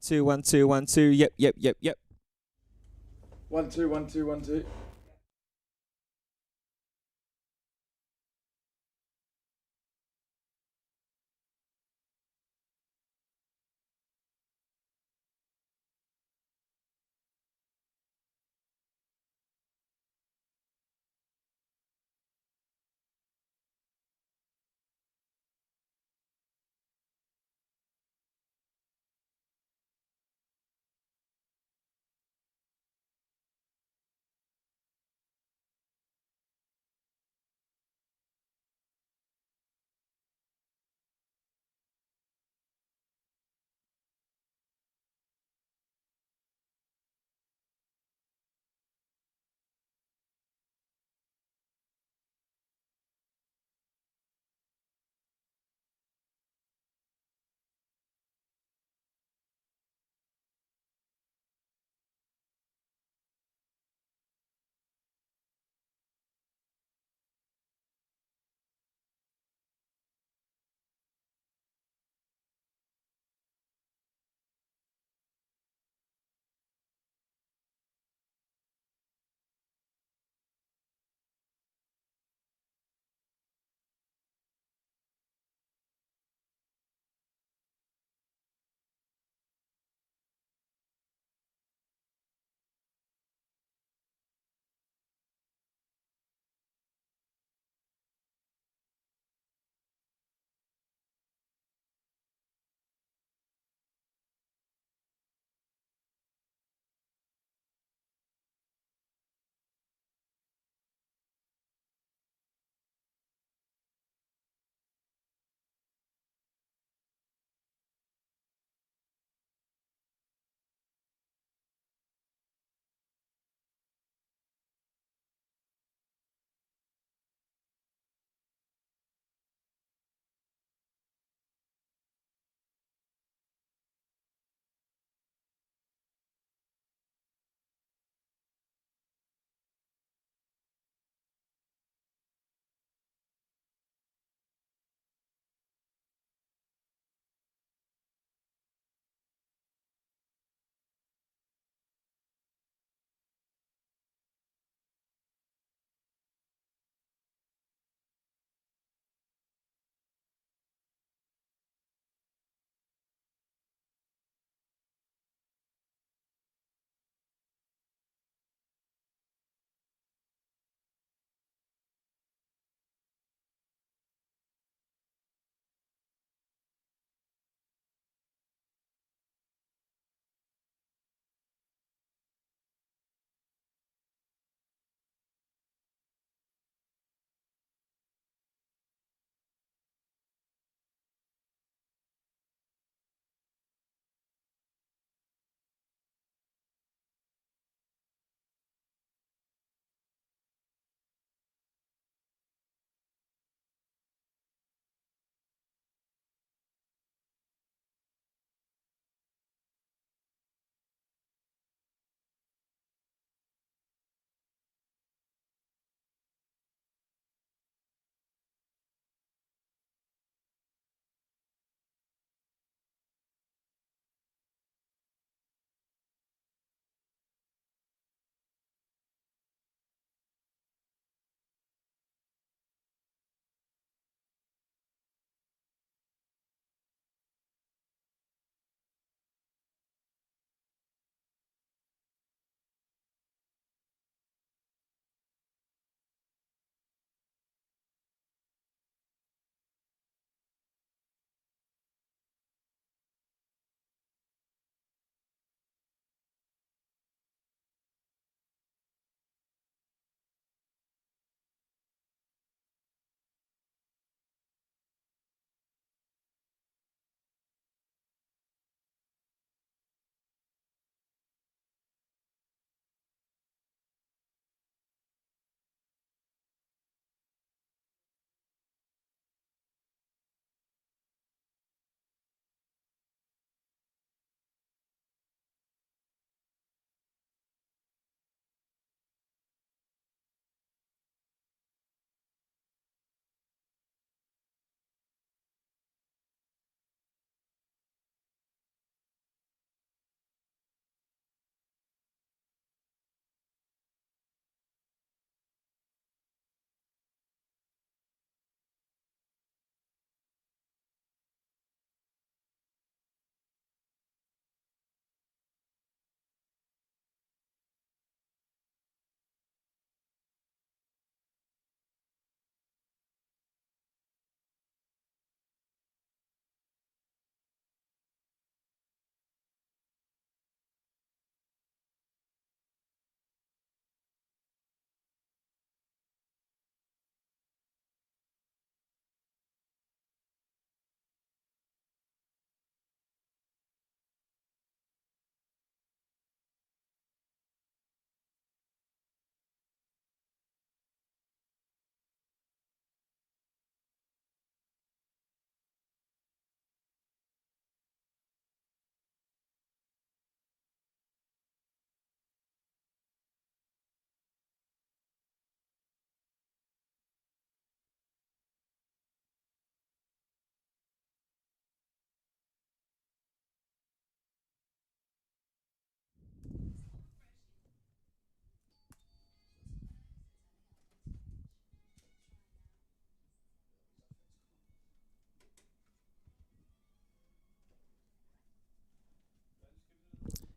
Two, 1 2 1 2. Yep, yep, yep, yep. 1 2 1 2 1 2.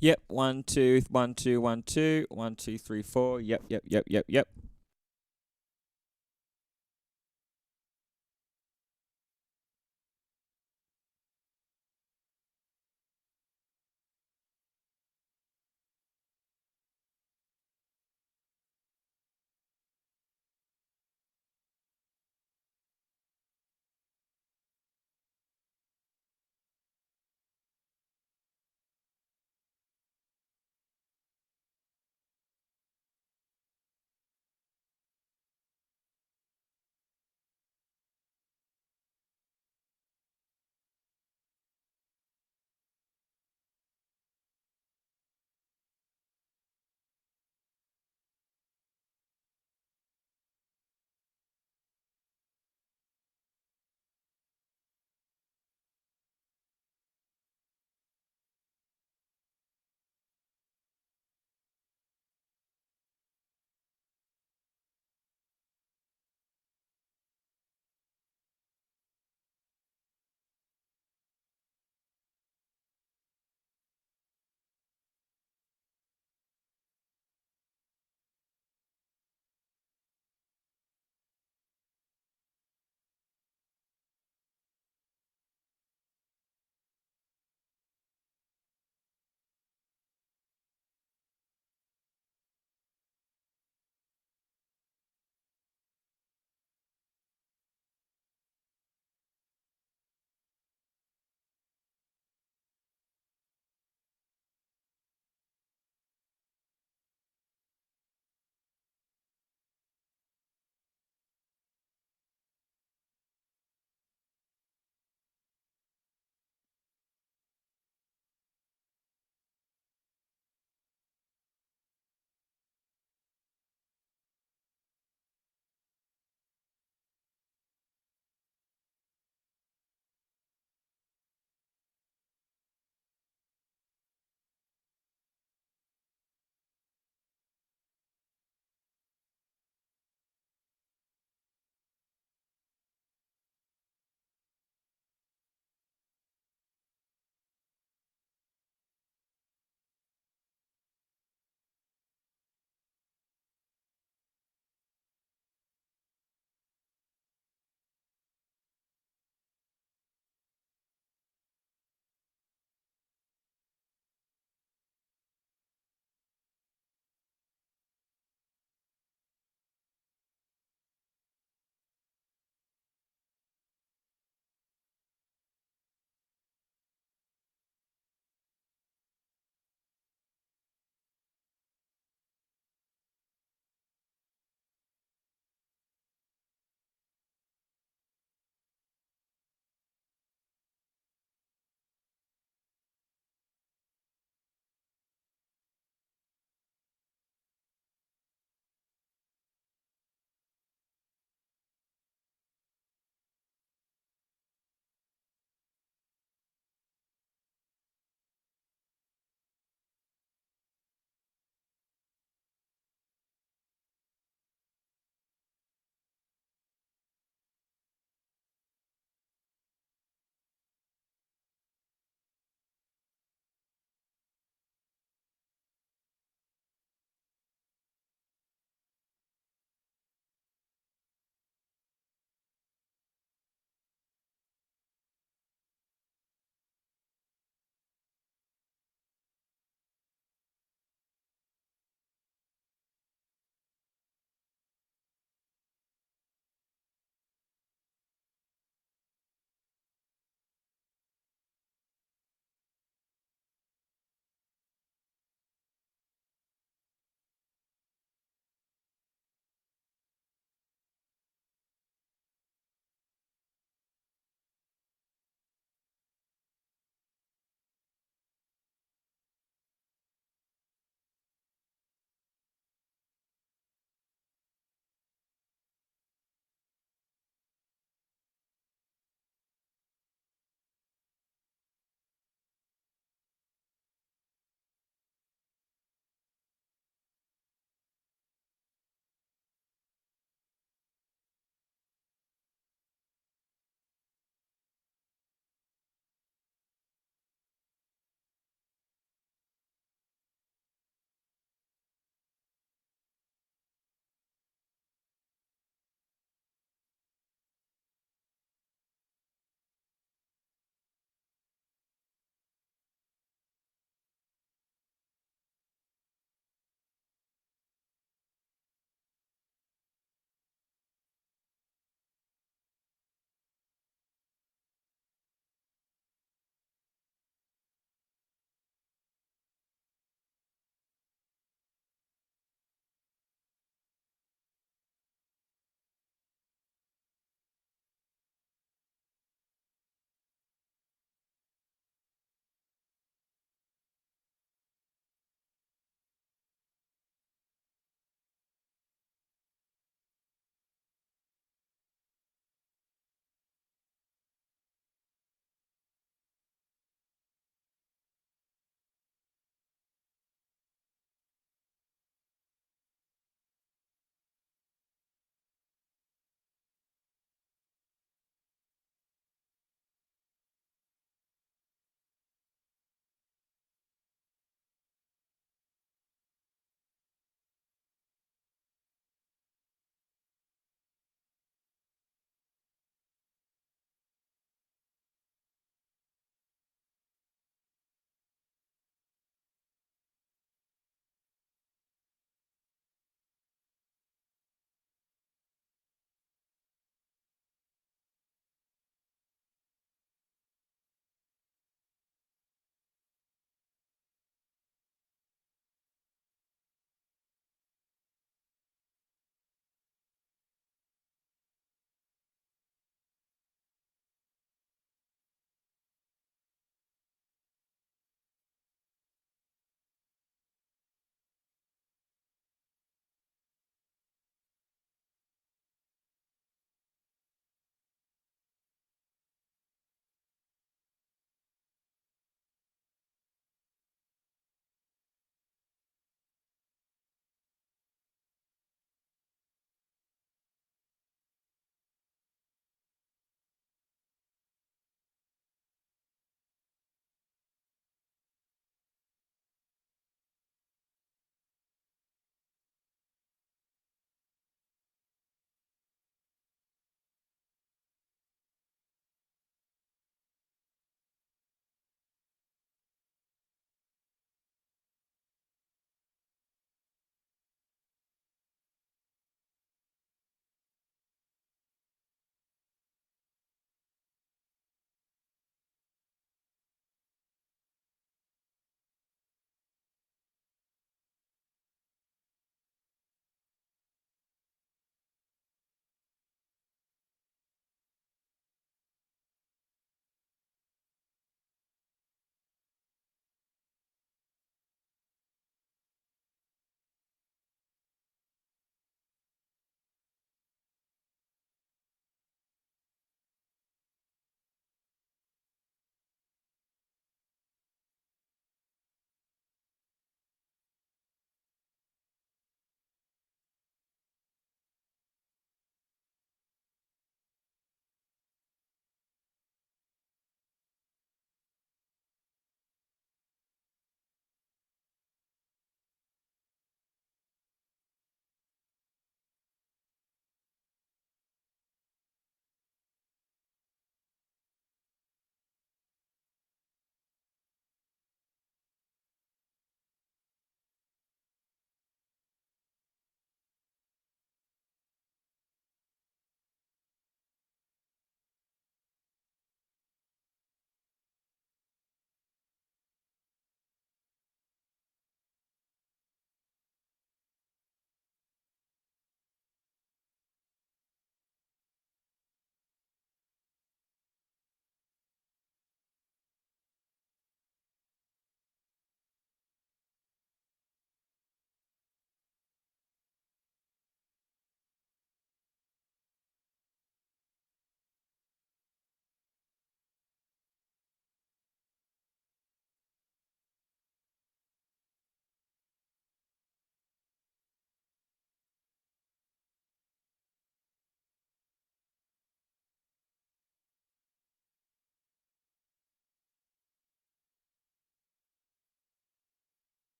Yep. 1 2 1 2 1 2 1 2 3 4. Yep. Yep. Yep. Yep. Yep.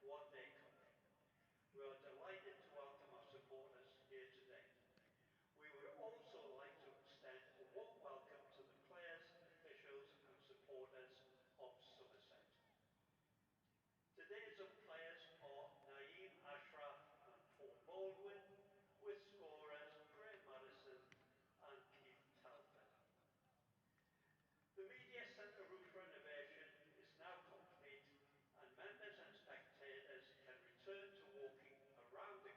won their cup. We are delighted to welcome our supporters here today. We would also like to extend a warm welcome to the players, officials and supporters of Somerset. Today's players are Naeem Ashraf and Paul Baldwin, with scorers Graham Madison and Keith Telford. The media centre roof renovation is now complete and members and spectators can return to walking around the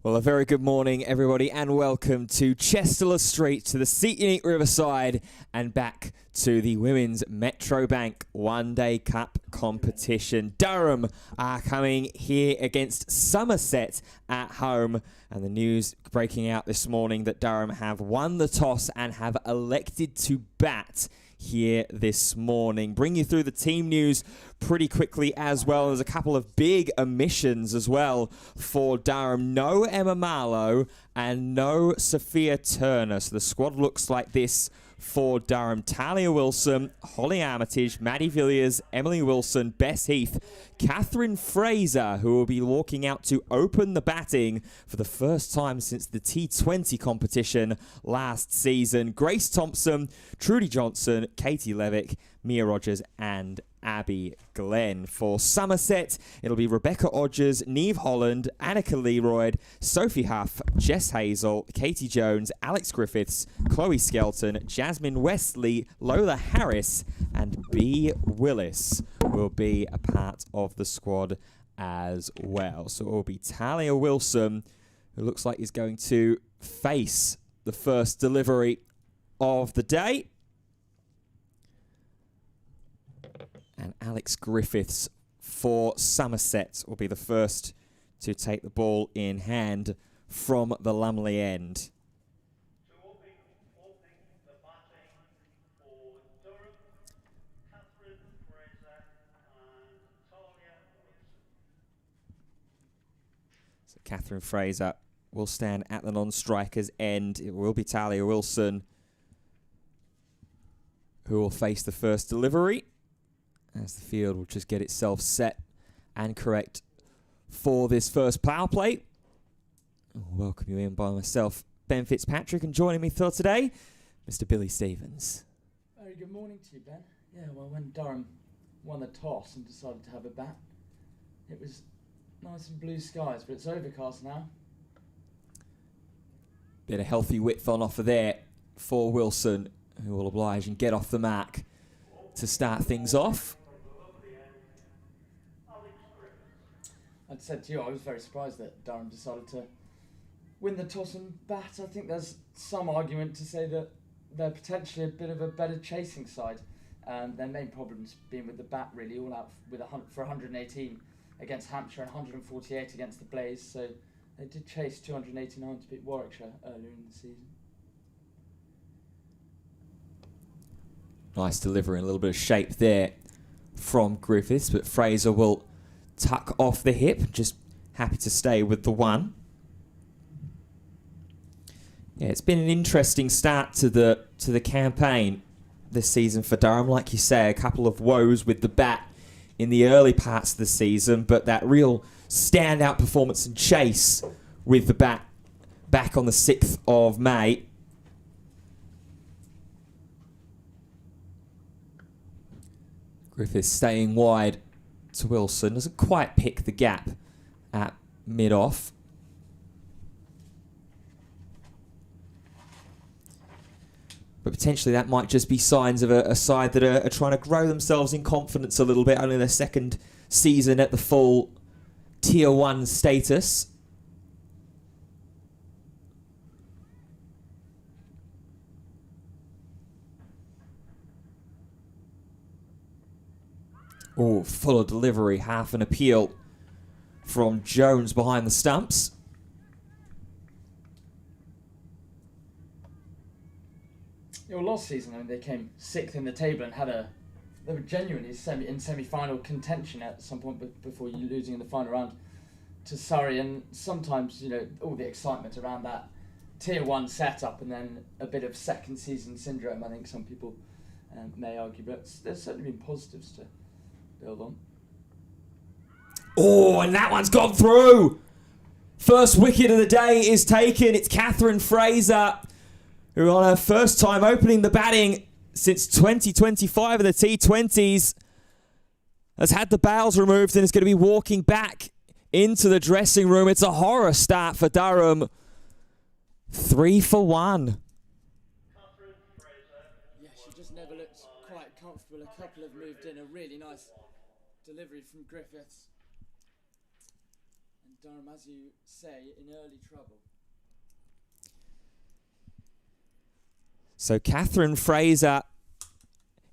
Well, a very good morning, everybody, and welcome to Chesterler Street, to the Seat Unique Riverside, and back to the Women's Metro Bank One-Day Cup competition. Durham are coming here against Somerset at home, and the news breaking out this morning that Durham have won the toss and have elected to bat here this morning. Bring you through the team news pretty quickly as well. There's a couple of big omissions as well for Durham. No Emma Marlowe and no Sophia Turner. So the squad looks like this for Durham: Talia Wilson, Holly Armitage, Maddie Villiers, Emily Wilson, Bess Heath, Catherine Fraser, who will be walking out to open the batting for the first time since the T20 competition last season, Grace Thompson, Trudy Johnson, Katie Levick, Mia Rogers, and Abby Glenn. For Somerset, it'll be Rebecca Odgers, Neve Holland, Annika Leroy, Sophie Huff, Jess Hazel, Katie Jones, Alex Griffiths, Chloe Skelton, Jasmine Westley, Lola Harris, and B. Willis will be a part of the squad as well. So it will be Talia Wilson, who looks like is going to face the first delivery of the day. And Alex Griffiths for Somerset will be the first to take the ball in hand from the Lumley end. So opening the batting for Durham, Catherine Fraser and Talia Wilson. So Catherine Fraser will stand at the non-striker's end. It will be Talia Wilson who will face the first delivery, as the field will just get itself set and correct for this first power play. I'll welcome you in by myself, Ben Fitzpatrick, and joining me for today, Mr. Billy Stevens. Very good morning to you, Ben. Yeah, well, when Durham won the toss and decided to have a bat, it was nice and blue skies, but it's overcast now. Bit of healthy width on offer there for Wilson, who will oblige and get off the mark to start things off. I said to you, I was very surprised that Durham decided to win the toss and bat. I think there's some argument to say that they're potentially a bit of a better chasing side. Their main problem's been with the bat, really, all out with for 118 against Hampshire and 148 against the Blaze. So they did chase 289 to beat Warwickshire earlier in the season. Nice delivery and a little bit of shape there from Griffiths, but Fraser will tuck off the hip, just happy to stay with the one. Yeah, it's been an interesting start to the campaign this season for Durham. Like you say, a couple of woes with the bat in the early parts of the season, but that real standout performance and chase with the bat back on the 6th of May. Griffiths staying wide to Wilson, doesn't quite pick the gap at mid-off. But potentially that might just be signs of a side that are trying to grow themselves in confidence a little bit, only their second season at the full Tier 1 status. Oh, full of delivery, half an appeal from Jones behind the stumps. Yeah, well, last season, I mean, they came 6th in the table and they were genuinely in semi-final contention at some point before you losing in the final round to Surrey. And sometimes, you know, all the excitement around that Tier 1 setup and then a bit of second season syndrome, I think some people may argue, but there's certainly been positives to build on. Oh, and that one's gone through. First wicket of the day is taken. It's Catherine Fraser, who on her first time opening the batting since 2025 of the T20s, has had the bails removed and is going to be walking back into the dressing room. It's a horror start for Durham. 3 for 1. Yeah, she just never looked quite comfortable. A couple have moved in. A really nice delivery from Griffiths. And Durham, as you say, in early trouble. So Catherine Fraser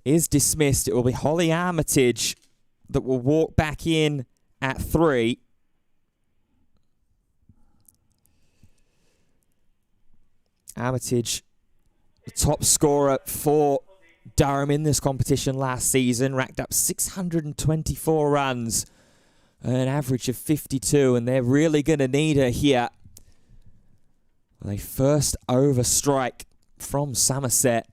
is dismissed. It will be Holly Armitage that will walk back in at 3. Armitage, the top scorer for Durham in this competition last season, racked up 624 runs, an average of 52, and they're really going to need her here. A first over strike from Somerset,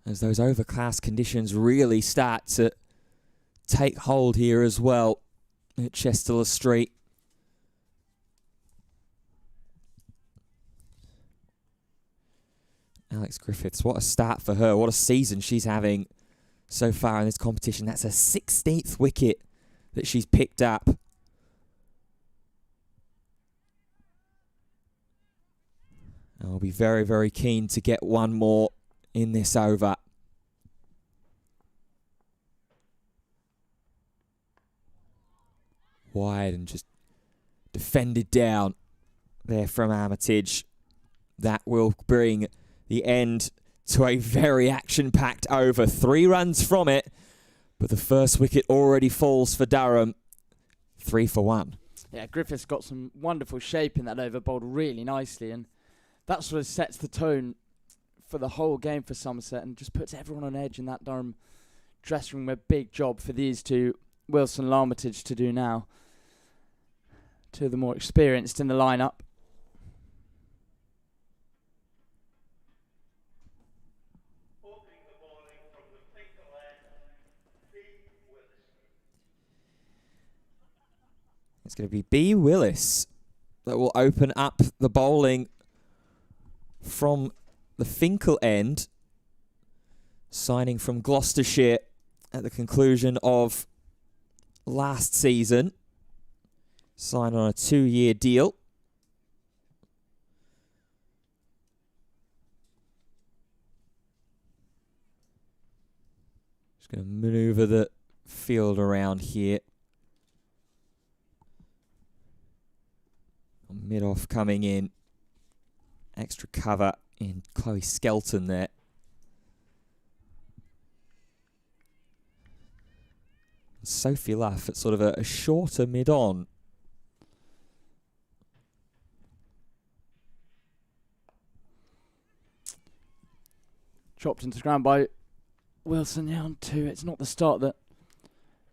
as those overcast conditions really start to take hold here as well at Chester Street. Alex Griffiths, what a start for her. What a season she's having so far in this competition. That's her 16th wicket that she's picked up. I'll be very, very keen to get one more in this over. Wide and just defended down there from Armitage. That will bring the end to a very action-packed over. 3 runs from it, but the first wicket already falls for Durham. 3 for 1. Yeah, Griffiths got some wonderful shape in that over, bowled really nicely, and that sort of sets the tone for the whole game for Somerset and just puts everyone on edge in that Durham dressing room. A big job for these two, Wilson and Armitage, to do now. Two of the more experienced in the lineup. It's going to be B. Willis that will open up the bowling from the Finkel end, signing from Gloucestershire at the conclusion of last season. Signed on a 2-year deal. Just going to manoeuvre the field around here. Mid-off coming in. Extra cover in Chloe Skelton there. Sophie Luff at sort of a shorter mid-on. Chopped into the ground by Wilson, yeah, on 2. It's not the start that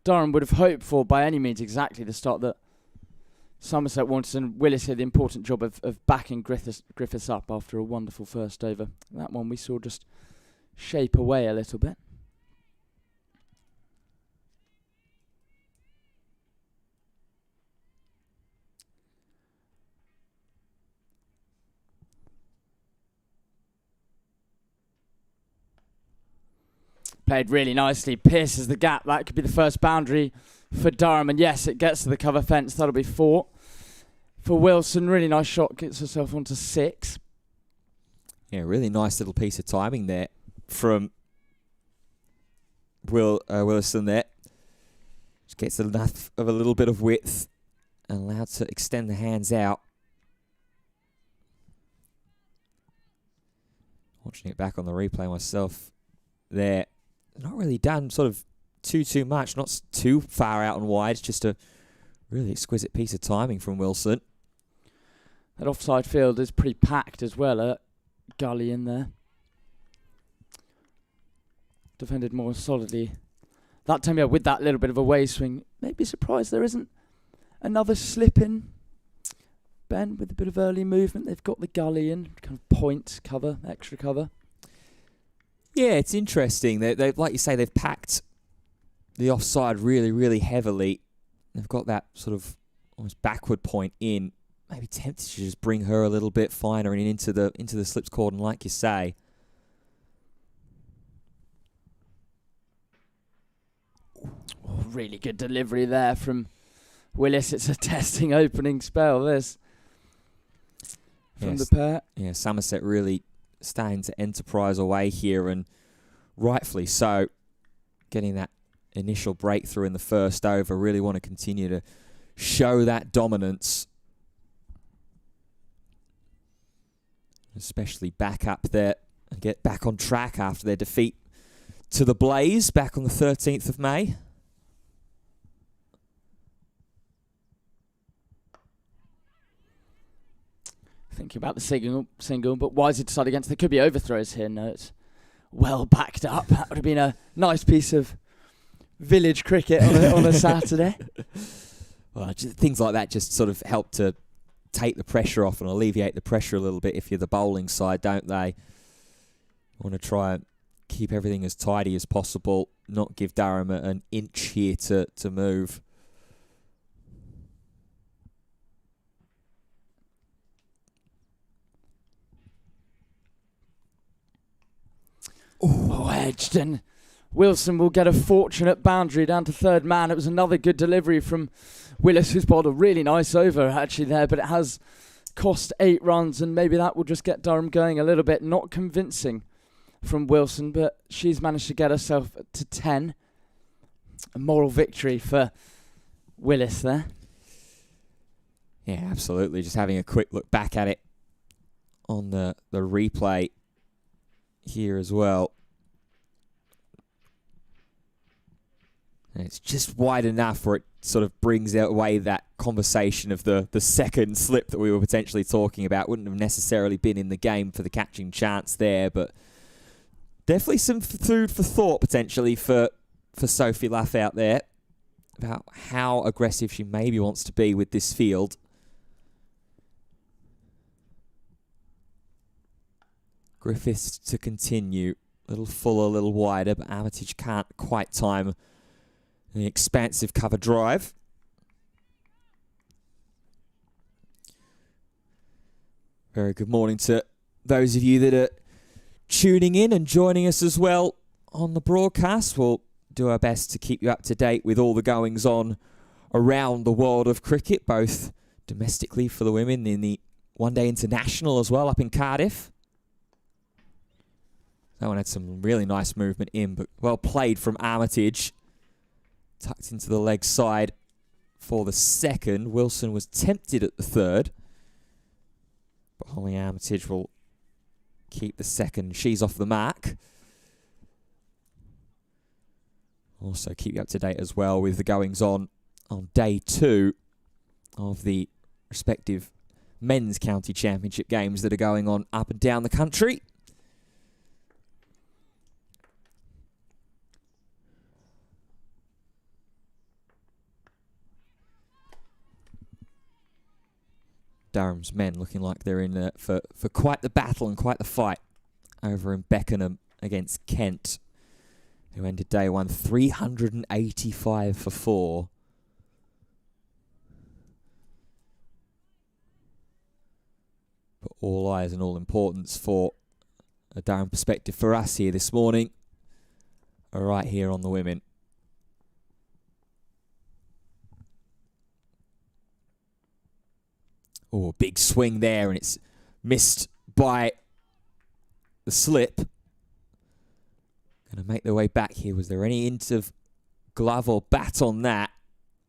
Durham would have hoped for by any means, exactly the start that Somerset wanted, and Willis had the important job of backing Griffiths up after a wonderful first over. That one we saw just shape away a little bit. Played really nicely, pierces the gap. That could be the first boundary for Durham, and yes, it gets to the cover fence. That'll be 4 for Wilson. Really nice shot, gets herself onto 6. Yeah, really nice little piece of timing there from Wilson there. Just gets enough of a little bit of width and allowed to extend the hands out. Watching it back on the replay myself there. Not really done sort of too much, not too far out and wide. It's just a really exquisite piece of timing from Wilson. That offside field is pretty packed as well. A gully in there. Defended more solidly. That time, yeah, with that little bit of a way swing, maybe surprised there isn't another slip in. Ben, with a bit of early movement, they've got the gully in, kind of point cover, extra cover. Yeah, it's interesting. They like you say, they've packed the offside really, really heavily. They've got that sort of almost backward point in. Maybe tempted to just bring her a little bit finer and into the slips cordon, like you say. Oh, really good delivery there from Willis. It's a testing opening spell, this, from the pair. Yeah, Somerset really starting to enterprise away here, and rightfully so, getting that initial breakthrough in the first over. Really want to continue to show that dominance. Especially back up there and get back on track after their defeat to the Blaze back on the 13th of May. Thinking about the single, but why has he decided against? There could be overthrows here. No, it's well backed up. That would have been a nice piece of village cricket on a Saturday. Well, things like that just sort of help to take the pressure off and alleviate the pressure a little bit if you're the bowling side, don't they? Want to try and keep everything as tidy as possible, not give Durham an inch here to move. Oh, edged, and Wilson will get a fortunate boundary down to third man. It was another good delivery from Willis, who's bowled a really nice over actually there, but it has cost 8 runs, and maybe that will just get Durham going a little bit. Not convincing from Wilson, but she's managed to get herself to 10. A moral victory for Willis there. Yeah, absolutely. Just having a quick look back at it on the replay here as well. And it's just wide enough where it sort of brings away that conversation of the second slip that we were potentially talking about. Wouldn't have necessarily been in the game for the catching chance there, but definitely some food for thought potentially for Sophie Luff out there about how aggressive she maybe wants to be with this field. Griffiths to continue. A little fuller, a little wider, but Armitage can't quite time the expansive cover drive. Very good morning to those of you that are tuning in and joining us as well on the broadcast. We'll do our best to keep you up to date with all the goings on around the world of cricket, both domestically for the women in the One Day International as well up in Cardiff. That one had some really nice movement in, but well played from Armitage. Tucked into the leg side for the second. Wilson was tempted at the third, but Holly Armitage will keep the second. She's off the mark. Also keep you up to date as well with the goings on day 2 of the respective men's county championship games that are going on up and down the country. Durham's men looking like they're in for quite the battle and quite the fight over in Beckenham against Kent, who ended day 1 385 for 4. But all eyes and all importance for a Durham perspective for us here this morning are right here on the women. Oh, big swing there, and it's missed by the slip. Going to make their way back here. Was there any hint of glove or bat on that?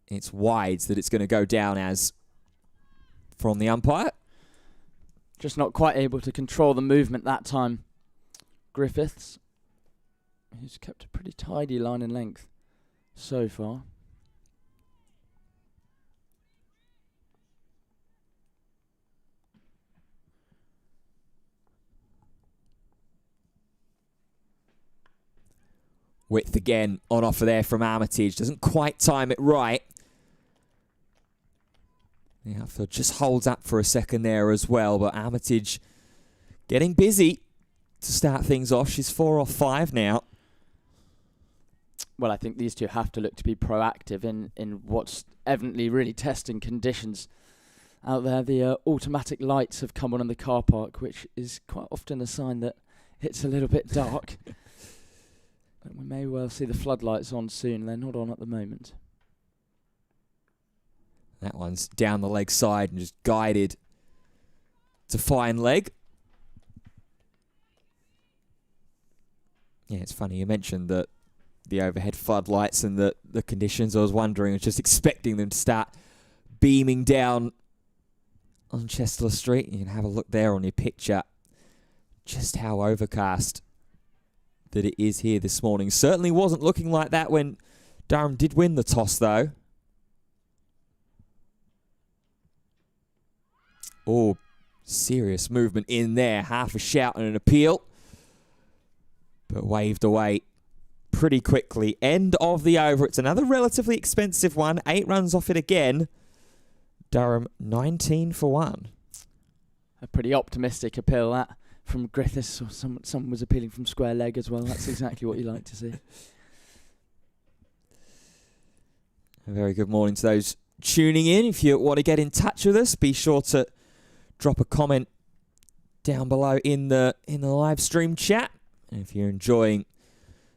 It's wides that it's going to go down as from the umpire. Just not quite able to control the movement that time. Griffiths, who's kept a pretty tidy line and length so far. Width again on offer there from Armitage. Doesn't quite time it right. The outfield just holds up for a second there as well, but Armitage getting busy to start things off. She's 4 off 5 now. Well, I think these two have to look to be proactive in what's evidently really testing conditions out there. The automatic lights have come on in the car park, which is quite often a sign that it's a little bit dark. But we may well see the floodlights on soon. They're not on at the moment. That one's down the leg side and just guided to fine leg. Yeah, it's funny. You mentioned that the overhead floodlights and the conditions. I was wondering, I was just expecting them to start beaming down on Chester Street. You can have a look there on your picture just how overcast that it is here this morning. Certainly wasn't looking like that when Durham did win the toss, though. Oh, serious movement in there. Half a shout and an appeal, but waved away pretty quickly. End of the over. It's another relatively expensive one. 8 runs off it again. Durham 19 for 1. A pretty optimistic appeal, that, from Griffiths. Or someone was appealing from square leg as well. That's exactly what you like to see. A very good morning to those tuning in. If you want to get in touch with us, be sure to drop a comment down below in the live stream chat. And if you're enjoying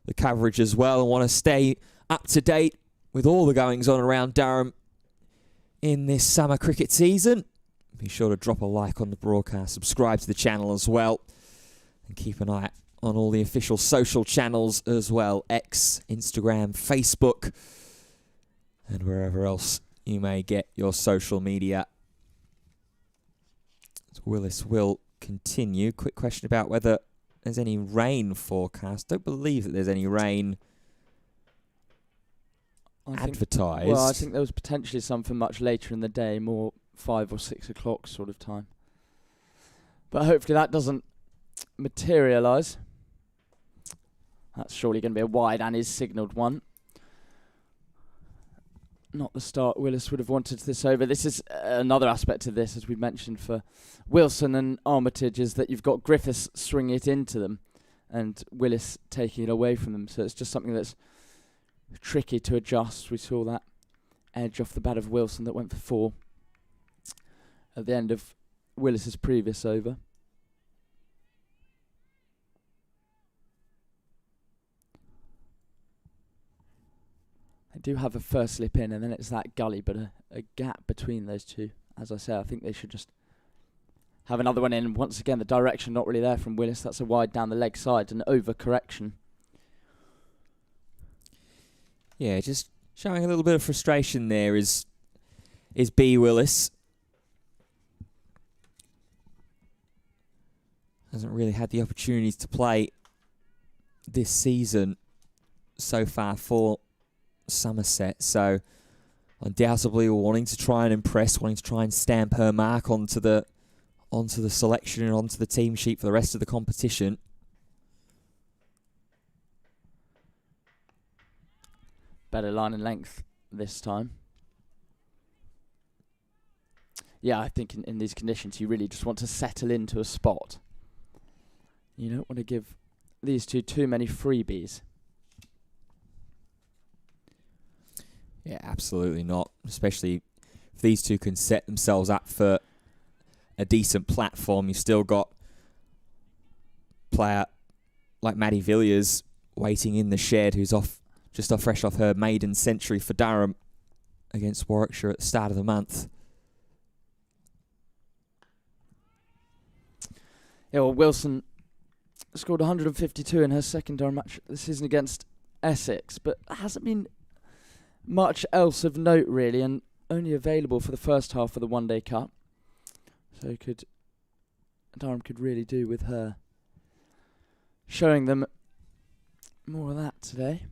the coverage as well and want to stay up to date with all the goings on around Durham in this summer cricket season, be sure to drop a like on the broadcast, subscribe to the channel as well, and keep an eye on all the official social channels as well: X, Instagram, Facebook, and wherever else you may get your social media. So Willis will continue. Quick question about whether there's any rain forecast. Don't believe that there's any rain advertised. Well, I think there was potentially some for much later in the day, more 5 or 6 o'clock sort of time. But hopefully that doesn't materialise. That's surely going to be a wide and is signalled one. Not the start Willis would have wanted this over. This is another aspect of this, as we mentioned for Wilson and Armitage, is that you've got Griffiths swinging it into them and Willis taking it away from them. So it's just something that's tricky to adjust. We saw that edge off the bat of Wilson that went for 4 at the end of Willis's previous over. They do have a first slip in, and then it's that gully, but a gap between those two. As I say, I think they should just have another one in. Once again, the direction not really there from Willis. That's a wide down the leg side, an overcorrection. Yeah, just showing a little bit of frustration there is B. Willis. Hasn't really had the opportunities to play this season so far for Somerset, so undoubtedly wanting to try and impress, wanting to try and stamp her mark onto the selection and onto the team sheet for the rest of the competition. Better line and length this time. Yeah, I think in these conditions you really just want to settle into a spot. You don't want to give these two too many freebies. Yeah, absolutely not. Especially if these two can set themselves up for a decent platform. You've still got a player like Maddie Villiers waiting in the shed, who's fresh off her maiden century for Durham against Warwickshire at the start of the month. Yeah, well, Wilson scored 152 in her second Durham match this season against Essex, but hasn't been much else of note really, and only available for the first half of the One Day Cup. So Durham could really do with her showing them more of that today.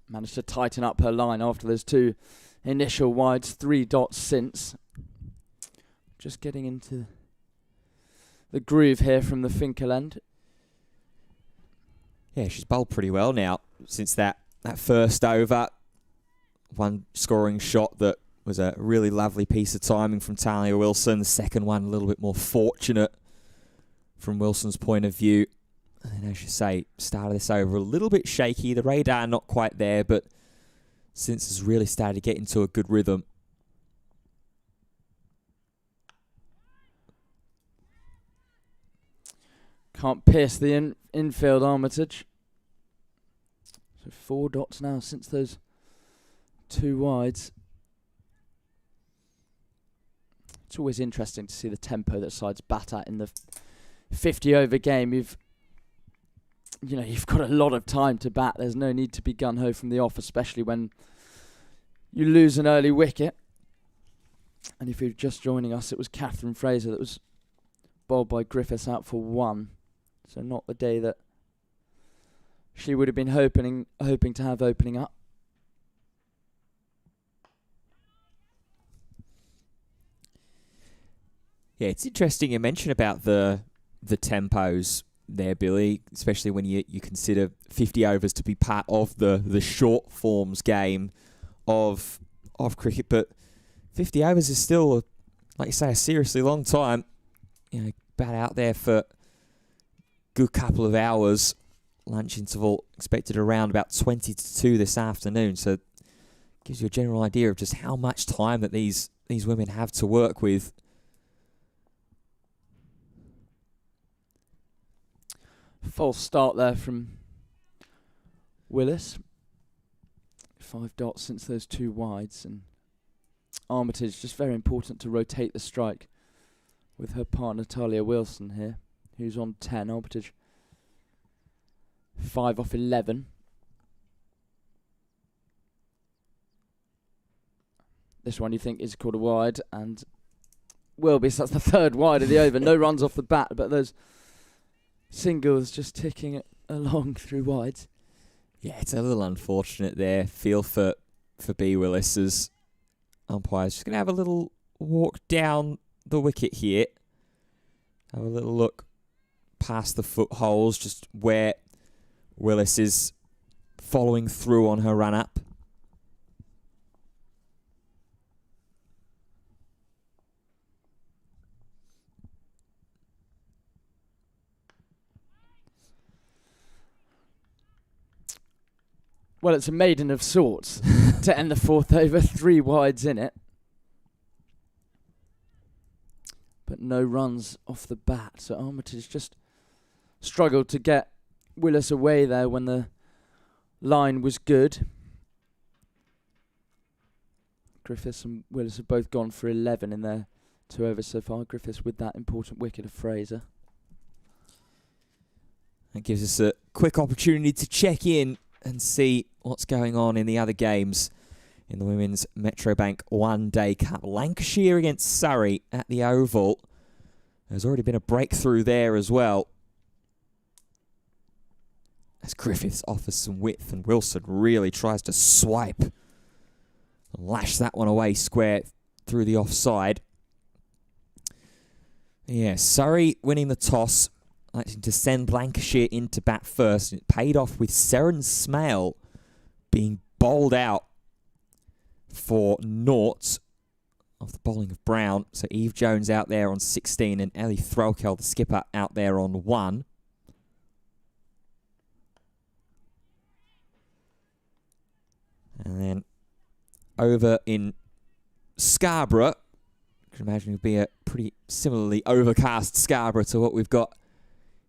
Managed to tighten up her line after those 2 initial wides, 3 dots since. Just getting into the groove here from the Finkel end. Yeah, she's bowled pretty well now since that first over. One scoring shot that was a really lovely piece of timing from Talia Wilson. The second one a little bit more fortunate from Wilson's point of view. And as you say, started this over a little bit shaky. The radar not quite there, but since has really started to get into a good rhythm. Can't pierce the infield, Armitage. So 4 dots now since those 2 wides. It's always interesting to see the tempo that sides bat at in the 50-over game. You've got a lot of time to bat. There's no need to be gun-ho from the off, especially when you lose an early wicket. And if you're just joining us, it was Catherine Fraser that was bowled by Griffiths out for 1. So not the day that she would have been hoping to have opening up. Yeah, it's interesting you mention about the tempos there, Billy, especially when you consider 50 overs to be part of the short forms game of cricket. But 50 overs is still, like you say, a seriously long time. Bat out there for good couple of hours. Lunch interval expected around about 20 to 2 this afternoon. So it gives you a general idea of just how much time that these women have to work with. False start there from Willis. 5 dots since those 2 wides. And Armitage, just very important to rotate the strike with her partner Talia Wilson here, who's on 10. Armitage 5 off 11. This one you think is called a wide, and will be, so that's the 3rd wide of the over. No runs off the bat, but those singles just ticking along through wides. Yeah, it's a little unfortunate there. Feel for B. Willis's umpire's just going to have a little walk down the wicket here. Have a little look past the footholes, just where Willis is following through on her run-up. Well, it's a maiden of sorts to end the 4th over. 3 wides in it. But no runs off the bat. So Armitage just struggled to get Willis away there when the line was good. Griffiths and Willis have both gone for 11 in their 2 overs so far. Griffiths with that important wicket of Fraser. That gives us a quick opportunity to check in and see what's going on in the other games in the Women's Metrobank One Day Cup. Lancashire against Surrey at the Oval. There's already been a breakthrough there as well, as Griffiths offers some width and Wilson really tries to swipe and lash that one away square through the offside. Yeah, Surrey winning the toss, electing to send Lancashire into bat first. And it paid off with Seren Smale being bowled out for naught off the bowling of Brown. So Eve Jones out there on 16 and Ellie Threlkel, the skipper, out there on 1. And then over in Scarborough, I can imagine it'll be a pretty similarly overcast Scarborough to what we've got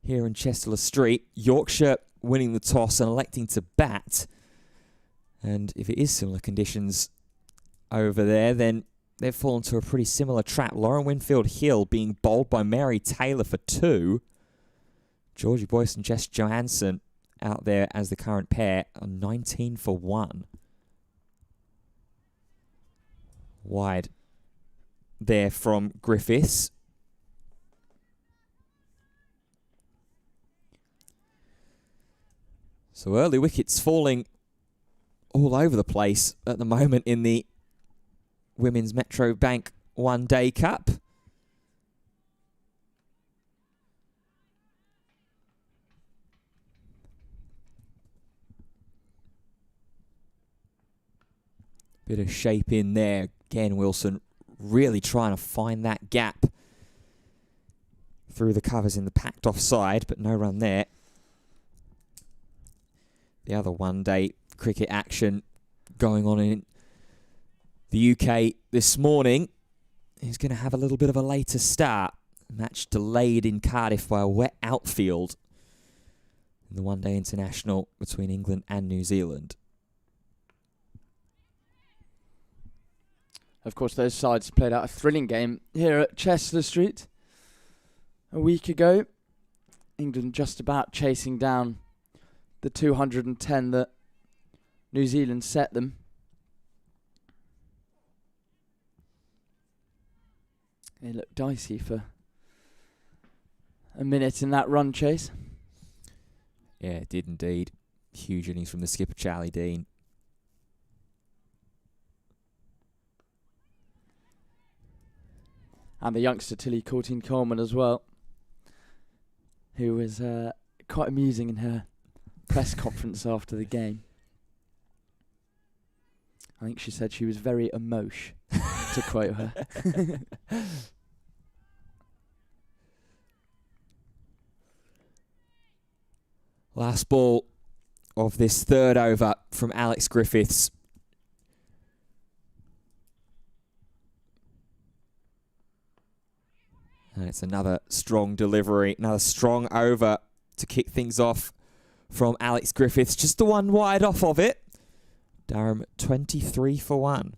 here in Chester Street. Yorkshire winning the toss and electing to bat. And if it is similar conditions over there, then they've fallen to a pretty similar trap. Lauren Winfield Hill being bowled by Mary Taylor for 2. Georgie Boyce and Jess Johansson out there as the current pair on 19 for 1. Wide there from Griffiths. So early wickets falling all over the place at the moment in the Women's Metrobank One Day Cup. Bit of shape in there. Again, Wilson really trying to find that gap through the covers in the packed offside, but no run there. The other one-day cricket action going on in the UK this morning is going to have a little bit of a later start. Match delayed in Cardiff by a wet outfield in the one-day international between England and New Zealand. Of course, those sides played out a thrilling game here at Chester Street a week ago. England just about chasing down the 210 that New Zealand set them. It looked dicey for a minute in that run chase. Yeah, it did indeed. Huge innings from the skipper, Charlie Dean. And the youngster Tilly Courtine-Coleman as well, who was quite amusing in her press conference after the game. I think she said she was very emosh, to quote her. Last ball of this third over from Alex Griffiths. And it's another strong delivery, another strong over to kick things off from Alex Griffiths. Just the one wide off of it. Durham 23 for 1.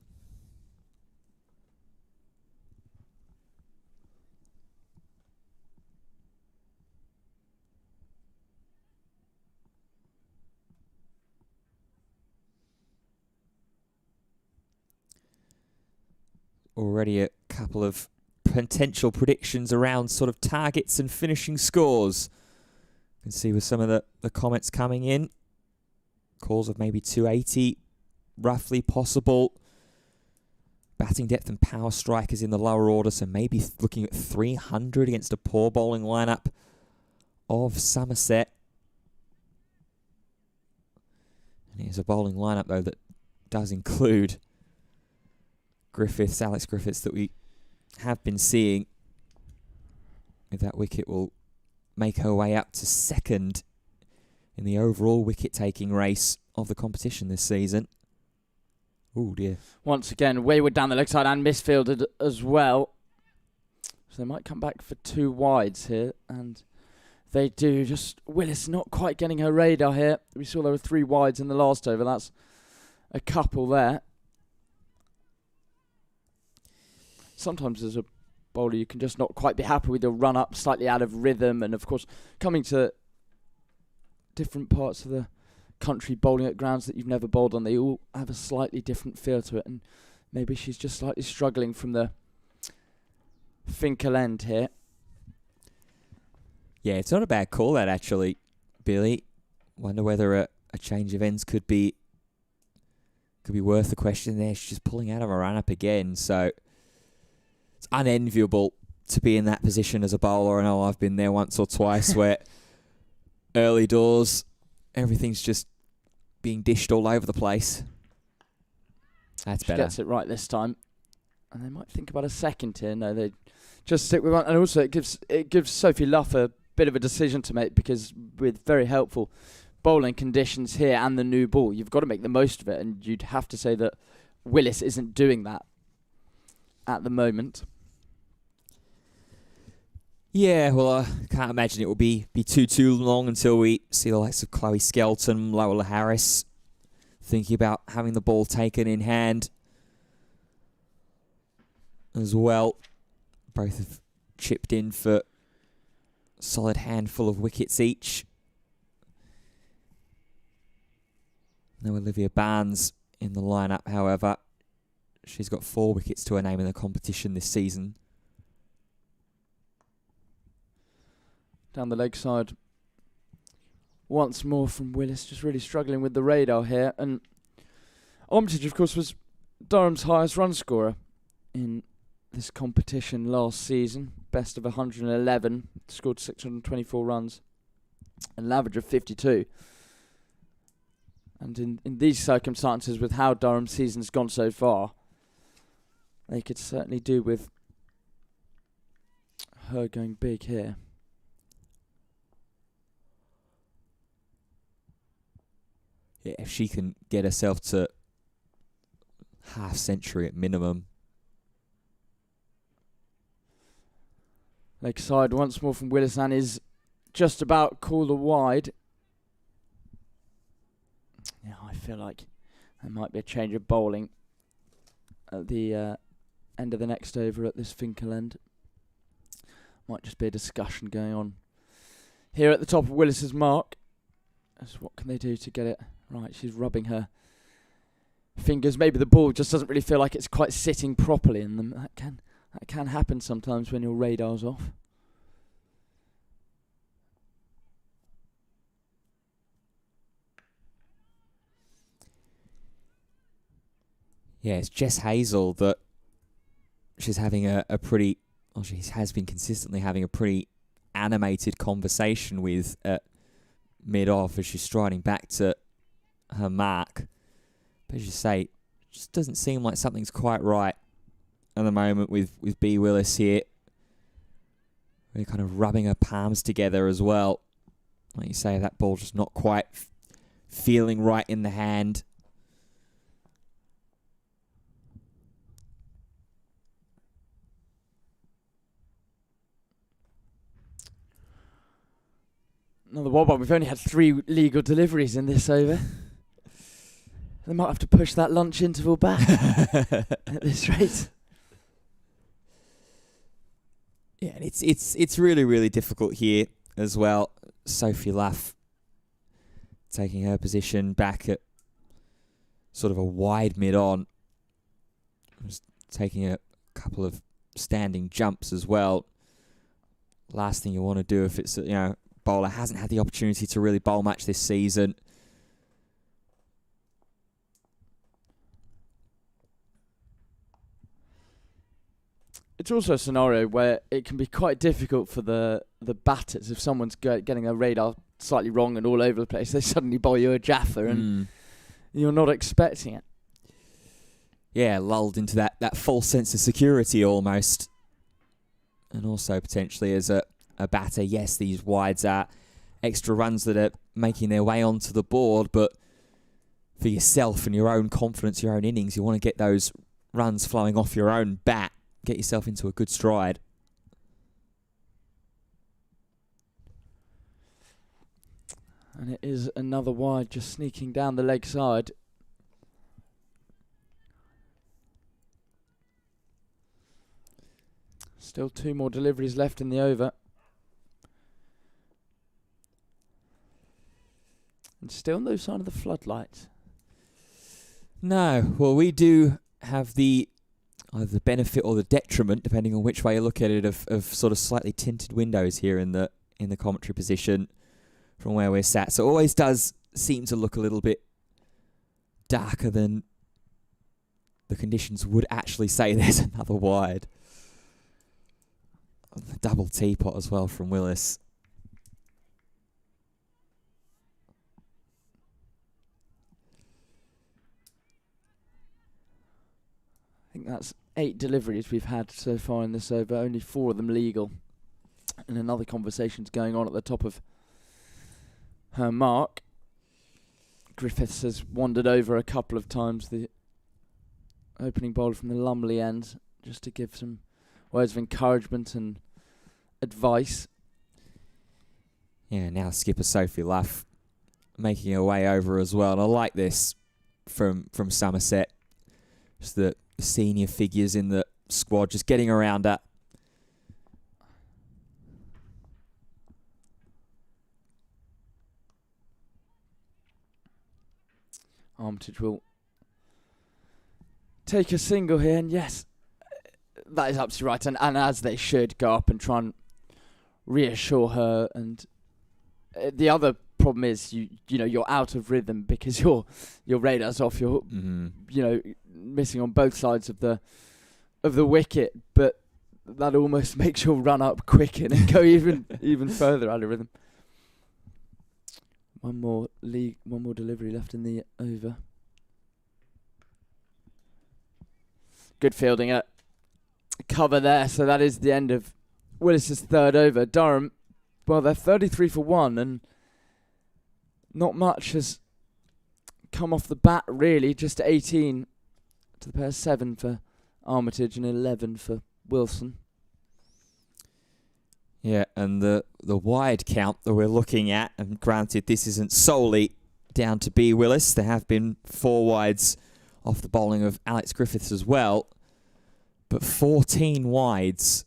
Already a couple of potential predictions around sort of targets and finishing scores. You can see with some of the comments coming in. Calls of maybe 280 roughly possible. Batting depth and power strikers in the lower order, so maybe looking at 300 against a poor bowling lineup of Somerset. And here's a bowling lineup though that does include Griffiths, Alex Griffiths, that we have been seeing. If that wicket will make her way up to second in the overall wicket-taking race of the competition this season. Oh dear. Once again, wayward down the leg side and misfielded as well. So they might come back for 2 wides here, and they do. Just Willis not quite getting her radar here. We saw there were 3 wides in the last over. That's a couple there. Sometimes as a bowler you can just not quite be happy with your run up, slightly out of rhythm, and of course coming to different parts of the country bowling at grounds that you've never bowled on, they all have a slightly different feel to it, and maybe she's just slightly struggling from the Finkel end here. Yeah, it's not a bad call that actually, Billy. Wonder whether a change of ends could be worth the question there. She's just pulling out of a run up again, so it's unenviable to be in that position as a bowler. I know I've been there once or twice where early doors, everything's just being dished all over the place. That's She better. gets it right this time. And they might think about a second here. No, they just stick with one. And also it gives Sophie Luff a bit of a decision to make, because with very helpful bowling conditions here and the new ball, you've got to make the most of it. And you'd have to say that Willis isn't doing that at the moment. Yeah, well, I can't imagine it will be too long until we see the likes of Chloe Skelton, Lola Harris thinking about having the ball taken in hand as well. Both have chipped in for a solid handful of wickets each. No Olivia Barnes in the lineup, however. She's got 4 wickets to her name in the competition this season. Down the leg side once more from Willis, just really struggling with the radar here. And Armitage, of course, was Durham's highest run scorer in this competition last season. Best of 111, scored 624 runs, an average of 52. And in these circumstances, with how Durham's season's gone so far, they could certainly do with her going big here. Yeah, if she can get herself to half century at minimum. Leg side once more from Willis, and is just about called a wide. Yeah, I feel like there might be a change of bowling at the end of the next over at this Finkel end. Might just be a discussion going on here at the top of Willis's mark. As what can they do to get it right? She's rubbing her fingers. Maybe the ball just doesn't really feel like it's quite sitting properly in them. That can happen sometimes when your radar's off. Yeah, it's Jess Hazel that she's having a pretty, well, she has been consistently having a pretty animated conversation with at mid-off as she's striding back to her mark. But as you say, it just doesn't seem like something's quite right at the moment with B. Willis here. Really kind of rubbing her palms together as well. Like you say, that ball just not quite feeling right in the hand. Another wobble. We've only had 3 legal deliveries in this over. They might have to push that lunch interval back at this rate. Yeah, and it's really, really difficult here as well. Sophie Luff taking her position back at sort of a wide mid-on. Just taking a couple of standing jumps as well. Last thing you want to do if it's, bowler hasn't had the opportunity to really bowl much this season. It's also a scenario where it can be quite difficult for the batters if someone's getting their radar slightly wrong and all over the place. They suddenly bowl you a Jaffa and you're not expecting it. Yeah, lulled into that false sense of security almost. And also potentially as a batter, yes, these wides are extra runs that are making their way onto the board, but for yourself and your own confidence, your own innings, you want to get those runs flowing off your own bat, get yourself into a good stride. And it is another wide just sneaking down the leg side. Still 2 more deliveries left in the over. And still no sign of the floodlights. No, well, we do have either the benefit or the detriment, depending on which way you look at it, of sort of slightly tinted windows here in the commentary position from where we're sat. So it always does seem to look a little bit darker than the conditions would actually say. There's another wide. The double teapot as well from Willis. I think that's 8 deliveries we've had so far in this over, only 4 of them legal. And another conversation's going on at the top of her mark. Griffiths has wandered over a couple of times, the opening bowler from the Lumley end, just to give some words of encouragement and advice. Yeah, now skipper Sophie Luff making her way over as well. And I like this from Somerset. Just the senior figures in the squad just getting around her. Armitage will take a single here, and yes, that is absolutely right. And as they should, go up and try and reassure her. And the other problem is you're out of rhythm because your radar's off. You're missing on both sides of the wicket, but that almost makes you run up quick and go even further out of rhythm. One more delivery left in the over. Good fielding at cover there, so that is the end of Willis's 3rd over. Durham, well, they're 33 for 1, and not much has come off the bat really. Just 18 to the pair, 7 for Armitage and 11 for Wilson. Yeah, and the wide count that we're looking at, and granted this isn't solely down to B. Willis, there have been 4 wides off the bowling of Alex Griffiths as well, but 14 wides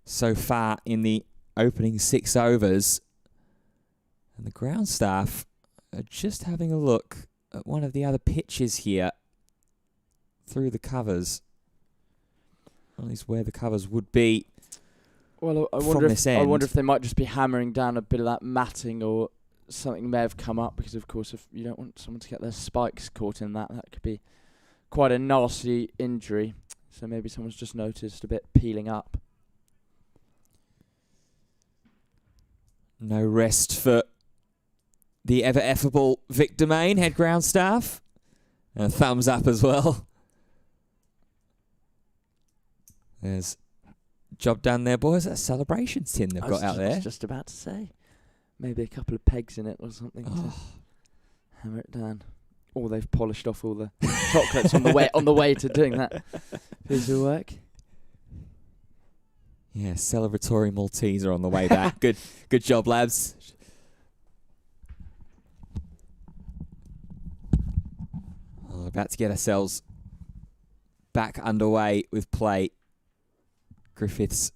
so far in the opening 6 overs. And the ground staff are just having a look at one of the other pitches here through the covers. Or at least where the covers would be. Well, I wonder if they might just be hammering down a bit of that matting, or something may have come up, because of course if you don't want someone to get their spikes caught in that could be quite a nasty injury. So maybe someone's just noticed a bit peeling up. No rest for the ever effable Vic Domain, head ground staff. And a thumbs up as well. There's job done there, boys. That celebration tin they've got out there. I was just about to say. Maybe a couple of pegs in it or something to hammer it down. Or they've polished off all the chocolates on the way to doing that piece of work. Yeah, celebratory Malteser on the way back. Good job, lads. About to get ourselves back underway with play. Griffiths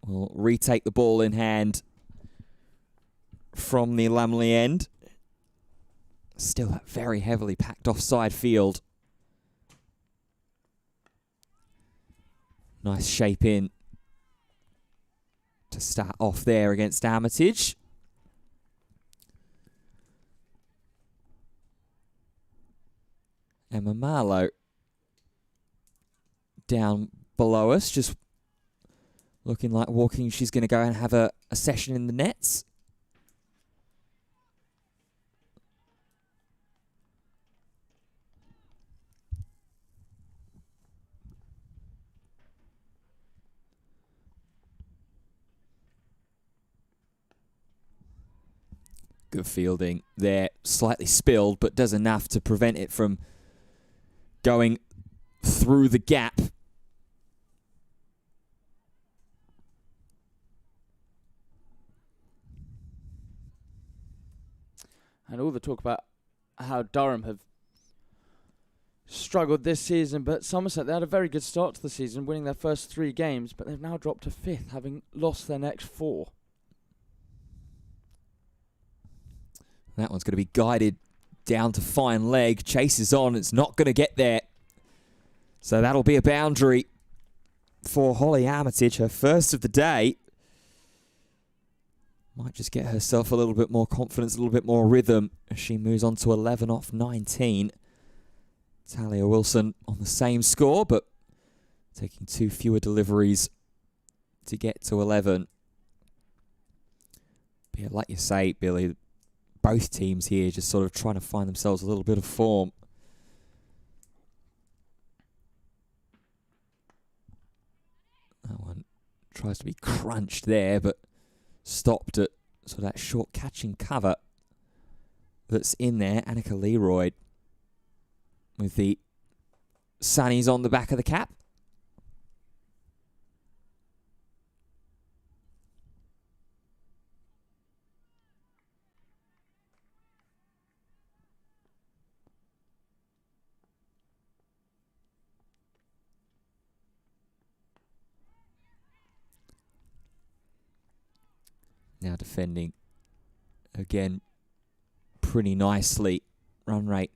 will retake the ball in hand from the Lumley end. Still that very heavily packed offside field. Nice shape in to start off there against Armitage. Emma Marlowe down below us, just looking like walking. She's going to go and have a session in the nets. Good fielding there, slightly spilled, but does enough to prevent it from going through the gap. And all the talk about how Durham have struggled this season, but Somerset, they had a very good start to the season, winning their first 3 games, but they've now dropped to 5th, having lost their next 4. That one's going to be guided down to fine leg. Chases on. It's not going to get there. So that'll be a boundary for Holly Armitage, her first of the day. Might just get herself a little bit more confidence, a little bit more rhythm as she moves on to 11 off 19. Talia Wilson on the same score, but taking 2 fewer deliveries to get to 11. But yeah, like you say, Billy, both teams here just sort of trying to find themselves a little bit of form. That one tries to be crunched there, but stopped at sort of that short catching cover that's in there. Annika Leroy with the sunnies on the back of the cap. Now defending again pretty nicely. Run rate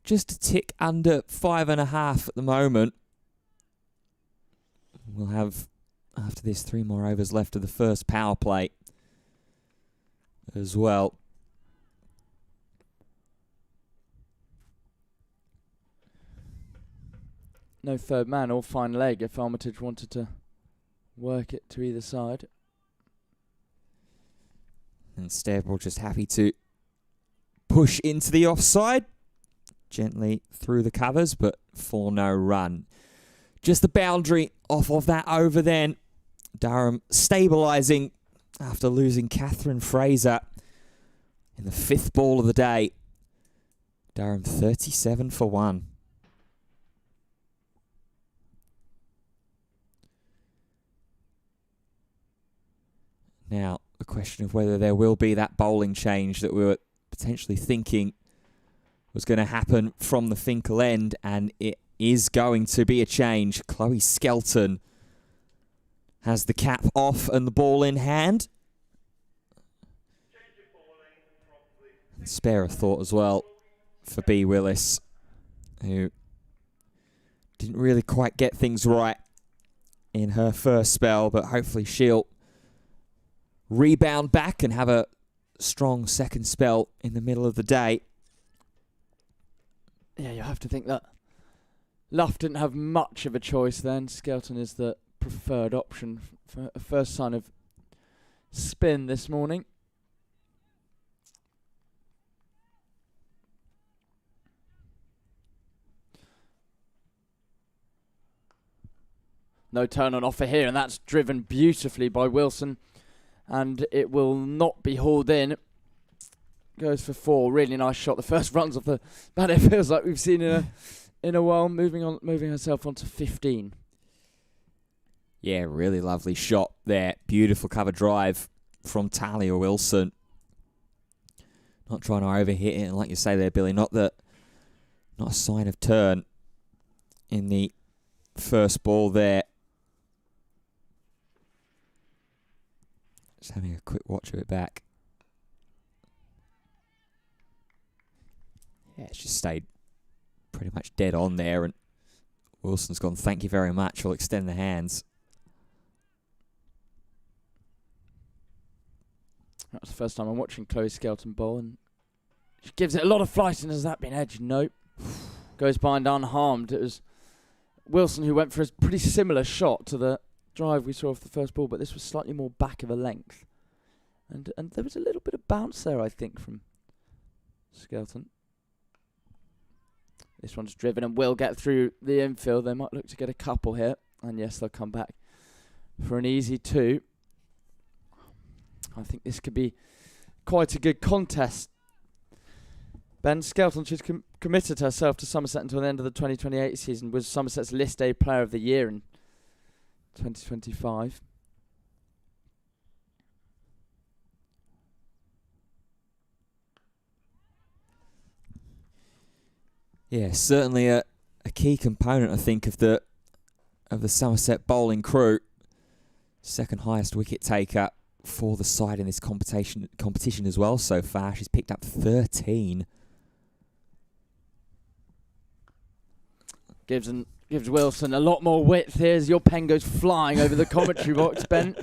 just a tick under 5.5 at the moment. We'll have, after this, 3 more overs left of the first power play as well. No third man or fine leg if Armitage wanted to work it to either side. Instead, we're just happy to push into the offside. Gently through the covers, but for no run. Just the boundary off of that over then. Durham stabilising after losing Catherine Fraser in the 5th ball of the day. Durham 37 for 1. Now, the question of whether there will be that bowling change that we were potentially thinking was going to happen from the Finkel end, and it is going to be a change. Chloe Skelton has the cap off and the ball in hand. And spare a thought as well for B. Willis, who didn't really quite get things right in her first spell, but hopefully she'll rebound back and have a strong second spell in the middle of the day. Yeah, you have to think that Luff didn't have much of a choice then. Skelton is the preferred option for a first sign of spin this morning. No turn on offer here, and that's driven beautifully by Wilson, and it will not be hauled in. Goes for 4. Really nice shot. The first runs off the bat, it feels like we've seen in a while. Moving herself onto 15. Yeah, really lovely shot there. Beautiful cover drive from Talia Wilson. Not trying to overhit it, and like you say there, Billy, not a sign of turn in the first ball there. Just having a quick watch of it back. Yeah, it's just stayed pretty much dead on there, and Wilson's gone, thank you very much, I'll extend the hands. That's the first time I'm watching Chloe Skelton bowl, and she gives it a lot of flight, and has that been edged? Nope. Goes behind unharmed. It was Wilson who went for a pretty similar shot to the drive we saw off the first ball, but this was slightly more back of a length. And there was a little bit of bounce there, I think, from Skelton. This one's driven and will get through the infield. They might look to get a couple here. And yes, they'll come back for an easy 2. I think this could be quite a good contest. Ben Skelton, she's committed herself to Somerset until the end of the 2028 season, was Somerset's List A Player of the Year in 2025. Yeah, certainly a key component, I think, of the Somerset bowling crew. Second highest wicket taker for the side in this competition as well so far. She's picked up 13. Gives Wilson a lot more width here as your pen goes flying over the commentary box, Ben.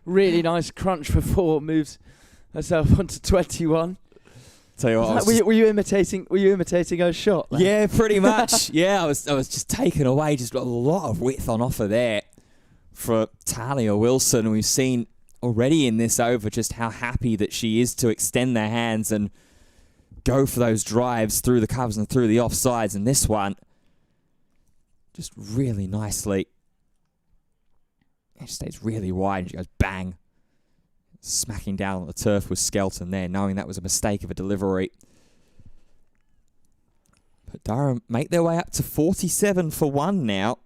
Really nice crunch for 4, moves herself onto 21. Tell you what, Were you imitating her shot? Then? Yeah, pretty much. Yeah, I was just taken away. Just a lot of width on offer there for Talia Wilson. We've seen already in this over just how happy that she is to extend their hands and go for those drives through the covers and through the offsides. And this one, just really nicely. It stays really wide and she goes bang. Smacking down on the turf with Skelton there, knowing that was a mistake of a delivery. But Durham make their way up to 47 for 1 now.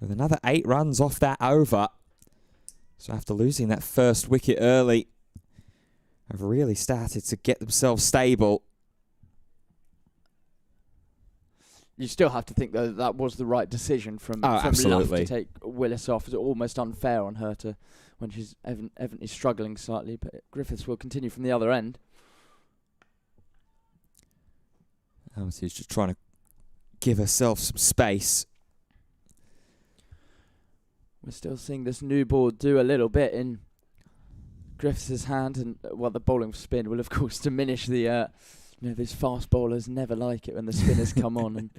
With another 8 runs off that over. So after losing that first wicket early, have really started to get themselves stable. You still have to think, though, that was the right decision from Luff to take Willis off. It's almost unfair on her to, when she's evidently struggling slightly, but Griffiths will continue from the other end. She's just trying to give herself some space. We're still seeing this new ball do a little bit in Griffiths' hand, and the bowling spin will, of course, diminish the... these fast bowlers never like it when the spinners come on and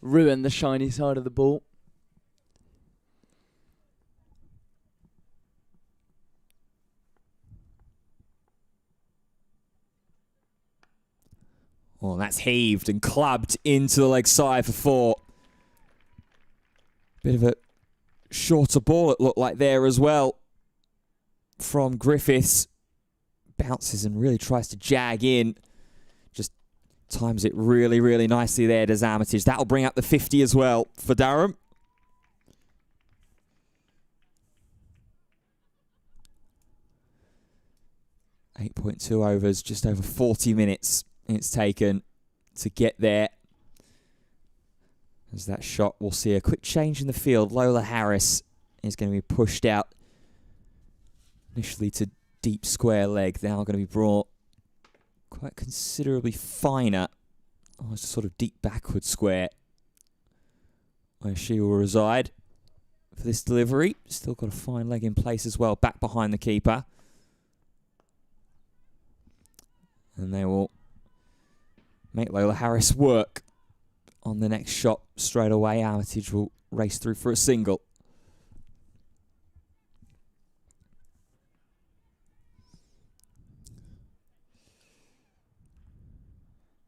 ruin the shiny side of the ball. Oh, and that's heaved and clubbed into the leg side for 4. Bit of a shorter ball it looked like there as well from Griffiths. Bounces and really tries to jag in. Just times it really, really nicely there, does Armitage. That'll bring up the 50 as well for Durham. 8.2 overs, just over 40 minutes it's taken to get there. As that shot, we'll see a quick change in the field. Lola Harris is going to be pushed out initially to deep square leg. Now going to be brought quite considerably finer. It's a sort of deep backward square where she will reside for this delivery. Still got a fine leg in place as well, back behind the keeper. And they will make Lola Harris work on the next shot straight away. Armitage will race through for a single.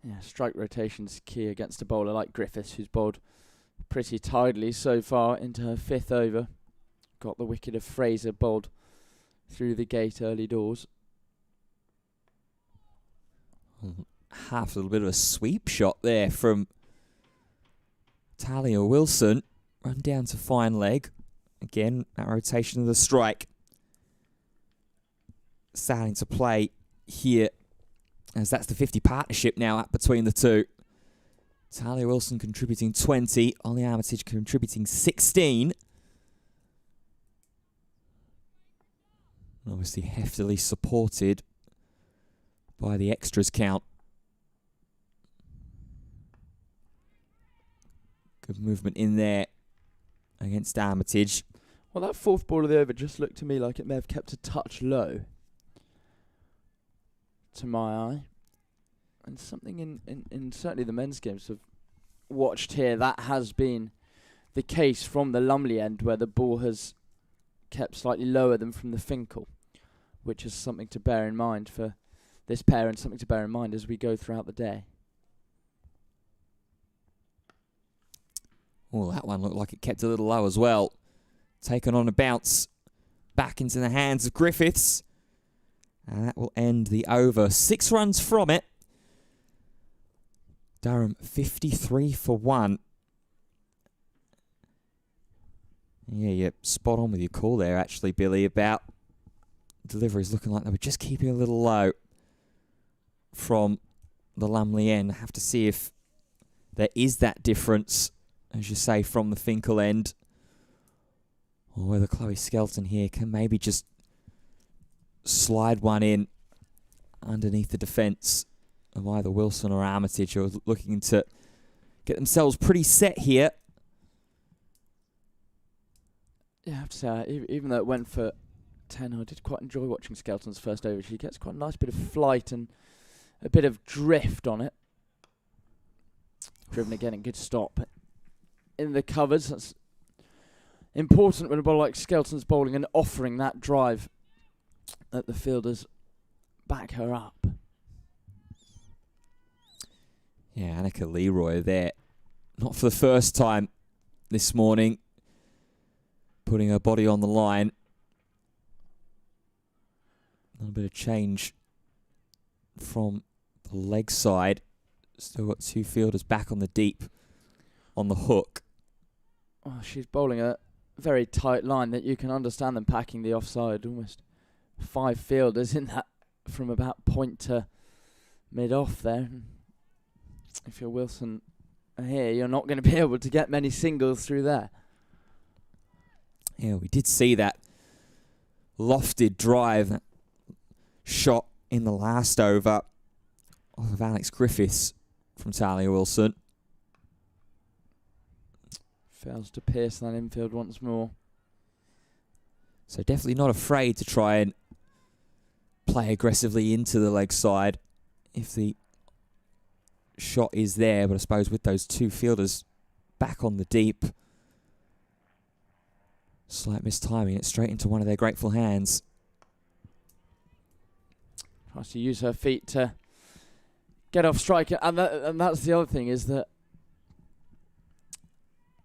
Yeah, strike rotation's key against a bowler like Griffiths, who's bowled pretty tidily so far into her 5th over. Got the wicket of Fraser bowled through the gate early doors. Half a little bit of a sweep shot there from Talia Wilson. Run down to fine leg. Again, that rotation of the strike starting to play here, as that's the 50 partnership now up between the two. Talia Wilson contributing 20, Ollie Armitage contributing 16. Obviously heftily supported by the extras count. Good movement in there against Armitage. Well, that 4th ball of the over just looked to me like it may have kept a touch low, to my eye. And something in certainly the men's games I've watched here, that has been the case from the Lumley end, where the ball has kept slightly lower than from the Finkel, which is something to bear in mind for this pair and something to bear in mind as we go throughout the day. Oh, that one looked like it kept a little low as well. Taken on a bounce back into the hands of Griffiths. And that will end the over. 6 runs from it. Durham 53 for 1. Yeah, you're spot on with your call there, actually, Billy, about deliveries looking like they were just keeping a little low from the Lumley end. Have to see if there is that difference, as you say, from the Finkel end, or whether Chloe Skelton here can maybe just slide one in underneath the defence of either Wilson or Armitage, who are looking to get themselves pretty set here. Yeah, I have to say, even though it went for 10, I did quite enjoy watching Skelton's first over. She gets quite a nice bit of flight and a bit of drift on it. Driven again, and good stop in the covers. That's important when a bowler like Skelton's bowling and offering that drive that the fielders back her up. Yeah, Annika Leroy there, not for the first time this morning, putting her body on the line. A little bit of change from the leg side. Still got 2 fielders back on the deep on the hook. Oh, she's bowling a very tight line that you can understand them packing the offside. Almost 5 fielders in that from about point to mid-off there. If you're Wilson here, you're not going to be able to get many singles through there. Yeah, we did see that lofted drive, that shot in the last over of Alex Griffiths from Talia Wilson. Fails to pierce that infield once more. So definitely not afraid to try and play aggressively into the leg side if the shot is there. But I suppose with those 2 fielders back on the deep, slight mistiming it straight into one of their grateful hands. Tries to use her feet to get off strike, and that's the other thing, is that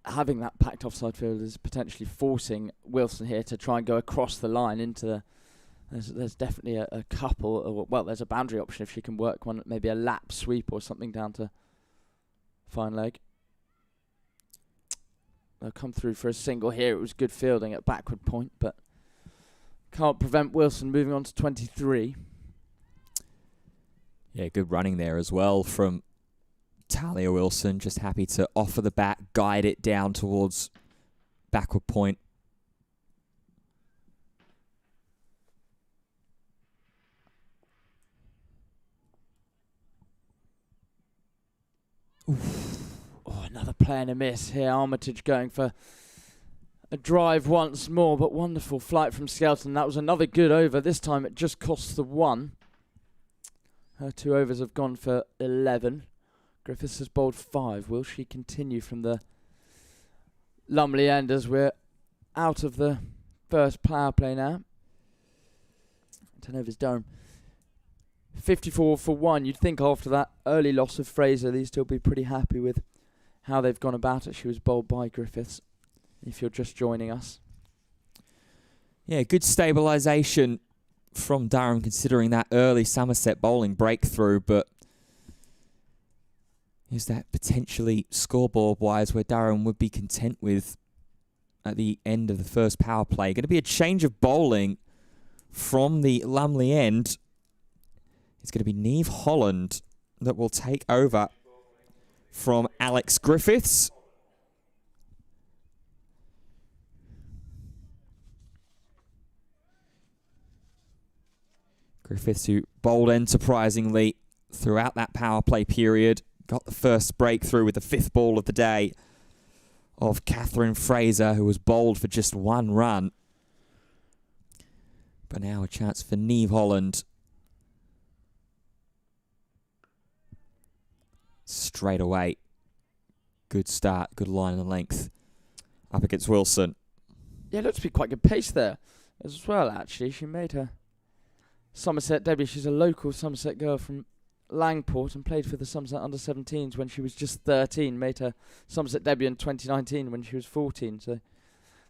having that packed offside field is potentially forcing Wilson here to try and go across the line into the. There's definitely a couple. Well, there's a boundary option if she can work one, maybe a lap sweep or something down to fine leg. They'll come through for a single here. It was good fielding at backward point, but can't prevent Wilson moving on to 23. Yeah, good running there as well from Talia Wilson. Just happy to offer the bat, guide it down towards backward point. Oh, another play and a miss here. Armitage going for a drive once more, but wonderful flight from Skelton. That was another good over. This time it just costs the 1. Her 2 overs have gone for 11. Griffiths has bowled 5. Will she continue from the Lumley end as we're out of the first power play now? 10 overs Durham. 54 for 1. You'd think after that early loss of Fraser, they'd still be pretty happy with how they've gone about it. She was bowled by Griffiths, if you're just joining us. Yeah, good stabilisation from Durham considering that early Somerset bowling breakthrough, but is that potentially scoreboard-wise where Durham would be content with at the end of the first power play? Going to be a change of bowling from the Lumley end. It's going to be Neve Holland that will take over from Alex Griffiths. Griffiths, who bowled enterprisingly throughout that power play period, got the first breakthrough with the 5th ball of the day of Catherine Fraser, who was bowled for just 1 run. But now a chance for Neve Holland. Straight away. Good start, good line and length. Up against Wilson. Yeah, it looked to be quite good pace there as well, actually. She made her Somerset debut. She's a local Somerset girl from Langport and played for the Somerset under-17s when she was just 13. Made her Somerset debut in 2019 when she was 14. So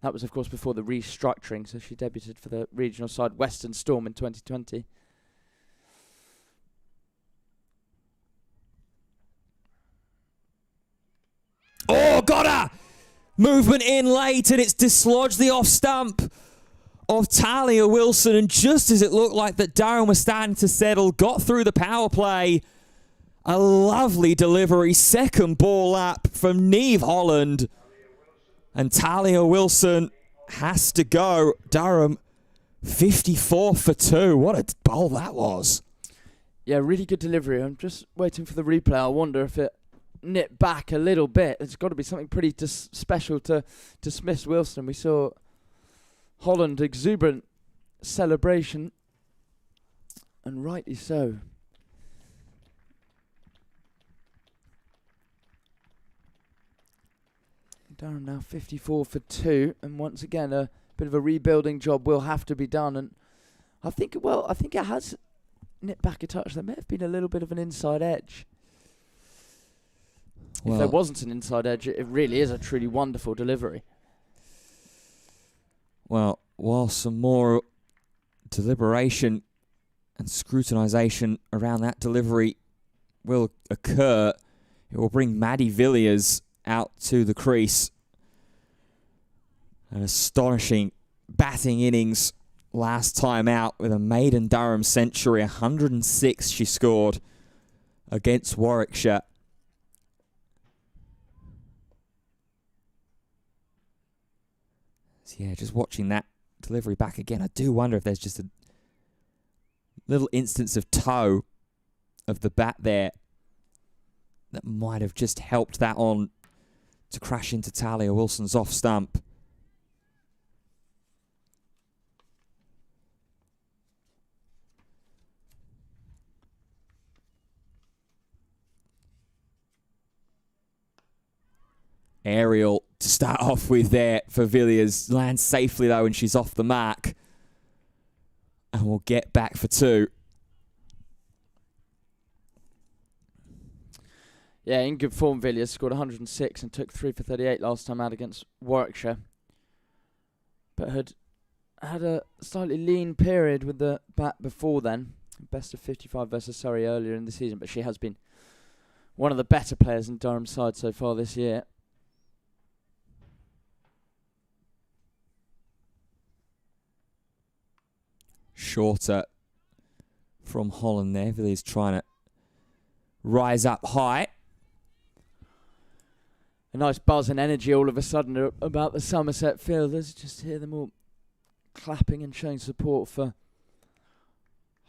that was, of course, before the restructuring. So she debuted for the regional side Western Storm in 2020. Oh, got her! Movement in late, and it's dislodged the off stump of Talia Wilson. And just as it looked like that Durham was starting to settle, got through the power play. A lovely delivery. Second ball up from Neve Holland. And Talia Wilson has to go. Durham, 54 for 2. What a bowl that was. Yeah, really good delivery. I'm just waiting for the replay. I wonder if it nipped back a little bit. It's got to be something pretty special to dismiss Wilson. We saw Holland exuberant celebration, and rightly so. Durham now 54 for 2, and once again a bit of a rebuilding job will have to be done. And I think it has nipped back a touch. There may have been a little bit of an inside edge. Well, if there wasn't an inside edge, it really is a truly wonderful delivery. Well, while some more deliberation and scrutinisation around that delivery will occur, it will bring Maddie Villiers out to the crease. An astonishing batting innings last time out with a maiden Durham century. 106 she scored against Warwickshire. So yeah, just watching that delivery back again, I do wonder if there's just a little instance of toe of the bat there that might have just helped that on to crash into Talia Wilson's off stump. Aerial to start off with there for Villiers. Lands safely though, and she's off the mark. And we'll get back for 2. Yeah, in good form, Villiers scored 106 and took 3 for 38 last time out against Warwickshire. But had a slightly lean period with the bat before then. Best of 55 versus Surrey earlier in the season, but she has been one of the better players in Durham's side so far this year. Shorter from Holland there. Villiers trying to rise up high. A nice buzz and energy all of a sudden about the Somerset fielders. Just hear them all clapping and showing support for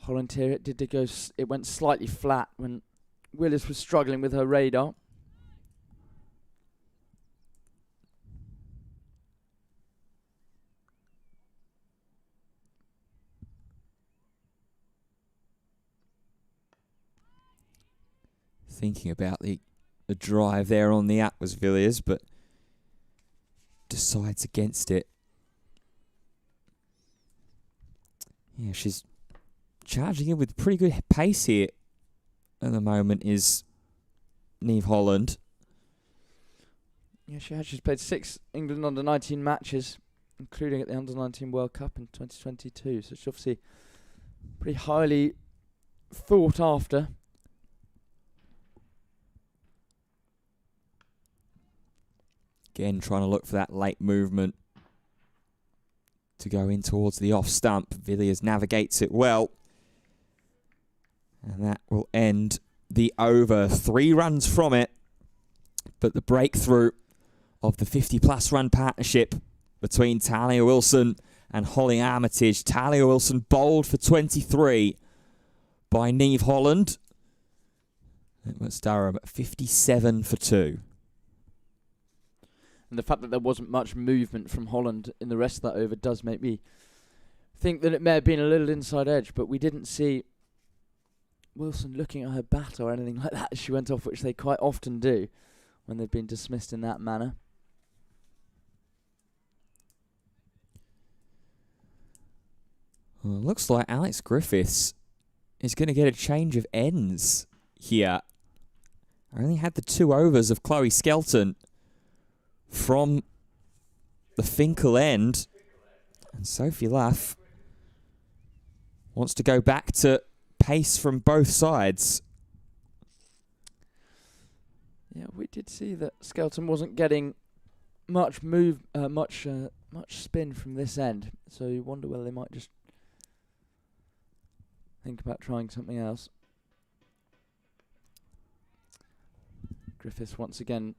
Holland here. It went slightly flat when Willis was struggling with her radar. Thinking about the drive there on the up was Villiers, but decides against it. Yeah, she's charging in with pretty good pace here at the moment is Niamh Holland. Yeah, she's played 6 England under-19 matches, including at the under-19 World Cup in 2022. So she's obviously pretty highly thought after. Again, trying to look for that late movement to go in towards the off stump. Villiers navigates it well. And that will end the over. 3 runs from it. But the breakthrough of the 50-plus run partnership between Talia Wilson and Holly Armitage. Talia Wilson bowled for 23 by Niamh Holland. It was Durham at 57 for 2. And the fact that there wasn't much movement from Holland in the rest of that over does make me think that it may have been a little inside edge, but we didn't see Wilson looking at her bat or anything like that as she went off, which they quite often do when they've been dismissed in that manner. Well, looks like Alex Griffiths is going to get a change of ends here. I only had the 2 overs of Chloe Skelton from the Finkel end. And Sophie Luff wants to go back to pace from both sides. Yeah, we did see that Skelton wasn't getting much spin from this end. So you wonder whether they might just think about trying something else. Griffiths once again,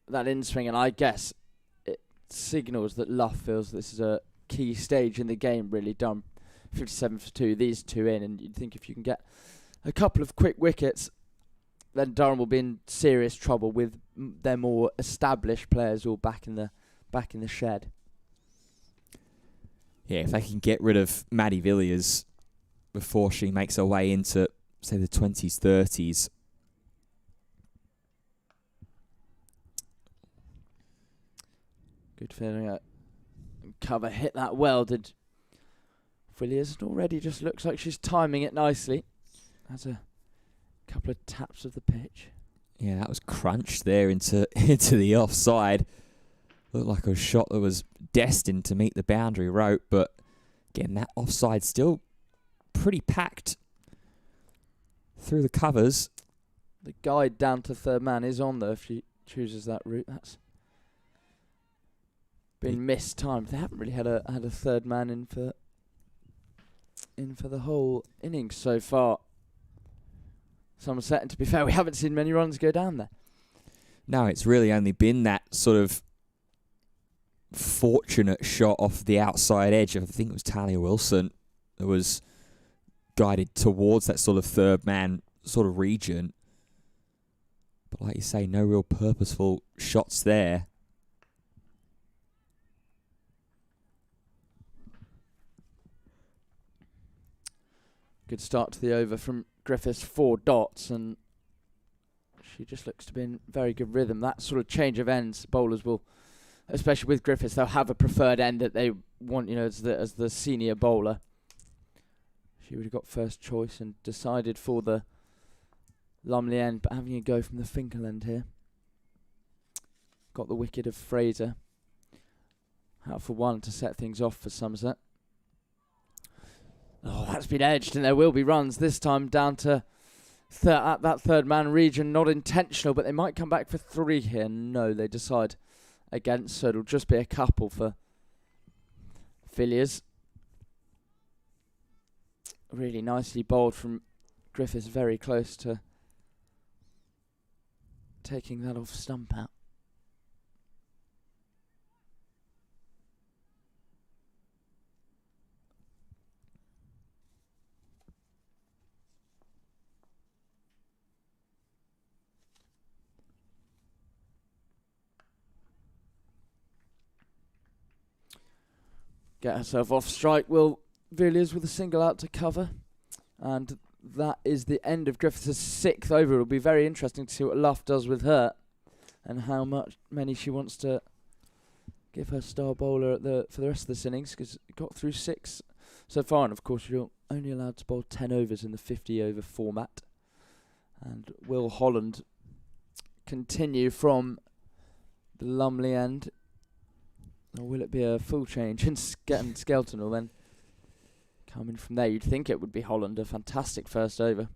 that in swing, and I guess it signals that Luff feels this is a key stage in the game, really done. 57 for 2, these 2 in, and you'd think if you can get a couple of quick wickets, then Durham will be in serious trouble with their more established players all back in the shed. Yeah, if they can get rid of Maddie Villiers before she makes her way into, say, the 20s, 30s. Good feeling. Cover hit that well, did Villiers. Already just looks like she's timing it nicely. Has a couple of taps of the pitch. Yeah, that was crunched there into the offside. Looked like a shot that was destined to meet the boundary rope, but again, that offside still pretty packed through the covers. The guide down to third man is on though if she chooses that route. That's been mistimed. They haven't really had a third man in for the whole innings so far. Somerset, and to be fair, we haven't seen many runs go down there. No, it's really only been that sort of fortunate shot off the outside edge. I think it was Talia Wilson that was guided towards that sort of third man sort of region. But like you say, no real purposeful shots there. Good start to the over from Griffiths, 4 dots, and she just looks to be in very good rhythm. That sort of change of ends, bowlers will, especially with Griffiths, they'll have a preferred end that they want, as the senior bowler. She would have got first choice and decided for the Lumley end, but having a go from the Finkel end here. Got the wicket of Fraser. Out for 1 to set things off for Somerset. Oh, that's been edged, and there will be runs this time down to at that third man region. Not intentional, but they might come back for 3 here. No, they decide against, so it'll just be a couple for Villiers. Really nicely bowled from Griffiths, very close to taking that off stump out. Get herself off strike. Will Villiers with a single out to cover. And that is the end of Griffiths' 6th over. It'll be very interesting to see what Luff does with her and how many she wants to give her star bowler for the rest of this innings, because got through 6 so far. And of course, you're only allowed to bowl 10 overs in the 50 over format. And will Holland continue from the Lumley end? Or will it be a full change and Skelton will then come in from there? You'd think it would be Holland, a fantastic first over.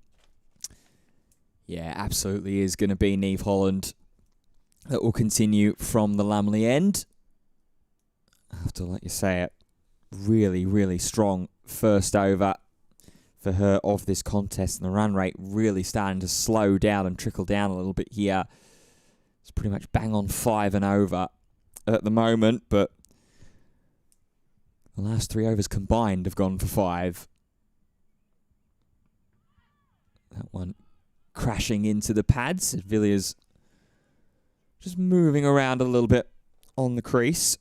Yeah, absolutely is going to be Niamh Holland that will continue from the Lumley end. After, like you say, a really, really strong first over for her of this contest. And the run rate really starting to slow down and trickle down a little bit here. It's pretty much bang on 5 and over at the moment, but the last 3 overs combined have gone for 5. That one crashing into the pads. Villiers just moving around a little bit on the crease.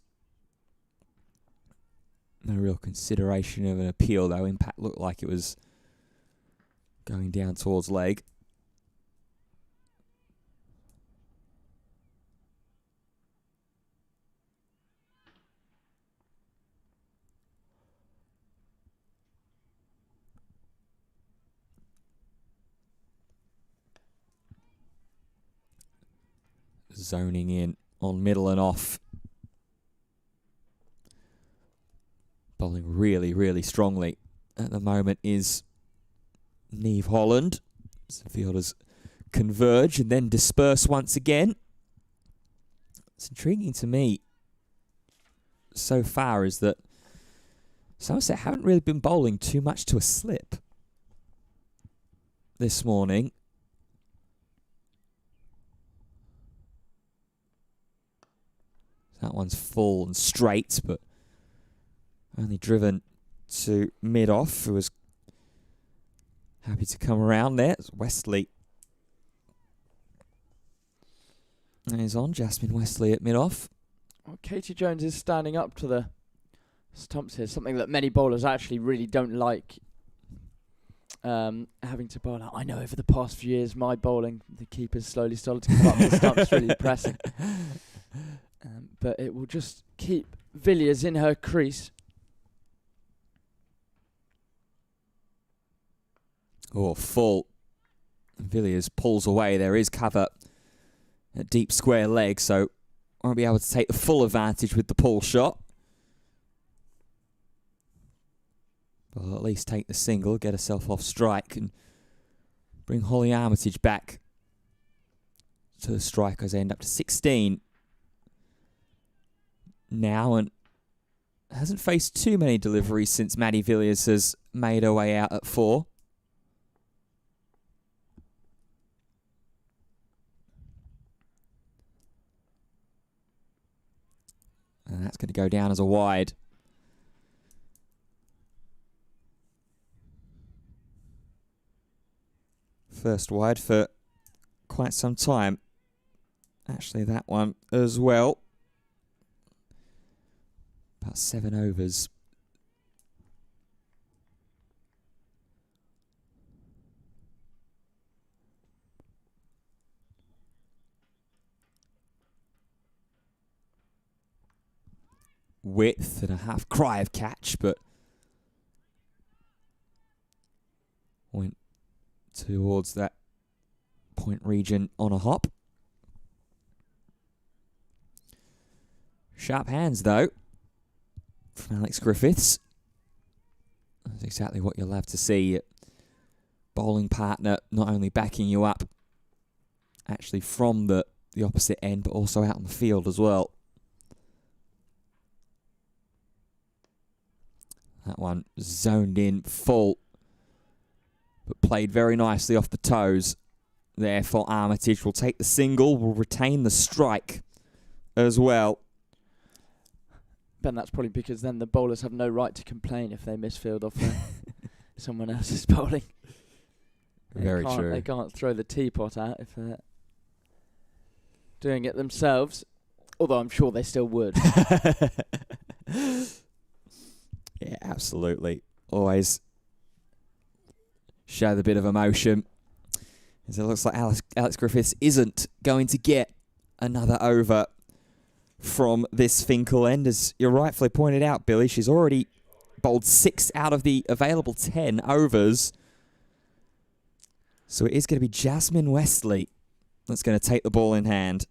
No real consideration of an appeal, though. Impact looked like it was going down towards leg. Zoning in on middle and off. Bowling really, really strongly at the moment is Niamh Holland. Some fielders converge and then disperse once again. It's intriguing to me so far is that Somerset haven't really been bowling too much to a slip this morning. That one's full and straight, but only driven to mid-off, who was happy to come around there. It's Wesley. And he's on, Jasmine Wesley at mid-off. Well, Katie Jones is standing up to the stumps here, something that many bowlers actually really don't like having to bowl out. I know over the past few years, my bowling, the keeper's slowly started to come up with the stumps, really depressing. But it will just keep Villiers in her crease. Oh, full. Villiers pulls away. There is cover at deep square leg, so won't be able to take the full advantage with the pull shot. But I'll at least take the single, get herself off strike, and bring Holly Armitage back to the strike as they end up to 16 now, and hasn't faced too many deliveries since Maddie Villiers has made her way out at 4. And that's going to go down as a wide. First wide for quite some time. Actually, that one as well. About 7 overs. Width and a half cry of catch, but went towards that point region on a hop. Sharp hands, though, from Alex Griffiths. That's exactly what you'll have to see. Bowling partner not only backing you up actually from the opposite end, but also out on the field as well. That one zoned in full, but played very nicely off the toes. there for Armitage. Will take the single, will retain the strike as well. Ben, that's probably because then the bowlers have no right to complain if they misfield off someone else's bowling. Very true. They can't throw the teapot out if they're doing it themselves, although I'm sure they still would. Yeah, absolutely. Always show the bit of emotion. As it looks like Alex Griffiths isn't going to get another over from this Finkel end. As you rightfully pointed out, Billy, she's already bowled 6 out of the available 10 overs. So it is going to be Jasmine Westley that's going to take the ball in hand.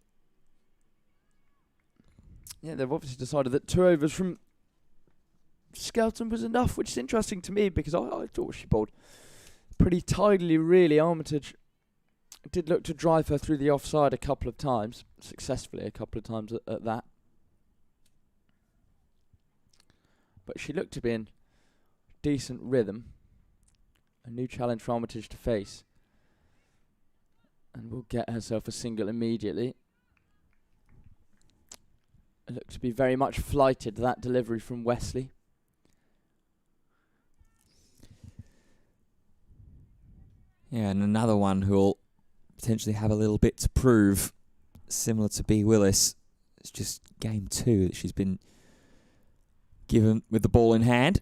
Yeah, they've obviously decided that 2 overs from Skelton was enough, which is interesting to me because I thought she bowled pretty tidily, really. Armitage did look to drive her through the offside a couple of times, successfully a couple of times at that. But she looked to be in decent rhythm. A new challenge for Armitage to face. And will get herself a single immediately. It looked to be very much flighted, that delivery from Wesley. Yeah, and another one who'll potentially have a little bit to prove, similar to B. Willis. It's just game 2 that she's been given with the ball in hand.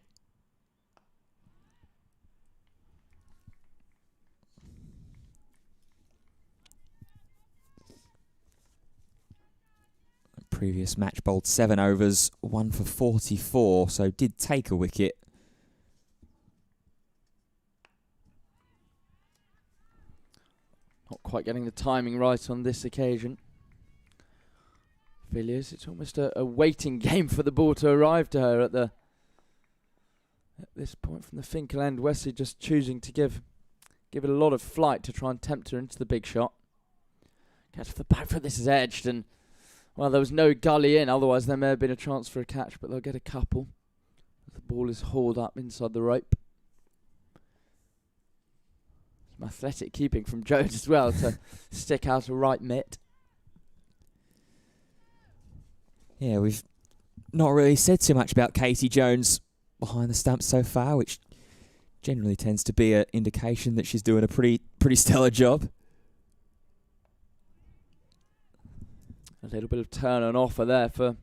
Previous match bowled 7 overs, 1 for 44, so did take a wicket. Not quite getting the timing right on this occasion. Villiers, it's almost a waiting game for the ball to arrive to her at this point from the Finkel end. Wesley just choosing to give it a lot of flight to try and tempt her into the big shot. Catch for the back foot, this is edged, and well, there was no gully in, otherwise there may have been a chance for a catch, but they'll get a couple. The ball is hauled up inside the rope. Some athletic keeping from Jones as well to stick out a right mitt. Yeah, we've not really said too much about Katie Jones behind the stumps so far, which generally tends to be an indication that she's doing a pretty stellar job. A little bit of turn and offer there for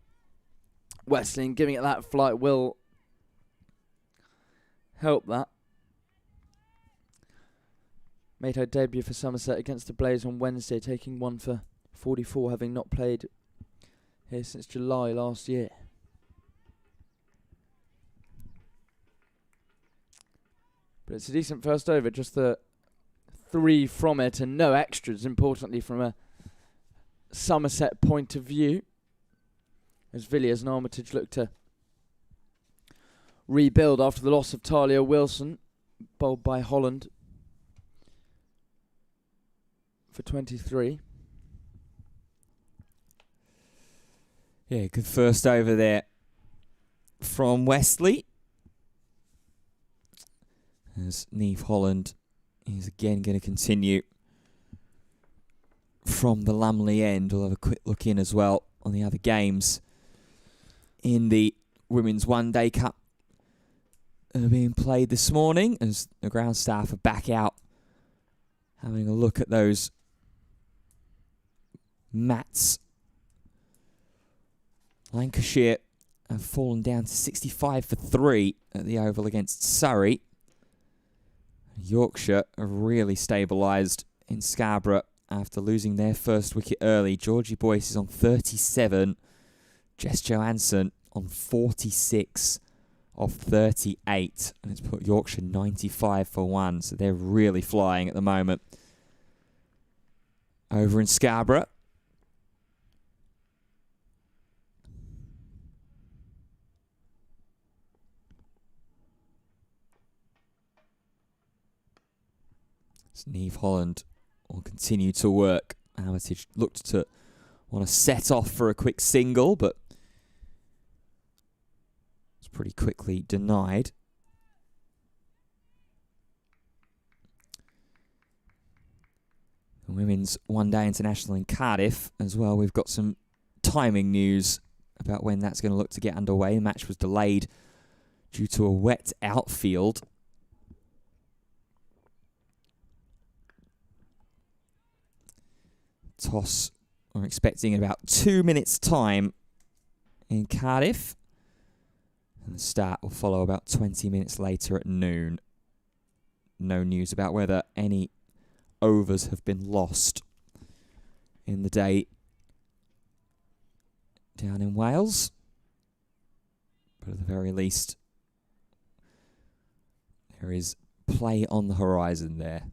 Wesley, and giving it that flight will help that. Made her debut for Somerset against the Blaze on Wednesday, taking 1 for 44, having not played here since July last year. But it's a decent first over, just the 3 from it and no extras, importantly from a Somerset point of view, as Villiers and Armitage look to rebuild after the loss of Talia Wilson, bowled by Holland for 23. Yeah, good first over there from Wesley. As Neve Holland is again going to continue from the Lumley end. We'll have a quick look in as well on the other games in the Women's One Day Cup being played this morning, as the ground staff are back out having a look at those mats. Lancashire have fallen down to 65 for 3 at the Oval against Surrey. Yorkshire are really stabilised in Scarborough after losing their first wicket early. Georgie Boyce is on 37. Jess Johansson on 46 of 38. And it's put Yorkshire 95 for 1. So they're really flying at the moment over in Scarborough. Neve Holland will continue to work. Armitage looked to want to set off for a quick single, but it's pretty quickly denied. Women's one-day international in Cardiff as well. We've got some timing news about when that's going to look to get underway. The match was delayed due to a wet outfield. Toss, we're expecting in about 2 minutes' time in Cardiff. And the start will follow about 20 minutes later at noon. No news about whether any overs have been lost in the day down in Wales. But at the very least, there is play on the horizon there.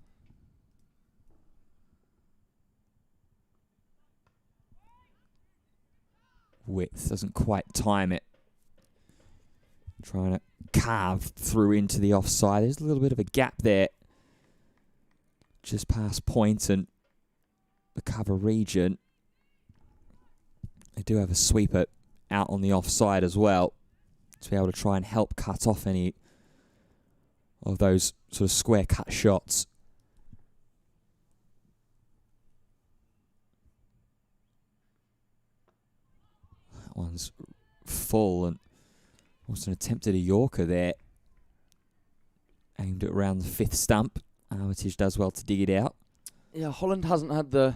Width doesn't quite time it. Trying to carve through into the offside. There's a little bit of a gap there just past point and the cover region. They do have a sweeper out on the offside as well to be able to try and help cut off any of those sort of square cut shots. That one's full and almost an attempt at a Yorker there. Aimed it around the fifth stump. Armitage does well to dig it out. Yeah, Holland hasn't had the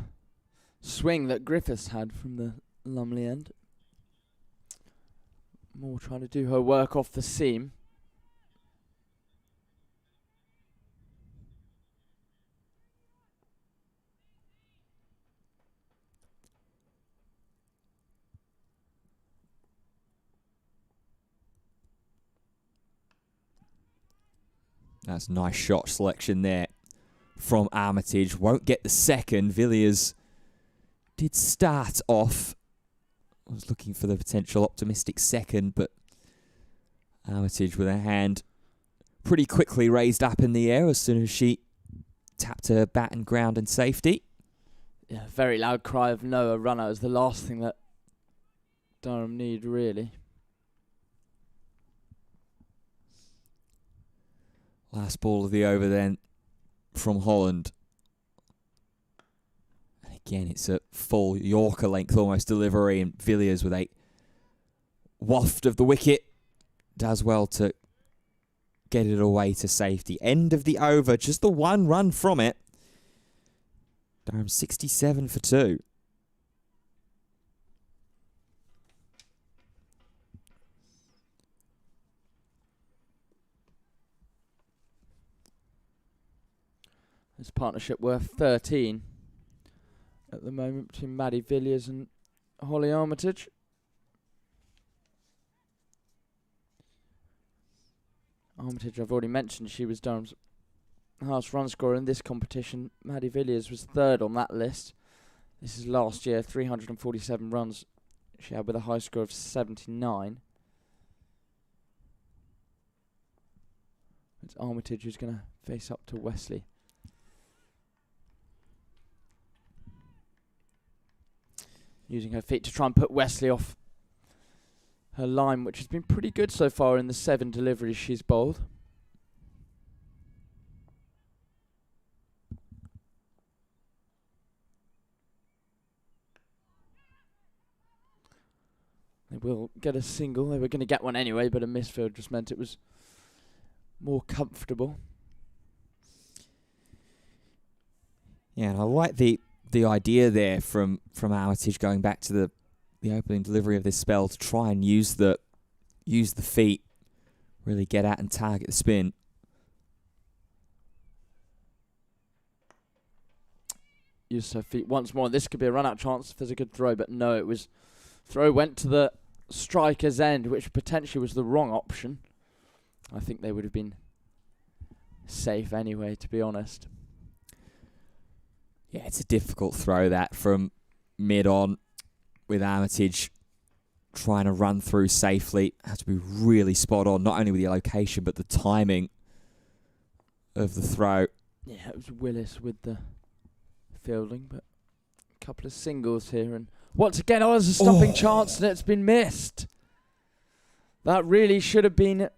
swing that Griffiths had from the Lumley end. More trying to do her work off the seam. That's a nice shot selection there from Armitage. Won't get the second. Villiers did start off. I was looking for the potential optimistic second, but Armitage with her hand pretty quickly raised up in the air as soon as she tapped her bat and ground in safety. Yeah, very loud cry of no, a runner is the last thing that Durham need, really. Last ball of the over then from Holland. And again, it's a full Yorker length almost delivery, and Villiers with a waft of the wicket does well to get it away to safety. End of the over, just the one run from it. Durham 67 for 2. This partnership worth 13 at the moment between Maddie Villiers and Holly Armitage. Armitage, I've already mentioned, she was Durham's highest run scorer in this competition. Maddie Villiers was third on that list. This is last year, 347 runs she had with a high score of 79. It's Armitage who's going to face up to Wesley. Using her feet to try and put Wesley off her line, which has been pretty good so far in the 7 deliveries she's bowled. They will get a single. They were going to get one anyway, but a misfield just meant it was more comfortable. Yeah, and I like the idea there from Armitage going back to the opening delivery of this spell to try and use the feet, really get at and target the spin. Use her feet once more. This could be a run-out chance if there's a good throw, but no, it was throw went to the striker's end, which potentially was the wrong option. I think they would have been safe anyway, to be honest. Yeah, it's a difficult throw that from mid-on with Armitage trying to run through safely. Has to be really spot on, not only with the location, but the timing of the throw. Yeah, it was Willis with the fielding, but a couple of singles here. And once again, there's a stopping chance, and it's been missed. That really should have been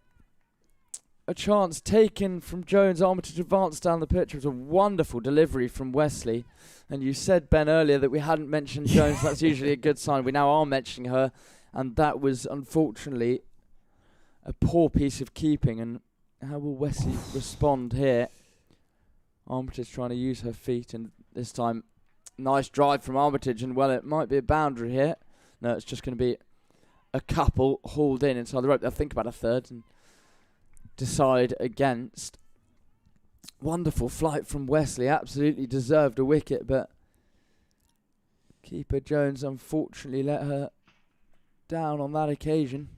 a chance taken from Jones. Armitage advanced down the pitch. It was a wonderful delivery from Wesley. And you said, Ben, earlier that we hadn't mentioned Jones. That's usually a good sign. We now are mentioning her. And that was, unfortunately, a poor piece of keeping. And how will Wesley respond here? Armitage trying to use her feet. And this time, nice drive from Armitage. And, well, it might be a boundary here. No, it's just going to be a couple hauled in inside the rope. They'll think about a third and decide against. Wonderful flight from Wesley. Absolutely deserved a wicket, but keeper Jones unfortunately let her down on that occasion.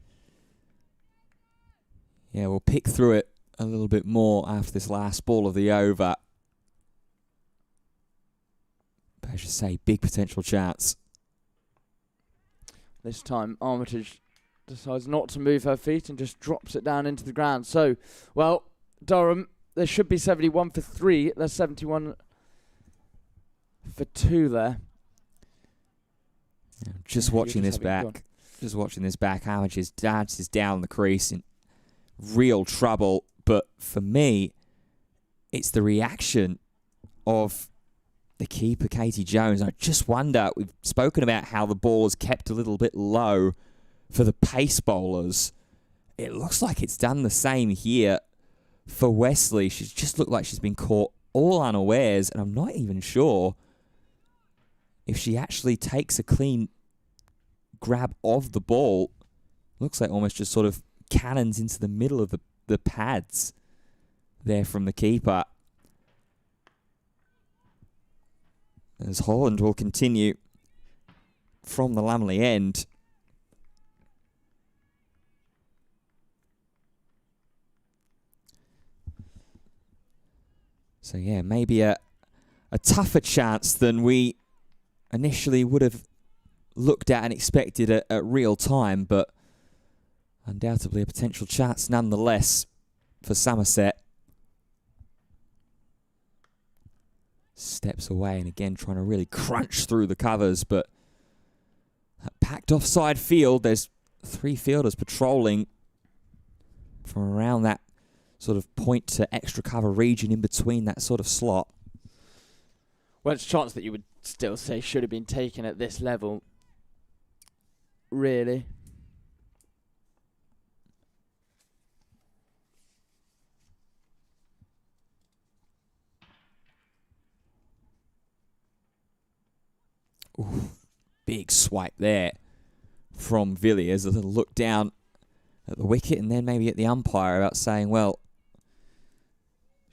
Yeah, we'll pick through it a little bit more after this last ball of the over. But as you say, big potential chance. This time Armitage decides not to move her feet and just drops it down into the ground. So, well, Durham, there should be 71 for 3. There's 71 for 2 there. Yeah, just watching this back. Just watching this back. Armitage dances down the crease in real trouble. But for me, it's the reaction of the keeper, Katie Jones. I just wonder, we've spoken about how the ball is kept a little bit low for the pace bowlers. It looks like it's done the same here for Wesley. She's just looked like she's been caught all unawares, and I'm not even sure if she actually takes a clean grab of the ball. Looks like almost just sort of cannons into the middle of the pads there from the keeper. As Holland will continue from the Lamley end. So yeah, maybe a tougher chance than we initially would have looked at and expected at real time, but undoubtedly a potential chance nonetheless for Somerset. Steps away and again trying to really crunch through the covers, but that packed offside field, there's 3 fielders patrolling from around that sort of point to extra cover region in between that sort of slot. Well, it's a chance that you would still say should have been taken at this level, really. Ooh, big swipe there from Villiers. A little look down at the wicket and then maybe at the umpire about saying, well,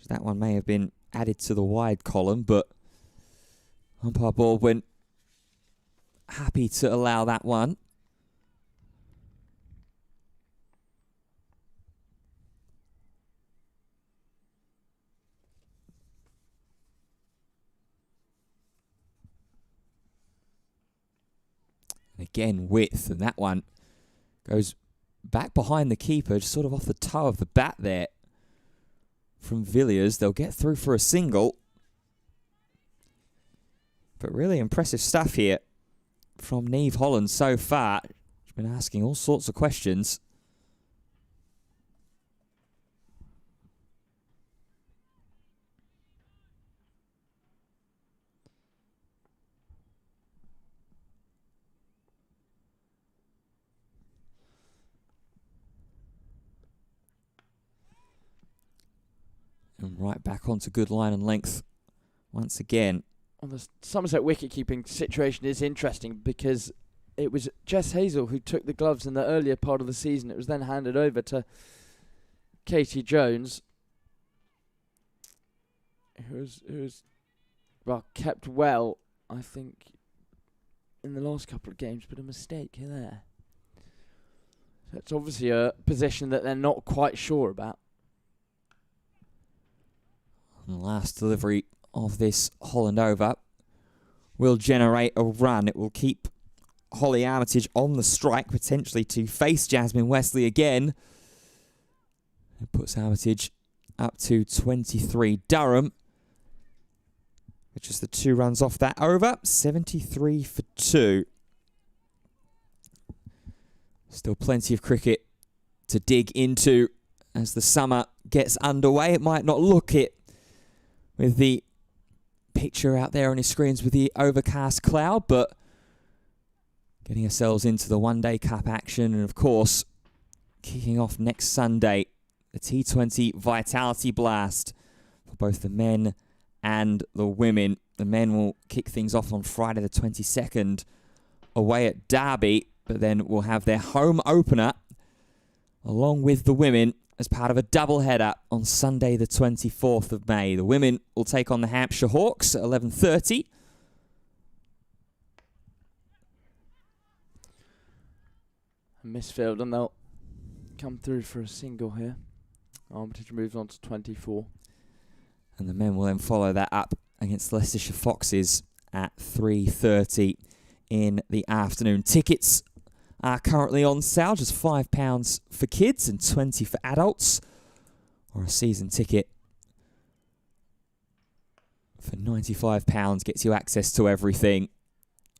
that one may have been added to the wide column, but umpire Baldwin happy to allow that one. And again, width, and that one goes back behind the keeper, just sort of off the toe of the bat there from Villiers. They'll get through for a single. But really impressive stuff here from Niamh Holland so far. She's been asking all sorts of questions. And right back onto good line and length once again. Well, the Somerset wicket-keeping situation is interesting because it was Jess Hazel who took the gloves in the earlier part of the season. It was then handed over to Katie Jones, who's well, kept well, I think, in the last couple of games, but a mistake there. So it's obviously a position that they're not quite sure about. And the last delivery of this Holland over will generate a run. It will keep Holly Armitage on the strike, potentially to face Jasmine Wesley again. It puts Armitage up to 23. Durham, with just the 2 runs off that over, 73 for 2. Still plenty of cricket to dig into as the summer gets underway. It might not look it with the picture out there on your screens with the overcast cloud, but getting ourselves into the one-day cup action, and of course kicking off next Sunday, the T20 Vitality Blast for both the men and the women. The men will kick things off on Friday the 22nd away at Derby, but then we'll have their home opener along with the women as part of a double-header on Sunday the 24th of May. The women will take on the Hampshire Hawks at 11:30. Misfield, and they'll come through for a single here. Armitage moves on to 24. And the men will then follow that up against Leicestershire Foxes at 3:30 in the afternoon. Tickets are currently on sale, just £5 for kids and 20 for adults, or a season ticket for £95 gets you access to everything.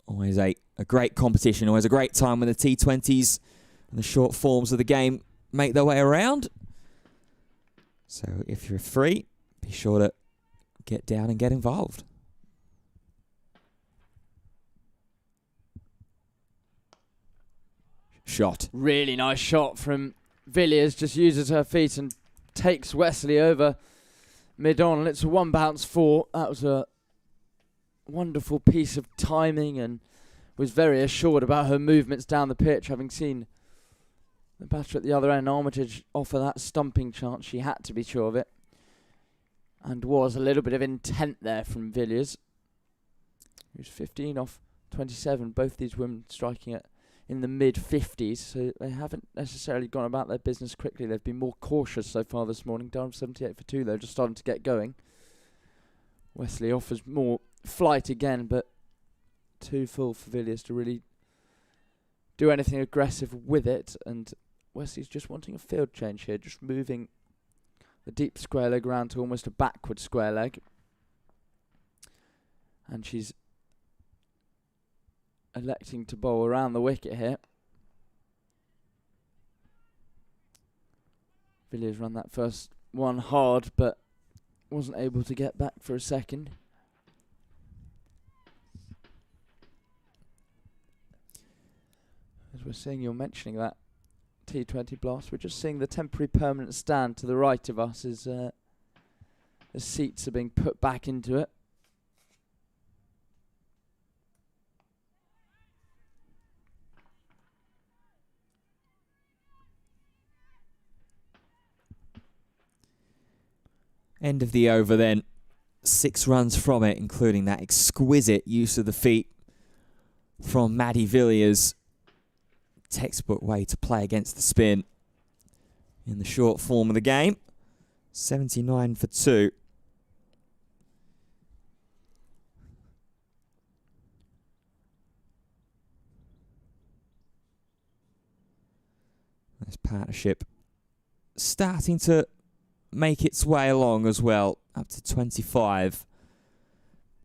Always a great competition, always a great time when the T20s and the short forms of the game make their way around. So if you're free, be sure to get down and get involved. Shot. Really nice shot from Villiers. Just uses her feet and takes Wesley over mid-on. And it's a one bounce four. That was a wonderful piece of timing and was very assured about her movements down the pitch, having seen the batter at the other end, Armitage, offer that stumping chance. She had to be sure of it. And was a little bit of intent there from Villiers, who's 15 off 27. Both these women striking at in the mid-50s, so they haven't necessarily gone about their business quickly. They've been more cautious so far this morning. Durham 78 for 2, though, just starting to get going. Wesley offers more flight again, but too full for Villiers to really do anything aggressive with it. And Wesley's just wanting a field change here, just moving the deep square leg around to almost a backward square leg. And she's electing to bowl around the wicket here. Villiers ran that first one hard, but wasn't able to get back for a second. As we're seeing, you're mentioning that T20 Blast, we're just seeing the temporary permanent stand to the right of us as the seats are being put back into it. End of the over then. 6 runs from it, including that exquisite use of the feet from Maddie Villiers. Textbook way to play against the spin in the short form of the game. 79 for 2. This partnership starting to make its way along as well, up to 25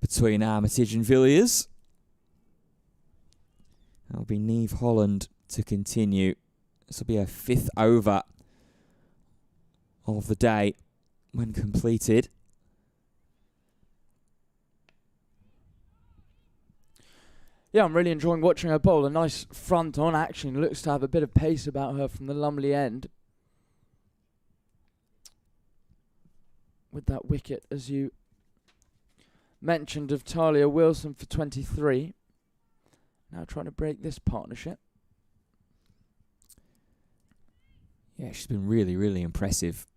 between Armitage and Villiers. That'll be Neve Holland to continue. This will be a 5th over of the day when completed. Yeah, I'm really enjoying watching her bowl. A nice front on action. Looks to have a bit of pace about her from the Lumley end. With that wicket, as you mentioned, of Talia Wilson for 23. Now trying to break this partnership. Yeah, she's been really, really impressive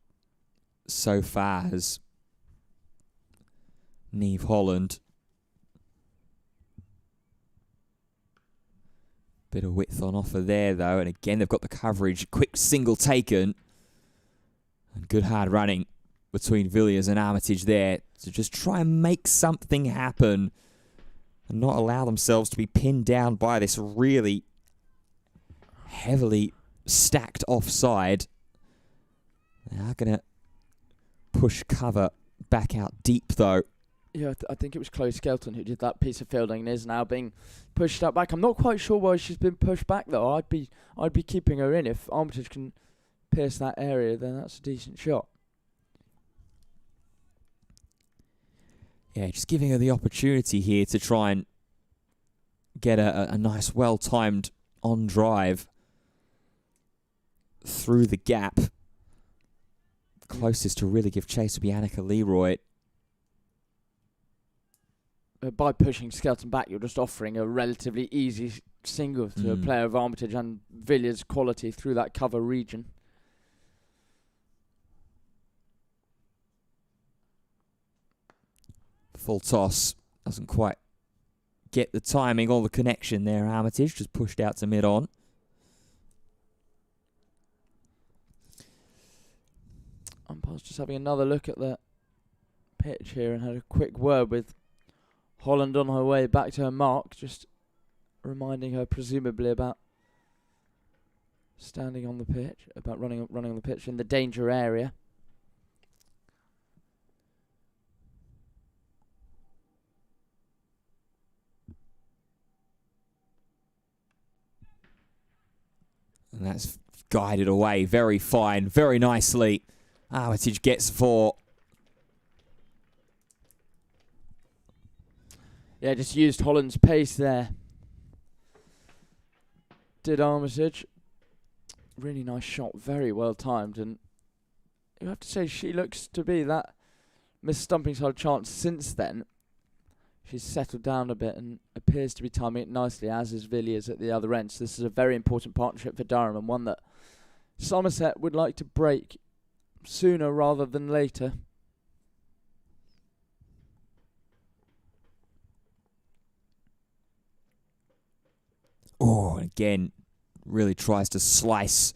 so far, has Neve Holland. Bit of width on offer there, though. And again, they've got the coverage. Quick single taken. And good hard running between Villiers and Armitage there to just try and make something happen and not allow themselves to be pinned down by this really heavily stacked offside. They are going to push cover back out deep, though. Yeah, I think it was Chloe Skelton who did that piece of fielding and is now being pushed back. I'm not quite sure why she's been pushed back, though. I'd be keeping her in if Armitage can pierce that area, then that's a decent shot. Yeah, just giving her the opportunity here to try and get a nice, well-timed on-drive through the gap. Closest to really give chase would be Annika Leroy. By pushing Skelton back, you're just offering a relatively easy single to a player of Armitage and Villiers' quality through that cover region. Full toss. Doesn't quite get the timing or the connection there. Armitage just pushed out to mid-on. Umpire's just having another look at the pitch here and had a quick word with Holland on her way back to her mark, just reminding her presumably about standing on the pitch, about running on the pitch in the danger area. And that's guided away very fine, very nicely. Armitage gets 4. Yeah, just used Holland's pace there. Did Armitage. Really nice shot, very well timed, and you have to say she looks to be that Miss Stumping side chance since then. She's settled down a bit and appears to be timing it nicely, as is Villiers at the other end. So this is a very important partnership for Durham, and one that Somerset would like to break sooner rather than later. Oh, again, really tries to slice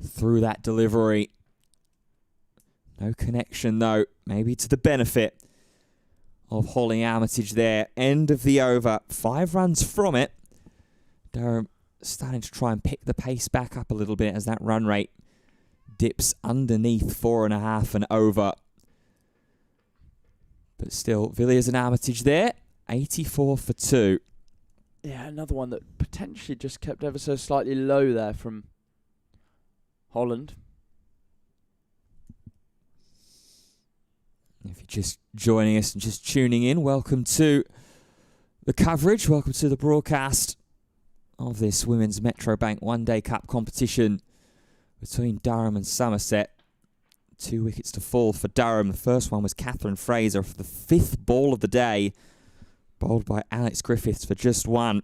through that delivery. No connection, though. Maybe to the benefit of Holly Armitage there. End of the over. 5 runs from it. Durham starting to try and pick the pace back up a little bit as that run rate dips underneath 4.5 and over. But still, Villiers and Armitage there. 84 for 2. Yeah, another one that potentially just kept ever so slightly low there from Holland. If you're just joining us and just tuning in, welcome to the coverage, welcome to the broadcast of this Women's Metrobank One Day Cup competition between Durham and Somerset. 2 wickets to fall for Durham. The first one was Catherine Fraser for the 5th ball of the day, bowled by Alex Griffiths for just 1.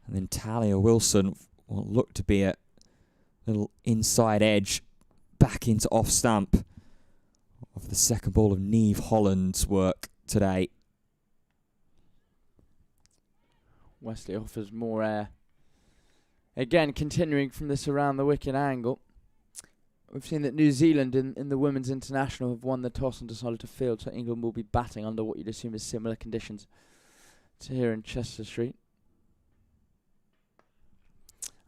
And then Talia Wilson, what looked to be a little inside edge back into off stump of the second ball of Neve Holland's work today. Wesley offers more air. Again, continuing from this around the wicket angle, we've seen that New Zealand in the Women's International have won the toss and decided to field, so England will be batting under what you'd assume is similar conditions to here in Chester Street.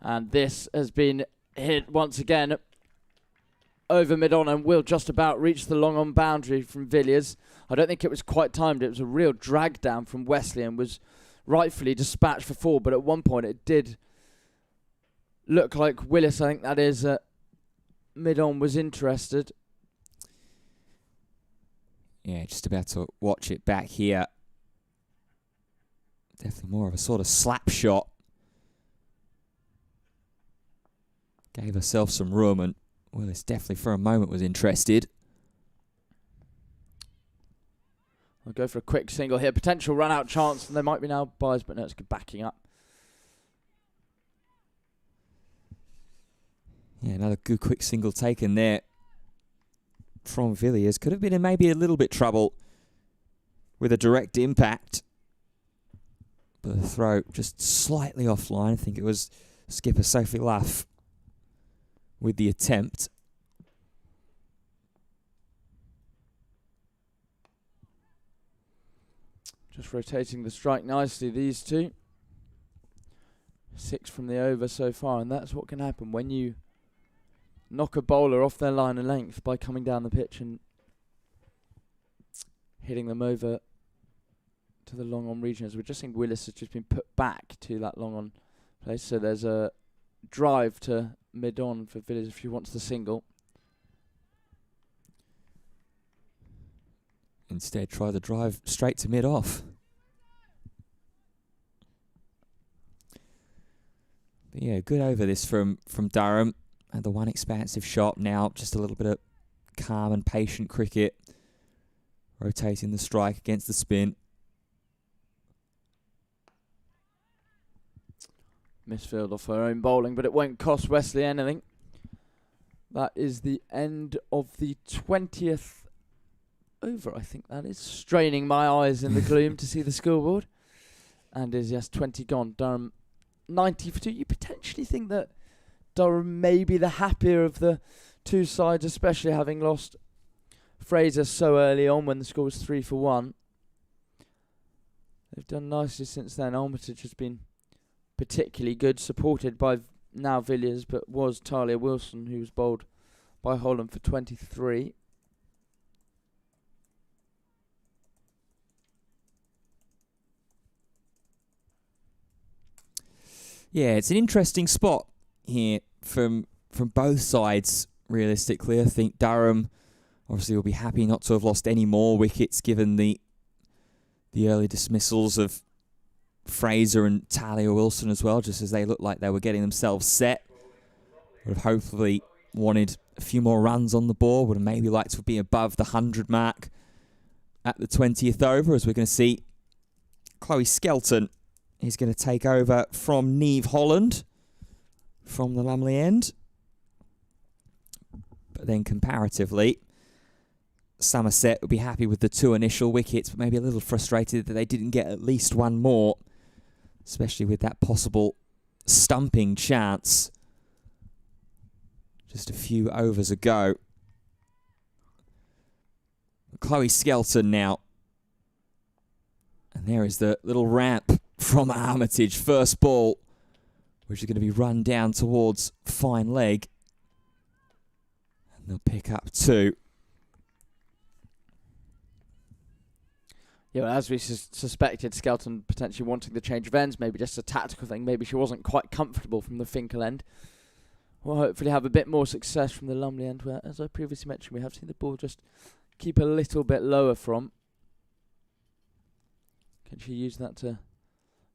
And this has been hit once again over mid-on and will just about reach the long-on boundary from Villiers. I don't think it was quite timed. It was a real drag down from Wesley and was rightfully dispatched for 4, but at one point it did look like Willis, I think that is, mid-on was interested. Yeah, just about to watch it back here. Definitely more of a sort of slap shot. Gave herself some room, and Willis definitely for a moment was interested. I'll go for a quick single here. Potential run-out chance, and there might be now buys, but no, it's good backing up. Yeah, another good quick single taken there from Villiers. Could have been in maybe a little bit trouble with a direct impact. But the throw just slightly offline. I think it was skipper Sophie Luff with the attempt. Just rotating the strike nicely, these two. 6 from the over so far, and that's what can happen when you knock a bowler off their line of length by coming down the pitch and hitting them over to the long-on region. As we're just seeing Willis has just been put back to that long-on place, so there's a drive to mid-on for Villiers if she wants the single. Instead, try the drive straight to mid-off. But yeah, good over this from Durham. And the one expansive shot now, just a little bit of calm and patient cricket. Rotating the strike against the spin. Misfield off her own bowling, but it won't cost Wesley anything. That is the end of the 20th over, I think that is. Straining my eyes in the gloom to see the scoreboard. And is, yes, 20 gone. Durham 90 for 2. You potentially think that Durham may be the happier of the two sides, especially having lost Fraser so early on when the score was 3 for 1. They've done nicely since then. Armitage has been particularly good, supported by now Villiers, but was Talia Wilson, who was bowled by Holland for 23. Yeah, it's an interesting spot here from both sides, realistically. I think Durham obviously will be happy not to have lost any more wickets given the early dismissals of Fraser and Talia Wilson as well, just as they looked like they were getting themselves set. Would have hopefully wanted a few more runs on the board, would have maybe liked to be above the 100 mark at the 20th over, as we're going to see Chloe Skelton is going to take over from Neve Holland from the Lumley end. But then comparatively, Somerset would be happy with the 2 initial wickets, but maybe a little frustrated that they didn't get at least one more, especially with that possible stumping chance just a few overs ago. Chloe Skelton now. And there is the little ramp from Armitage. First ball, which is going to be run down towards fine leg. And they'll pick up 2. Yeah, well, as we suspected, Skelton potentially wanting the change of ends, maybe just a tactical thing. Maybe she wasn't quite comfortable from the Finkel end. We'll hopefully have a bit more success from the Lumley end, where, as I previously mentioned, we have seen the ball just keep a little bit lower from. Can she use that to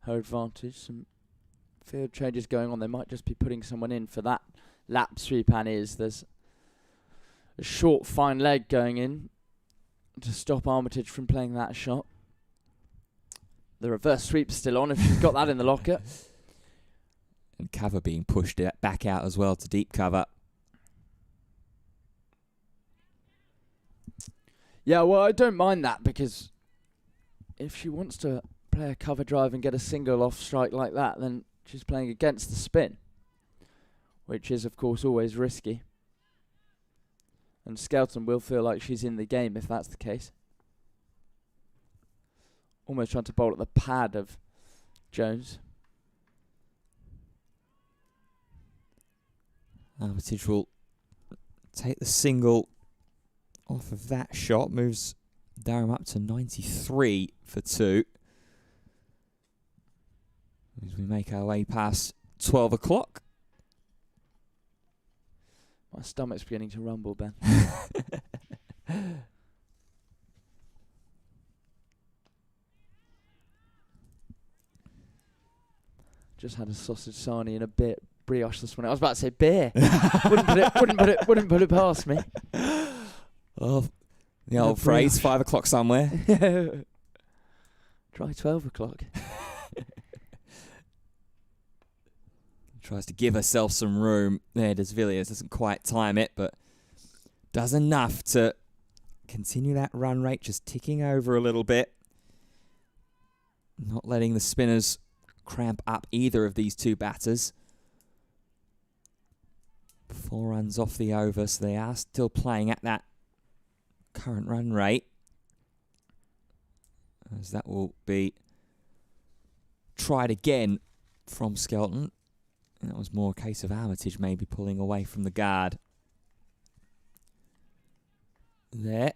her advantage? Some field changes going on. They might just be putting someone in for that lap sweep, and there's a short fine leg going in to stop Armitage from playing that shot. The reverse sweep's still on if she's got that in the locker. And cover being pushed back out as well to deep cover. Yeah, well, I don't mind that, because if she wants to play a cover drive and get a single off strike like that, then she's playing against the spin, which is, of course, always risky. And Skelton will feel like she's in the game if that's the case. Almost trying to bowl at the pad of Jones. Armitage will take the single off of that shot. Moves Durham up to 93 for 2. As we make our way past 12 o'clock. My stomach's beginning to rumble, Ben. Just had a sausage sarnie and a bit brioche this morning. I was about to say beer. wouldn't put it past me. Oh, the old phrase, 5 o'clock somewhere. Try 12 o'clock. Tries to give herself some room. There does Villiers. Doesn't quite time it, but does enough to continue that run rate, just ticking over a little bit. Not letting the spinners cramp up either of these two batters. 4 runs off the over, so they are still playing at that current run rate. As that will be tried again from Skelton. And that was more a case of Armitage maybe pulling away from the guard. There.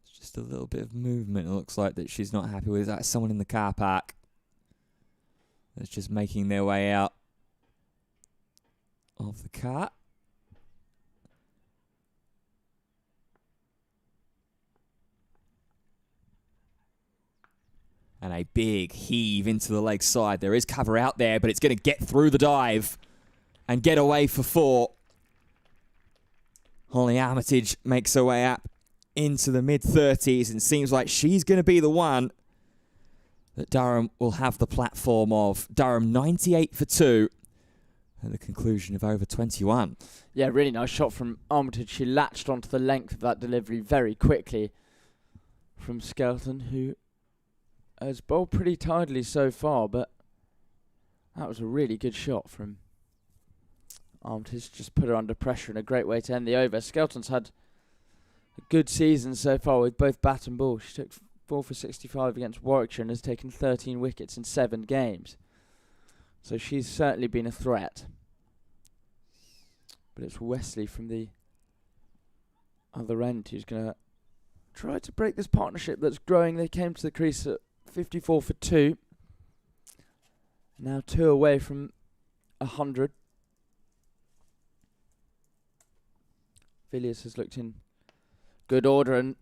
It's just Just a little bit of movement. It looks like that she's not happy with. That's someone in the car park that's just making their way out of the car. And a big heave into the leg side. There is cover out there, but it's going to get through the dive and get away for 4. Holly Armitage makes her way up into the mid-30s and seems like she's going to be the one that Durham will have the platform of. Durham 98 for 2 at the conclusion of over 21. Yeah, really nice shot from Armitage. She latched onto the length of that delivery very quickly from Skelton, who has bowled pretty tidily so far, but that was a really good shot from Armitage. Just put her under pressure and a great way to end the over. Skelton's had a good season so far with both bat and ball. She took 4 for 65 against Warwickshire and has taken 13 wickets in 7 games. So she's certainly been a threat. But it's Wesley from the other end who's going to try to break this partnership that's growing. They came to the crease at 54 for 2. Now 2 away from 100. Villiers has looked in good order and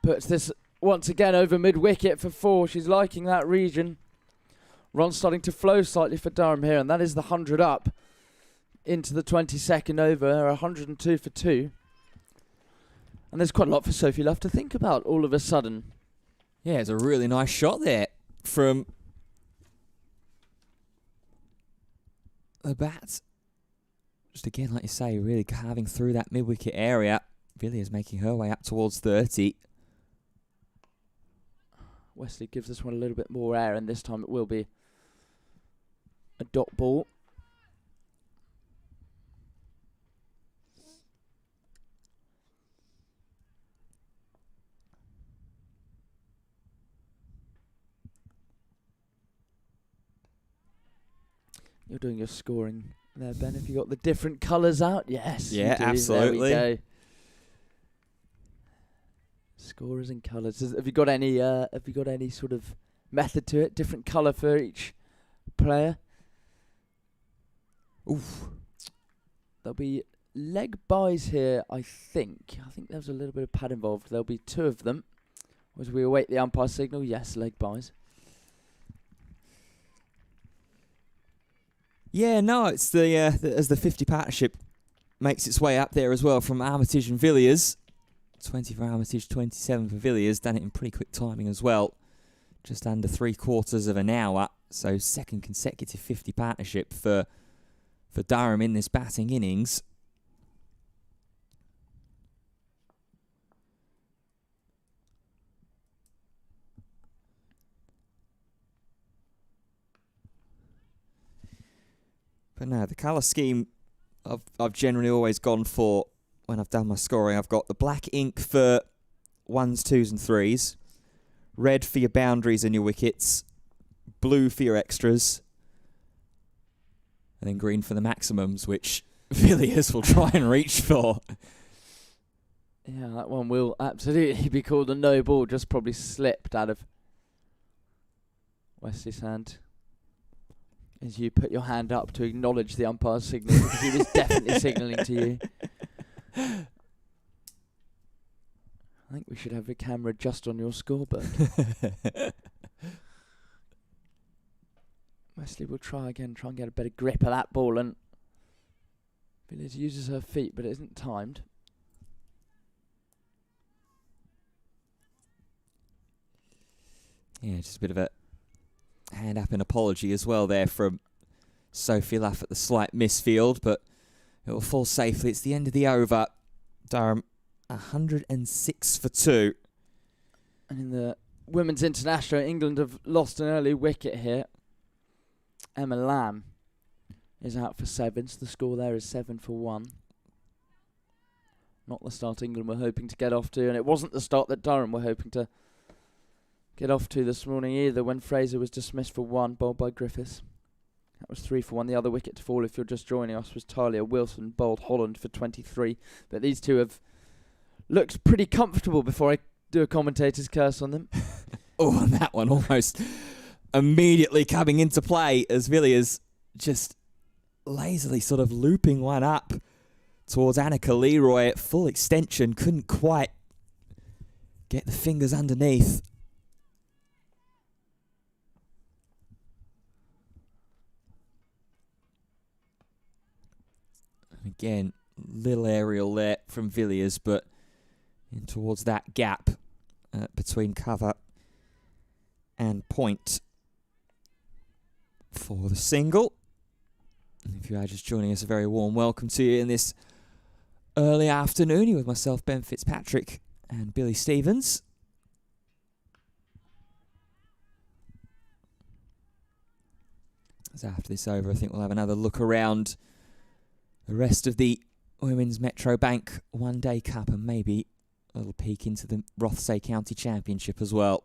puts this once again over mid-wicket for 4. She's liking that region. Runs starting to flow slightly for Durham here, and that is the 100 up into the 22nd over, 102 for 2. And there's quite a lot for Sophie Love to think about all of a sudden. Yeah, it's a really nice shot there from the bat. Just again, like you say, really carving through that mid-wicket area. Villiers making her way up towards 30. Wesley gives this one a little bit more air, and this time it will be a dot ball. You're doing your scoring there, Ben. Have you got the different colours out? Yes. Yeah, you do. absolutely. There we go. Scorers and colours. Have you got any? Have you got any sort of method to it? Different colour for each player. Oof. There'll be leg buys here. I think there's a little bit of pad involved. There'll be 2 of them. As we await the umpire signal, yes, leg buys. Yeah, no, it's the as the 50 partnership makes its way up there as well from Armitage and Villiers. 20 for Armitage, 27 for Villiers. Done it in pretty quick timing as well. Just under 3/4 of an hour. So second consecutive 50 partnership for Durham in this batting innings. But no, the colour scheme I've generally always gone for when I've done my scoring. I've got the black ink for 1s, 2s and 3s, red for your boundaries and your wickets, blue for your extras, and then green for the maximums, which Villiers will try and reach for. Yeah, that one will absolutely be called a no ball. Just probably slipped out of Wesley's hand. As you put your hand up to acknowledge the umpire's signal, because he was definitely signalling to you. I think we should have a camera just on your scoreboard. Wesley will try again, try and get a better grip of that ball, and Villiers uses her feet, but it isn't timed. Yeah, just a bit of a hand up and apology as well there from Sophie Luff at the slight misfield, but it will fall safely. It's the end of the over. Durham 106 for 2. And in the Women's International, England have lost an early wicket here. Emma Lamb is out for 7, so the score there is 7 for 1. Not the start England were hoping to get off to, and it wasn't the start that Durham were hoping to get off to this morning either, when Fraser was dismissed for 1, bowled by Griffiths. That was 3 for 1. The other wicket to fall, if you're just joining us, was Talia Wilson, bowled Holland for 23. But these two have looked pretty comfortable before I do a commentator's curse on them. Oh, and that one almost immediately coming into play as Villiers just lazily sort of looping one up towards Annika Leroy at full extension. Couldn't quite get the fingers underneath. And again, little aerial there from Villiers, but in towards that gap between cover and point for the single. And if you are just joining us, a very warm welcome to you in this early afternoon. You're with myself, Ben Fitzpatrick, and Billy Stevens. So after this over, I think we'll have another look around the rest of the Women's Metro Bank One Day Cup and maybe a little peek into the Rothesay County Championship as well.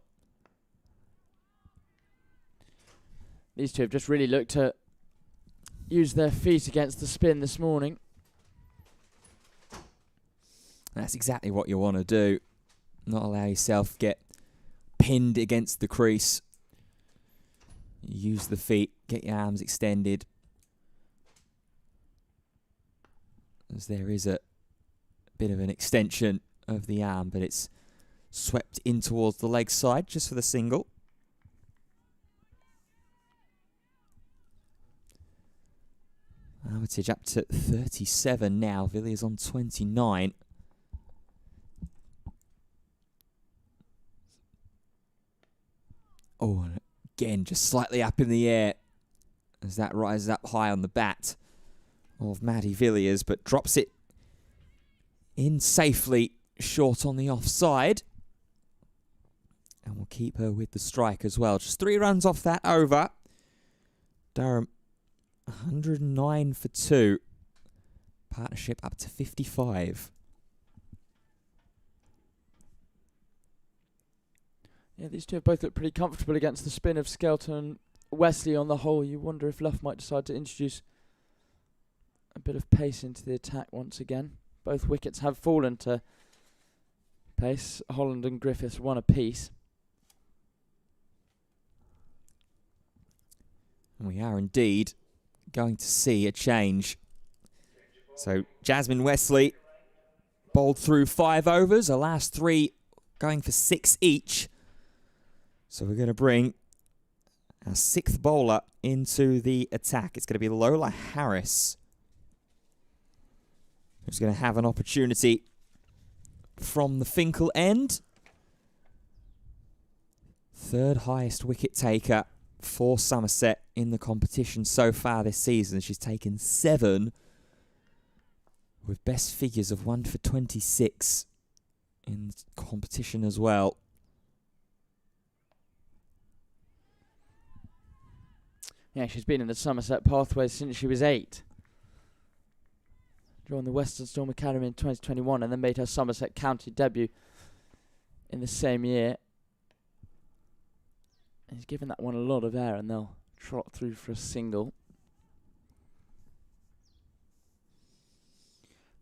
These two have just really looked to use their feet against the spin this morning. That's exactly what you want to do. Not allow yourself get pinned against the crease. Use the feet, get your arms extended. As there is a bit of an extension of the arm, but it's swept in towards the leg side just for the single. Armitage up to 37 now. Villiers on 29. Oh, and again, just slightly up in the air as that rises up high on the bat of Maddie Villiers, but drops it in safely short on the offside. And we'll keep her with the strike as well. Just 3 runs off that over. Durham 109 for 2. Partnership up to 55. Yeah, these two have both looked pretty comfortable against the spin of Skelton and Wesley on the whole. You wonder if Luff might decide to introduce a bit of pace into the attack once again. Both wickets have fallen to pace. Holland and Griffiths one apiece. We are indeed going to see a change. So Jasmine Wesley bowled through 5 overs, her last 3 going for 6 each. So we're going to bring our 6th bowler into the attack. It's going to be Lola Harris, who's going to have an opportunity from the Finkel end. 3rd highest wicket taker for Somerset in the competition so far this season. She's taken 7 with best figures of 1 for 26 in the competition as well. Yeah, she's been in the Somerset pathway since she was 8. Joined the Western Storm Academy in 2021 and then made her Somerset County debut in the same year. He's given that one a lot of air and they'll trot through for a single.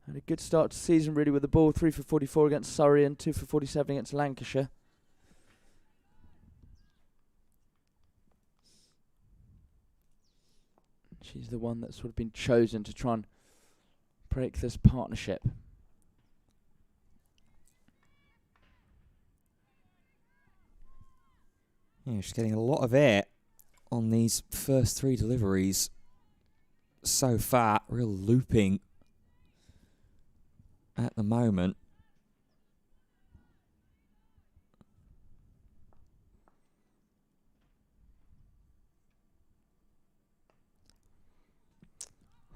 Had a good start to the season really with the ball, 3 for 44 against Surrey and 2 for 47 against Lancashire. She's the one that's sort of been chosen to try and break this partnership. Yeah, she's getting a lot of air on these first 3 deliveries so far. Real looping at the moment.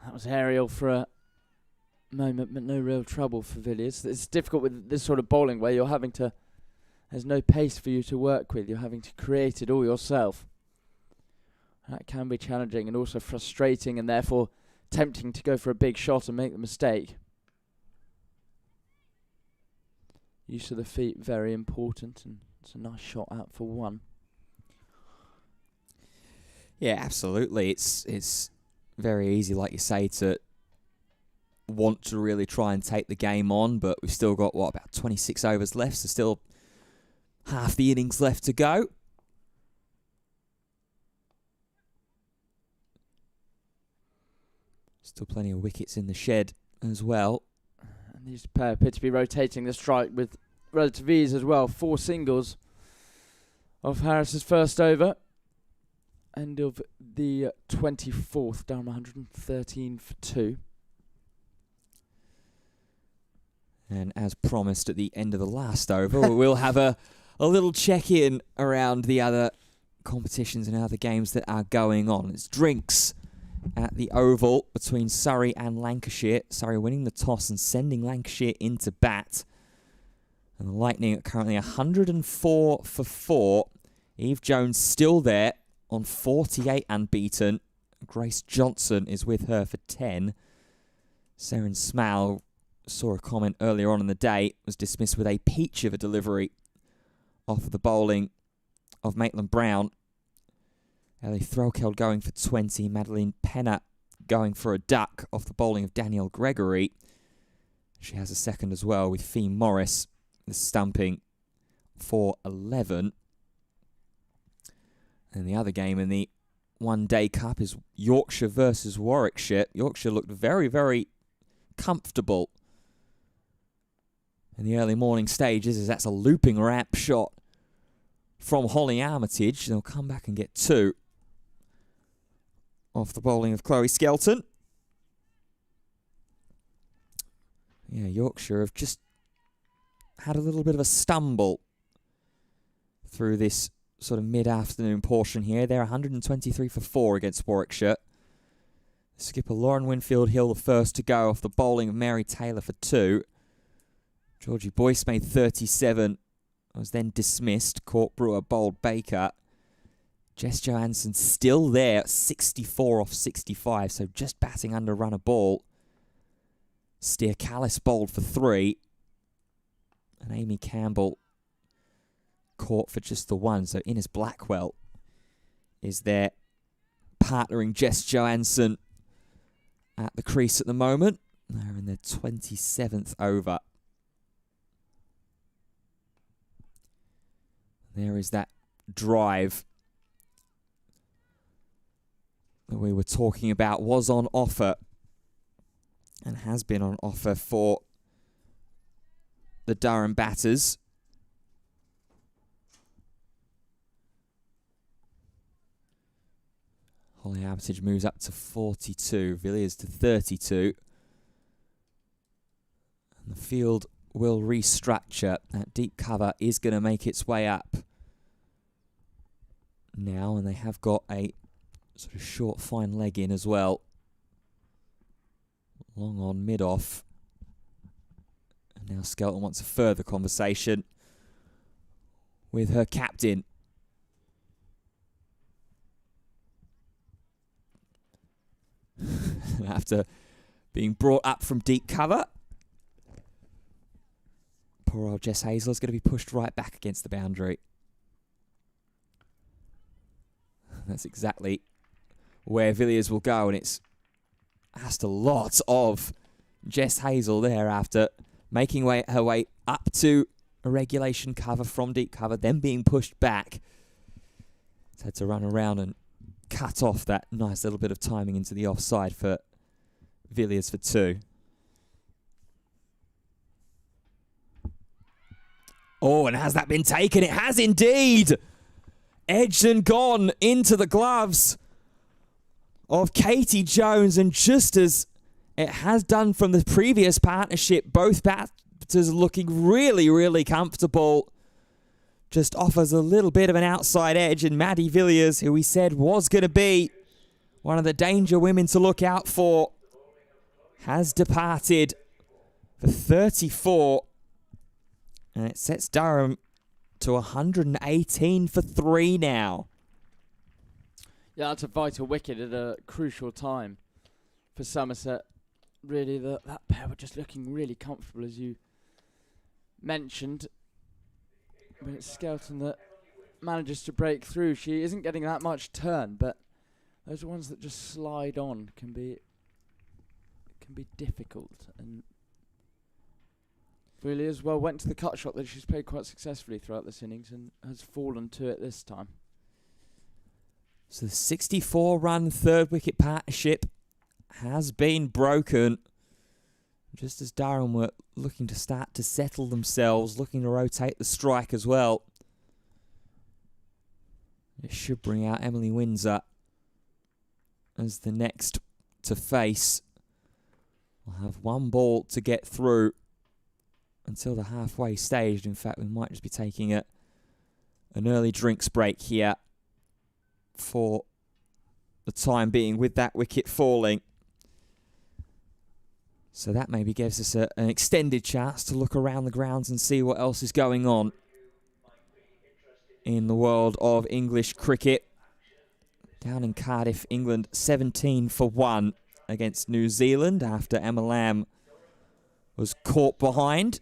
That was aerial for a moment, but no real trouble for Villiers. It's difficult with this sort of bowling where you're having to, there's no pace for you to work with. You're having to create it all yourself. That can be challenging and also frustrating and therefore tempting to go for a big shot and make the mistake. Use of the feet, very important, and it's a nice shot out for 1. Yeah, absolutely. It's very easy, like you say, to want to really try and take the game on, but we've still got, what, about 26 overs left, so still half the innings left to go. Still plenty of wickets in the shed as well. And these pair appear to be rotating the strike with relative ease as well. 4 singles of Harris's first over. End of the 24th, down 113 for 2. And as promised at the end of the last over, we'll have a little check-in around the other competitions and other games that are going on. It's drinks at the Oval between Surrey and Lancashire. Surrey winning the toss and sending Lancashire into bat. And the Lightning are currently 104 for 4. Eve Jones still there on 48 unbeaten. Grace Johnson is with her for 10. Seren Smale, saw a comment earlier on in the day, was dismissed with a peach of a delivery off the bowling of Maitland Brown. Ellie Threlkeld going for 20. Madeline Penner going for a duck off the bowling of Danielle Gregory. She has a second as well with Fee Morris, the stumping for 11. And the other game in the one-day cup is Yorkshire versus Warwickshire. Yorkshire looked very, very comfortable in the early morning stages, as that's a looping ramp shot from Holly Armitage. They'll come back and get 2 off the bowling of Chloe Skelton. Yeah, Yorkshire have just had a little bit of a stumble through this sort of mid-afternoon portion here. They're 123 for 4 against Warwickshire. Skipper Lauren Winfield Hill the first to go off the bowling of Mary Taylor for 2. Georgie Boyce made 37, was then dismissed. Court Brewer bowled Baker. Jess Johansson still there at 64 off 65, so just batting under run a ball. Steer Callis bowled for 3. And Amy Campbell caught for just the 1. So Innes Blackwell is there partnering Jess Johansson at the crease at the moment. They're in their 27th over. There is that drive that we were talking about, was on offer and has been on offer for the Durham batters. Holly Armitage moves up to 42, Villiers to 32. And the field will restructure. That deep cover is going to make its way up now, and they have got a sort of short, fine leg in as well. Long on, mid-off. And now Skelton wants a further conversation with her captain. After being brought up from deep cover, poor old Jess Hazel is going to be pushed right back against the boundary. That's exactly where Villiers will go, and it's asked a lot of Jess Hazel there after making her way up to a regulation cover from deep cover, then being pushed back. It's had to run around and cut off that nice little bit of timing into the offside for Villiers for 2. Oh, and has that been taken? It has indeed! Edged and gone into the gloves of Katie Jones, and just as it has done from the previous partnership, both batters looking really, really comfortable. Just offers a little bit of an outside edge, and Maddie Villiers, who we said was going to be one of the danger women to look out for, has departed for 34. And it sets Durham to 118 for 3 now. Yeah, that's a vital wicket at a crucial time for Somerset. Really, that pair were just looking really comfortable, as you mentioned. But it's Skelton that manages to break through. She isn't getting that much turn, but those ones that just slide on can be difficult. And Really as well. Went to the cut shot that she's played quite successfully throughout this innings and has fallen to it this time. So the 64-run third wicket partnership has been broken. Just as Durham were looking to start to settle themselves, looking to rotate the strike as well. It should bring out Emily Windsor as the next to face. We'll have one ball to get through until the halfway stage. In fact, we might just be taking an early drinks break here for the time being with that wicket falling. So that maybe gives us an extended chance to look around the grounds and see what else is going on in the world of English cricket. Down in Cardiff, England 17 for 1 against New Zealand after Emma Lamb was caught behind.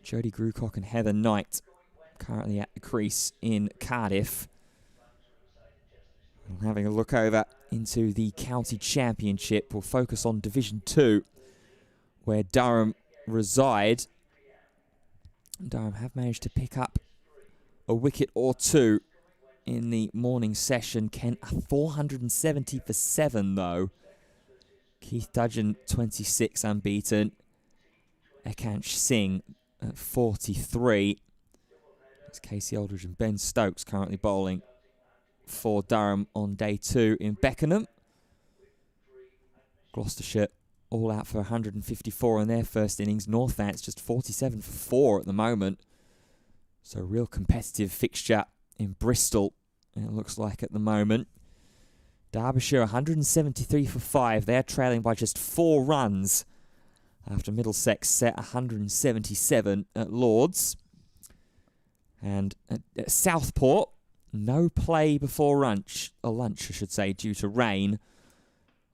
Jodie Grucock and Heather Knight currently at the crease in Cardiff. And having a look over into the County Championship, we'll focus on Division 2, where Durham reside. Durham have managed to pick up a wicket or two in the morning session. Kent 470 for 7 though. Keith Dudgeon 26 unbeaten. Ekansh Singh at 43. It's Casey Aldridge and Ben Stokes currently bowling for Durham on day 2 in Beckenham. Gloucestershire all out for 154 in their first innings. Northants just 47 for 4 at the moment. So a real competitive fixture in Bristol, it looks like at the moment. Derbyshire 173 for 5. They're trailing by just 4 runs after Middlesex set 177 at Lords. And at Southport, no play before lunch, I should say, due to rain.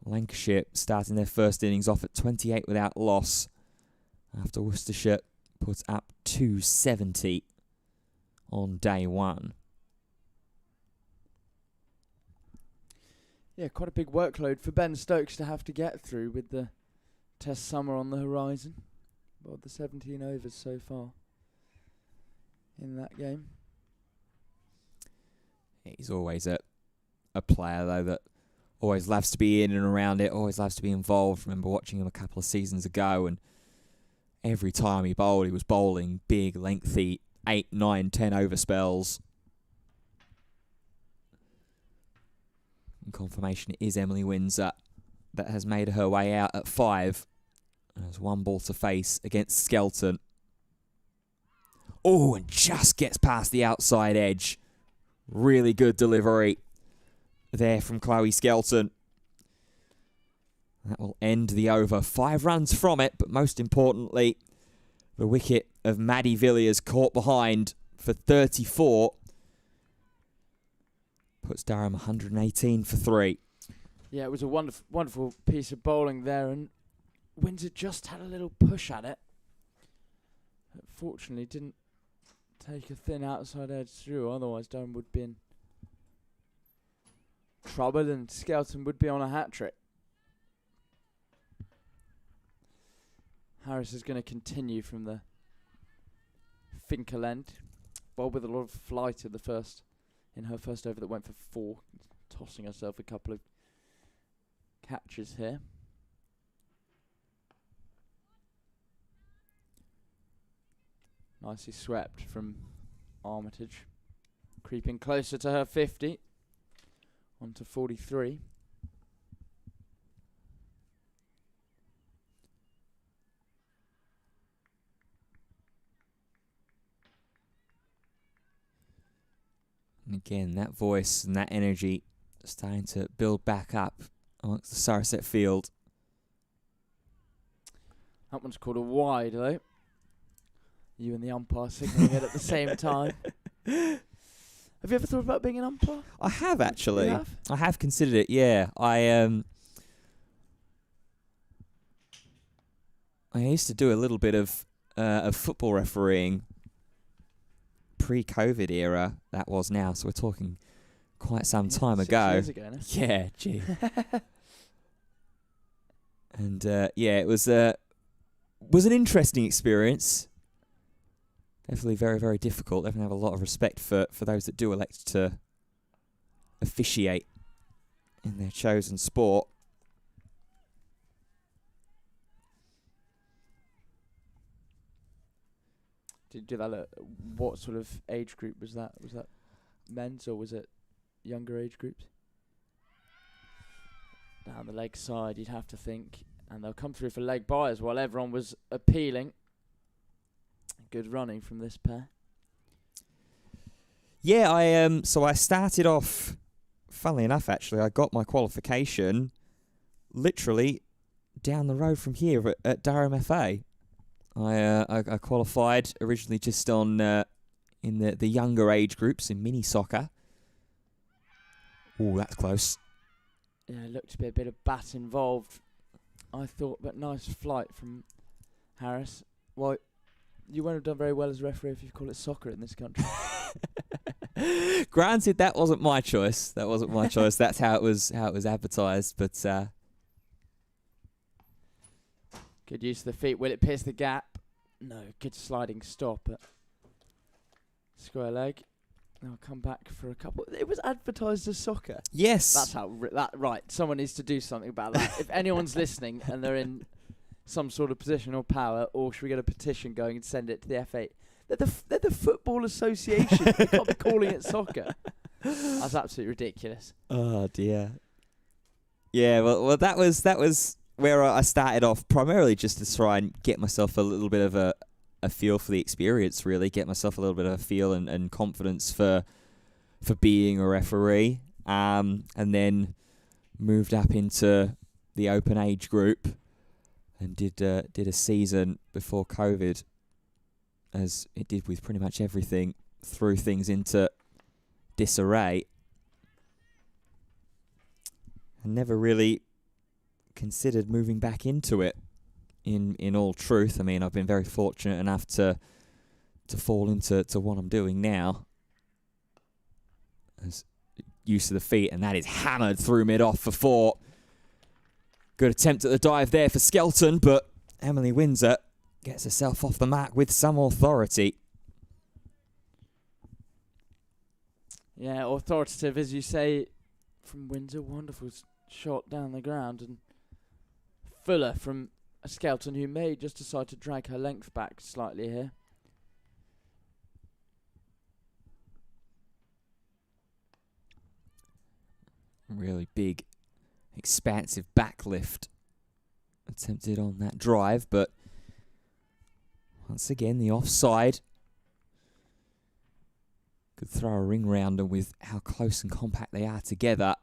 Lancashire starting their first innings off at 28 without loss after Worcestershire puts up 270 on day 1. Yeah, quite a big workload for Ben Stokes to have to get through with the Test summer on the horizon. Well, the 17 overs so far in that game. He's always a player, though, that always loves to be in and around it, always loves to be involved. Remember watching him a couple of seasons ago, and every time he bowled, he was bowling big, lengthy 8, 9, 10 over spells. And confirmation is Emily Windsor that has made her way out at 5. There's one ball to face against Skelton. Oh, and just gets past the outside edge. Really good delivery there from Chloe Skelton. That will end the over. 5 runs from it, but most importantly, the wicket of Maddie Villiers caught behind for 34. Puts Durham 118 for 3. Yeah, it was a wonderful piece of bowling there, and Windsor just had a little push at it. Fortunately, didn't take a thin outside edge through, otherwise Durham would be in trouble and Skelton would be on a hat-trick. Harris is going to continue from the Finkel end. Bowled with a lot of flight in her first over that went for 4, tossing herself a couple of catches here. Nicely swept from Armitage. Creeping closer to her 50. On to 43. And again, that voice and that energy starting to build back up amongst the Somerset field. That one's called a wide, though. You and the umpire signalling it at the same time. Have you ever thought about being an umpire? I have, actually. You have? I have considered it, yeah. I used to do a little bit of football refereeing pre-COVID era, that was now, so we're talking quite some time 6 ago. years ago, no? Yeah, gee. And yeah, it was an interesting experience. definitely very, very difficult. Definitely have a lot of respect for those that do elect to officiate in their chosen sport. Did you do that at what sort of age group was that? Was that men's or was it younger age groups? Down the leg side, you'd have to think. And they'll come through for leg byes while everyone was appealing. Good running from this pair. Yeah, I started off, funnily enough actually, I got my qualification literally down the road from here at Durham FA. I qualified originally just on in the younger age groups in mini soccer. Oh, that's close. Yeah, it looked to be a bit of bat involved, I thought, but nice flight from Harris. Well, you won't have done very well as a referee if you call it soccer in this country. Granted, that wasn't my choice. That's how it was advertised. But good use of the feet. Will it pierce the gap? No. Good sliding stop at square leg. I'll come back for a couple. It was advertised as soccer. yes, That's how. Right. Someone needs to do something about that. If anyone's listening and they're in some sort of position or power, or should we get a petition going and send it to the FA? They're the Football Association. They can't be calling it soccer. That's absolutely ridiculous. Oh dear. Yeah, well, that was where I started off, primarily just to try and get myself a little bit of a feel for the experience, really get myself a little bit of a feel and confidence for being a referee, and then moved up into the open age group and did a season before COVID, as it did with pretty much everything, threw things into disarray. I never really considered moving back into it. In all truth, I mean, I've been very fortunate enough to fall into what I'm doing now. As use of the feet, and that is hammered through mid-off for 4. Good attempt at the dive there for Skelton, but Emily Windsor gets herself off the mark with some authority. Yeah, authoritative, as you say, from Windsor. Wonderful shot down the ground, and Fuller from a Skelton who may just decide to drag her length back slightly here. Really big, expansive backlift attempted on that drive, but once again the offside. Could throw a ring rounder with how close and compact they are together,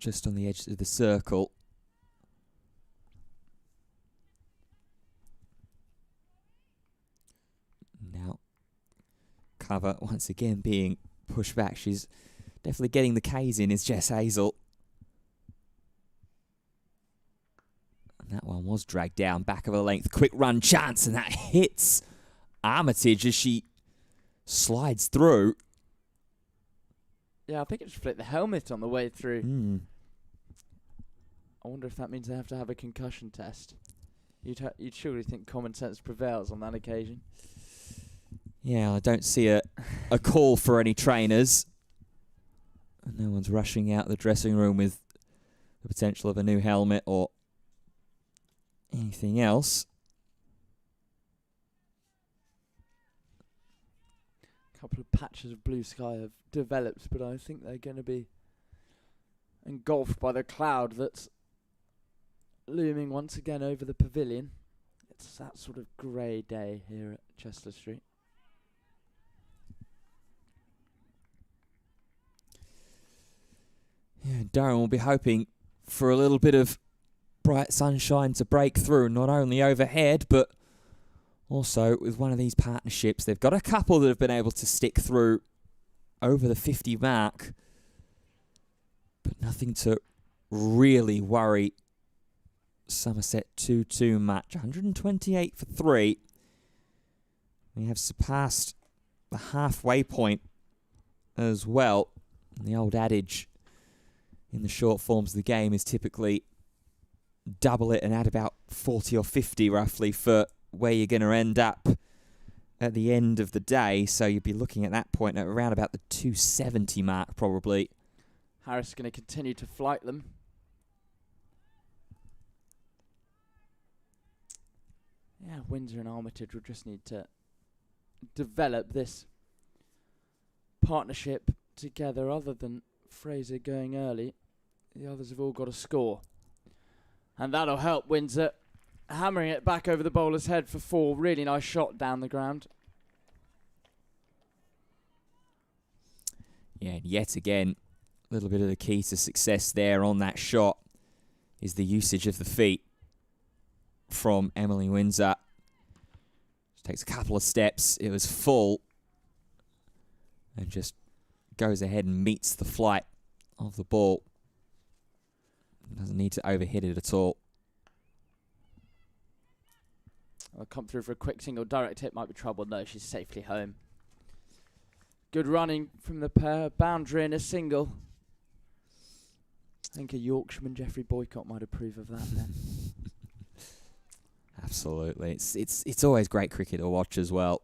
just on the edge of the circle. Now, cover once again being pushed back. She's definitely getting the K's in, is Jess Hazel. And that one was dragged down, back of her length. Quick run chance, and that hits Armitage as she slides through. Yeah, I think it just flipped the helmet on the way through. I wonder if that means they have to have a concussion test. You'd surely think common sense prevails on that occasion. Yeah, I don't see a call for any trainers. No one's rushing out the dressing room with the potential of a new helmet or anything else. A couple of patches of blue sky have developed, but I think they're going to be engulfed by the cloud that's looming once again over the pavilion. It's that sort of grey day here at Chester Street. Yeah, Durham will be hoping for a little bit of bright sunshine to break through, not only overhead, but also with one of these partnerships. They've got a couple that have been able to stick through over the 50 mark, but nothing to really worry Somerset too much. 128 for 3. We have surpassed the halfway point as well. And the old adage in the short forms of the game is typically double it and add about 40 or 50 roughly for where you're going to end up at the end of the day, so you'd be looking at that point at around about the 270 mark probably. Harris is going to continue to flight them. Yeah, Windsor and Armitage will just need to develop this partnership together. Other than Fraser going early, the others have all got a score. And that'll help Windsor. Hammering it back over the bowler's head for 4. Really nice shot down the ground. Yeah, and yet again, a little bit of the key to success there on that shot is the usage of the feet from Emily Windsor. She takes a couple of steps. It was full. And just goes ahead and meets the flight of the ball. Doesn't need to overhit it at all. I'll come through for a quick single. Direct hit might be trouble. No, she's safely home. Good running from the pair. Boundary and a single. I think a Yorkshireman, Geoffrey Boycott, might approve of that then. Absolutely. It's always great cricket to watch as well.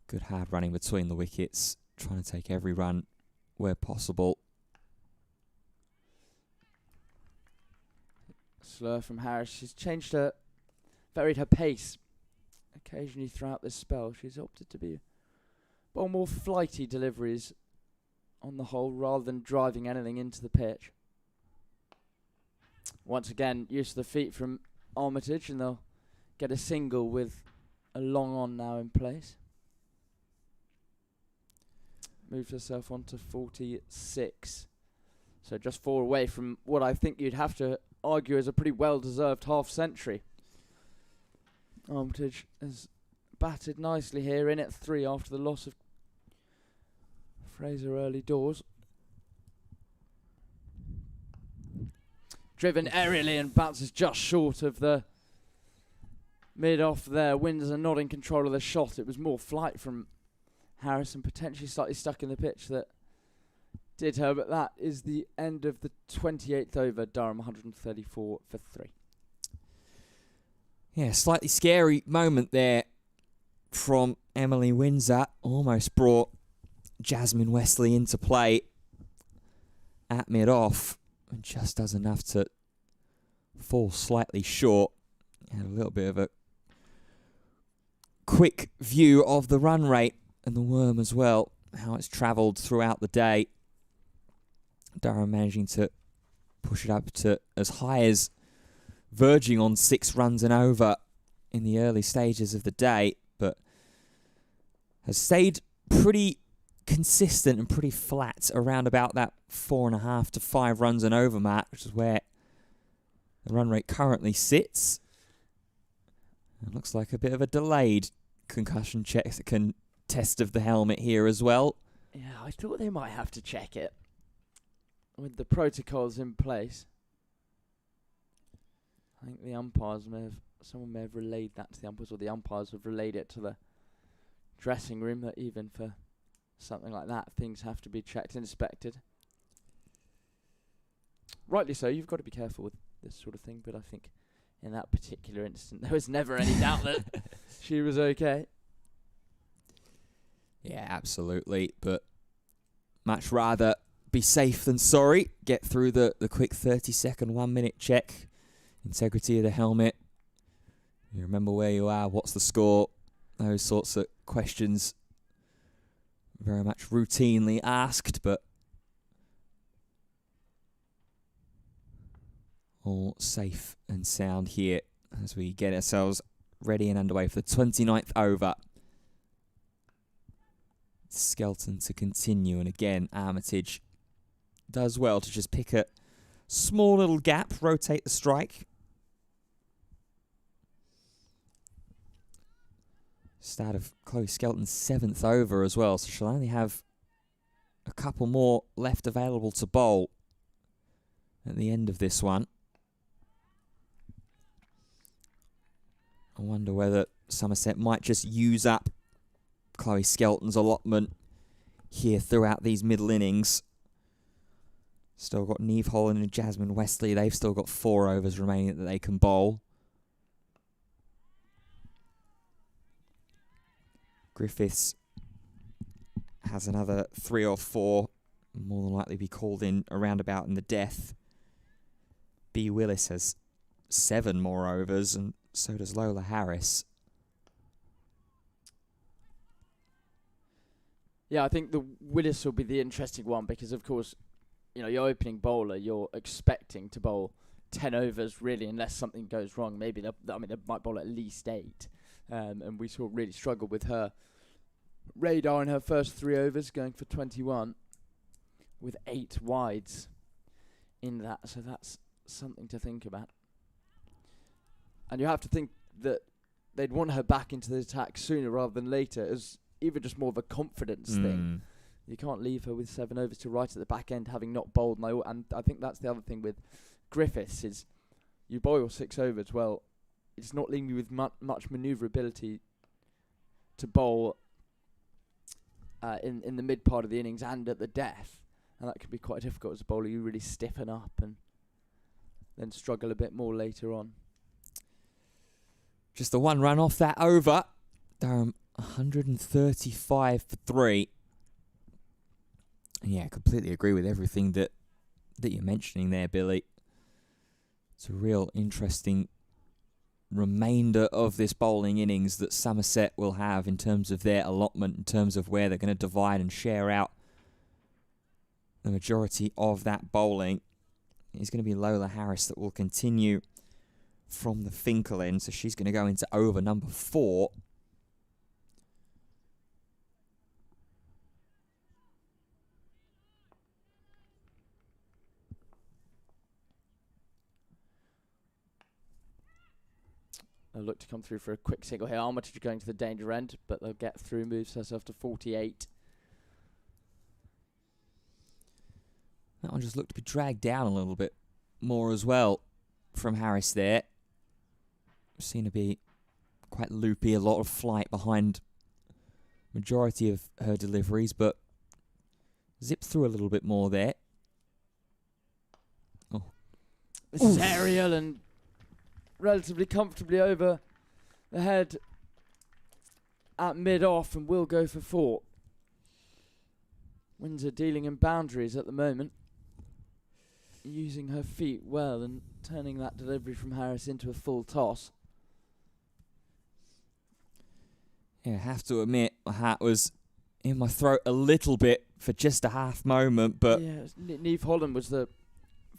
Good hard running between the wickets. Trying to take every run where possible. Slur from Harris. She's varied her pace occasionally throughout this spell. She's opted to be more flighty deliveries on the whole rather than driving anything into the pitch. Once again, use of the feet from Armitage, and they'll get a single with a long on now in place. Moves herself on to 46. So just 4 away from what I think you'd have to argue is a pretty well-deserved half-century. Armitage has batted nicely here, in at 3 after the loss of Fraser early doors. Driven aerially and bounces just short of the mid-off there. Windsor not in control of the shot. It was more flight from Harrison, potentially slightly stuck in the pitch, that did her, but that is the end of the 28th over. Durham 134 for 3. Yeah, slightly scary moment there from Emily Windsor. Almost brought Jasmine Wesley into play at mid-off and just does enough to fall slightly short. Had a little bit of a quick view of the run rate and the worm as well, how it's travelled throughout the day. Durham managing to push it up to as high as verging on 6 runs and over in the early stages of the day, but has stayed pretty consistent and pretty flat around about that 4.5 to 5 runs and over mark, which is where the run rate currently sits. It looks like a bit of a delayed concussion test of the helmet here as well. Yeah, I thought they might have to check it with the protocols in place. I think the umpires someone may have relayed that to the umpires, or the umpires have relayed it to the dressing room, that even for something like that, things have to be checked and inspected. Rightly so, you've got to be careful with this sort of thing, but I think in that particular instance, there was never any doubt that she was okay. Yeah, absolutely, but much rather be safe than sorry. Get through the quick 30-second, 1-minute check. Integrity of the helmet. You remember where you are, what's the score, those sorts of questions. Very much routinely asked, but all safe and sound here as we get ourselves ready and underway for the 29th over. Skelton to continue, and again Armitage does well to just pick a small little gap, rotate the strike. Start of Chloe Skelton's 7th over as well, so she'll only have a couple more left available to bowl at the end of this one. I wonder whether Somerset might just use up Chloe Skelton's allotment here throughout these middle innings. Still got Neve Holland and Jasmine Wesley. They've still got 4 overs remaining that they can bowl. Griffiths has another 3 or 4, more than likely be called in around about in the death. B. Willis has 7 more overs, and so does Lola Harris. Yeah, I think the Willis will be the interesting one because, of course, you know, your opening bowler, you're expecting to bowl 10 overs, really, unless something goes wrong. Maybe they might bowl at least 8. And we saw really struggle with her radar in her first 3 overs, going for 21 with 8 wides in that. So that's something to think about. And you have to think that they'd want her back into the attack sooner rather than later, as even just more of a confidence thing. You can't leave her with 7 overs to right at the back end, having not bowled. And I think that's the other thing with Griffiths is you bowl your 6 overs. Well, it's not leaving you with much manoeuvrability to bowl in the mid part of the innings and at the death. And that can be quite difficult as a bowler. You really stiffen up and then struggle a bit more later on. Just the 1 run off that over. Durham 135 for 3. And yeah, I completely agree with everything that you're mentioning there, Billy. It's a real interesting remainder of this bowling innings that Somerset will have in terms of their allotment, in terms of where they're going to divide and share out the majority of that bowling. It's going to be Lola Harris that will continue from the Finkel end, so she's going to go into over number 4. They'll look to come through for a quick single here. Armitage going to the danger end, but they'll get through, moves herself to 48. That one just looked to be dragged down a little bit more as well from Harris there. Seemed to be quite loopy, a lot of flight behind majority of her deliveries, but zipped through a little bit more there. Oh. This is aerial and relatively comfortably over the head at mid-off and will go for 4. Windsor dealing in boundaries at the moment, using her feet well and turning that delivery from Harris into a full toss. Yeah, I have to admit, my hat was in my throat a little bit for just a half moment, but... Yeah, Neve Holland was the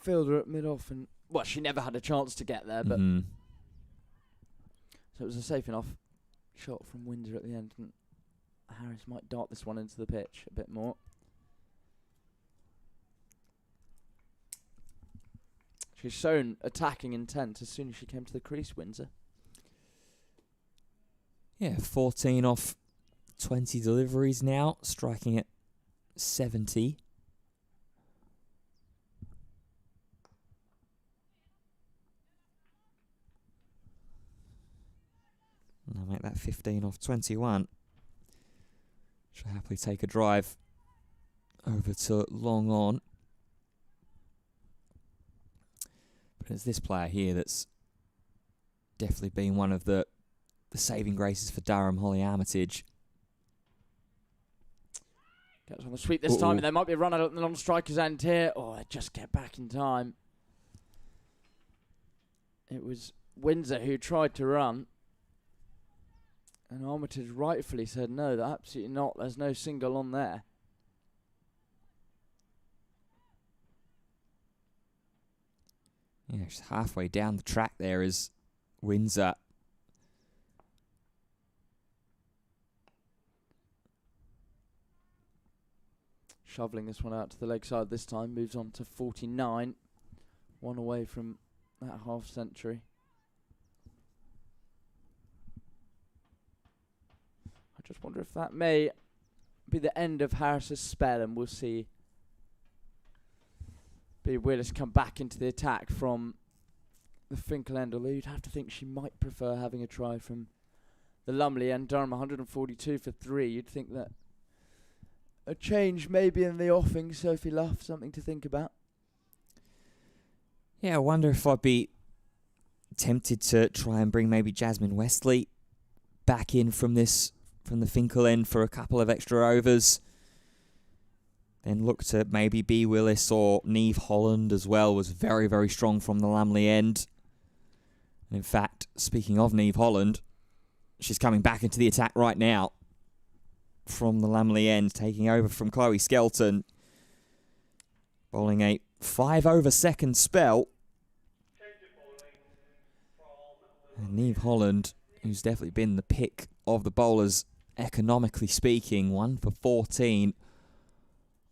fielder at mid-off, and, well, she never had a chance to get there, but... So it was a safe enough shot from Windsor at the end, and Harris might dart this one into the pitch a bit more. She's shown attacking intent as soon as she came to the crease, Windsor. Yeah, 14 off 20 deliveries now, striking at 70. And I'll make that 15 off 21. She'll happily take a drive over to long on. But it's this player here that's definitely been one of the saving graces for Durham, Holly Armitage. Gets on the sweep this time, and there might be a run out at the non-striker's end here. Oh, they just get back in time. It was Windsor who tried to run. And Armitage rightfully said, no, absolutely not. There's no single on there. Yeah, she's halfway down the track there is Windsor. Shoveling this one out to the leg side this time. Moves on to 49. 1 away from that half century. I just wonder if that may be the end of Harris's spell, and we'll see B. Willis come back into the attack from the Finkel end, although you'd have to think she might prefer having a try from the Lumley end. Durham 142 for 3. You'd think that a change maybe in the offing, Sophie Luff, something to think about. Yeah, I wonder if I'd be tempted to try and bring maybe Jasmine Westley back in from this from the Finkel end for a couple of extra overs. Then look to maybe B. Willis or Neve Holland as well. Was very, very strong from the Lumley end. And in fact, speaking of Neve Holland, she's coming back into the attack right now from the Lumley end, taking over from Chloe Skelton. Bowling a 5-over-second spell. And Neve Holland, who's definitely been the pick of the bowlers, economically speaking, 1 for 14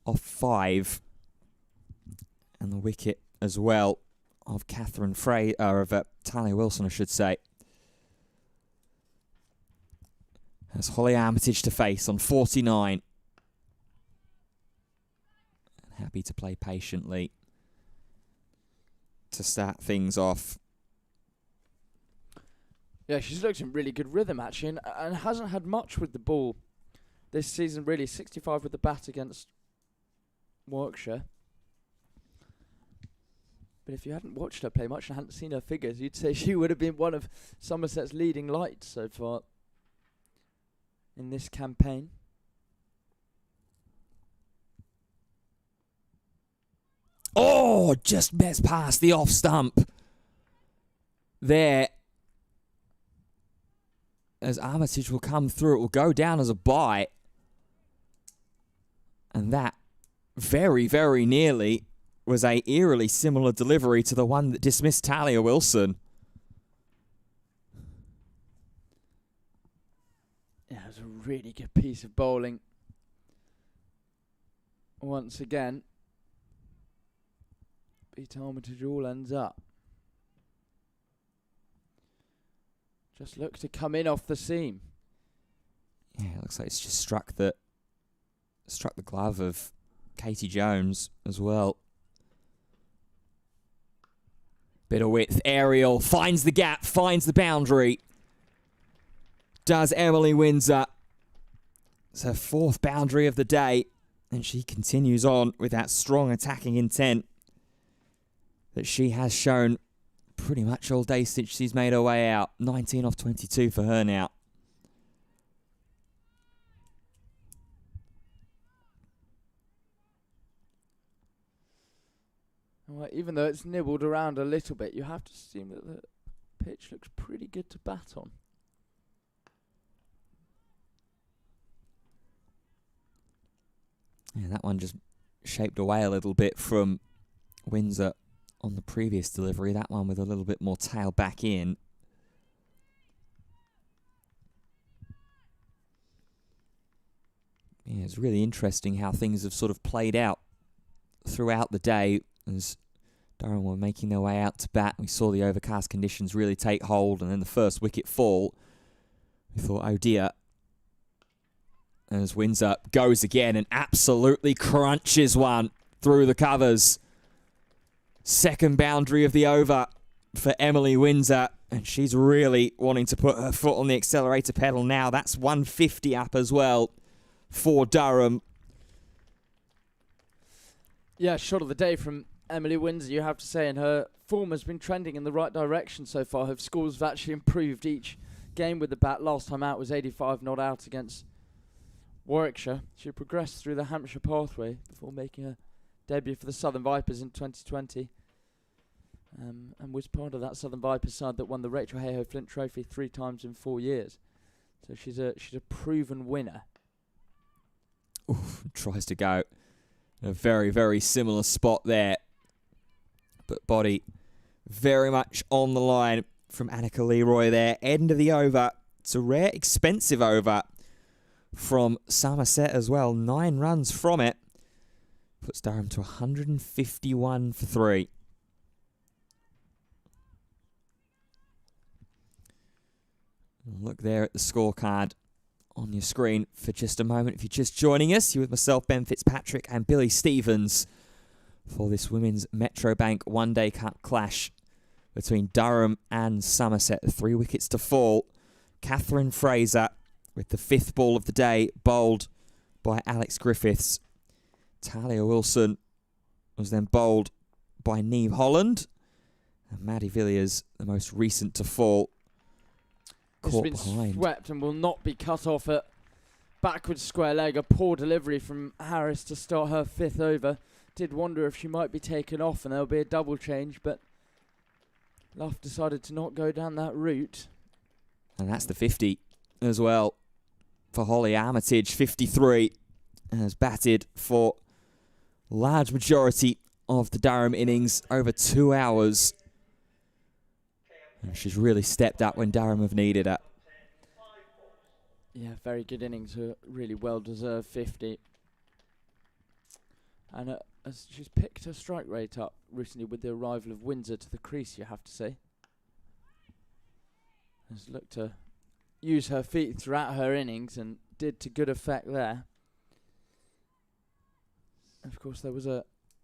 off 5. And the wicket as well of Talia Wilson, I should say. Has Holly Armitage to face on 49. And happy to play patiently to start things off. Yeah, she's looked in really good rhythm, actually, and hasn't had much with the ball this season, really. 65 with the bat against Warwickshire. But if you hadn't watched her play much and hadn't seen her figures, you'd say she would have been one of Somerset's leading lights so far in this campaign. Oh, just missed past the off stump there. As Armitage will come through, it will go down as a bye. And that very, very nearly was a eerily similar delivery to the one that dismissed Talia Wilson. Yeah, it was a really good piece of bowling. Once again, beat Armitage all ends up. Just looks to come in off the seam. Yeah, it looks like it's just struck the glove of Katie Jones as well. Bit of width, aerial, finds the gap, finds the boundary. Does Emily Windsor. It's her 4th boundary of the day, and she continues on with that strong attacking intent that she has shown pretty much all day since she's made her way out. 19 off 22 for her now. Well, even though it's nibbled around a little bit, you have to assume that the pitch looks pretty good to bat on. Yeah, that one just shaped away a little bit from Windsor on the previous delivery. That one with a little bit more tail back in. Yeah, it's really interesting how things have sort of played out throughout the day as Durham were making their way out to bat. We saw the overcast conditions really take hold, and then the first wicket fall. We thought, oh dear. As Windsor goes again and absolutely crunches one through the covers. Second boundary of the over for Emily Windsor, and she's really wanting to put her foot on the accelerator pedal now. That's 150 up as well for Durham. Yeah, shot of the day from Emily Windsor, you have to say, and her form has been trending in the right direction so far. Her scores have actually improved each game with the bat. Last time out was 85 not out against Warwickshire. She progressed through the Hampshire pathway before making her debut for the Southern Vipers in 2020, and was part of that Southern Vipers side that won the Rachel Hayhoe Flint Trophy 3 times in 4 years. So she's a proven winner. Oof, tries to go in a very, very similar spot there, but body very much on the line from Annika Leroy there. End of the over. It's a rare, expensive over from Somerset as well. 9 runs from it. Puts Durham to 151 for 3. Look there at the scorecard on your screen for just a moment. If you're just joining us, you're with myself, Ben Fitzpatrick, and Billy Stevens for this Women's Metrobank One Day Cup clash between Durham and Somerset. 3 wickets to fall. Catherine Fraser with the 5th ball of the day, bowled by Alex Griffiths. Talia Wilson was then bowled by Neve Holland. And Maddie Villiers, the most recent to fall, It's caught been behind. swept and will not be cut off at backwards square leg, a poor delivery from Harris to start her 5th over. Did wonder if she might be taken off and there'll be a double change, but Luff decided to not go down that route. And that's the 50 as well for Holly Armitage. 53 has batted for large majority of the Durham innings, over 2 hours. And she's really stepped up when Durham have needed her. Yeah, very good innings, a really well-deserved 50. And as she's picked her strike rate up recently with the arrival of Windsor to the crease, you have to say. Has looked to use her feet throughout her innings and did to good effect there. Of course, there was a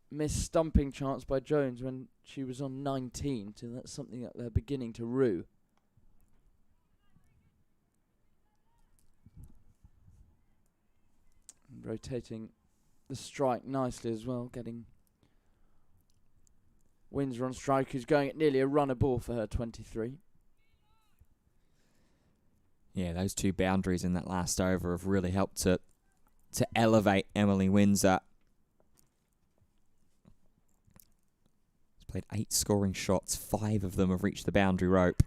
missed stumping chance by Jones when she was on 19, so that's something that they're beginning to rue. And rotating the strike nicely as well, getting Windsor on strike, who's going at nearly a run a ball for her 23. Yeah, those 2 boundaries in that last over have really helped to elevate Emily Windsor. She's played 8 scoring shots, 5 of them have reached the boundary rope.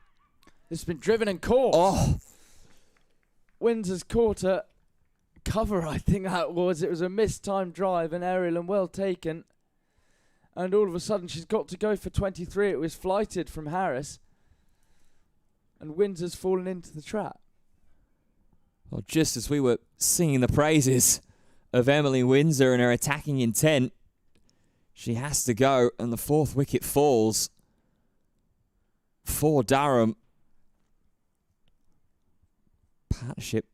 This has been driven and caught. Oh! Windsor's caught a cover, I think that was. It was a mistimed drive, and aerial and well taken. And all of a sudden she's got to go for 23. It was flighted from Harris. And Windsor's fallen into the trap. Well, just as we were singing the praises of Emily Windsor and her attacking intent, she has to go, and the 4th wicket falls for Durham. Partnership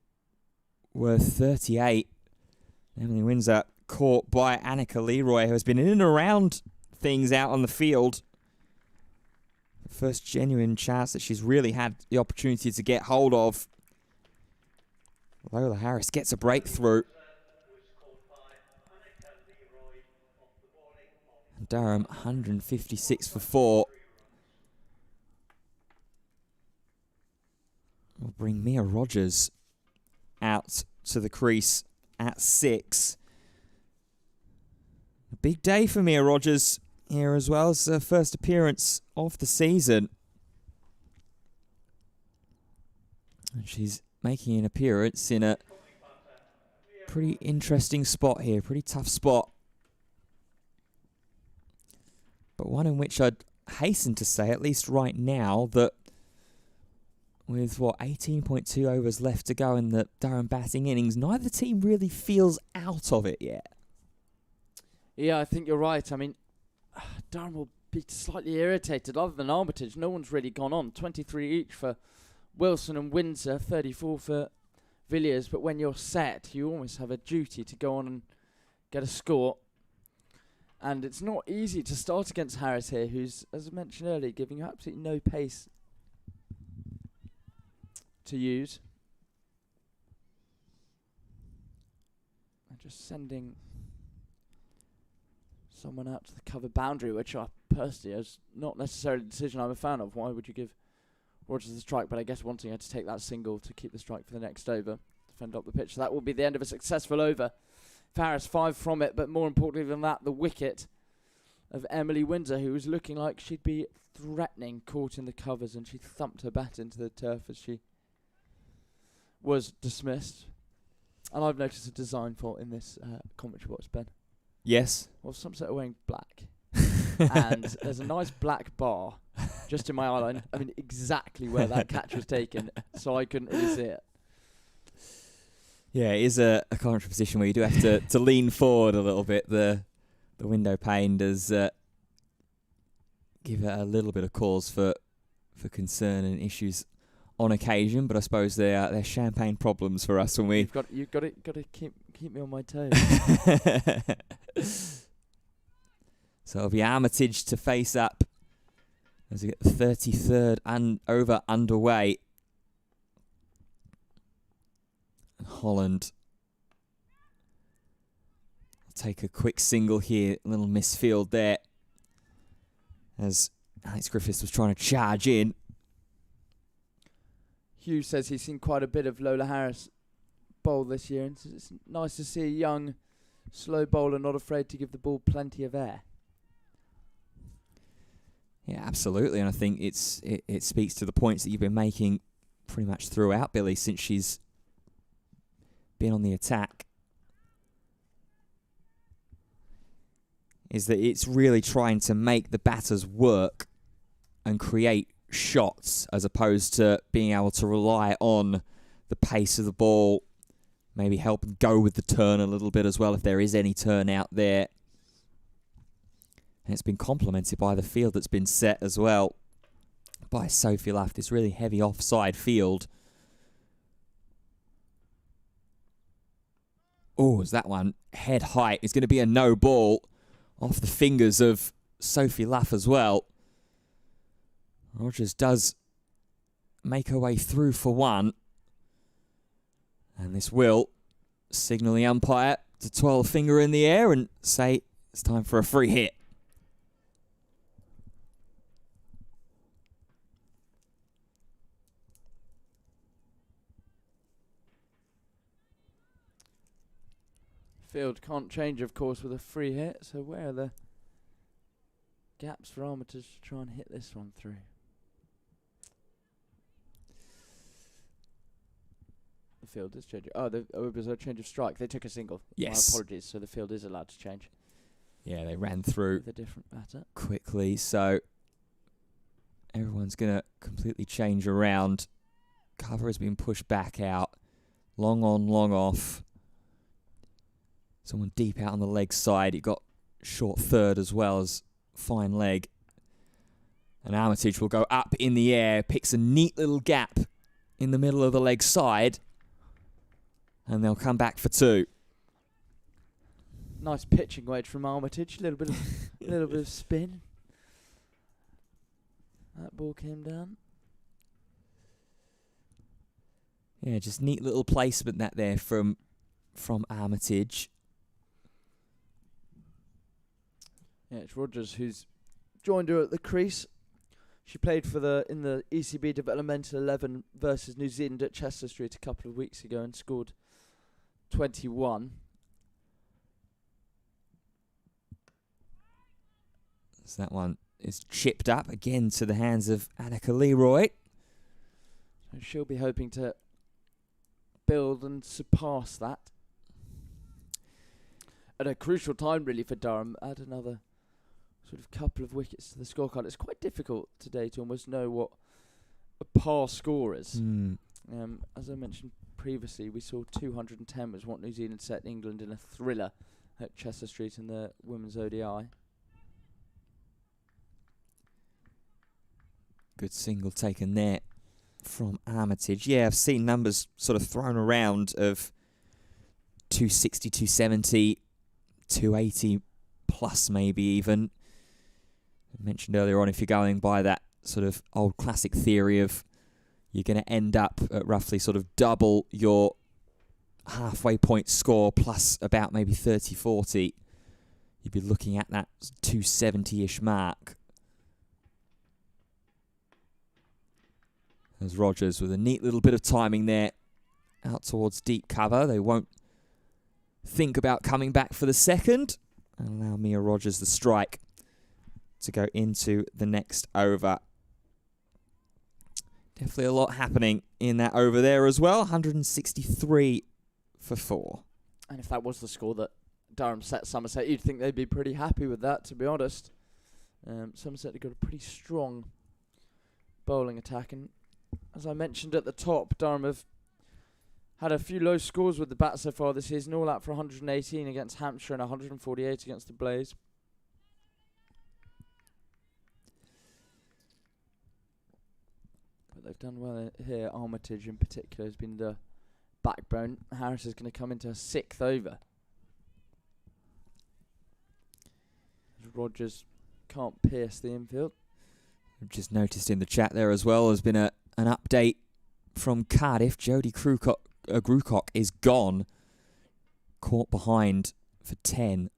worth 38. Emily Windsor caught by Annika Leroy, who has been in and around things out on the field. The first genuine chance that she's really had the opportunity to get hold of. Lola Harris gets a breakthrough. And Durham 156 for 4. Will bring Mia Rogers out to the crease at 6. A big day for Mia Rogers here as well. It's her first appearance of the season. And she's making an appearance in a pretty interesting spot here, pretty tough spot. But one in which I'd hasten to say, at least right now, that with, 18.2 overs left to go in the Durham batting innings, neither team really feels out of it yet. Yeah, I think you're right. I mean, Durham will be slightly irritated. Other than Armitage, no one's really gone on. 23 each for Wilson and Windsor, 34 for Villiers. But when you're set, you almost have a duty to go on and get a score. And it's not easy to start against Harris here, who's, as I mentioned earlier, giving you absolutely no pace to use. And just sending someone out to the cover boundary, which I personally is not necessarily a decision I'm a fan of. Why would you give Rogers the strike? But I guess wanting her to take that single to keep the strike for the next over, defend up the pitch. So that will be the end of a successful over. Harris 5 from it, but more importantly than that, the wicket of Emily Windsor, who was looking like she'd be threatening, caught in the covers, and she thumped her bat into the turf as she was dismissed. And I've noticed a design fault in this commentary box, Ben. Yes. Well, Somerset are wearing black. And there's a nice black bar just in my eye line. I mean, exactly where that catch was taken, so I couldn't really see it. Yeah, it is a commentary position where you do have to lean forward a little bit. The window pane does give it a little bit of cause for concern and issues on occasion, but I suppose they're champagne problems for us when we. You've got to keep me on my toes. So it'll be Armitage to face up as we get the 33rd over underway. And Holland will take a quick single here. A little misfield there as Alex Griffiths was trying to charge in. Hugh says he's seen quite a bit of Lola Harris bowl this year, and it's nice to see a young, slow bowler not afraid to give the ball plenty of air. Yeah, absolutely. And I think it speaks to the points that you've been making pretty much throughout, Billy, since she's been on the attack. Is that it's really trying to make the batters work and create shots as opposed to being able to rely on the pace of the ball, maybe help go with the turn a little bit as well if there is any turn out there. And it's been complemented by the field that's been set as well by Sophie Luff, this really heavy offside field. Oh, is that one head height? It's going to be a no ball off the fingers of Sophie Luff as well. Rogers does make her way through for one. And this will signal the umpire to twirl a finger in the air and say it's time for a free hit. Field can't change, of course, with a free hit, so where are the gaps for Armitage to try and hit this one through? The field is changing. Oh, it was a change of strike. They took a single. Yes. My apologies, so the field is allowed to change. Yeah, they ran through With a different batter. quickly, so everyone's going to completely change around. Cover has been pushed back out. Long on, long off. Someone deep out on the leg side. It got short third as well as fine leg. And Armitage will go up in the air, picks a neat little gap in the middle of the leg side, and they'll come back for two. Nice pitching wedge from Armitage. A little bit of spin. That ball came down. Yeah, just neat little placement that there from Armitage. Yeah, it's Rogers who's joined her at the crease. She played in the ECB Developmental 11 versus New Zealand at Chester Street a couple of weeks ago and scored 21. So that one is chipped up again to the hands of Annika Leroy. So she'll be hoping to build and surpass that. At a crucial time, really, for Durham. Add another sort of couple of wickets to the scorecard. It's quite difficult today to almost know what a par score is. As I mentioned previously, we saw 210 was what New Zealand set England in a thriller at Chester Street in the Women's ODI. Good single taken there from Armitage. Yeah, I've seen numbers sort of thrown around of 260, 270, 280 plus maybe even. I mentioned earlier on, if you're going by that sort of old classic theory of you're going to end up at roughly sort of double your halfway point score plus about maybe 30, 40, you'd be looking at that 270-ish mark. There's Rogers with a neat little bit of timing there out towards deep cover. They won't think about coming back for the second and allow Mia Rogers the strike to go into the next over. Definitely a lot happening in that over there as well. 163 for 4. And if that was the score that Durham set Somerset, you'd think they'd be pretty happy with that, to be honest. Somerset have got a pretty strong bowling attack, and as I mentioned at the top, Durham have had a few low scores with the bat so far this season, all out for 118 against Hampshire and 148 against the Blaze. But they've done well here. Armitage in particular has been the backbone. Harris is going to come into a 6th over. Rogers can't pierce the infield. I've just noticed in the chat there as well, there's been an update from Cardiff. Jodie Grucock is gone. Caught behind for 10.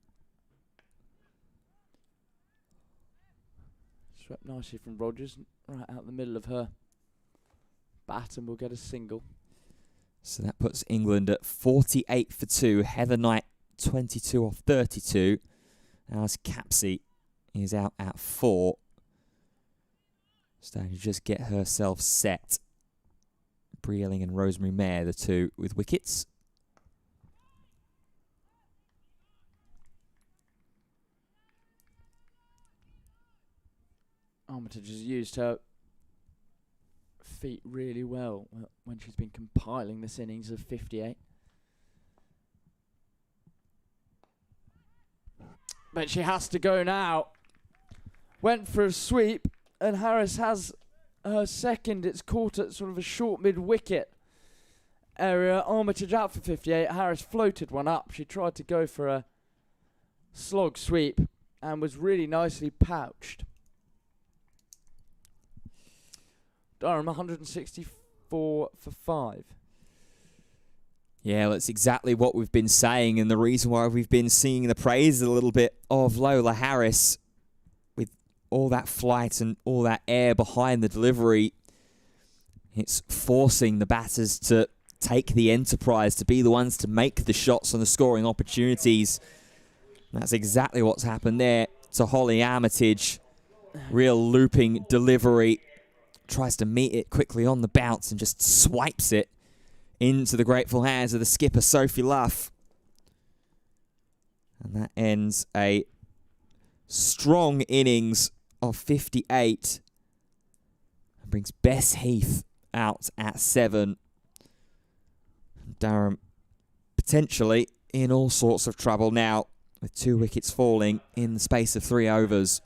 Swept nicely from Rogers, right out the middle of her bat, and we'll get a single. So that puts England at 48 for 2. Heather Knight 22 off 32. Alice Capsey is out at 4. Starting to just get herself set. Breeling and Rosemary Mayer, the two with wickets. Armitage has used her feet really well when she's been compiling this innings of 58. But she has to go now. Went for a sweep, and Harris has her second. It's caught at sort of a short mid-wicket area. Armitage out for 58. Harris floated one up. She tried to go for a slog sweep and was really nicely pouched. Durham 164 for 5. Yeah, that's exactly what we've been saying, and the reason why we've been singing the praise a little bit of Lola Harris with all that flight and all that air behind the delivery. It's forcing the batters to take the enterprise, to be the ones to make the shots and the scoring opportunities. And that's exactly what's happened there to Holly Armitage. Real looping delivery. Tries to meet it quickly on the bounce and just swipes it into the grateful hands of the skipper, Sophie Luff. And that ends a strong innings of 58. And brings Bess Heath out at 7. Durham potentially in all sorts of trouble now, with 2 wickets falling in the space of 3 overs.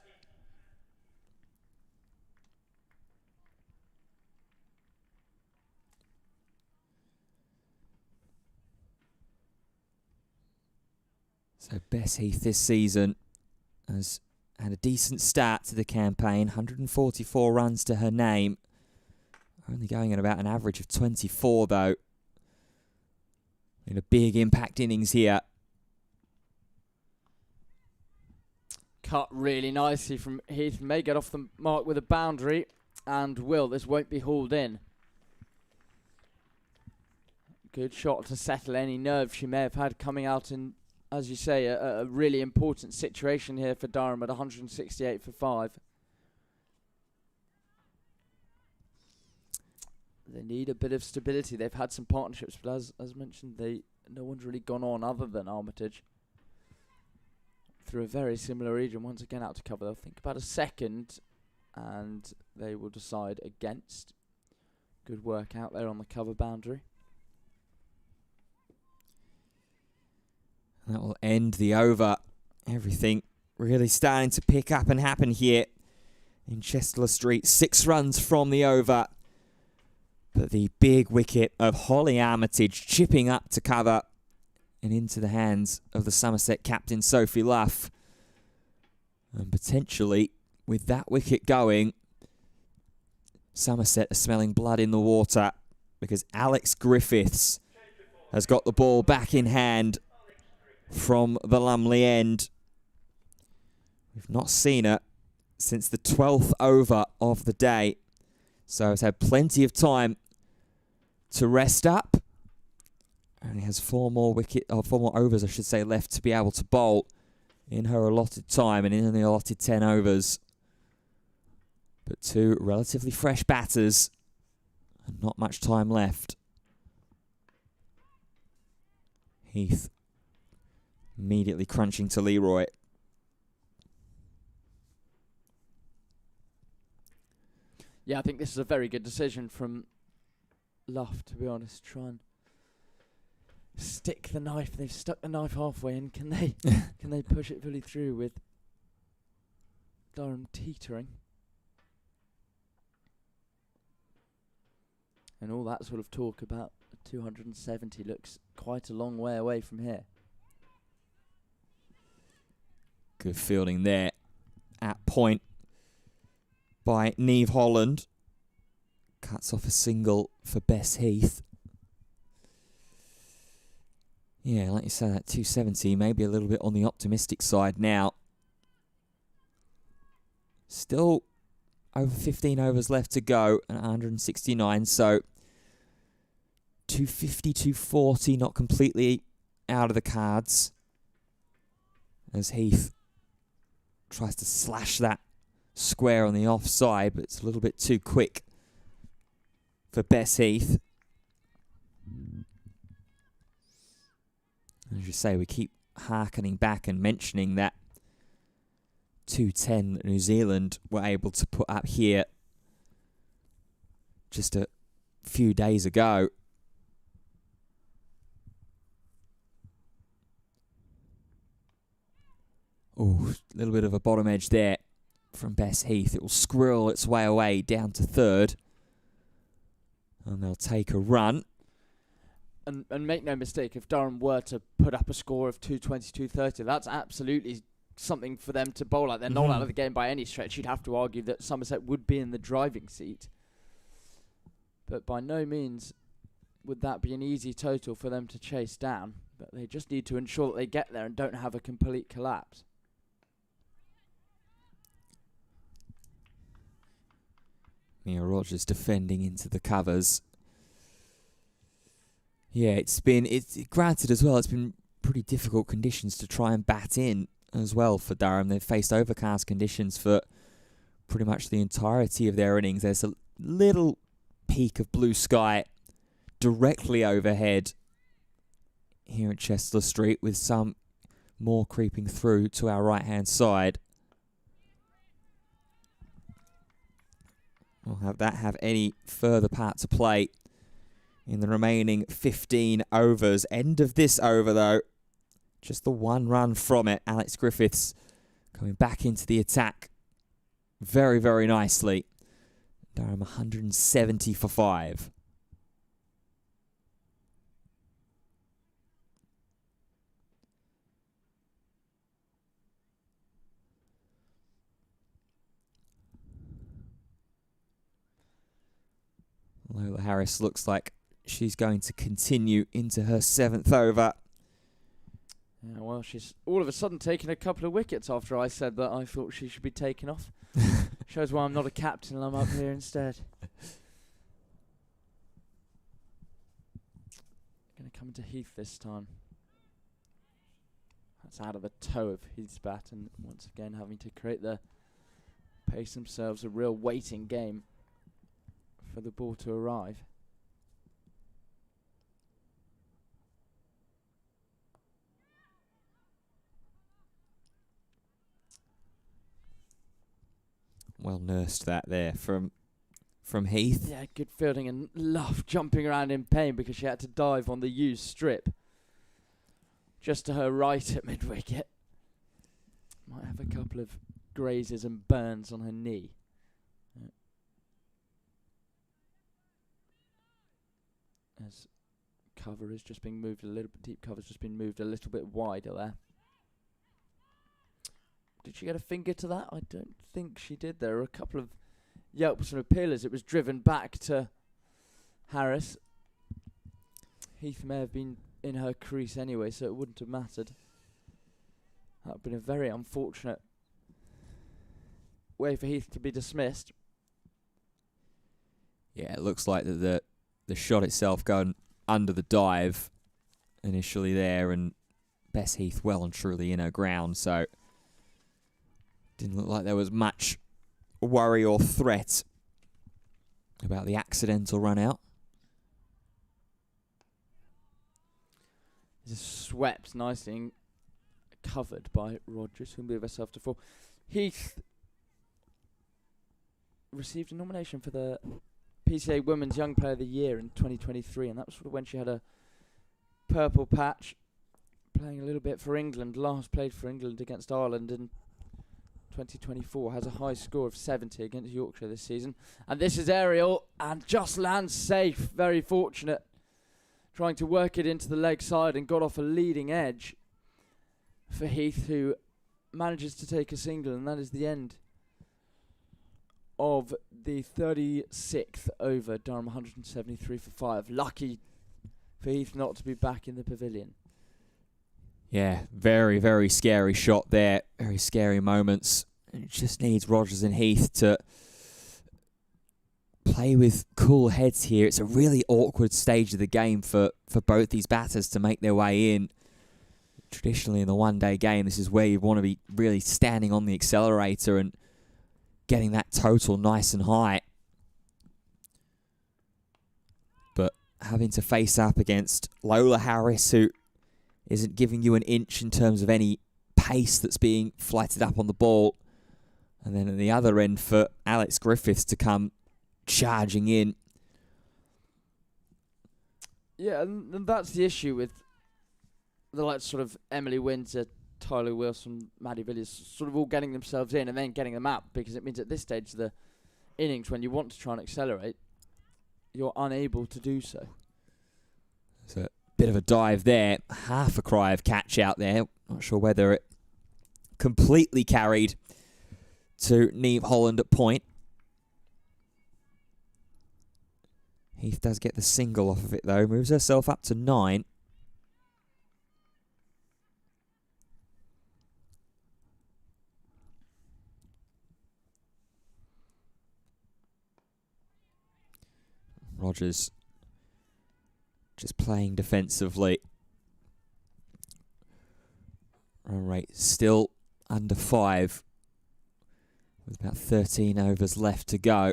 So Bess Heath this season has had a decent start to the campaign. 144 runs to her name. Only going at about an average of 24 though. In a big impact innings here. Cut really nicely from Heath. May get off the mark with a boundary, and will. This won't be hauled in. Good shot to settle any nerves she may have had coming out in, as you say, a really important situation here for Durham at 168 for 5. They need a bit of stability. They've had some partnerships, but as mentioned, no one's really gone on other than Armitage through a very similar region. Once again out to cover. They'll think about a second, and they will decide against. Good work out there on the cover boundary. That will end the over. Everything really starting to pick up and happen here in Chester Street. 6 runs from the over. But the big wicket of Holly Armitage chipping up to cover and into the hands of the Somerset captain, Sophie Luff. And potentially, with that wicket going, Somerset are smelling blood in the water, because Alex Griffiths has got the ball back in hand from the Lumley end. We've not seen her since the 12th over of the day, so has had plenty of time to rest up. Only has 4 more overs, I should say, left to be able to bowl in her allotted time and in the allotted 10 overs. But 2 relatively fresh batters and not much time left. Heath immediately crunching to Leroy. Yeah, I think this is a very good decision from Luff, to be honest. Try and stick the knife. They've stuck the knife halfway in. Can they push it fully through with Durham teetering? And all that sort of talk about 270 looks quite a long way away from here. Good fielding there at point by Niamh Holland. Cuts off a single for Bess Heath. Yeah, like you say, that 270, maybe a little bit on the optimistic side now. Still over 15 overs left to go and 169, so 250, 240, not completely out of the cards. As Heath tries to slash that square on the offside, but it's a little bit too quick for Bess Heath. As you say, we keep harkening back and mentioning that 210 New Zealand were able to put up here just a few days ago. Oh, a little bit of a bottom edge there from Bess Heath. It will squirrel its way away down to third. And they'll take a run. And make no mistake, if Durham were to put up a score of 220, 230, that's absolutely something for them to bowl at. They're not out of the game by any stretch. You'd have to argue that Somerset would be in the driving seat. But by no means would that be an easy total for them to chase down. But they just need to ensure that they get there and don't have a complete collapse. Mia Rogers defending into the covers. Yeah, it's granted as well, it's been pretty difficult conditions to try and bat in as well for Durham. They've faced overcast conditions for pretty much the entirety of their innings. There's a little peak of blue sky directly overhead here at Chester Street, with some more creeping through to our right-hand side. We'll have any further part to play in the remaining 15 overs. End of this over, though. Just the one run from it. Alex Griffiths coming back into the attack very, very nicely. Durham 170 for 5. Lola Harris looks like she's going to continue into her 7th over. Yeah, well, she's all of a sudden taken a couple of wickets after I said that I thought she should be taken off. Shows why I'm not a captain and I'm up here instead. Going to come into Heath this time. That's out of the toe of Heath's bat, and once again having to pace themselves a real waiting game for the ball to arrive. Well nursed that there from Heath. Yeah, good fielding and Love jumping around in pain because she had to dive on the used strip just to her right at mid-wicket. Might have a couple of grazes and burns on her knee. As cover is just being moved a little bit, deep cover's just been moved a little bit wider there. Did she get a finger to that? I don't think she did. There were a couple of yelps from appealers. It was driven back to Harris. Heath may have been in her crease anyway, so it wouldn't have mattered. That would have been a very unfortunate way for Heath to be dismissed. Yeah, it looks like the shot itself going under the dive initially there, and Bess Heath well and truly in her ground, so didn't look like there was much worry or threat about the accidental run out. Just swept nicely and covered by Rogers, who'll move herself to 4. Heath received a nomination for the PCA Women's Young Player of the Year in 2023, and that was sort of when she had a purple patch, playing a little bit for England. Last played for England against Ireland in 2024, has a high score of 70 against Yorkshire this season. And this is aerial and just lands safe. Very fortunate. Trying to work it into the leg side and got off a leading edge for Heath, who manages to take a single, and that is the end of the 36th over. Durham 173 for 5. Lucky for Heath not to be back in the pavilion. Yeah, very, very scary shot there. Very scary moments. And it just needs Rogers and Heath to play with cool heads here. It's a really awkward stage of the game for both these batters to make their way in. Traditionally in the one-day game, this is where you want to be really standing on the accelerator and getting that total nice and high. But having to face up against Lola Harris, who isn't giving you an inch in terms of any pace that's being flighted up on the ball. And then at the other end for Alex Griffiths to come charging in. Yeah, and that's the issue with the likes sort of Emily Windsor, Tyler Wilson, Maddie Villiers, sort of all getting themselves in and then getting them out, because it means at this stage of the innings, when you want to try and accelerate, you're unable to do so. It's a bit of a dive there. Half a cry of catch out there. Not sure whether it completely carried to Neve Holland at point. Heath does get the single off of it though. Moves herself up to 9. Rogers just playing defensively. Run rate still under 5 with about 13 overs left to go.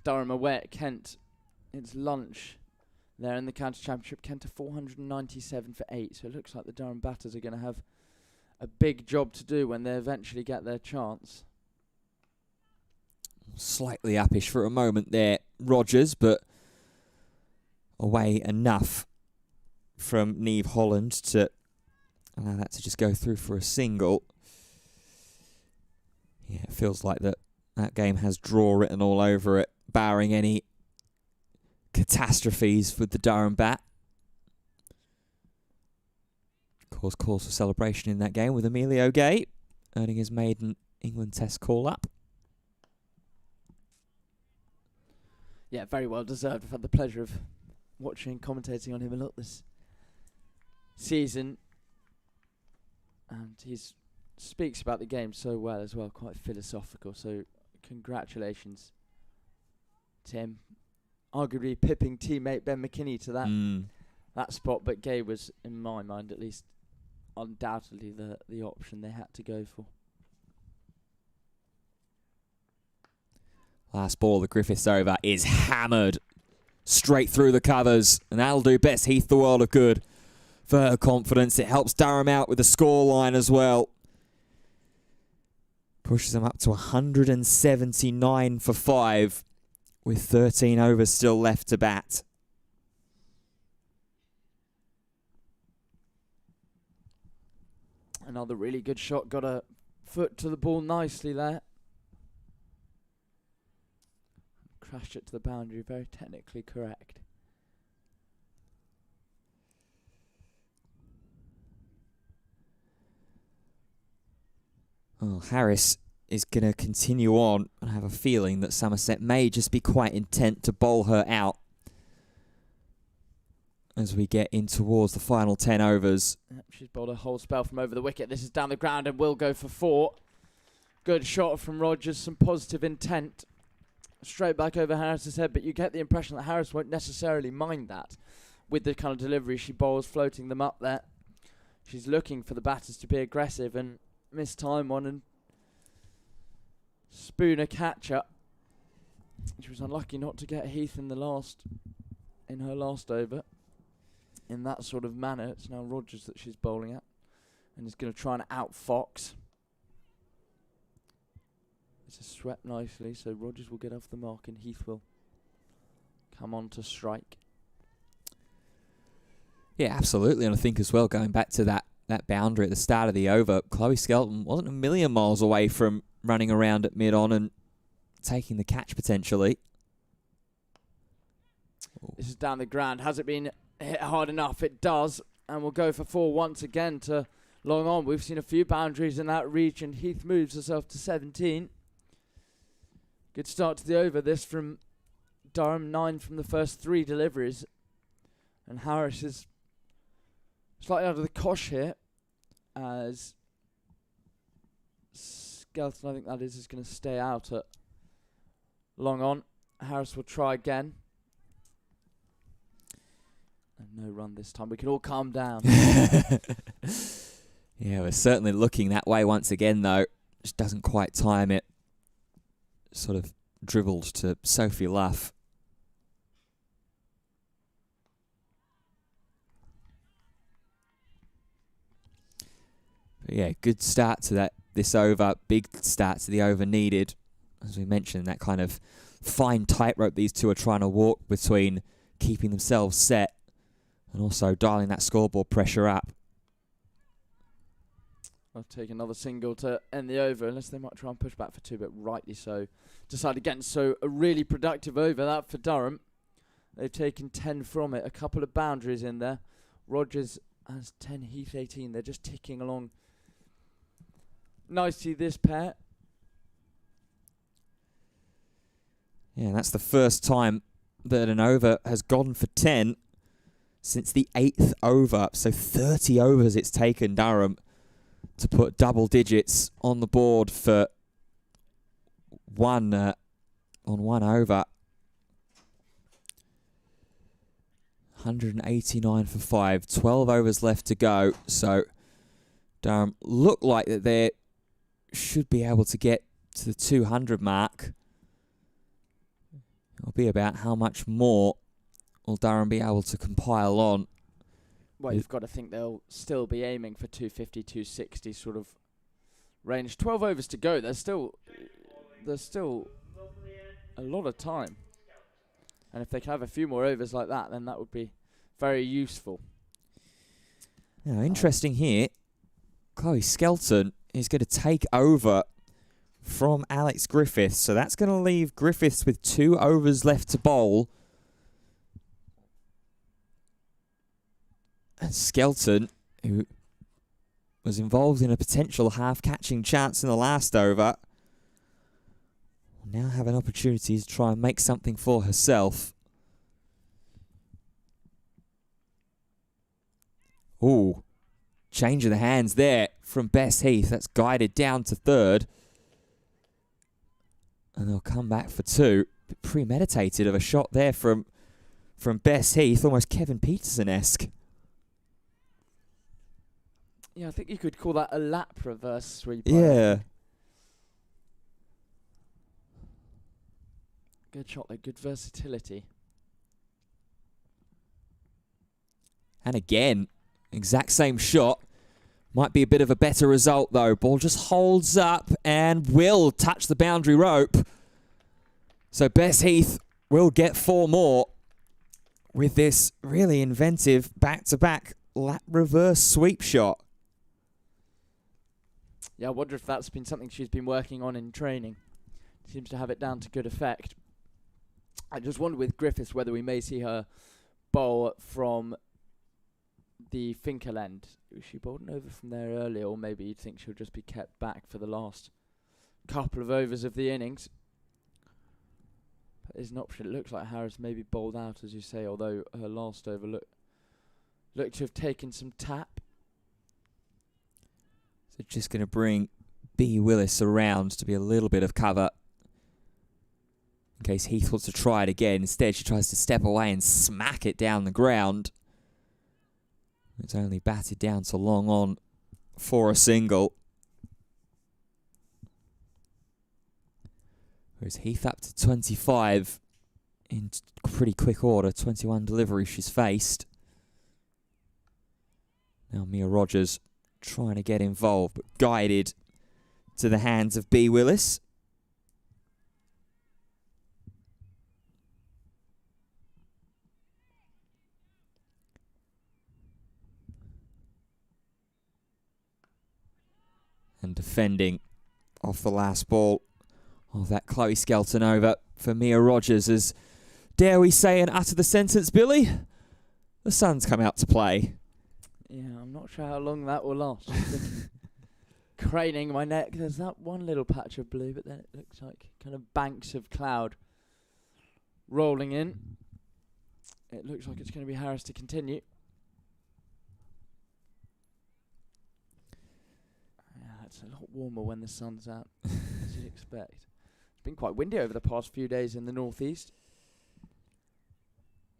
Durham away at Kent. It's lunch there in the county championship. Kent are 497 for 8, so it looks like the Durham batters are going to have a big job to do when they eventually get their chance. Slightly uppish for a moment there, Rogers, but away enough from Neve Holland to allow that to just go through for a single. Yeah, it feels like that game has draw written all over it, barring any catastrophes with the Durham bat. Of course, calls for celebration in that game with Emilio Gay earning his maiden England Test call-up. Yeah, very well deserved. I've had the pleasure of watching and commentating on him a lot this season. And he speaks about the game so well as well, quite philosophical. So congratulations to him. Arguably pipping teammate Ben McKinney to that spot, but Gay was, in my mind at least, undoubtedly the option they had to go for. Last ball, the Griffiths over is hammered straight through the covers, and that'll do Bess Heath the world of good for her confidence. It helps Durham out with the scoreline as well. Pushes them up to 179 for 5 with 13 overs still left to bat. Another really good shot, got a foot to the ball nicely there. Crashed it to the boundary, very technically correct. Oh, Harris is going to continue on. I have a feeling that Somerset may just be quite intent to bowl her out as we get in towards the final 10 overs. Yep, she's bowled a whole spell from over the wicket. This is down the ground and will go for 4. Good shot from Rogers, some positive intent. Straight back over Harris's head, but you get the impression that Harris won't necessarily mind that with the kind of delivery she bowls, floating them up there. She's looking for the batters to be aggressive and miss time one and spoon a catcher. She was unlucky not to get Heath in her last over in that sort of manner. It's now Rogers that she's bowling at and is going to try and outfox. It's swept nicely, so Rogers will get off the mark and Heath will come on to strike. Yeah, absolutely. And I think as well, going back to that boundary at the start of the over, Chloe Skelton wasn't a million miles away from running around at mid-on and taking the catch potentially. This is down the ground. Has it been hit hard enough? It does. And we'll go for 4 once again to long on. We've seen a few boundaries in that region. Heath moves herself to 17. Good start to the over. This from Durham, 9 from the first 3 deliveries. And Harris is slightly out of the cosh here as Skelton, I think that is going to stay out at long on. Harris will try again. And no run this time. We can all calm down. Yeah, we're certainly looking that way once again, though. Just doesn't quite time it. Sort of dribbled to Sophie Luff. But yeah, good start to this over. Big start to the over needed. As we mentioned, that kind of fine tightrope these two are trying to walk between keeping themselves set and also dialing that scoreboard pressure up. I'll take another single to end the over, unless they might try and push back for two, but rightly so. Decide against. So a really productive over that for Durham. They've taken 10 from it. A couple of boundaries in there. Rogers has 10, Heath 18. They're just ticking along nicely, this pair. Yeah, that's the first time that an over has gone for 10 since the 8th over. So 30 overs it's taken Durham to put double digits on the board for one over. 189 for 5. 12 overs left to go. So Durham look like that they should be able to get to the 200 mark. It'll be about how much more will Durham be able to compile on. Well, you've got to think they'll still be aiming for 250, 260 sort of range. 12 overs to go. There's still a lot of time. And if they can have a few more overs like that, then that would be very useful. Now, interesting here, Chloe Skelton is going to take over from Alex Griffiths. So that's going to leave Griffiths with 2 overs left to bowl. And Skelton, who was involved in a potential half-catching chance in the last over, will now have an opportunity to try and make something for herself. Ooh, change of the hands there from Bess Heath. That's guided down to third. And they'll come back for 2. Bit premeditated of a shot there from Bess Heath, almost Kevin Peterson-esque. Yeah, I think you could call that a lap reverse sweep. Yeah. Good shot there, good versatility. And again, exact same shot. Might be a bit of a better result, though. Ball just holds up and will touch the boundary rope. So Bess Heath will get 4 more with this really inventive back-to-back lap reverse sweep shot. Yeah, I wonder if that's been something she's been working on in training. Seems to have it down to good effect. I just wonder with Griffiths whether we may see her bowl from the Finkel end. She bowled an over from there earlier, or maybe you'd think she'll just be kept back for the last couple of overs of the innings. But there's an option. It looks like Harris maybe bowled out, as you say, although her last over looked to have taken some tap. So just going to bring B. Willis around to be a little bit of cover in case Heath wants to try it again. Instead, she tries to step away and smack it down the ground. It's only batted down to long on for a single. Whereas Heath up to 25 in pretty quick order. 21 deliveries she's faced. Now Mia Rogers trying to get involved, but guided to the hands of B. Willis. And defending off the last ball of that Chloe Skelton over for Mia Rogers as, dare we say and utter the sentence, Billy, the sun's come out to play. Yeah, I'm not sure how long that will last. Craning my neck. There's that one little patch of blue, but then it looks like kind of banks of cloud rolling in. It looks like it's going to be Harris to continue. Yeah, It's a lot warmer when the sun's out, as you'd expect. It's been quite windy over the past few days in the northeast.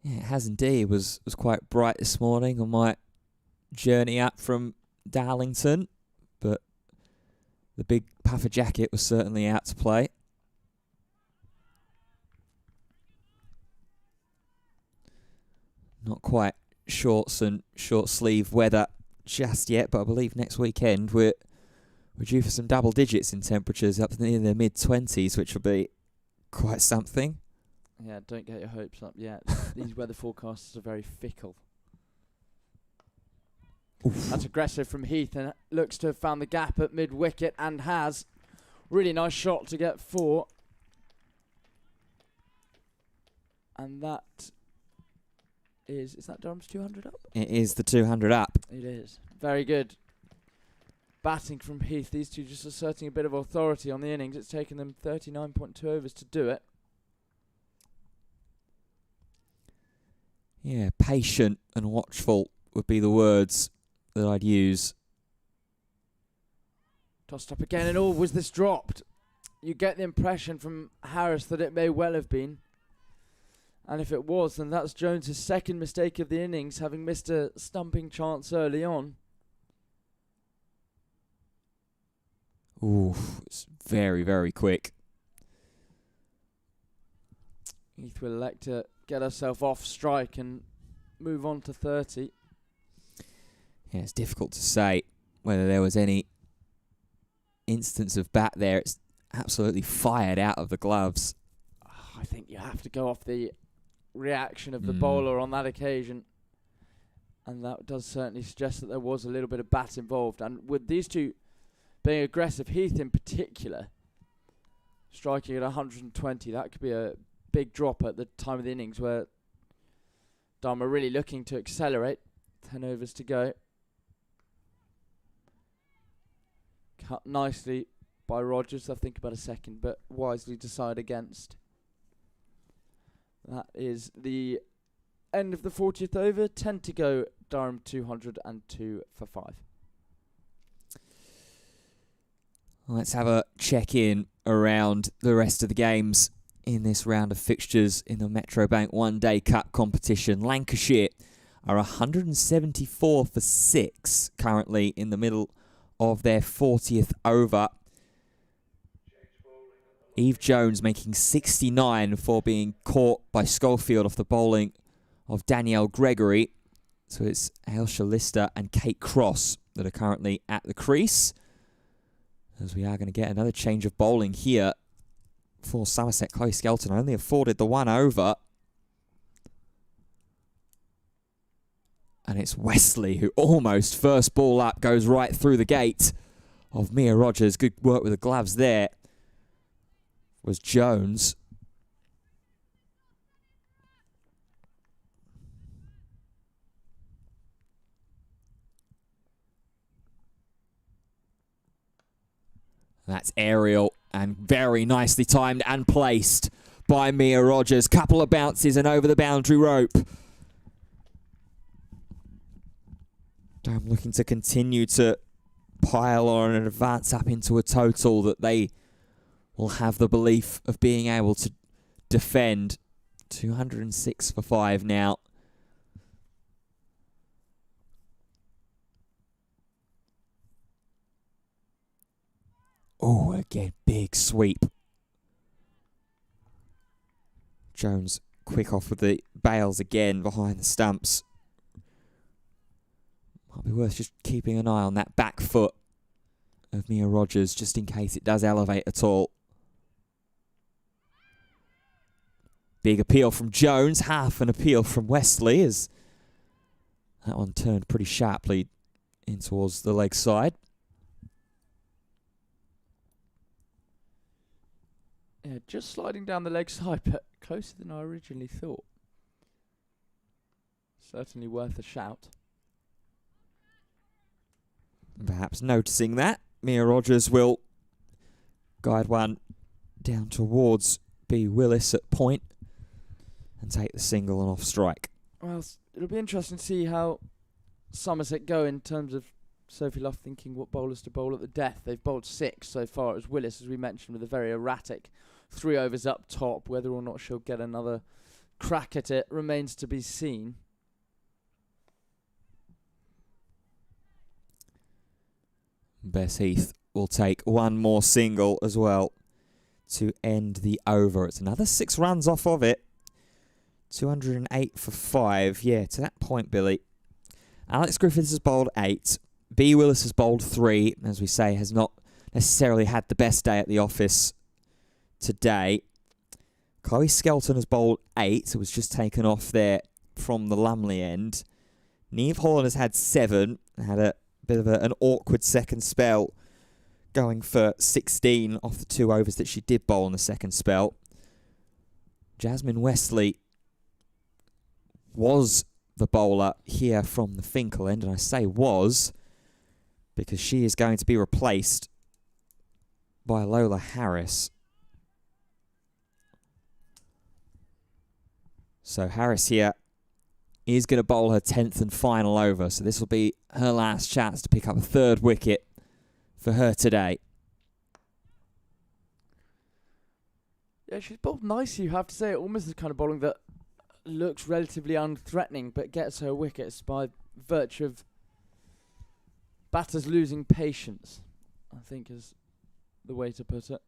Yeah, it has indeed. It was quite bright this morning on my journey up from Darlington, but the big puffer jacket was certainly out to play. Not quite shorts and short sleeve weather just yet, but I believe next weekend we're due for some double digits in temperatures up near the mid-20s, which will be quite something. Yeah, don't get your hopes up yet. These weather forecasts are very fickle. Oof. That's aggressive from Heath, and looks to have found the gap at mid-wicket, and has. Really nice shot to get 4. And that is that Durham's 200 up? It is the 200 up. It is. Very good. Batting from Heath. These two just asserting a bit of authority on the innings. It's taken them 39.2 overs to do it. Yeah, patient and watchful would be the words that I'd use. Tossed up again, and was this dropped? You get the impression from Harris that it may well have been. And if it was, then that's Jones' second mistake of the innings, having missed a stumping chance early on. Ooh, it's very, very quick. Heath will elect to get herself off strike and move on to 30. Yeah, it's difficult to say whether there was any instance of bat there. It's absolutely fired out of the gloves. I think you have to go off the reaction of the bowler on that occasion. And that does certainly suggest that there was a little bit of bat involved. And with these two being aggressive, Heath in particular, striking at 120, that could be a big drop at the time of the innings where Durham are really looking to accelerate. 10 overs to go. Cut nicely by Rogers. I'll think about a second, but wisely decide against. That is the end of the 40th over. 10 to go. Durham 202 for 5. Let's have a check-in around the rest of the games in this round of fixtures in the Metro Bank One Day Cup competition. Lancashire are 174 for 6 currently in the middle of their 40th over. Eve Jones making 69 for being caught by Schofield off the bowling of Danielle Gregory. So it's Ailsha Lister and Kate Cross that are currently at the crease, as we are going to get another change of bowling here for Somerset. Chloe Skelton only afforded the 1 over. And it's Wesley who almost first ball up goes right through the gate of Mia Rogers. Good work with the gloves there. Was Jones. That's aerial and very nicely timed and placed by Mia Rogers. Couple of bounces and over the boundary rope. Durham looking to continue to pile on and advance up into a total that they will have the belief of being able to defend. 206 for 5 now. Oh, again, big sweep. Jones quick off with the bails again behind the stumps. Might be worth just keeping an eye on that back foot of Mia Rogers, just in case it does elevate at all. Big appeal from Jones, half an appeal from Wesley, as that one turned pretty sharply in towards the leg side. Yeah, just sliding down the leg side, but closer than I originally thought. Certainly worth a shout. Perhaps noticing that, Mia Rogers will guide one down towards B. Willis at point and take the single and off strike. Well, it'll be interesting to see how Somerset go in terms of Sophie Luff thinking what bowlers to bowl at the death. They've bowled 6 so far. It was Willis, as we mentioned, with a very erratic 3 overs up top. Whether or not she'll get another crack at it remains to be seen. Bess Heath will take one more single as well to end the over. It's another 6 runs off of it. 208 for 5. Yeah, to that point, Billy. Alex Griffiths has bowled 8. B. Willis has bowled 3. As we say, has not necessarily had the best day at the office today. Chloe Skelton has bowled 8. It was just taken off there from the Lumley end. Niamh Holland has had 7. Had a bit of an awkward second spell, going for 16 off the 2 overs that she did bowl in the second spell. Jasmine Westley was the bowler here from the Finkel end, and I say was because she is going to be replaced by Lola Harris. So Harris here is going to bowl her 10th and final over, so this will be her last chance to pick up a 3rd wicket for her today. Yeah, she's bowled nicely, you have to say. Almost the kind of bowling that looks relatively unthreatening but gets her wickets by virtue of batters losing patience, I think is the way to put it.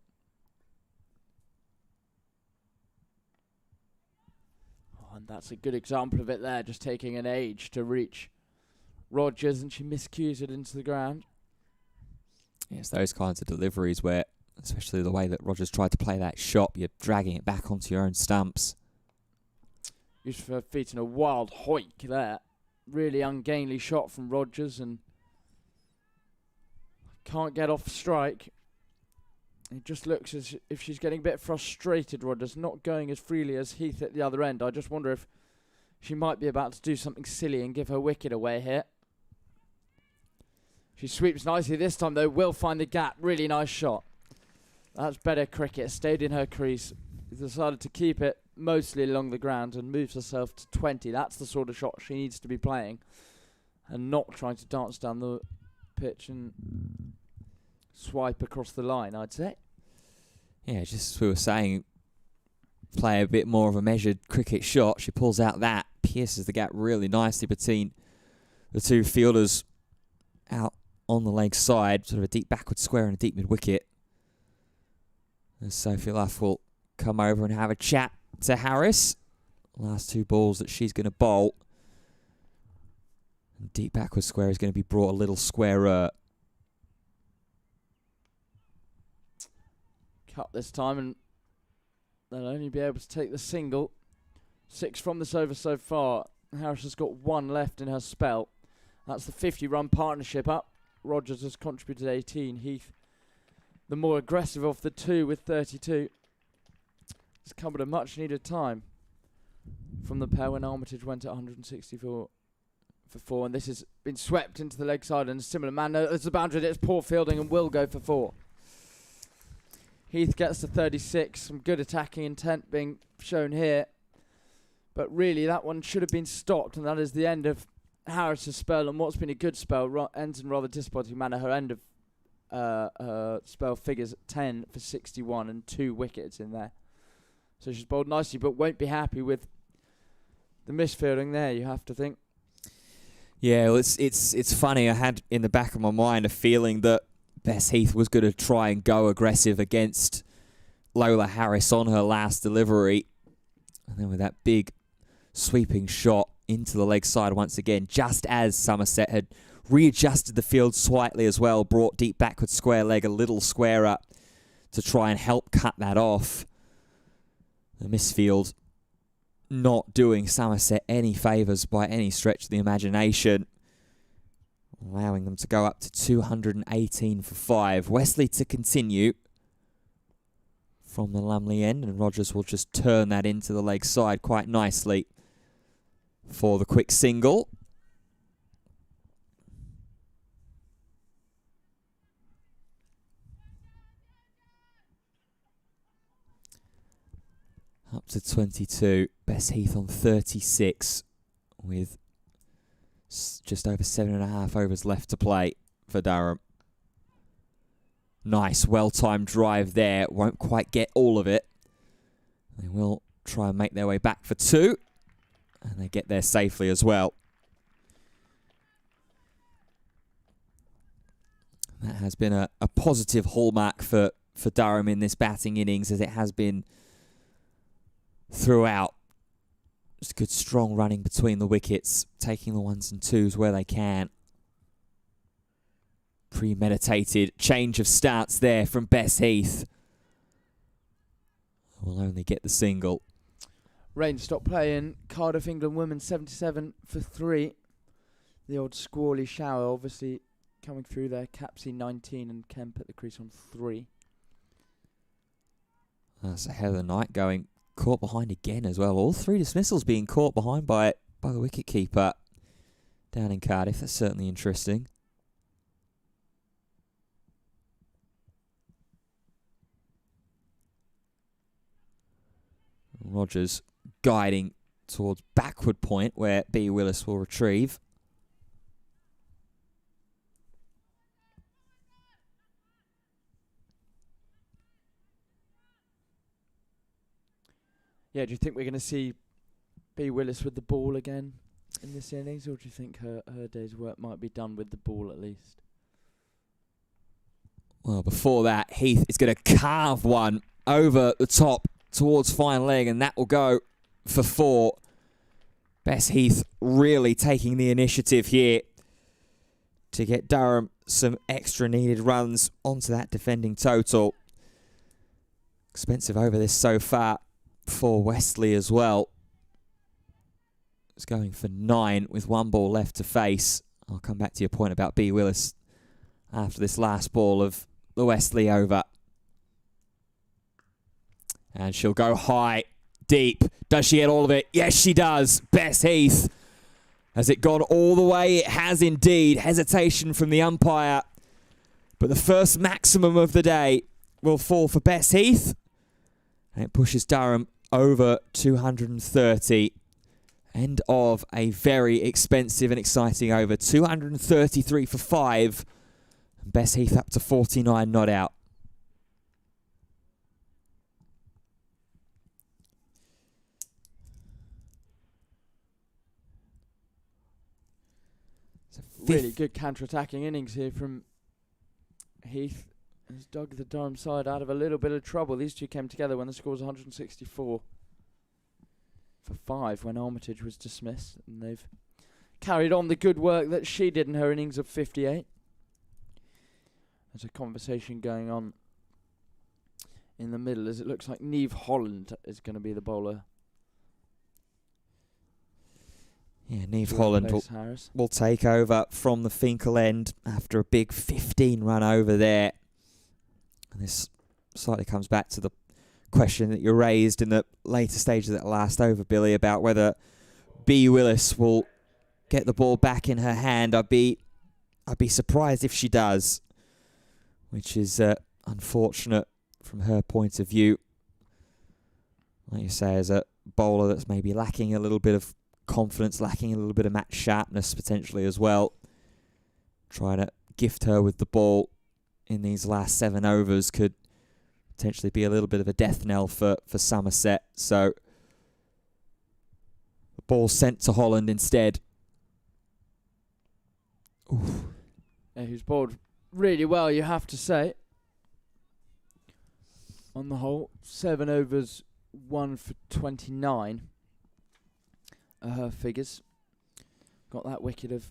Oh, and that's a good example of it there, just taking an age to reach Rogers, and she miscues it into the ground. Yes, those kinds of deliveries where, especially the way that Rogers tried to play that shot, you're dragging it back onto your own stumps. Used for her feet in a wild hoik there. Really ungainly shot from Rogers, and can't get off strike. It just looks as if she's getting a bit frustrated, Rogers, not going as freely as Heath at the other end. I just wonder if she might be about to do something silly and give her wicket away here. She sweeps nicely this time, though. Will find the gap. Really nice shot. That's better cricket. Stayed in her crease. Decided to keep it mostly along the ground and moves herself to 20. That's the sort of shot she needs to be playing, and not trying to dance down the pitch and swipe across the line, I'd say. Yeah, just as we were saying, play a bit more of a measured cricket shot. She pulls out that, pierces the gap really nicely between the 2 fielders out on the leg side, sort of a deep backward square and a deep mid-wicket. And Sophie Luff will come over and have a chat to Harris. Last 2 balls that she's going to bowl. And deep backward square is going to be brought a little squarer. Cut this time, and they'll only be able to take the single. 6 from this over so far. Harris has got 1 left in her spell. That's the 50-run partnership up. Rogers has contributed 18. Heath, the more aggressive of the 2 with 32. It's come at a much-needed time from the pair when Armitage went at 164 for 4. And this has been swept into the leg side in a similar manner. There's the boundary. It's poor fielding and will go for 4. Heath gets to 36. Some good attacking intent being shown here. But really, that one should have been stopped, and that is the end of Harris's spell. And what's been a good spell ends in rather disappointing manner. Her end of her spell figures at 10 for 61 and 2 wickets in there. So she's bowled nicely, but won't be happy with the misfielding there, you have to think. Yeah, well, it's funny. I had in the back of my mind a feeling that Bess Heath was going to try and go aggressive against Lola Harris on her last delivery. And then with that big sweeping shot into the leg side once again, just as Somerset had readjusted the field slightly as well, brought deep backward square leg a little squarer to try and help cut that off. The misfield not doing Somerset any favours by any stretch of the imagination, allowing them to go up to 218 for 5. Wesley to continue from the Lumley end, and Rogers will just turn that into the leg side quite nicely for the quick single. Up to 22. Bess Heath on 36 with just over 7.5 overs left to play. for Durham. Nice, well-timed drive there. Won't quite get all of it. They will try and make their way back for 2. And they get there safely as well. That has been a positive hallmark for Durham in this batting innings, as it has been throughout. Just good strong running between the wickets, taking the 1s and 2s where they can. Premeditated change of stance there from Bess Heath. Will only get the single. Rain stopped playing. Cardiff, England women 77 for 3. The old squally shower obviously coming through there. Capsey 19 and Kemp at the crease on 3. That's a hell of a night going caught behind again as well. All 3 dismissals being caught behind by the wicketkeeper down in Cardiff. That's certainly interesting. Rogers guiding towards backward point where B. Willis will retrieve. Yeah, do you think we're going to see B. Willis with the ball again in this innings, or do you think her day's work might be done with the ball at least? Well, before that, Heath is going to carve one over the top towards fine leg, and that will go for 4. Bess Heath really taking the initiative here to get Durham some extra needed runs onto that defending total. Expensive over this so far for Westley as well. It's going for 9 with 1 ball left to face. I'll come back to your point about B. Willis after this last ball of the Westley over. And she'll go high, deep. Does she get all of it? Yes, she does. Bess Heath. Has it gone all the way? It has indeed. Hesitation from the umpire. But the first maximum of the day will fall for Bess Heath. And it pushes Durham over 230. End of a very expensive and exciting over. 233 for 5. And Bess Heath up to 49 not out. Really good counter-attacking innings here from Heath. He's dug the Durham side out of a little bit of trouble. These two came together when the score was 164 for 5 when Armitage was dismissed. And they've carried on the good work that she did in her innings of 58. There's a conversation going on in the middle as it looks like Neve Holland is going to be the bowler. Yeah, Neve Holland will take over from the Finkel end after a big 15 run over there. And this slightly comes back to the question that you raised in the later stage of that last over, Billy, about whether B. Willis will get the ball back in her hand. I'd be surprised if she does, which is unfortunate from her point of view. Like you say, as a bowler that's maybe lacking a little bit of confidence, lacking a little bit of match sharpness potentially as well. Trying to gift her with the ball in these last 7 overs could potentially be a little bit of a death knell for Somerset. So the ball sent to Holland instead. Yeah, who's bowled really well, you have to say. On the whole, 7 overs, 1 for 29. Her figures. Got that wicket of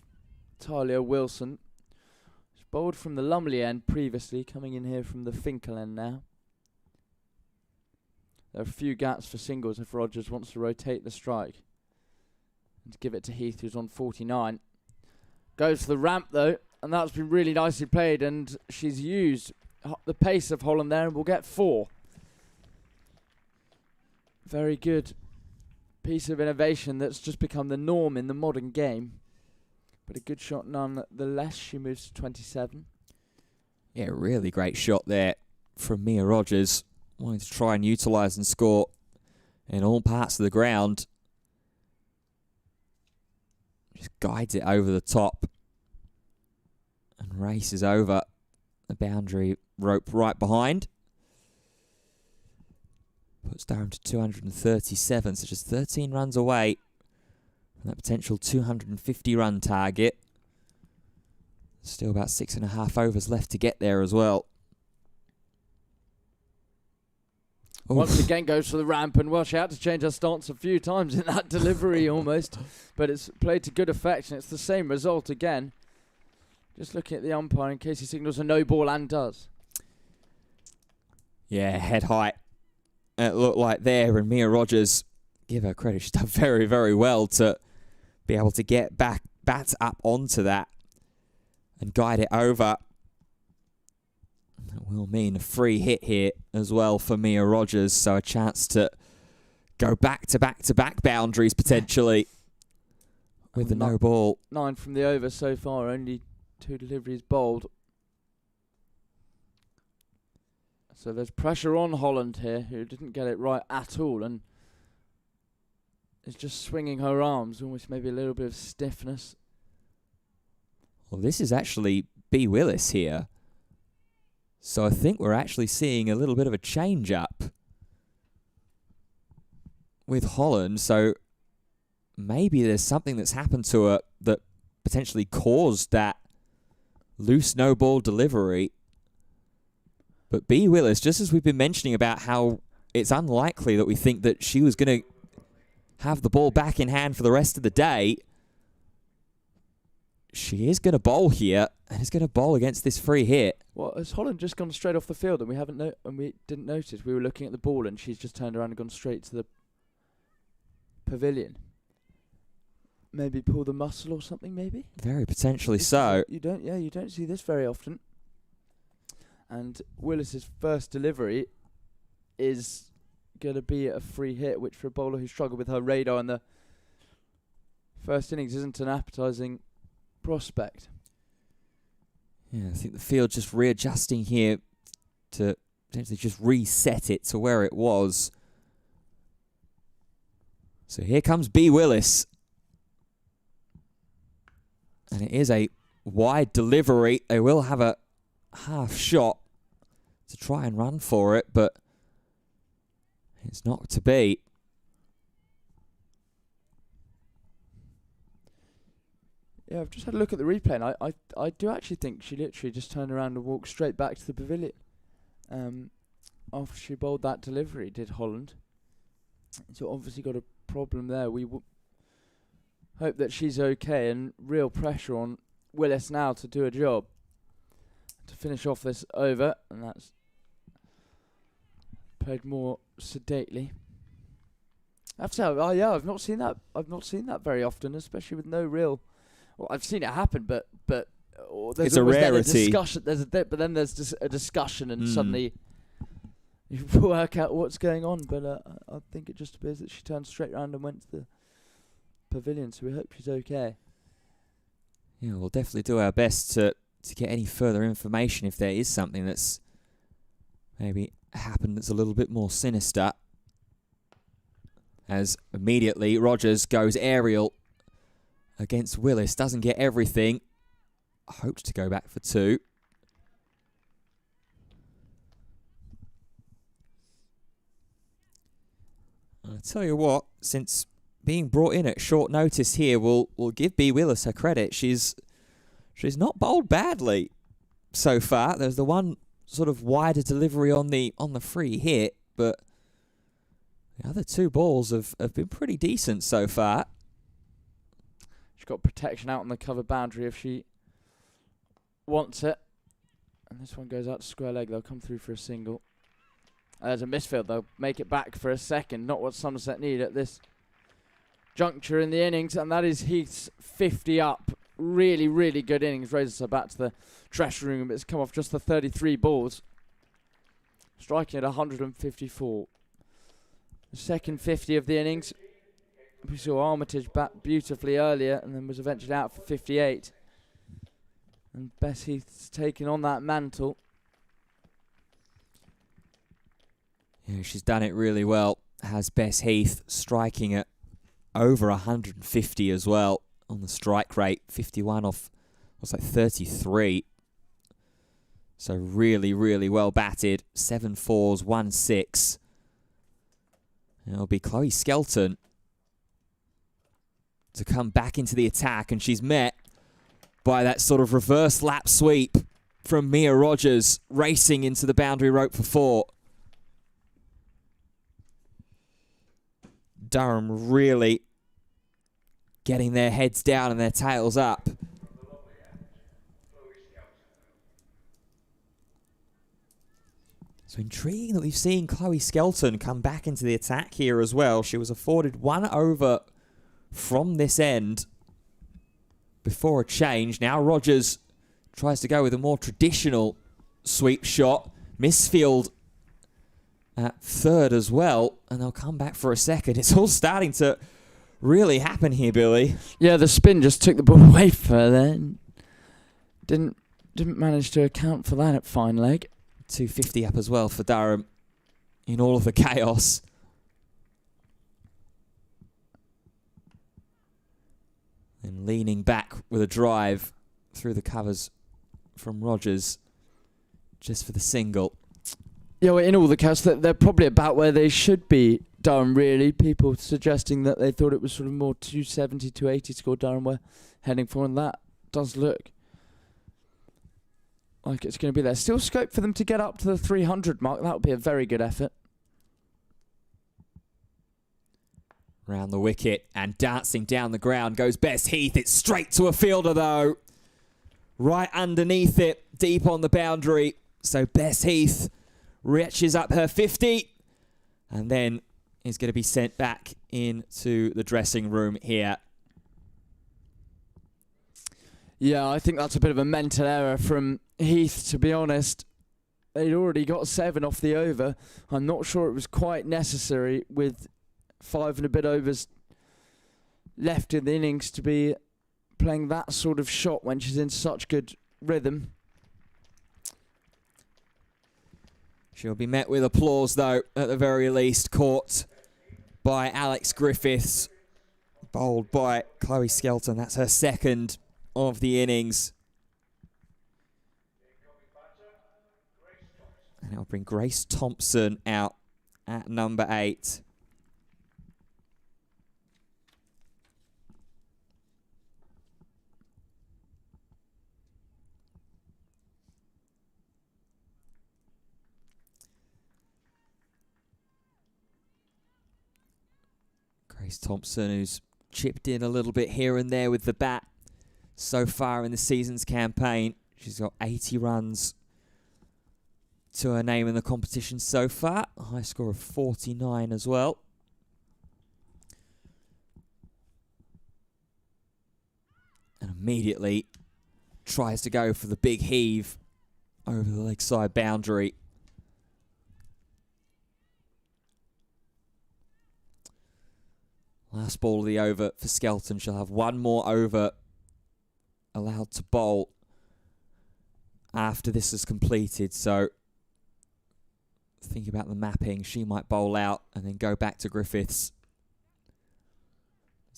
Talia Wilson. She's bowled from the Lumley end previously, coming in here from the Finkel end now. There are a few gaps for singles if Rogers wants to rotate the strike. And give it to Heath, who's on 49. Goes for the ramp though, and that's been really nicely played, and she's used the pace of Holland there and will get 4. Very good piece of innovation that's just become the norm in the modern game. But a good shot nonetheless. She moves to 27. Yeah, really great shot there from Mia Rogers. Wanting to try and utilise and score in all parts of the ground. Just guides it over the top. And races over the boundary rope right behind. Puts Durham to 237, so just 13 runs away from that potential 250 run target. Still about 6.5 overs left to get there as well. Once again goes for the ramp, and well, she had to change her stance a few times in that delivery almost, but it's played to good effect, and it's the same result again. Just looking at the umpire in case he signals a no ball, and does. Yeah, head height. It looked like there, and Mia Rogers, give her credit, she's done very, very well to be able to get bat up onto that and guide it over. That will mean a free hit here as well for Mia Rogers, so a chance to go back to back boundaries potentially with the no ball. 9 from the over so far, only 2 deliveries bowled. So there's pressure on Holland here, who didn't get it right at all and is just swinging her arms, almost maybe a little bit of stiffness. Well, this is actually B. Willis here. So I think we're actually seeing a little bit of a change-up with Holland. So maybe there's something that's happened to her that potentially caused that loose no ball delivery. But B. Willis, just as we've been mentioning about how it's unlikely that we think that she was going to have the ball back in hand for the rest of the day, she is going to bowl here and is going to bowl against this free hit. Well, has Holland just gone straight off the field and we didn't notice? We were looking at the ball and she's just turned around and gone straight to the pavilion. Maybe pull the muscle or something, maybe? Very potentially so. You don't see this very often. And Willis's first delivery is going to be a free hit, which for a bowler who struggled with her radar in the first innings isn't an appetising prospect. Yeah, I think the field just readjusting here to potentially just reset it to where it was. So here comes B. Willis. And it is a wide delivery. They will have a half shot to try and run for it, but it's not to be. Yeah, I've just had a look at the replay, and I do actually think she literally just turned around and walked straight back to the pavilion. After she bowled that delivery, did Holland. So obviously got a problem there. We hope that she's okay, and real pressure on Willis now to do a job to finish off this over, and that's played more sedately. I have to say, I've not seen that. I've not seen that very often, especially with no real. Well, I've seen it happen, but there's it's a rarity. Discussion. But then there's just a discussion, and suddenly you work out what's going on. But I think it just appears that she turned straight around and went to the pavilion. So we hope she's okay. Yeah, we'll definitely do our best to get any further information if there is something that's maybe happened that's a little bit more sinister. As immediately Rogers goes aerial against Willis, doesn't get everything. Hopes to go back for 2. I'll tell you what, since being brought in at short notice here, we'll give B. Willis her credit. She's not bowled badly so far. There's the one sort of wider delivery on the free hit, but the other 2 balls have been pretty decent so far. She's got protection out on the cover boundary if she wants it. And this one goes out to square leg. They'll come through for a single. There's a misfield. They'll make it back for a second. Not what Somerset need at this juncture in the innings. And that is Heath's 50 up. Really, really good innings. Raises her back to the dressing room. It's come off just the 33 balls. Striking at 154. The second 50 of the innings. We saw Armitage bat beautifully earlier and then was eventually out for 58. And Bess Heath's taken on that mantle. Yeah, she's done it really well. Has Bess Heath striking at over 150 as well on the strike rate. 51 off, was like 33. So really, really well batted. 7 fours, 1 6. It'll be Chloe Skelton to come back into the attack, and she's met by that sort of reverse lap sweep from Mia Rogers, racing into the boundary rope for 4. Durham really getting their heads down and their tails up. So intriguing that we've seen Chloe Skelton come back into the attack here as well. She was afforded 1 over from this end before a change. Now Rogers tries to go with a more traditional sweep shot. Misfield at 3rd as well, and they'll come back for a second. It's all starting to really happen here, Billy. Yeah, the spin just took the ball away further. Didn't manage to account for that at fine leg. 250 up as well for Durham in all of the chaos. And leaning back with a drive through the covers from Rogers just for the single. Yeah, well, in all the chaos, they're probably about where they should be, Durham, really. People suggesting that they thought it was sort of more 270, 280 score Durham were heading for, and that does look like it's going to be there. Still scope for them to get up to the 300 mark. That would be a very good effort. Round the wicket and dancing down the ground goes Bess Heath. It's straight to a fielder though. Right underneath it, deep on the boundary. So Bess Heath reaches up her 50 and then is going to be sent back into the dressing room here. Yeah, I think that's a bit of a mental error from Heath, to be honest. They'd already got 7 off the over. I'm not sure it was quite necessary with 5 and a bit overs left in the innings to be playing that sort of shot when she's in such good rhythm. She'll be met with applause, though, at the very least, caught by Alex Griffiths, bowled by Chloe Skelton. That's her 2nd of the innings. And it'll bring Grace Thompson out at number 8. Grace Thompson, who's chipped in a little bit here and there with the bat so far in the season's campaign. She's got 80 runs to her name in the competition so far. A high score of 49 as well. And immediately tries to go for the big heave over the leg side boundary. Last ball of the over for Skelton. She'll have 1 more over allowed to bowl after this is completed. So think about the mapping. She might bowl out and then go back to Griffiths.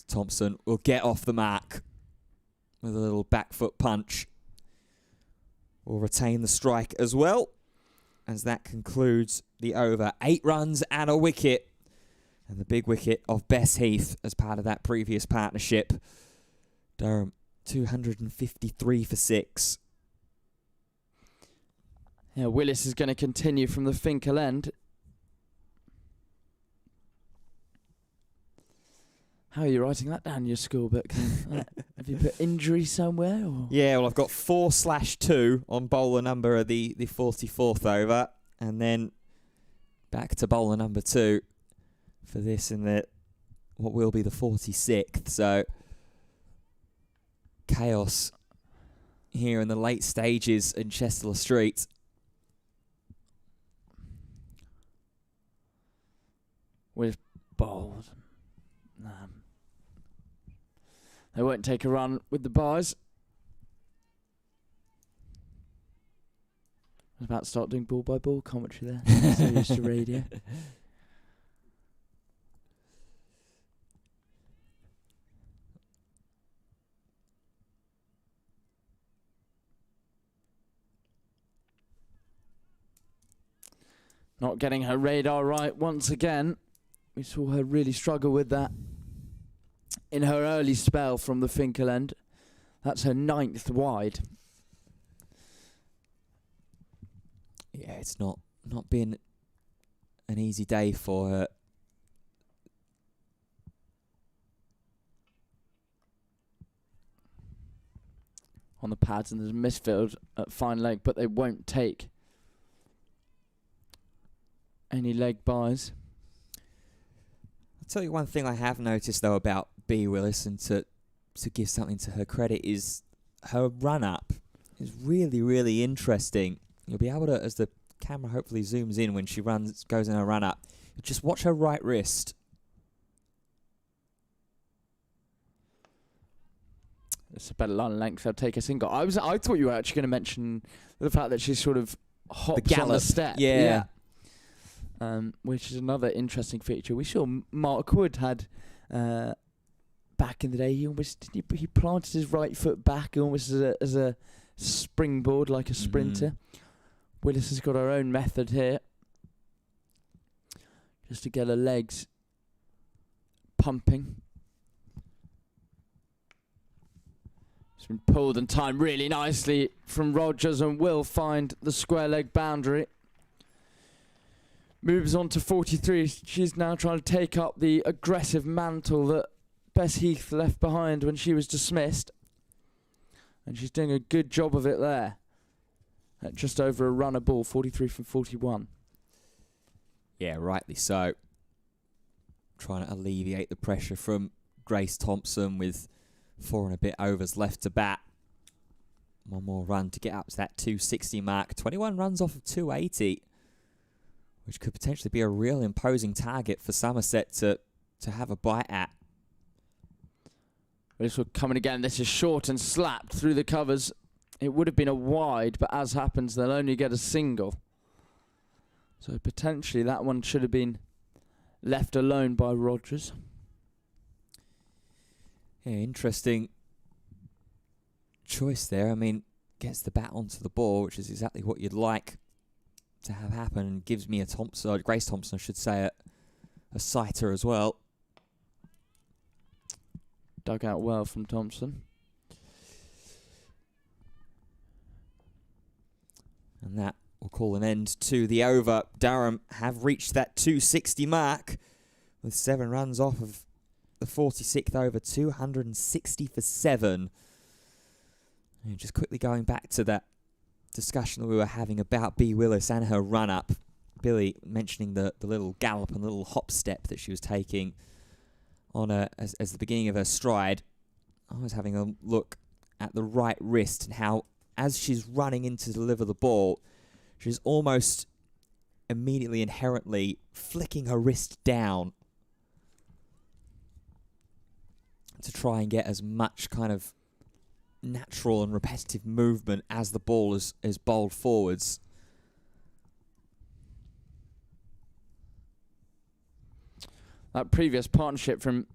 Thompson will get off the mark with a little back foot punch. Will retain the strike as well, as that concludes the over. 8 runs and a wicket. And the big wicket of Bess Heath as part of that previous partnership. Durham, 253 for 6. Yeah, Willis is going to continue from the Finkel end. How are you writing that down in your school book? Have you put injury somewhere? Or? Yeah, well, I've got 4/2 on bowler number the 44th over. And then back to bowler number 2 for this in the what will be the 46th. So chaos here in the late stages in Chester Street. With bowled. They won't take a run with the bars. I was about to start doing ball by ball commentary there. So used to radio. Not getting her radar right once again. We saw her really struggle with that in her early spell from the Finkel end. That's her 9th wide. Yeah, it's not been an easy day for her. On the pads, and there's a misfield at fine leg, but they won't take any leg buys. I'll tell you one thing I have noticed though about B. Willis, and to give something to her credit, is her run up is really, really interesting. You'll be able to, as the camera hopefully zooms in when she goes in her run up, just watch her right wrist. It's a better line length. I'll take a single. I thought you were actually going to mention the fact that she sort of hops on the step. Yeah. Which is another interesting feature. We saw Mark Wood had back in the day. He planted his right foot back almost as a springboard, like a sprinter. Willis has got her own method here, just to get her legs pumping. It's been pulled and timed really nicely from Rogers and will find the square leg boundary. Moves on to 43. She's now trying to take up the aggressive mantle that Bess Heath left behind when she was dismissed. And she's doing a good job of it there. At just over a runner ball, 43 from 41. Yeah, rightly so. Trying to alleviate the pressure from Grace Thompson with 4 and a bit overs left to bat. One more run to get up to that 260 mark. 21 runs off of 280, which could potentially be a real imposing target for Somerset to have a bite at. This will come in again. This is short and slapped through the covers. It would have been a wide, but as happens, they'll only get a single. So potentially that one should have been left alone by Rogers. Yeah, interesting choice there. I mean, gets the bat onto the ball, which is exactly what you'd like to have happen, and gives me Grace Thompson, I should say, a sighter as well. Dug out well from Thompson. And that will call an end to the over. Durham have reached that 260 mark with 7 runs off of the 46th over, 260 for 7. And just quickly going back to that discussion that we were having about B. Willis and her run-up. Billy mentioning the little gallop and little hop step that she was taking on as the beginning of her stride. I was having a look at the right wrist and how, as she's running in to deliver the ball, she's almost immediately, inherently flicking her wrist down to try and get as much kind of natural and repetitive movement as the ball is bowled forwards. That previous partnership from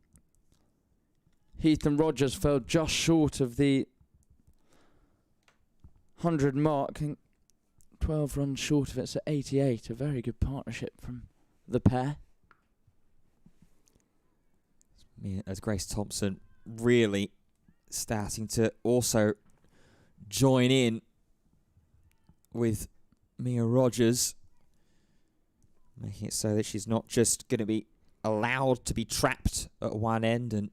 Heath and Rogers fell just short of the 100 mark. 12 runs short of it, so 88. A very good partnership from the pair. As Grace Thompson really starting to also join in with Mia Rogers, making it so that she's not just going to be allowed to be trapped at one end and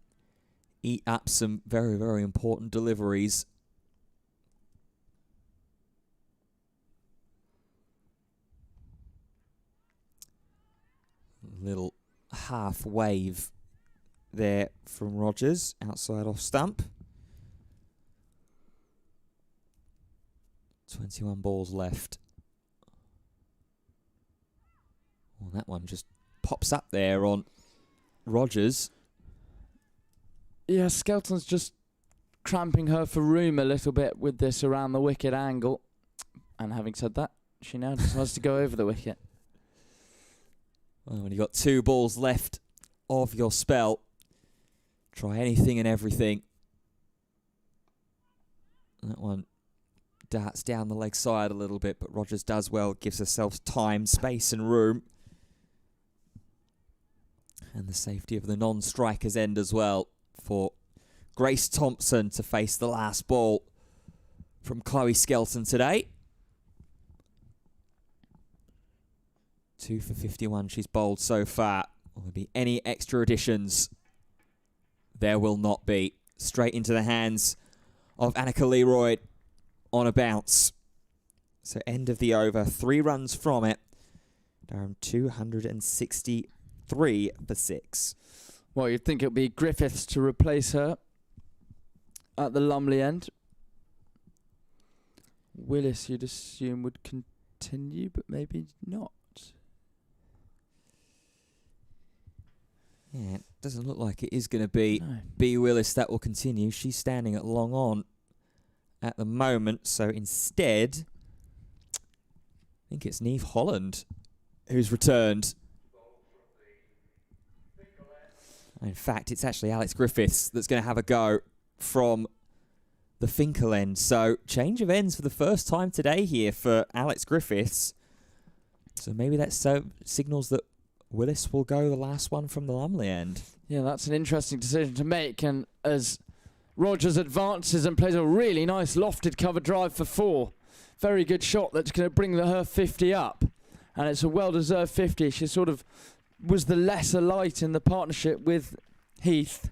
eat up some very, very important deliveries. Little half wave there from Rogers, outside off stump. 21 balls left. Well, that one just pops up there on Rogers. Yeah, Skelton's just cramping her for room a little bit with this around the wicket angle. And having said that, she now decides to go over the wicket. Well, when you've got 2 balls left of your spell, try anything and everything. That one darts down the leg side a little bit, but Rogers does well, gives herself time, space and room. And the safety of the non-striker's end as well for Grace Thompson to face the last ball from Chloe Skelton today. 2 for 51 she's bowled so far. Will there be any extra additions? There will not be. Straight into the hands of Annika Leroy on a bounce. So end of the over, 3 runs from it. Durham 263 for 6. Well, you'd think it would be Griffiths to replace her at the Lumley end. Willis, you'd assume, would continue, but maybe not. Yeah, it doesn't look like it is going to be B. Willis that will continue. She's standing at long on at the moment. So instead, I think it's Neve Holland who's returned. In fact, it's actually Alex Griffiths that's going to have a go from the Finkel end. So change of ends for the first time today here for Alex Griffiths. So maybe that signals that Willis will go the last one from the Lumley end. Yeah, that's an interesting decision to make. And as Rogers advances and plays a really nice lofted cover drive for 4. Very good shot that's going to bring her 50 up. And it's a well-deserved 50. She sort of was the lesser light in the partnership with Heath.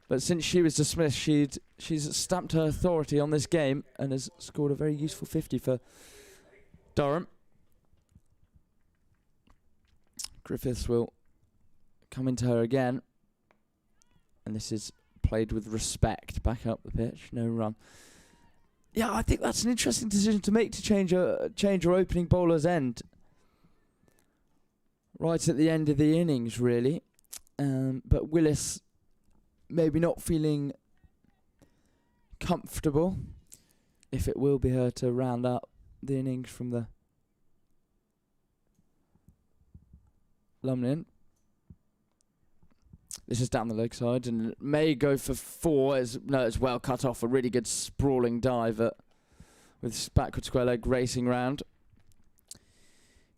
But since she was dismissed, she's stamped her authority on this game and has scored a very useful 50 for Durham. Griffiths will come into her again. And this is played with respect. Back up the pitch, no run. Yeah, I think that's an interesting decision to make, to change her opening bowler's end. Right at the end of the innings, really. But Willis maybe not feeling comfortable, if it will be her to round up the innings from the Lumley end. This is down the leg side and may go for 4. It's well cut off. A really good sprawling dive with backward square leg racing round.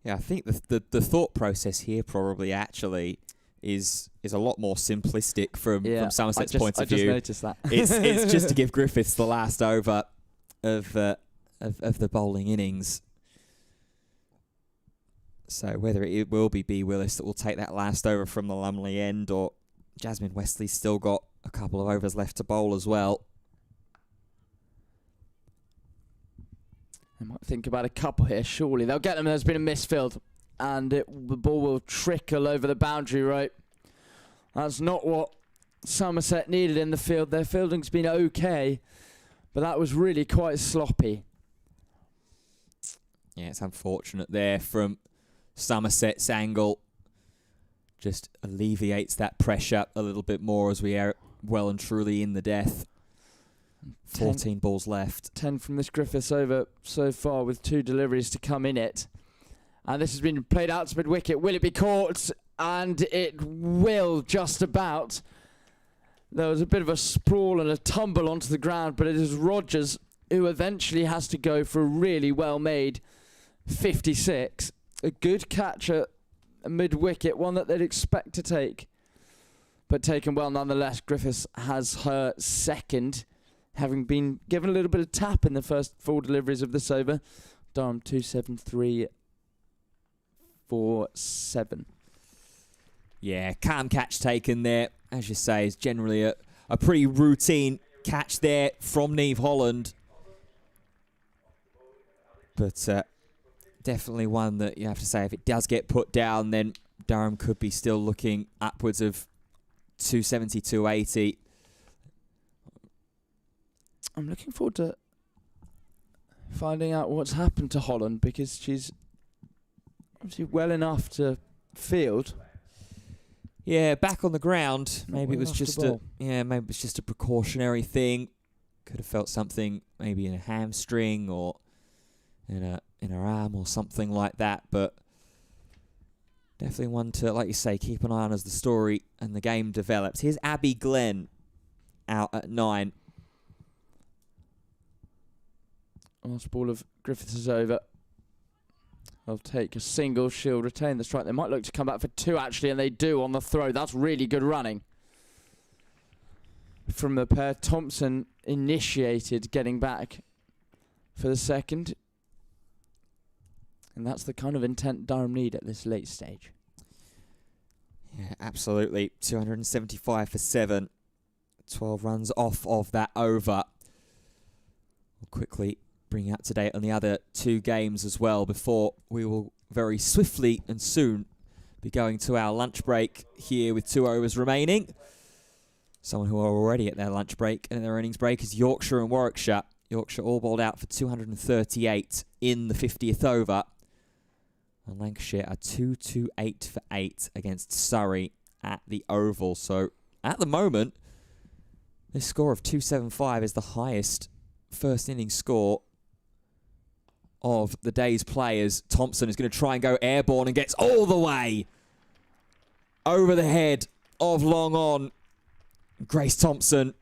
Yeah, I think the thought process here probably actually is a lot more simplistic from Somerset's point of view. I just noticed that. It's just to give Griffiths the last over of the bowling innings. So whether it will be B. Willis that will take that last over from the Lumley end, or Jasmine Wesley's still got a couple of overs left to bowl as well. They might think about a couple here, surely. They'll get them. There's been a misfield, and the ball will trickle over the boundary rope. That's not what Somerset needed in the field. Their fielding's been okay, but that was really quite sloppy. Yeah, it's unfortunate there from Somerset's angle. Just alleviates that pressure a little bit more as we are well and truly in the death. 14 balls left. 10 from this Griffiths over so far, with 2 deliveries to come in it. And this has been played out to mid-wicket. Will it be caught? And it will, just about. There was a bit of a sprawl and a tumble onto the ground, but it is Rogers who eventually has to go for a really well-made 56. A good catch at mid-wicket, one that they'd expect to take, but taken well nonetheless. Griffiths has her second, having been given a little bit of tap in the first 4 deliveries of this over. Durham 273 for 7. Yeah, calm catch taken there. As you say, is generally a pretty routine catch there from Neve Holland. But definitely one that you have to say, if it does get put down, then Durham could be still looking upwards of 270, 280. I'm looking forward to finding out what's happened to Holland, because she's obviously well enough to field. Yeah, back on the ground. Maybe well it was just maybe it's just a precautionary thing. Could have felt something maybe in a hamstring or in her arm or something like that, but definitely one to, like you say, keep an eye on as the story and the game develops. Here's Abby Glenn out at 9. Last ball of Griffiths is over. They'll take a single, she'll retain the strike. They might look to come back for 2 actually, and they do on the throw. That's really good running from the pair. Thompson initiated getting back for the second. And that's the kind of intent Durham need at this late stage. Yeah, absolutely. 275 for 7. 12 runs off of that over. We'll quickly bring you up to date on the other 2 games as well before we will very swiftly and soon be going to our lunch break here with 2 overs remaining. Someone who are already at their lunch break and their innings break is Yorkshire and Warwickshire. Yorkshire all bowled out for 238 in the 50th over. And Lancashire are 228 for 8 against Surrey at the Oval. So at the moment, this score of 275 is the highest first innings score of the day's players. Thompson is going to try and go airborne and gets all the way over the head of long on. Grace Thompson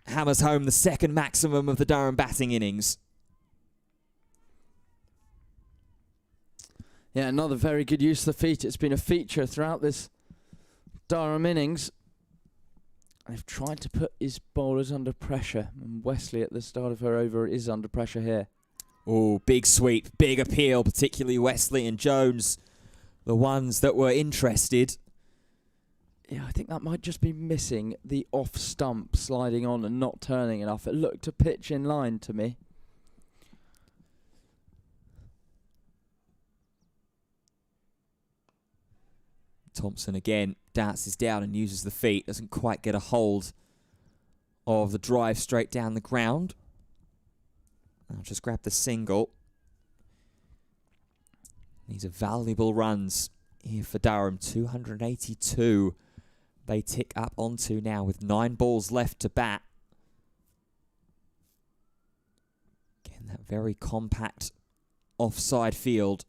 hammers home the second maximum of the Durham batting innings. Yeah, another very good use of the feet. It's been a feature throughout this Durham innings. They've tried to put his bowlers under pressure. And Wesley at the start of her over is under pressure here. Oh, big sweep, big appeal, particularly Wesley and Jones, the ones that were interested. Yeah, I think that might just be missing the off stump sliding on and not turning enough. It looked a pitch in line to me. Thompson again dances down and uses the feet. Doesn't quite get a hold of the drive straight down the ground. I'll just grab the single. These are valuable runs here for Durham. 282 they tick up onto now with 9 balls left to bat. Again, that very compact offside field.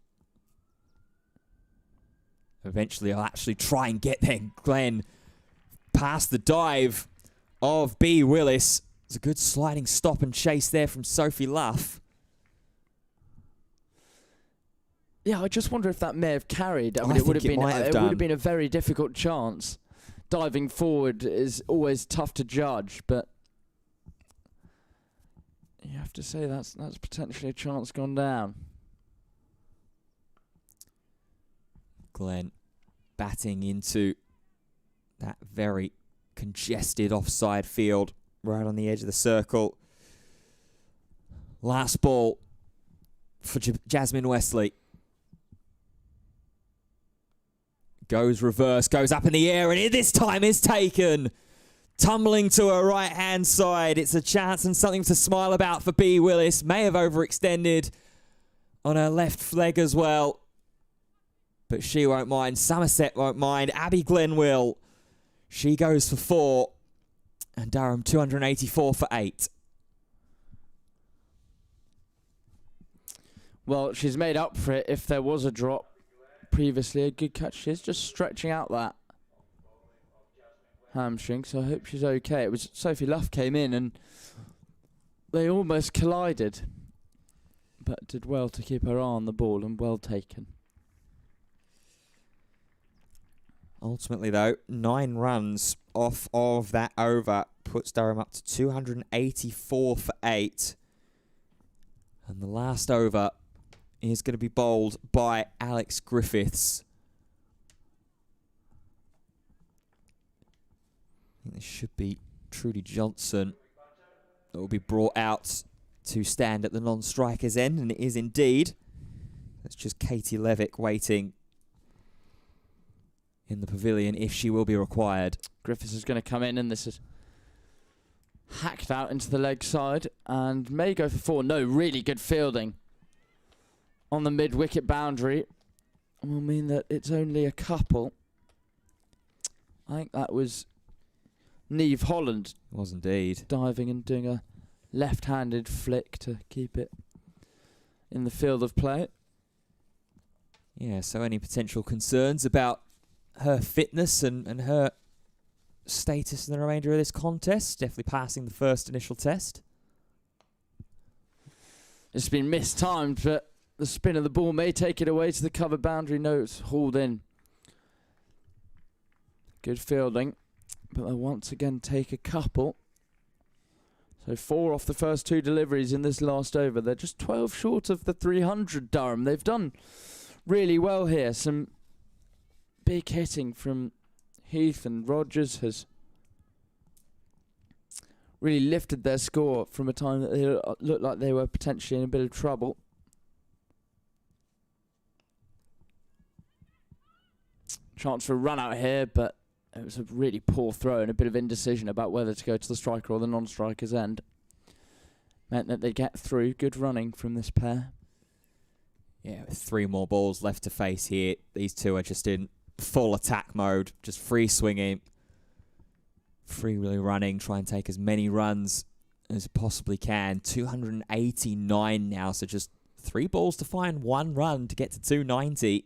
Eventually, I'll actually try and get there. Glenn past the dive of B. Willis. It's a good sliding stop and chase there from Sophie Luff. Yeah, I just wonder if that may have carried. I mean, I it would have think it been might have it done. would have been a very difficult chance. Diving forward is always tough to judge, but you have to say that's potentially a chance gone down. Glenn batting into that very congested offside field right on the edge of the circle. Last ball for Jasmine Wesley. Goes reverse, goes up in the air, and it this time is taken. Tumbling to her right-hand side. It's a chance and something to smile about for B. Willis. May have overextended on her left leg as well. But she won't mind. Somerset won't mind. Abby Glenn will. She goes for 4. And Durham 284 for 8. Well, she's made up for it if there was a drop previously. A good catch. She's just stretching out that hamstring, so I hope she's okay. It was Sophie Luff came in and they almost collided, but did well to keep her eye on the ball and well taken. Ultimately, though, 9 runs off of that over puts Durham up to 284 for 8. And the last over is going to be bowled by Alex Griffiths. I think this should be Trudy Johnson that will be brought out to stand at the non-striker's end, and it is indeed. That's just Katie Levick waiting in the pavilion if she will be required. Griffiths is going to come in, and this is hacked out into the leg side and may go for 4. No, really good fielding on the mid-wicket boundary. Will mean that it's only a couple. I think that was Neve Holland. It was indeed. Diving and doing a left-handed flick to keep it in the field of play. Yeah, so any potential concerns about her fitness and her status in the remainder of this contest? Definitely passing the first initial test. It's been mistimed, but the spin of the ball may take it away to the cover boundary. No, it's hauled in. Good fielding, but they'll once again take a couple. So 4 off the first 2 deliveries in this last over. They're just 12 short of the 300, Durham. They've done really well here. Some big hitting from Heath, and Rogers has really lifted their score from a time that they looked like they were potentially in a bit of trouble. Chance for a run out here, but it was a really poor throw and a bit of indecision about whether to go to the striker or the non-striker's end. Meant that they get through. Good running from this pair. Yeah, with 3 more balls left to face here. These two are just in full attack mode, just free swinging, freely running, try and take as many runs as possibly can. 289 now, so just 3 balls to find 1 run to get to 290.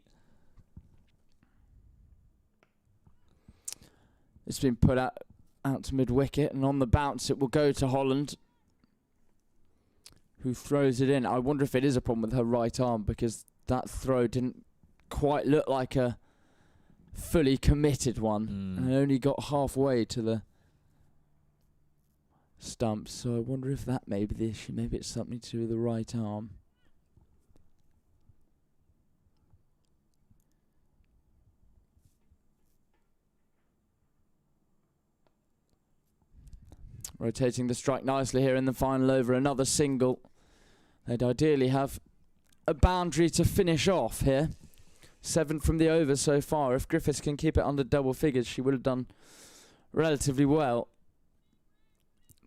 It's been put out to mid-wicket, and on the bounce it will go to Holland, who throws it in. I wonder if it is a problem with her right arm, because that throw didn't quite look like a fully committed one, and only got halfway to the stumps. So I wonder if that may be the issue. Maybe it's something to do with the right arm. Rotating the strike nicely here in the final over. Another single. They'd ideally have a boundary to finish off here. 7 from the over so far. If Griffiths can keep it under double figures, she would have done relatively well.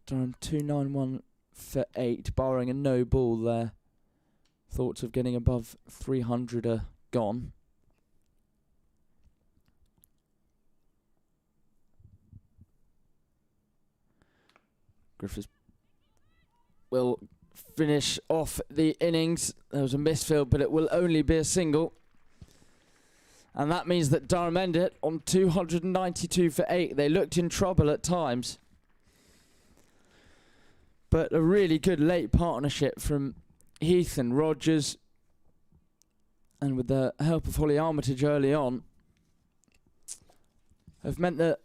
Durham 291 for 8, barring a no ball there. Thoughts of getting above 300 are gone. Griffiths will finish off the innings. There was a misfield, but it will only be a single. And that means that Durham end it on 292 for 8. They looked in trouble at times, but a really good late partnership from Heath and Rogers, and with the help of Holly Armitage early on, have meant that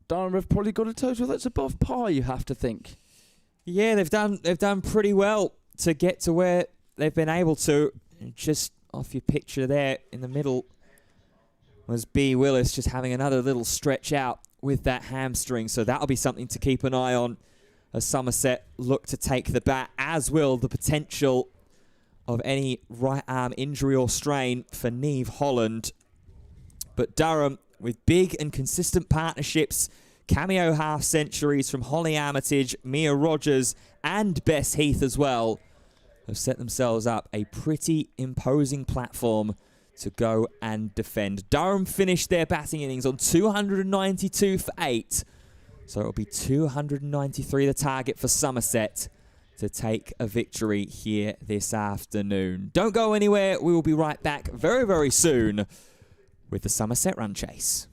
Durham have probably got a total that's above par, you have to think. Yeah, they've done pretty well to get to where they've been able to. Just off your picture there in the middle was B. Willis, just having another little stretch out with that hamstring. So that'll be something to keep an eye on as Somerset look to take the bat, as will the potential of any right arm injury or strain for Niamh Holland. But Durham, with big and consistent partnerships, cameo half centuries from Holly Armitage, Mia Rogers, and Bess Heath as well, have set themselves up a pretty imposing platform to go and defend. Durham finished their batting innings on 292 for 8. So it'll be 293 the target for Somerset to take a victory here this afternoon. Don't go anywhere. We will be right back very, very soon with the Somerset Run Chase.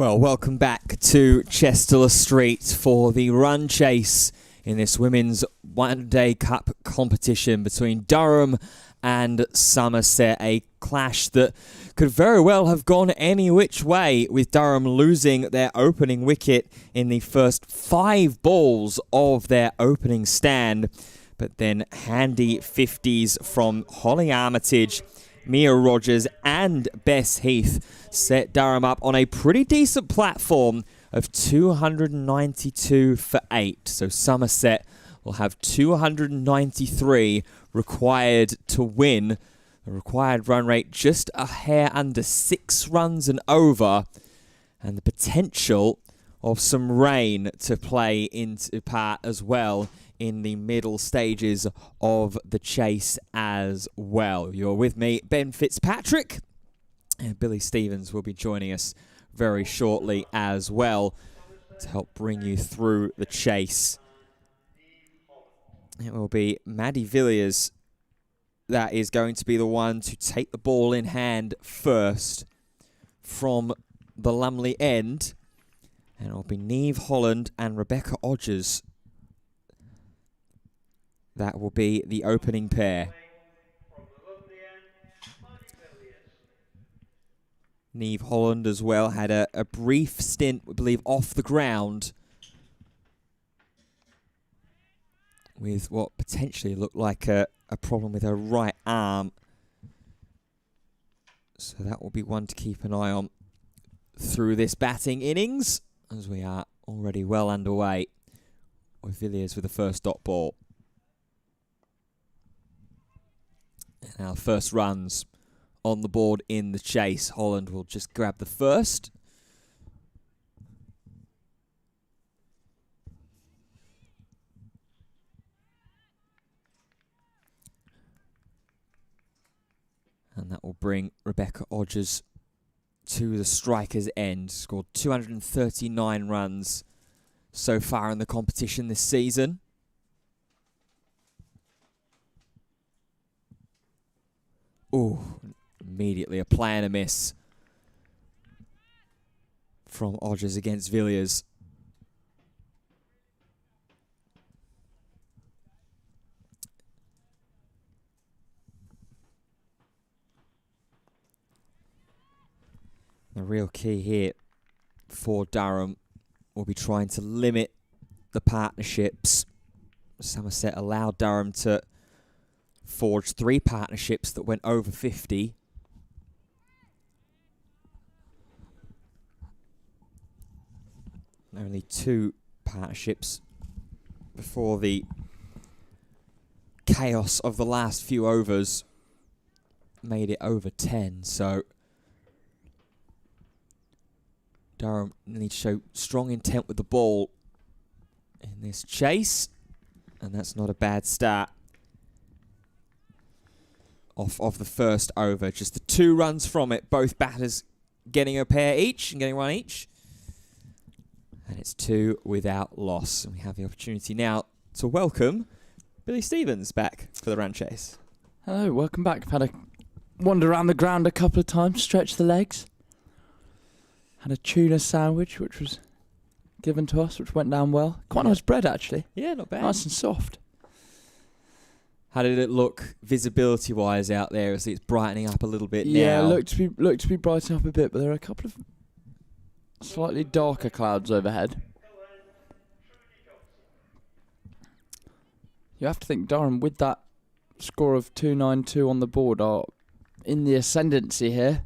Well, welcome back to Chester Street for the run chase in this Women's One Day Cup competition between Durham and Somerset. A clash that could very well have gone any which way, with Durham losing their opening wicket in the first 5 balls of their opening stand. But then handy 50s from Holly Armitage, Mia Rogers and Bess Heath set Durham up on a pretty decent platform of 292 for 8. So Somerset will have 293 required to win. The required run rate just a hair under 6 runs and over, and the potential of some rain to play into part as well in the middle stages of the chase as well. You're with me, Ben Fitzpatrick, and Billy Stevens will be joining us very shortly as well to help bring you through the chase. It will be Maddie Villiers that is going to be the one to take the ball in hand first from the Lumley end, and it will be Neve Holland and Rebecca Odgers that will be the opening pair. Neve Holland as well had a brief stint, we believe, off the ground with what potentially looked like a problem with her right arm. So that will be one to keep an eye on through this batting innings, as we are already well underway with Villiers with the first dot ball. And our first runs on the board in the chase. Holland will just grab the first. And that will bring Rebecca Odgers to the striker's end. Scored 239 runs so far in the competition this season. Ooh, immediately a play and a miss from Odgers against Villiers. The real key here for Durham will be trying to limit the partnerships. Somerset allowed Durham to forge 3 partnerships that went over 50. Only 2 partnerships before the chaos of the last few overs made it over 10. So Durham need to show strong intent with the ball in this chase, and that's not a bad start off the first over. Just the 2 runs from it, both batters getting a pair each and getting one each. And it's 2 without loss. And we have the opportunity now to welcome Billy Stevens back for the run chase. Hello, welcome back. I've had a wander around the ground a couple of times, stretch the legs. Had a tuna sandwich, which was given to us, which went down well. Quite nice bread, actually. Yeah, not bad. Nice and soft. How did it look visibility-wise out there as it's brightening up a little bit now? Yeah, looked to be brightening up a bit, but there are a couple of slightly darker clouds overhead. You have to think Durham, with that score of 292 on the board, are in the ascendancy here.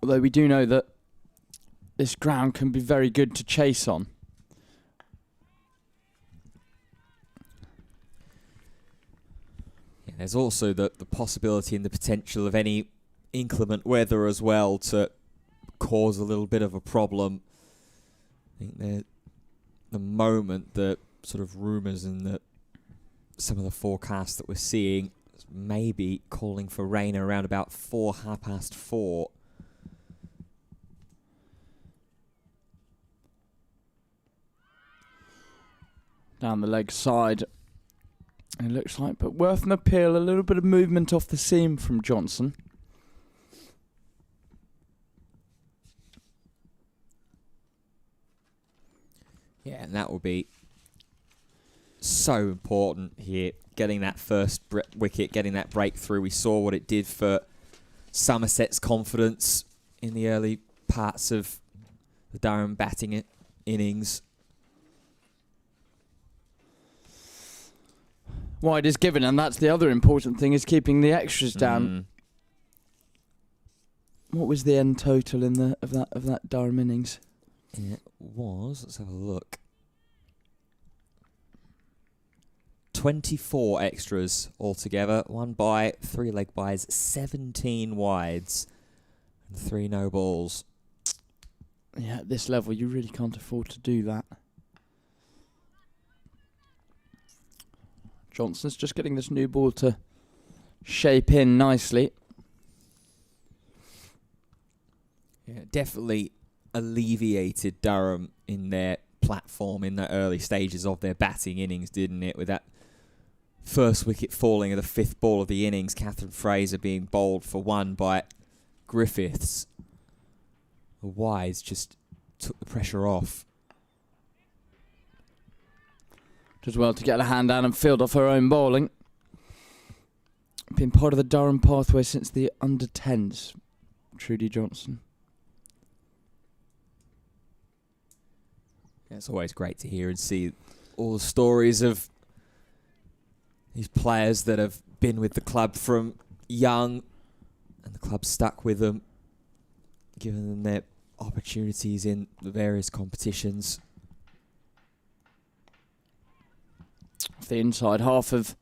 Although we do know that this ground can be very good to chase on. There's also the possibility and the potential of any inclement weather as well to cause a little bit of a problem. I think that the moment the sort of rumours and some of the forecasts that we're seeing is maybe calling for rain around about 4:30. Down the leg side, it looks like, but worth an appeal. A little bit of movement off the seam from Johnson. Yeah, and that will be so important here. Getting that first wicket, getting that breakthrough. We saw what it did for Somerset's confidence in the early parts of the Durham batting innings. Wide is given, and that's the other important thing, is keeping the extras down. What was the end total in the of that Durham innings? It was, let's have a look, 24 extras altogether. 1 bye, 3 leg byes, 17 wides, and 3 no balls. Yeah, at this level, you really can't afford to do that. Johnson's just getting this new ball to shape in nicely. Yeah, definitely alleviated Durham in their platform in the early stages of their batting innings, didn't it? With that first wicket falling of the 5th ball of the innings, Catherine Fraser being bowled for 1 by Griffiths. The wides just took the pressure off. Does well to get a hand down and field off her own bowling. Been part of the Durham pathway since the under-10s, Trudy Johnson. Yeah, it's always great to hear and see all the stories of these players that have been with the club from young, and the club stuck with them, giving them their opportunities in the various competitions. Off the inside half of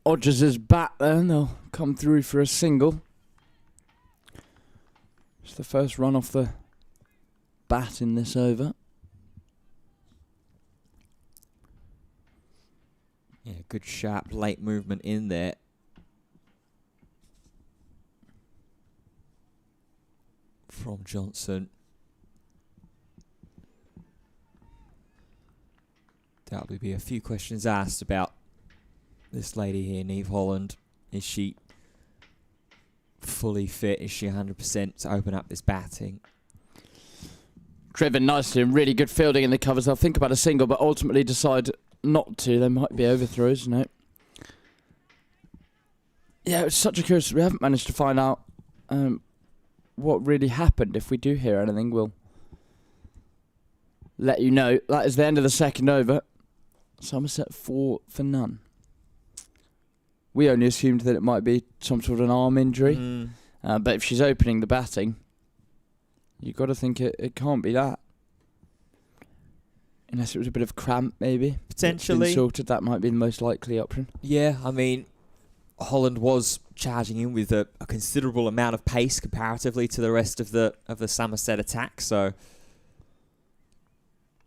Odgers's bat there, and they'll come through for a single. It's the first run off the bat in this over. Yeah, good sharp late movement in there. From Johnson. Doubtless be a few questions asked about this lady here, Neve Holland. Is she fully fit? Is she 100% to open up this batting? Driven nicely and really good fielding in the covers. They'll think about a single, but ultimately decide not to. There might be overthrows, no. Yeah, it's such a curious. We haven't managed to find out what really happened. If we do hear anything, we'll let you know. That is the end of the second over. Somerset 4 for none. We only assumed that it might be some sort of an arm injury. But if she's opening the batting, you've got to think it can't be that. Unless it was a bit of cramp, maybe. Potentially. Been sorted, that might be the most likely option. Yeah, I mean, Holland was charging in with a considerable amount of pace comparatively to the rest of the Somerset attack. So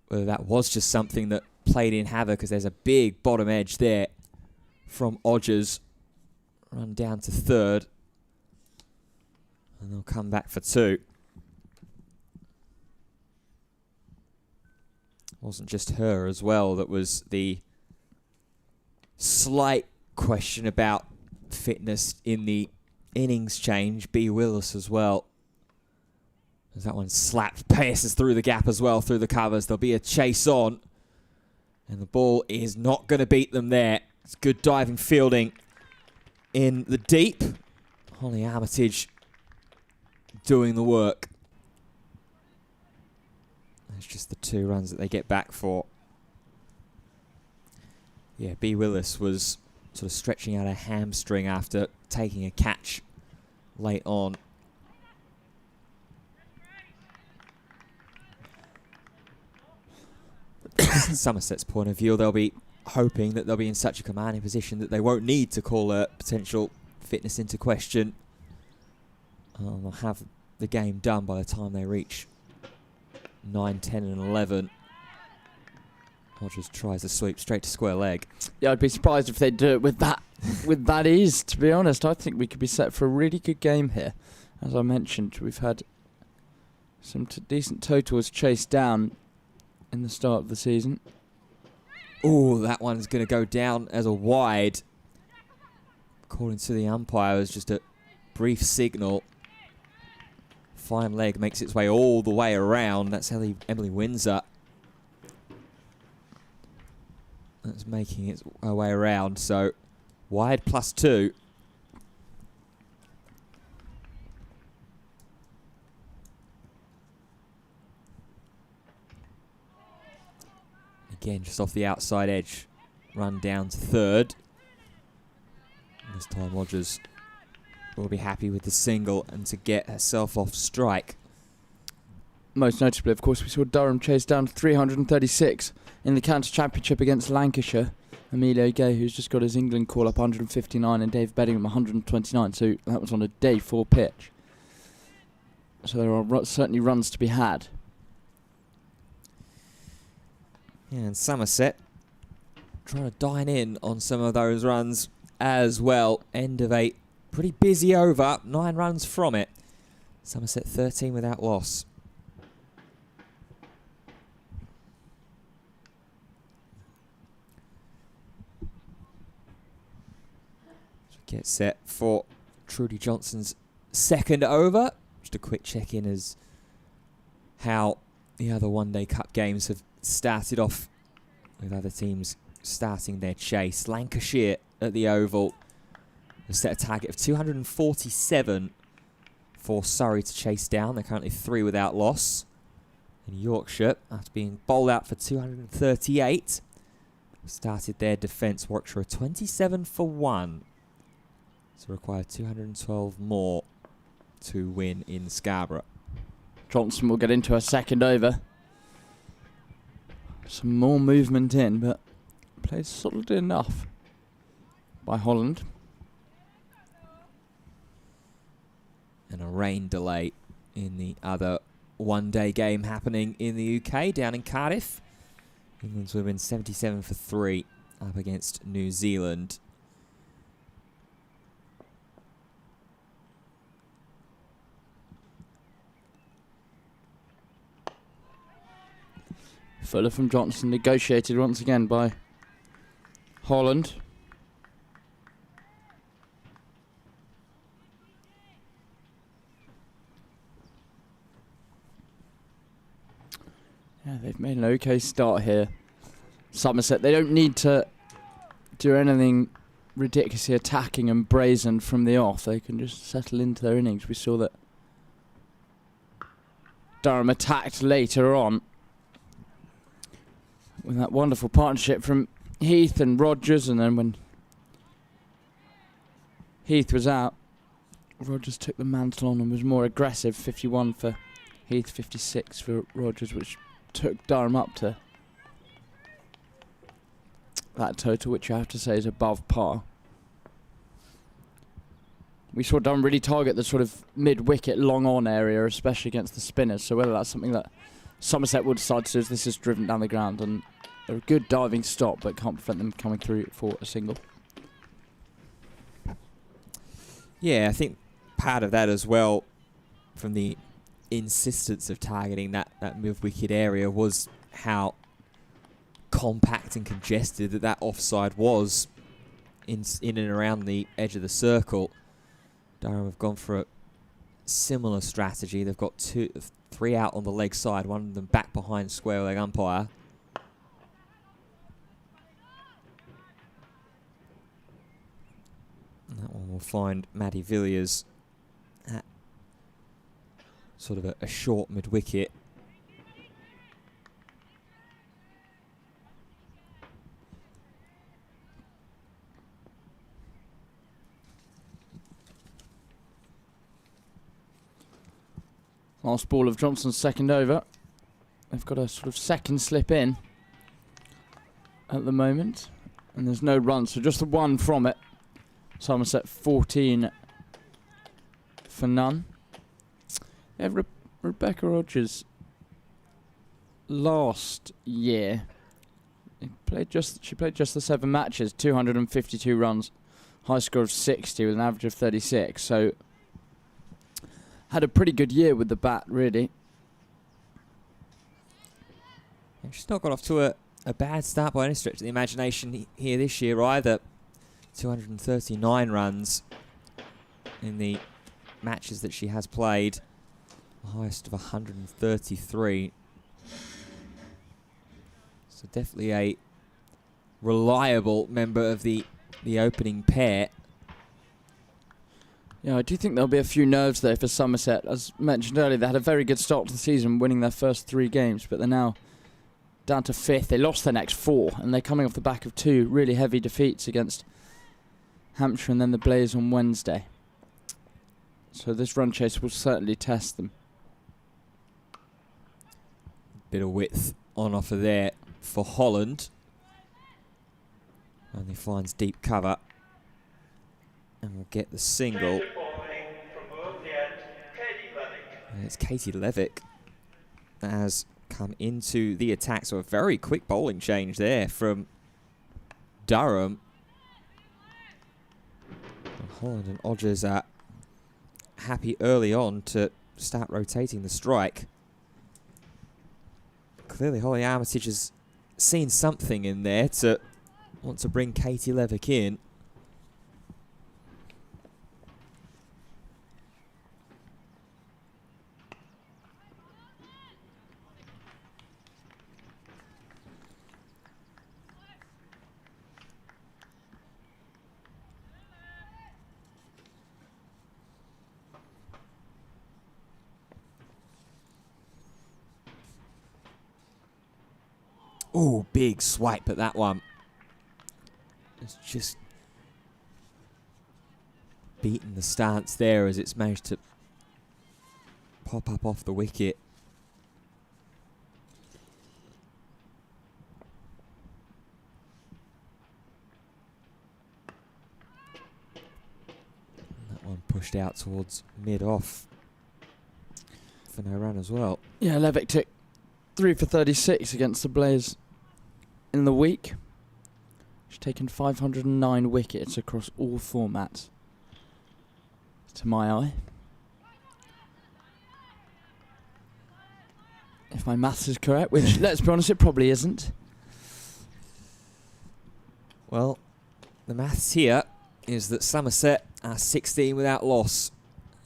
whether that was just something that played in havoc, because there's a big bottom edge there from Odgers. Run down to 3rd. And they'll come back for 2. Wasn't just her as well that was the slight question about fitness in the innings change. B. Willis as well. As that one slapped, passes through the gap as well, through the covers. There'll be a chase on. And the ball is not going to beat them there. It's good diving fielding in the deep. Holly Armitage doing the work. It's just the 2 runs that they get back for. Yeah, B. Willis was sort of stretching out a hamstring after taking a catch late on. Somerset's point of view, they'll be hoping that they'll be in such a commanding position that they won't need to call a potential fitness into question. They'll have the game done by the time they reach 9, 10 and 11. Hodges tries to sweep straight to square leg. Yeah, I'd be surprised if they do it with that ease, to be honest. I think we could be set for a really good game here. As I mentioned, we've had some decent totals chased down in the start of the season. Oh, that one's going to go down as a wide. According to the umpire, it was just a brief signal. Fine leg makes its way all the way around. That's Emily Windsor. It's making its way around, so wide +2. Again, just off the outside edge. Run down to third. And this time Rogers will be happy with the single and to get herself off strike. Most notably, of course, we saw Durham chase down 336 in the county championship against Lancashire. Emilio Gay, who's just got his England call up, 159, and Dave Bedingham 129. So that was on a day 4 pitch. So there are certainly runs to be had. Yeah, and Somerset trying to dine in on some of those runs as well. End of a pretty busy over, 9 runs from it. Somerset 13 without loss. So get set for Trudy Johnson's second over. Just a quick check-in as how the other one-day cup games have started off with other teams starting their chase. Lancashire at the Oval have set a target of 247 for Surrey to chase down. They're currently 3 without loss. And Yorkshire, after being bowled out for 238, started their defence. Warwickshire 27 for 1. So require 212 more to win in Scarborough. Johnson will get into her second over. Some more movement in, but played solid enough by Holland. And a rain delay in the other one-day game happening in the UK, down in Cardiff. England's women 77 for 3 up against New Zealand. Fuller from Johnson, negotiated once again by Holland. Yeah, they've made an okay start here. Somerset, they don't need to do anything ridiculously attacking and brazen from the off. They can just settle into their innings. We saw that Durham attacked later on with that wonderful partnership from Heath and Rogers, and then when Heath was out, Rogers took the mantle on and was more aggressive. 51 for Heath, 56 for Rogers, which took Durham up to that total, which I have to say is above par. We saw Durham really target the sort of mid-wicket, long-on area, especially against the spinners, so whether that's something that Somerset will decide to do as this is driven down the ground, and they're a good diving stop, but can't prevent them coming through for a single. Yeah, I think part of that as well, from the insistence of targeting that mid-wicket area, was how compact and congested that offside was in and around the edge of the circle. Durham have gone for a similar strategy. They've got 3 out on the leg side, one of them back behind square leg umpire. And that one will find Maddie Villiers at sort of a short mid-wicket. Last ball of Johnson's second over. They've got a sort of second slip in at the moment, and there's no run, so just the one from it. Somerset 14 for none. Yeah, Rebecca Rogers last year she played just the 7 matches, 252 runs, high score of 60 with an average of 36. So had a pretty good year with the bat, really. And she's not got off to a bad start by any stretch of the imagination here this year either. 239 runs in the matches that she has played, the highest of 133. So definitely a reliable member of the opening pair. Yeah, I do think there'll be a few nerves there for Somerset. As mentioned earlier, they had a very good start to the season, winning their first 3 games, but they're now down to 5th. They lost their next 4, and they're coming off the back of 2 really heavy defeats against Hampshire and then the Blaze on Wednesday. So this run chase will certainly test them. Bit of width on offer there for Holland. Only finds deep cover. And we'll get the single. And it's Katie Levick that has come into the attack. So a very quick bowling change there from Durham. And Holland and Odgers are happy early on to start rotating the strike. Clearly Holly Armitage has seen something in there to want to bring Katie Levick in. Oh, big swipe at that one. It's just beaten the stance there as it's managed to pop up off the wicket. And that one pushed out towards mid-off for no run as well. Yeah, Levick took 3 for 36 against the Blaze in the week. She's taken 509 wickets across all formats, to my eye. If my maths is correct, which, let's be honest, it probably isn't. Well, the maths here is that Somerset are 16 without loss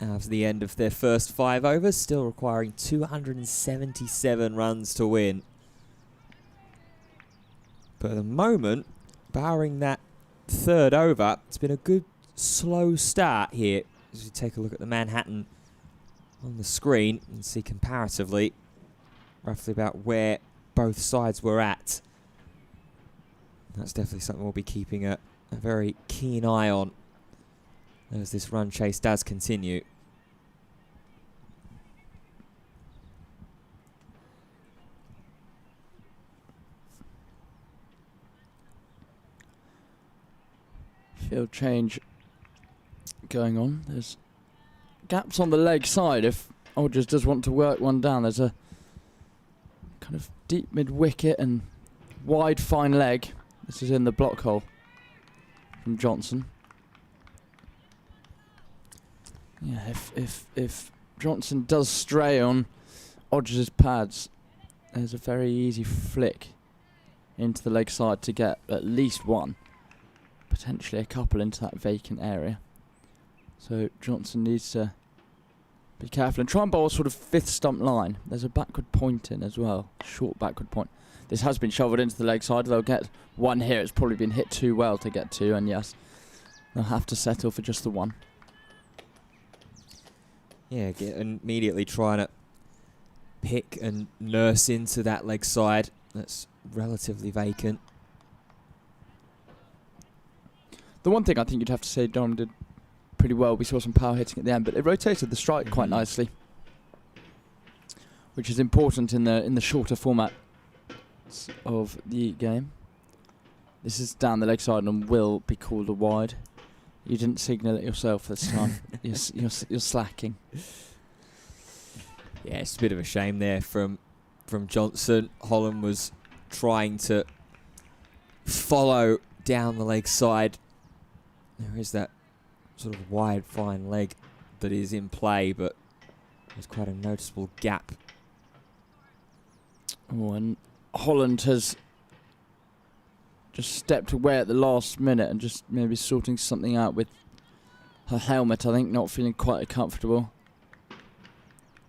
out of the end of their first 5 overs, still requiring 277 runs to win. But at the moment, barring that 3rd over, it's been a good slow start here. As we take a look at the Manhattan on the screen and see comparatively roughly about where both sides were at. That's definitely something we'll be keeping a very keen eye on as this run chase does continue. Field change going on. There's gaps on the leg side if Odgers does want to work one down. There's a kind of deep mid-wicket and wide fine leg. This is in the block hole from Johnson. Yeah, if Johnson does stray on Odgers' pads, there's a very easy flick into the leg side to get at least one, potentially a couple into that vacant area. So Johnson needs to be careful and try and bowl a sort of 5th stump line. There's a backward point in as well, short backward point. This has been shoveled into the leg side. They'll get one here. It's probably been hit too well to get 2, and yes, they'll have to settle for just the 1. Yeah, immediately trying to pick and nurse into that leg side that's relatively vacant. The one thing I think you'd have to say Durham did pretty well, we saw some power hitting at the end, but it rotated the strike quite nicely, which is important in the shorter format of the game. This is down the leg side and will be called a wide. You didn't signal it yourself this time. You're slacking. Yeah, it's a bit of a shame there from Johnson. Holland was trying to follow down the leg side. There is that sort of wide, fine leg that is in play, but there's quite a noticeable gap. Oh, and Holland has just stepped away at the last minute and just maybe sorting something out with her helmet, I think, not feeling quite comfortable.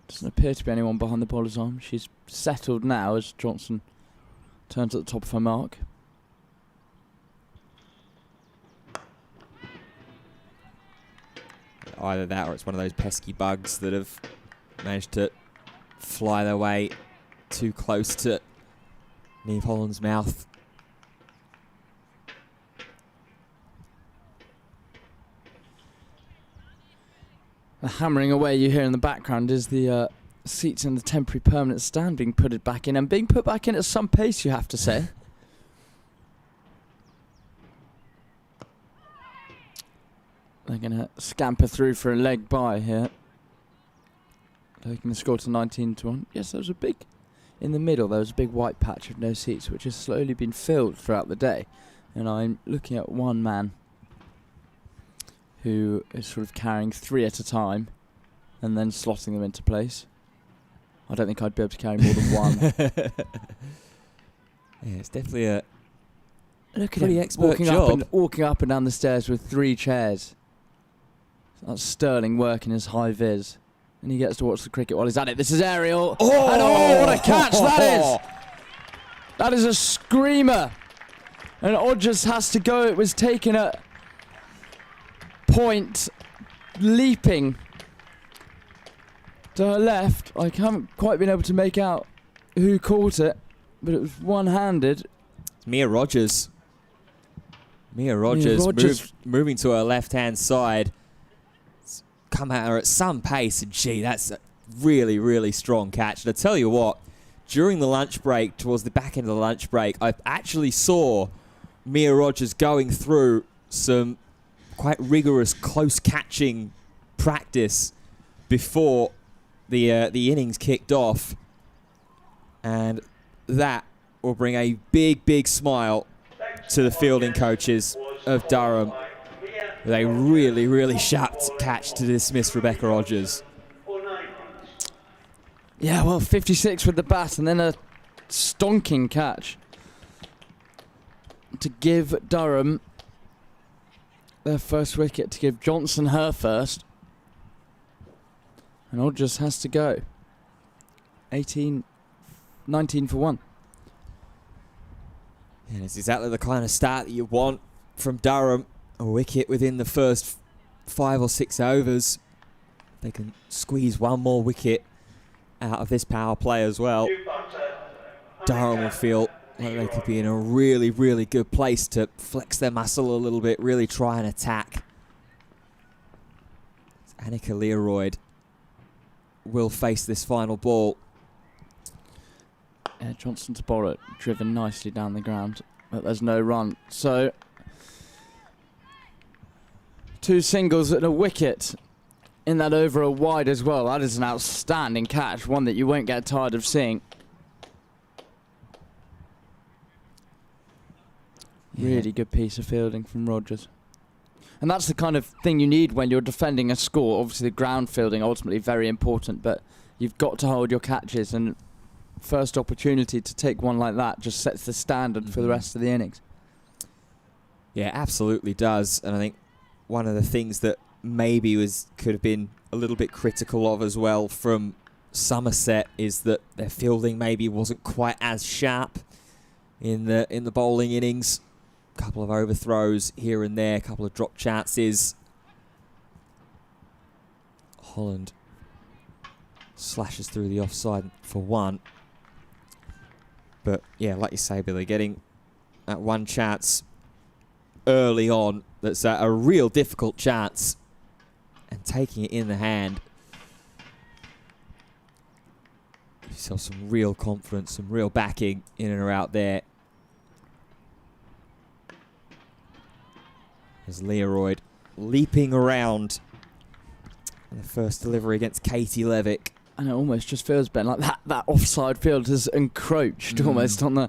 Doesn't appear to be anyone behind the bowler's arm. She's settled now as Johnson turns at the top of her mark. either that or it's one of those pesky bugs that have managed to fly their way too close to Niamh Holland's mouth. The hammering away you hear in the background is the seats in the temporary permanent stand being put back in, and being put back in at some pace, you have to say. They're going to scamper through for a leg by here. Taking the score to 19-1. Yes, there was a big, in the middle, there was a big white patch of no seats, which has slowly been filled throughout the day. And I'm looking at one man who is sort of carrying 3 at a time and then slotting them into place. I don't think I'd be able to carry more than one. Yeah, it's definitely a Look at pretty him expert job. walking up and down the stairs with 3 chairs. That's sterling work in his high vis. And he gets to watch the cricket while he's at it. This is aerial. Oh! And oh, what a catch that is! That is a screamer. And Odgers has to go. It was taken at point, leaping to her left. I haven't quite been able to make out who caught it, but it was one-handed. Mia Rogers. Mia Rogers moving to her left-hand side. It's come at her at some pace, and gee, that's a really, really strong catch. And I tell you what, during the lunch break, towards the back end of the lunch break, I actually saw Mia Rogers going through some quite rigorous close catching practice before the innings kicked off, and that will bring a big smile to the fielding coaches of Durham with a really sharp catch to dismiss Rebecca Rogers. Yeah, well, 56 with the bat and then a stonking catch to give Durham their first wicket, to give Johnson her first. And Odgers has to go. 19 for 1. And it's exactly the kind of start that you want from Durham. A wicket within the first 5 or 6 overs. They can squeeze one more wicket out of this power play as well. Durham will feel like they could be in a really good place to flex their muscle a little bit, really try and attack. Annika Learoyd will face this final ball. Johnson to bowl it, driven nicely down the ground, but there's no run. So 2 singles and a wicket in that over a wide as well. That is an outstanding catch, one that you won't get tired of seeing. Really good piece of fielding from Rogers. And that's the kind of thing you need when you're defending a score. Obviously the ground fielding ultimately very important, but you've got to hold your catches, and first opportunity to take one like that just sets the standard for the rest of the innings. Yeah, absolutely does. And I think one of the things that maybe could have been a little bit critical of as well from Somerset is that their fielding maybe wasn't quite as sharp in the bowling innings. A couple of overthrows here and there, a couple of drop chances. Holland slashes through the offside for 1. But yeah, like you say, Billy, getting that one chance early on, that's a real difficult chance, and taking it in the hand. Give yourself some real confidence, some real backing in and out there. As Learoyd leaping around in the first delivery against Katie Levick. And it almost just feels, Ben, like that offside field has encroached almost on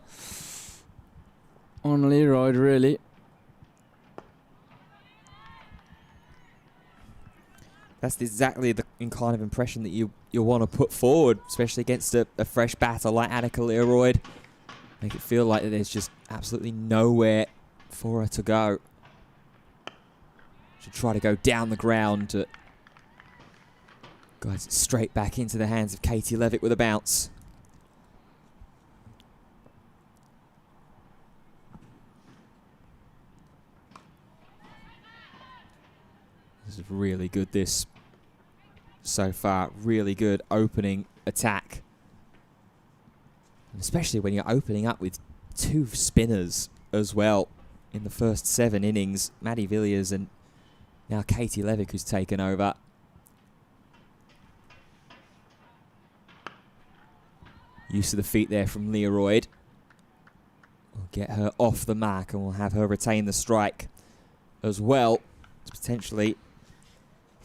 Learoyd, really. That's exactly the kind of impression that you want to put forward, especially against a fresh batter like Annika Learoyd. Make it feel like there's just absolutely nowhere for her to go. Should try to go down the ground. Guides it straight back into the hands of Katie Levick with a bounce. This is really good, this, so far. Really good opening attack. And especially when you're opening up with 2 spinners as well in the first 7 innings. Maddie Villiers and now Katie Levick, who's taken over. Use of the feet there from Learoyd. We'll get her off the mark and we'll have her retain the strike as well to potentially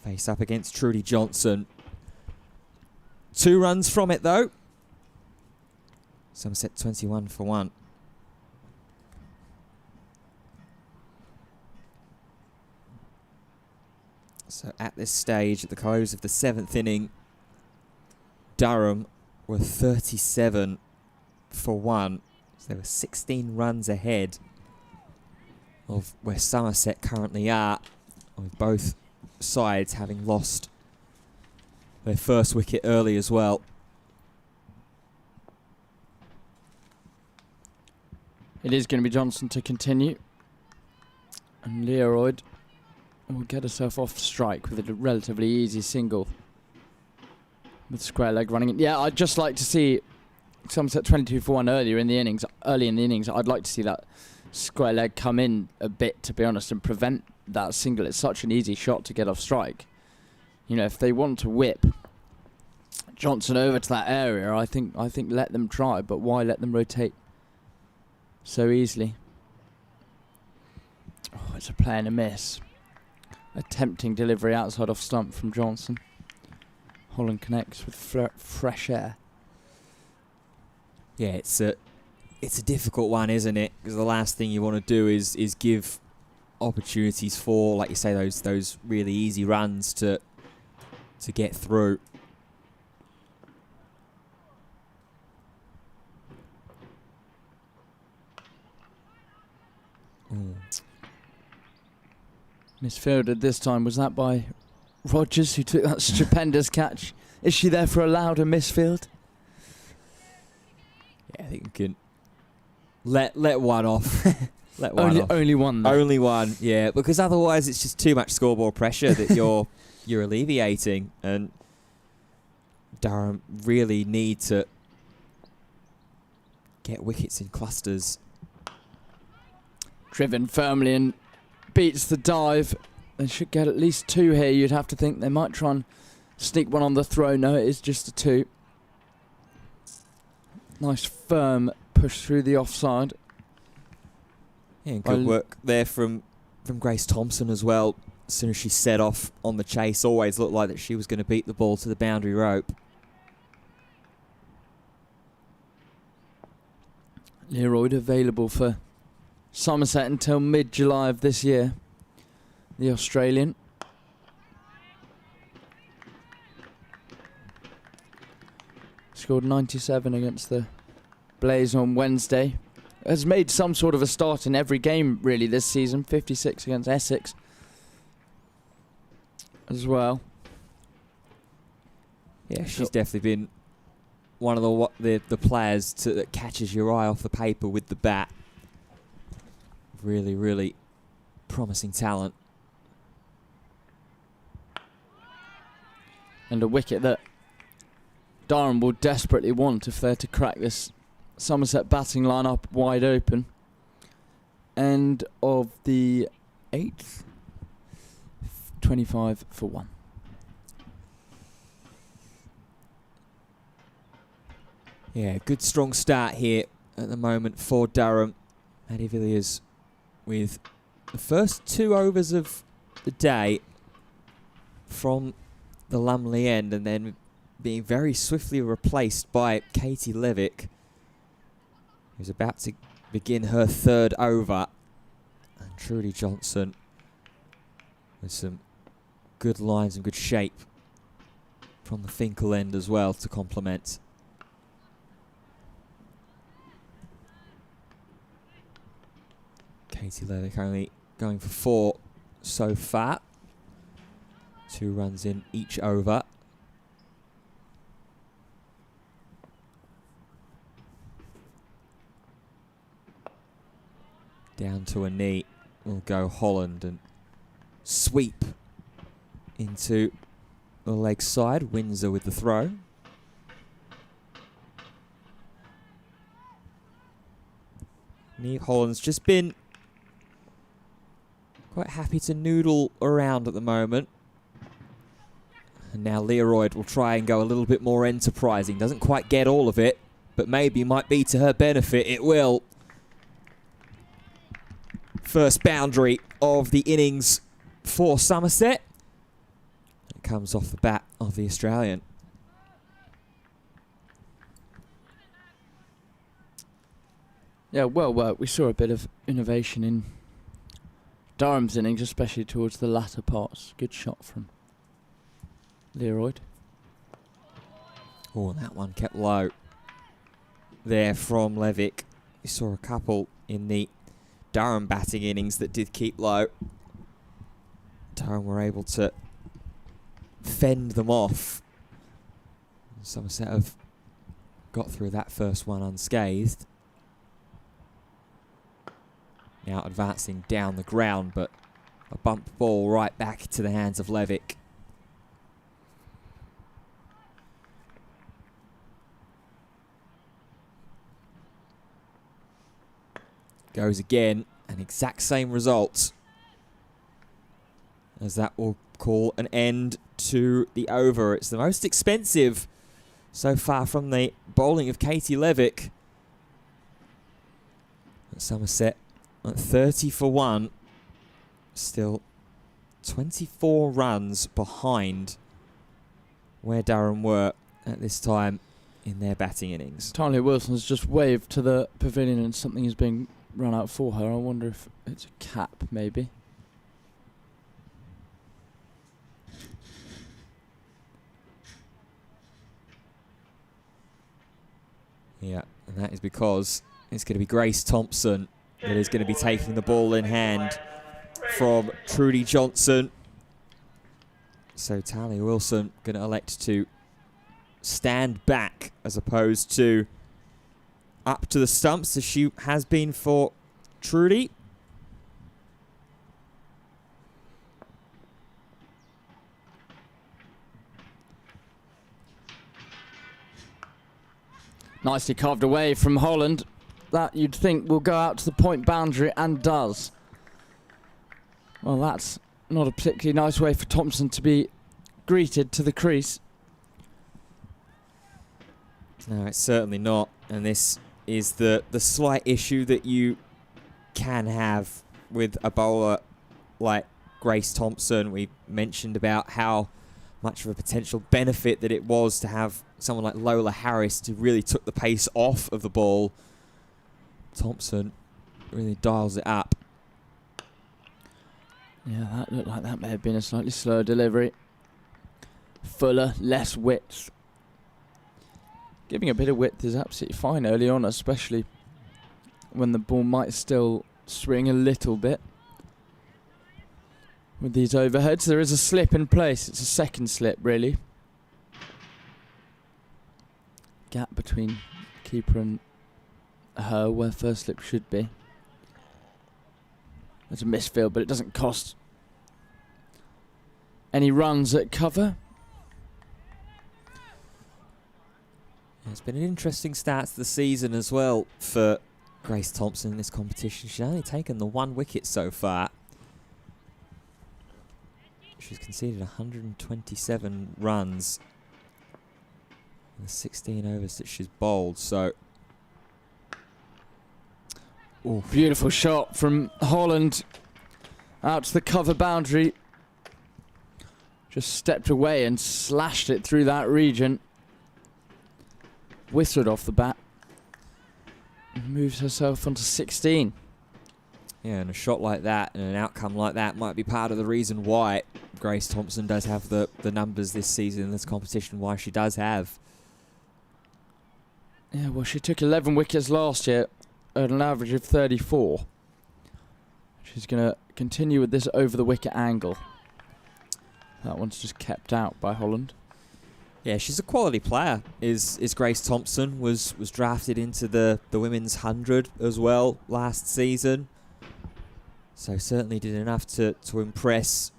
face up against Trudy Johnson. 2 runs from it though. Somerset 21 for 1. So at this stage, at the close of the 7th inning, Durham were 37 for 1. So they were 16 runs ahead of where Somerset currently are, with both sides having lost their first wicket early as well. It is going to be Johnson to continue. And Learoyd will get herself off strike with a relatively easy single. With square leg running in. Yeah, I'd just like to see Somerset 22 for 1 early in the innings. I'd like to see that square leg come in a bit, to be honest, and prevent that single. It's such an easy shot to get off strike. You know, if they want to whip Johnson over to that area, I think let them try, but why let them rotate so easily? Oh, it's a play and a miss. A tempting delivery outside off stump from Johnson. Holland connects with fresh air. Yeah, it's a difficult one, isn't it? Because the last thing you want to do is give opportunities for, like you say, those really easy runs to get through. Misfielded this time. Was that by Rogers, who took that stupendous catch? Is she there for a louder misfield? Yeah, I think we can let one off. Let one off. Only one, though. Only one, yeah. Because otherwise it's just too much scoreboard pressure that you're alleviating, and Durham really need to get wickets in clusters. Driven firmly and beats the dive. They should get at least 2 here. You'd have to think they might try and sneak one on the throw. No, it is just a 2. Nice firm push through the offside. Yeah, and good work there from Grace Thompson as well. As soon as she set off on the chase, always looked like that she was going to beat the ball to the boundary rope. Learoyd available for Somerset until mid-July of this year. The Australian. Scored 97 against the Blaze on Wednesday. Has made some sort of a start in every game really this season. 56 against Essex as well. Yeah, she's definitely been one of the players that catches your eye off the paper with the bat. Really, really promising talent. And a wicket that Durham will desperately want if they're to crack this Somerset batting line-up wide open. End of the 8th. 25 for 1. Yeah, good strong start here at the moment for Durham. Maddie Villiers with the first 2 overs of the day from the Lumley end, and then being very swiftly replaced by Katie Levick, who's about to begin her 3rd over. And Trudy Johnson with some good lines and good shape from the Finkel end as well to complement. Katie Levick only going for 4 so far. 2 runs in each over. Down to a knee will go Holland, and sweep into the leg side. Windsor with the throw. Neve Holland's just been quite happy to noodle around at the moment. And now Learoyd will try and go a little bit more enterprising. Doesn't quite get all of it, but maybe might be to her benefit. It will. First boundary of the innings for Somerset. It comes off the bat of the Australian. Yeah, well worked. We saw a bit of innovation in Durham's innings, especially towards the latter parts. Good shot from Learoyd. Oh, that one kept low there from Levick. We saw a couple in the Durham batting innings that did keep low. Durham were able to fend them off. Somerset have got through that first one unscathed. Now advancing down the ground, but a bump ball right back to the hands of Levick. Goes again, an exact same result. As that will call an end to the over. It's the most expensive so far from the bowling of Katie Levick. At Somerset at 30 for 1. Still 24 runs behind where Durham were at this time in their batting innings. Talia Wilson's just waved to the pavilion and something is being run out for her. I wonder if it's a cap, maybe. Yeah, and that is because it's going to be Grace Thompson that is going to be taking the ball in hand from Trudy Johnson. So Talia Wilson going to elect to stand back as opposed to up to the stumps as she has been for Trudy. Nicely carved away from Holland. That you'd think will go out to the point boundary and does. Well, that's not a particularly nice way for Thompson to be greeted to the crease. No, it's certainly not. And this is the slight issue that you can have with a bowler like Grace Thompson. We mentioned about how much of a potential benefit that it was to have someone like Lola Harris who really took the pace off of the ball. Thompson really dials it up. Yeah, that looked like that may have been a slightly slower delivery. Fuller, less width. Giving a bit of width is absolutely fine early on, especially when the ball might still swing a little bit. With these overheads, there is a slip in place. It's a second slip, really. Gap between keeper and her, where first slip should be. There's a misfield, but it doesn't cost any runs at cover. It's been an interesting start to the season as well for Grace Thompson in this competition. She's only taken the 1 wicket so far. She's conceded 127 runs in the 16 overs that she's bowled, so... Ooh, beautiful shot from Holland out to the cover boundary. Just stepped away and slashed it through that region. Whistled off the bat. And moves herself onto 16. Yeah, and a shot like that and an outcome like that might be part of the reason why Grace Thompson does have the numbers this season in this competition, why she does have. Yeah, well, she took 11 wickets last year at an average of 34. She's going to continue with this over the wicket angle. That one's just kept out by Holland. Yeah, she's a quality player. Is Grace Thompson was drafted into the women's 100 as well last season. So certainly did enough to impress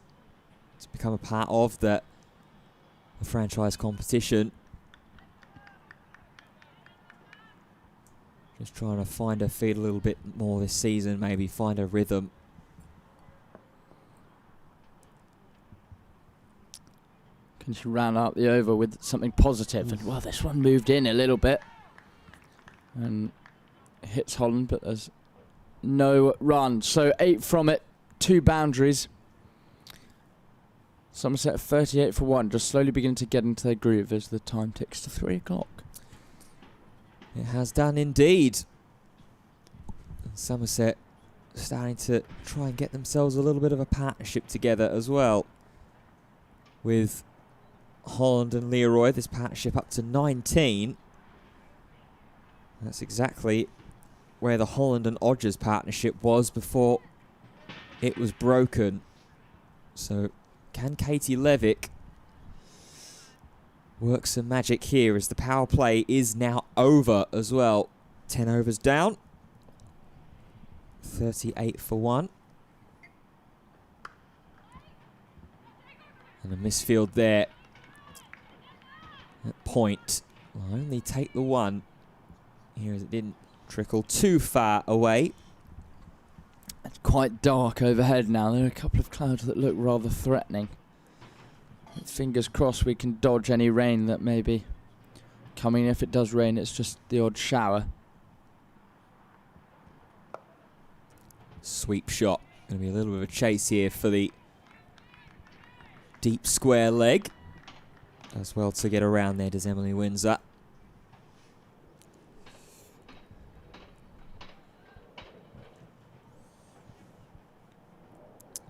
to become a part of the franchise competition. Just trying to find her feet a little bit more this season, maybe find her rhythm. Can she round out the over with something positive? And well, this one moved in a little bit and hits Holland, but there's no run. So 8 from it, 2 boundaries. Somerset 38 for 1, just slowly beginning to get into their groove as the time ticks to 3 o'clock. It has done indeed. And Somerset starting to try and get themselves a little bit of a partnership together as well. With Holland and Leroy, this partnership up to 19. That's exactly where the Holland and Odgers partnership was before it was broken. So can Katie Levick work some magic here as the power play is now over as well. 10 overs down. 38 for 1. And a misfield there. At point will only take the 1 here as it didn't trickle too far away. It's quite dark overhead now. There are a couple of clouds that look rather threatening. Fingers crossed we can dodge any rain that may be coming. If it does rain, it's just the odd shower. Sweep shot. Going to be a little bit of a chase here for the deep square leg. Does well to get around there, does Emily Windsor.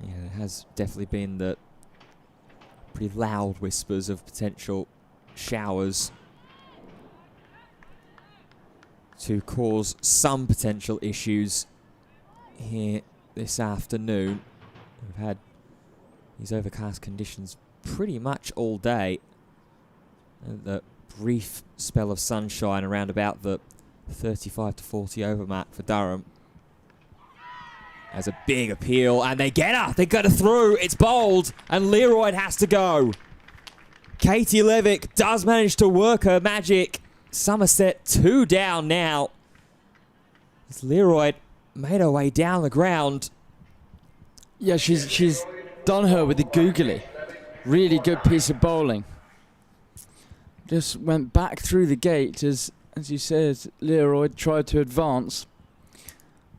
Yeah, there has definitely been the pretty loud whispers of potential showers to cause some potential issues here this afternoon. We've had these overcast conditions pretty much all day. And the brief spell of sunshine around about the 35 to 40 over mark for Durham. As a big appeal, and they get her. They got her through. It's bowled, and Leroy has to go. Katie Levick does manage to work her magic. Somerset 2 down now. As Leroy made her way down the ground. Yeah, she's done her with the googly. Really good piece of bowling. Just went back through the gate as you said, Leroy tried to advance.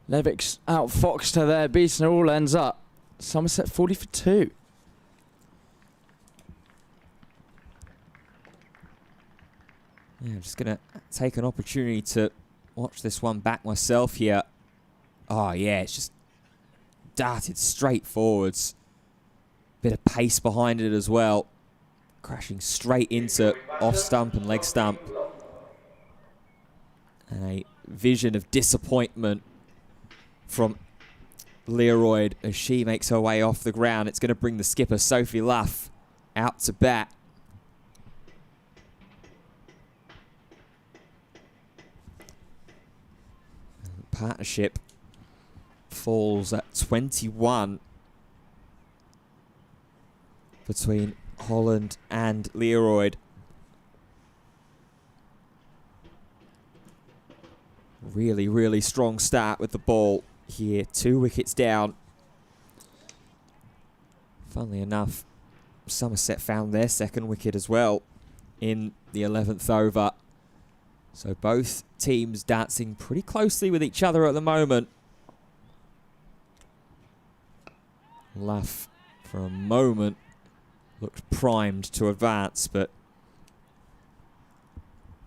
Levick's outfoxed her there, beating her all ends up. Somerset 40 for 2. Yeah, I'm just going to take an opportunity to watch this one back myself here. Oh, yeah, it's just darted straight forwards. Bit of pace behind it as well. Crashing straight into off stump and leg stump. And a vision of disappointment from Leroy as she makes her way off the ground. It's going to bring the skipper, Sophie Luff, out to bat. And the partnership falls at 21 between Holland and Leroy. Really, really strong start with the ball here. 2 wickets down. Funnily enough, Somerset found their second wicket as well in the 11th over. So both teams dancing pretty closely with each other at the moment. Luff, for a moment, looked primed to advance, but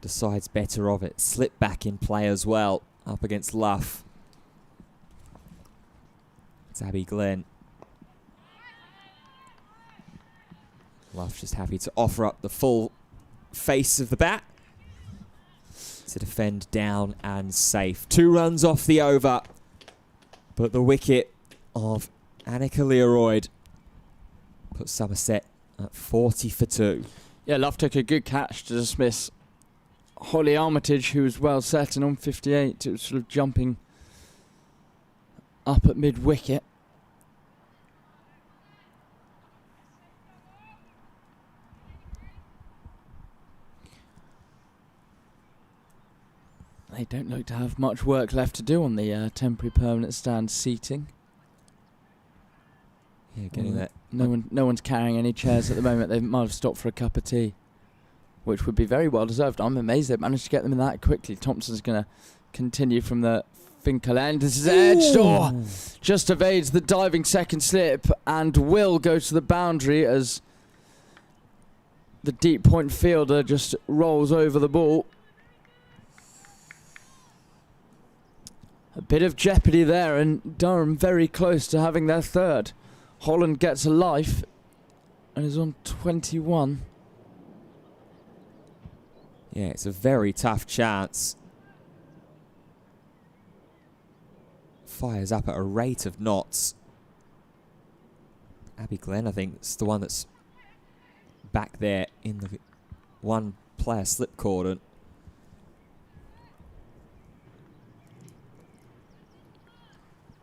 decides better of it. Slip back in play as well, up against Luff. It's Abby Glenn. Luff just happy to offer up the full face of the bat to defend down and safe. 2 runs off the over, but the wicket of Annika Leroy puts Somerset at 40 for 2. Yeah, Luff took a good catch to dismiss Holly Armitage, who was well set and on 58. It was sort of jumping up at mid-wicket. They don't look to have much work left to do on the temporary permanent stand seating. Yeah, getting that. No one's carrying any chairs at the moment. They might have stopped for a cup of tea, which would be very well deserved. I'm amazed they managed to get them in that quickly. Thompson's going to continue from the Finkel end. This is edged. Oh, just evades the diving second slip and will go to the boundary as the deep point fielder just rolls over the ball. A bit of jeopardy there, and Durham very close to having their third. Holland gets a life and is on 21. Yeah, it's a very tough chance. Fires up at a rate of knots. Abby Glenn, I think, is the one that's back there in the one-player slip cordon.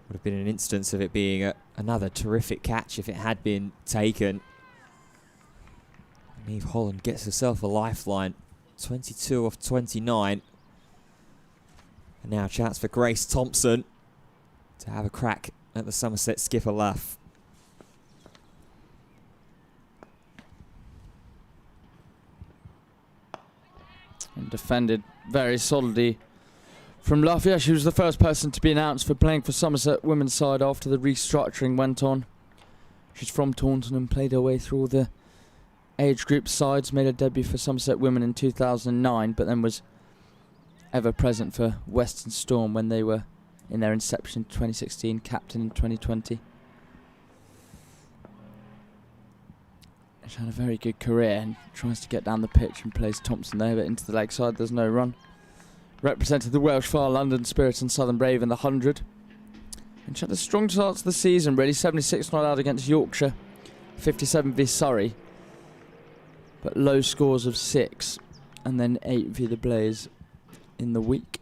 Would have been an instance of it being another terrific catch if it had been taken. And Eve Holland gets herself a lifeline. 22 off 29. And now a chance for Grace Thompson to have a crack at the Somerset skipper luff. And defended very solidly from Luff. Yeah, she was the first person to be announced for playing for Somerset women's side after the restructuring went on. She's from Taunton and played her way through all the age group sides, made her debut for Somerset women in 2009, but then was ever present for Western Storm when they were in their inception in 2016, captain in 2020. She's had a very good career and tries to get down the pitch and plays Thompson there, but into the leg side there's no run. Represented the Welsh Fire, London Spirit and Southern Brave in the 100. And she had a strong start to the season really, 76 not out against Yorkshire, 57 v Surrey. But low scores of 6 and then 8 v the Blaze in the week.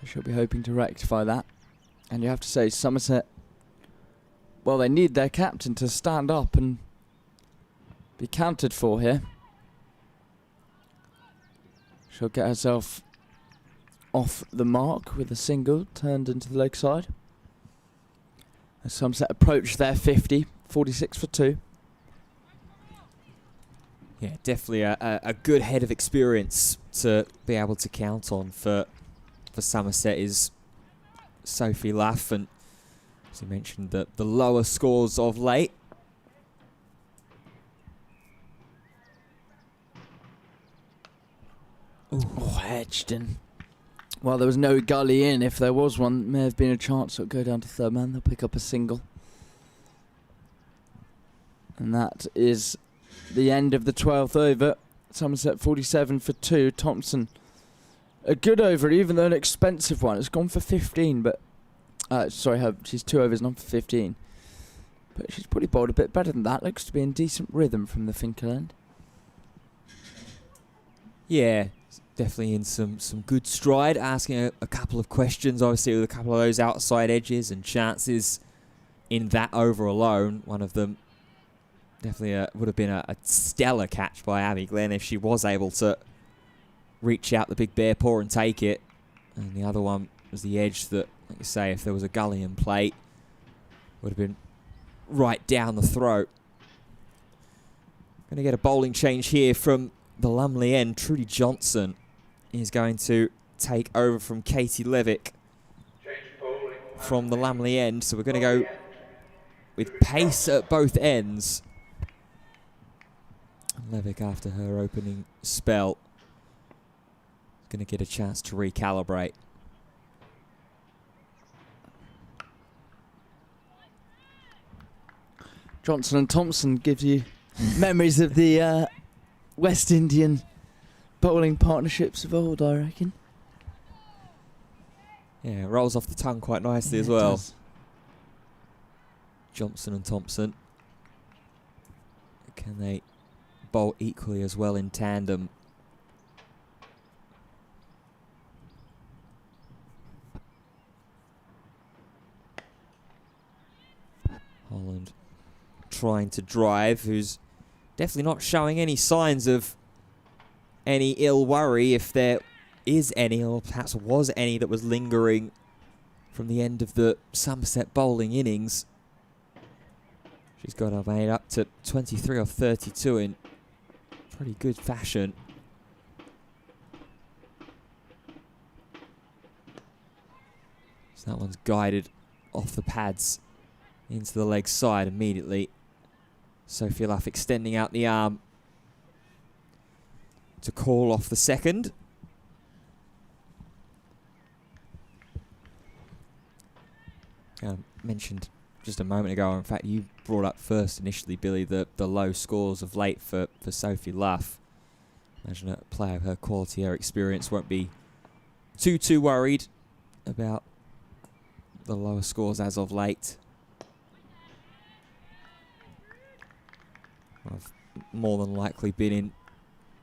She'll be hoping to rectify that. And you have to say Somerset, well, they need their captain to stand up and be counted for here. She'll get herself off the mark with a single turned into the leg side. As Somerset approach their 50, 46 for 2. Yeah, definitely a good head of experience to be able to count on for Somerset is Sophie Luff, and as you mentioned, the lower scores of late. Oh, edged in. Well, there was no gully in. If there was one, may have been a chance it'll go down to third man. They'll pick up a single. And that is the end of the 12th over. Somerset 47 for 2. Thompson, a good over, even though an expensive one. It's gone for 15, but... she's 2 overs, not for 15. But she's probably bowled a bit better than that. Looks to be in decent rhythm from the Finkel end. Yeah, definitely in some good stride, asking a couple of questions, obviously with a couple of those outside edges and chances in that over alone. One of them definitely would have been a stellar catch by Abby Glenn if she was able to reach out the big bear paw and take it. And the other one was the edge that, like you say, if there was a gully in plate, would have been right down the throat. Going to get a bowling change here from the Lumley end. Trudy Johnson is going to take over from Katie Levick from the Lumley end. So we're going to go with pace at both ends. And Levick, after her opening spell, is going to get a chance to recalibrate. Johnson and Thompson gives you memories of the West Indian bowling partnerships of old, I reckon. Yeah, it rolls off the tongue quite nicely as well. Johnson and Thompson. Can they bowl equally as well in tandem? Holland trying to drive, who's definitely not showing any signs of any ill worry, if there is any, or perhaps was any, that was lingering from the end of the Somerset bowling innings. She's got her made up to 23 or 32 in pretty good fashion. So that one's guided off the pads into the leg side immediately. Sophie Luff extending out the arm to call off the second. I mentioned just a moment ago, or in fact you brought up first initially, Billy, the low scores of late for Sophie Luff. Imagine a player of her quality, her experience won't be too worried about the lower scores as of late. I've more than likely been in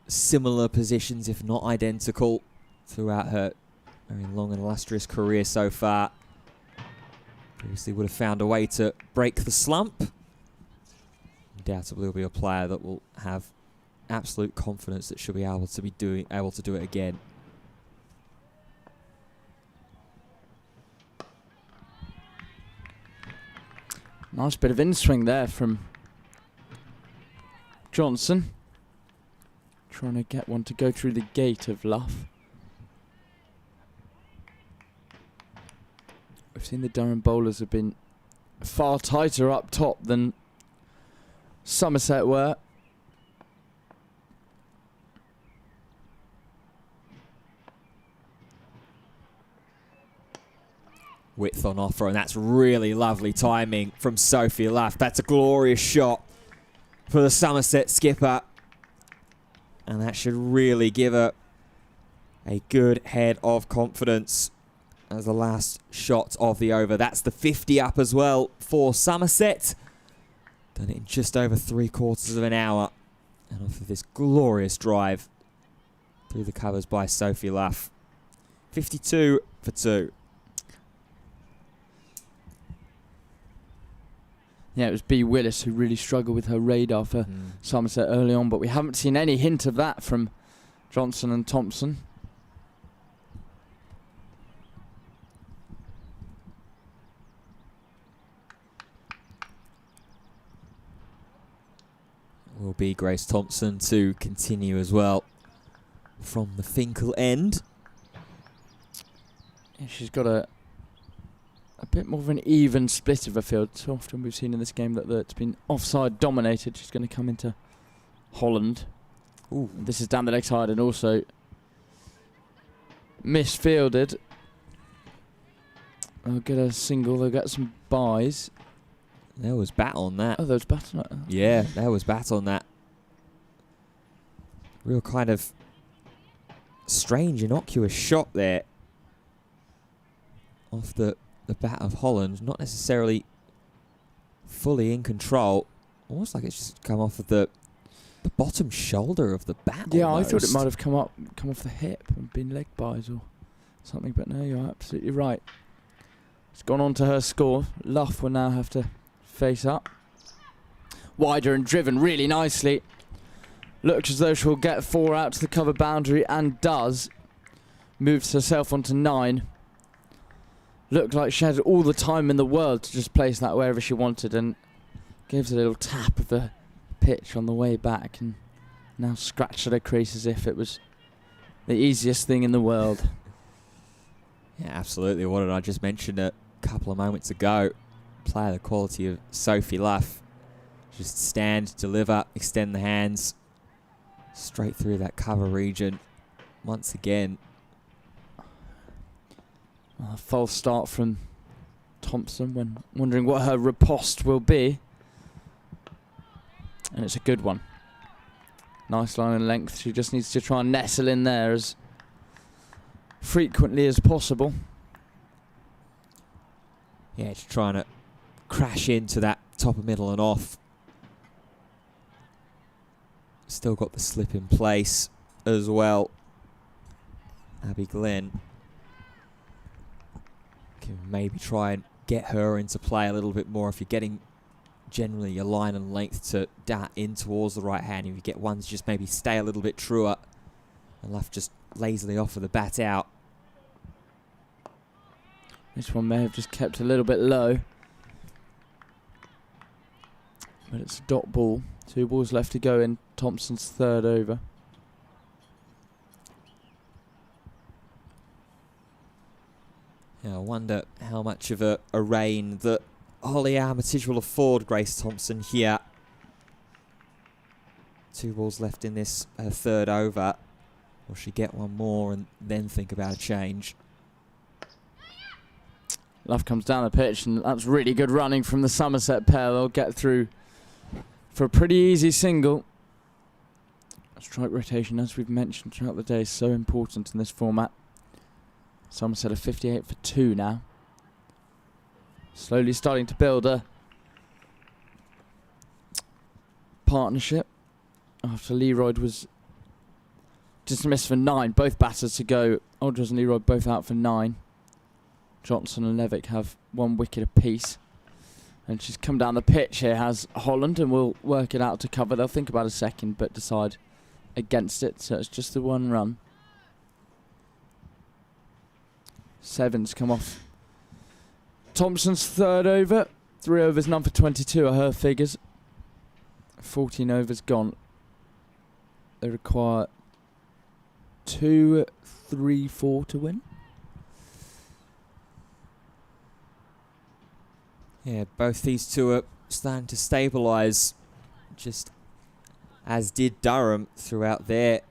similar positions, if not identical, throughout her very long and illustrious career so far. Previously would have found a way to break the slump. Undoubtedly will be a player that will have absolute confidence that she'll be able to do it again. Nice bit of in-swing there from Johnson. Trying to get one to go through the gate of Luff. We've seen the Durham bowlers have been far tighter up top than Somerset were. Width on offer, and that's really lovely timing from Sophie Luff. That's a glorious shot for the Somerset skipper, and that should really give her a good head of confidence as the last shot of the over. That's the 50 up as well for Somerset. Done it in just over 3/4 of an hour, and off of this glorious drive through the covers by Sophie Luff. 52 for 2. Yeah, it was B. Willis who really struggled with her radar for Somerset early on, but we haven't seen any hint of that from Johnson and Thompson. Will be Grace Thompson to continue as well from the Finkel end. Yeah, she's got a bit more of an even split of a field. So often we've seen in this game that it's been offside dominated. She's going to come into Holland. Ooh. This is down the leg side and also misfielded. They'll get a single. They'll get some buys. There was bat on that. Oh, there was bat on it. Yeah, there was bat on that. Real kind of strange, innocuous shot there off the bat of Holland. Not necessarily fully in control. Almost like it's just come off of the bottom shoulder of the bat. Yeah, almost. I thought it might have come off the hip and been leg buys or something, but no, you're absolutely right. It's gone on to her score. Luff will now have to face up. Wider and driven really nicely. Looks as though she'll get 4 out to the cover boundary and does. Moves herself onto 9. Looked like she had all the time in the world to just place that wherever she wanted, and gives a little tap of the pitch on the way back and now scratched at her crease as if it was the easiest thing in the world. Yeah, absolutely. What did I just mention a couple of moments ago? Player the quality of Sophie Luff. Just stand, deliver, extend the hands straight through that cover region once again. A false start from Thompson when wondering what her riposte will be. And it's a good one. Nice line and length. She just needs to try and nestle in there as frequently as possible. Yeah, just trying to crash into that top of middle and off. Still got the slip in place as well. Abby Glenn can maybe try and get her into play a little bit more. If you're getting generally your line and length to dart in towards the right hand, if you get one to just maybe stay a little bit truer And Luff just lazily offer the bat out. This one may have just kept a little bit low. But it's a dot ball. 2 balls left to go in Thompson's 3rd over. Yeah, I wonder how much of a rain that Holly Armitage will afford Grace Thompson here. 2 balls left in this 3rd over. Will she get one more and then think about a change? Love comes down the pitch, and that's really good running from the Somerset pair. They'll get through for a pretty easy single. Strike rotation, as we've mentioned throughout the day, is so important in this format. Somerset are 58 for 2 now. Slowly starting to build a partnership after Leroyd was dismissed for 9. Both batters to go. Aldridge and Leroyd both out for 9. Johnson and Levick have 1 wicket apiece. And she's come down the pitch here, has Holland, and will work it out to cover. They'll think about a second, but decide against it, so it's just the 1 run. 7's come off Thompson's 3rd over. 3 overs, none for 22 are her figures. 14 overs gone. They require 2, 3, 4 to win. Yeah, both these two are starting to stabilise, just as did Durham throughout their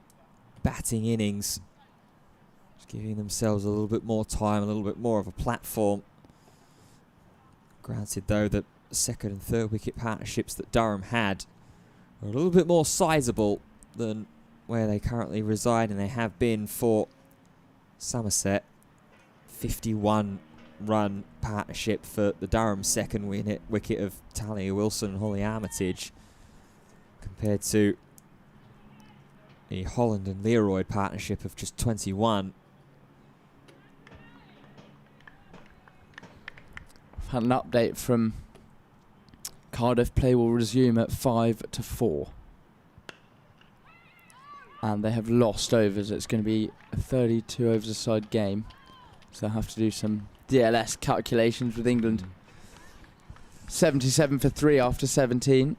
batting innings. Just giving themselves a little bit more time, a little bit more of a platform. Granted, though, that 2nd and 3rd wicket partnerships that Durham had are a little bit more sizeable than where they currently reside, and they have been for Somerset. 51-run partnership for the Durham 2nd wicket of Talia Wilson and Holly Armitage, compared to the Holland and Leroyd partnership of just 21. I've had an update from Cardiff. Play will resume at 5 to 4. And they have lost overs. It's going to be a 32 overs a side game. So they'll have to do some DLS calculations with England. 77 for 3 after 17.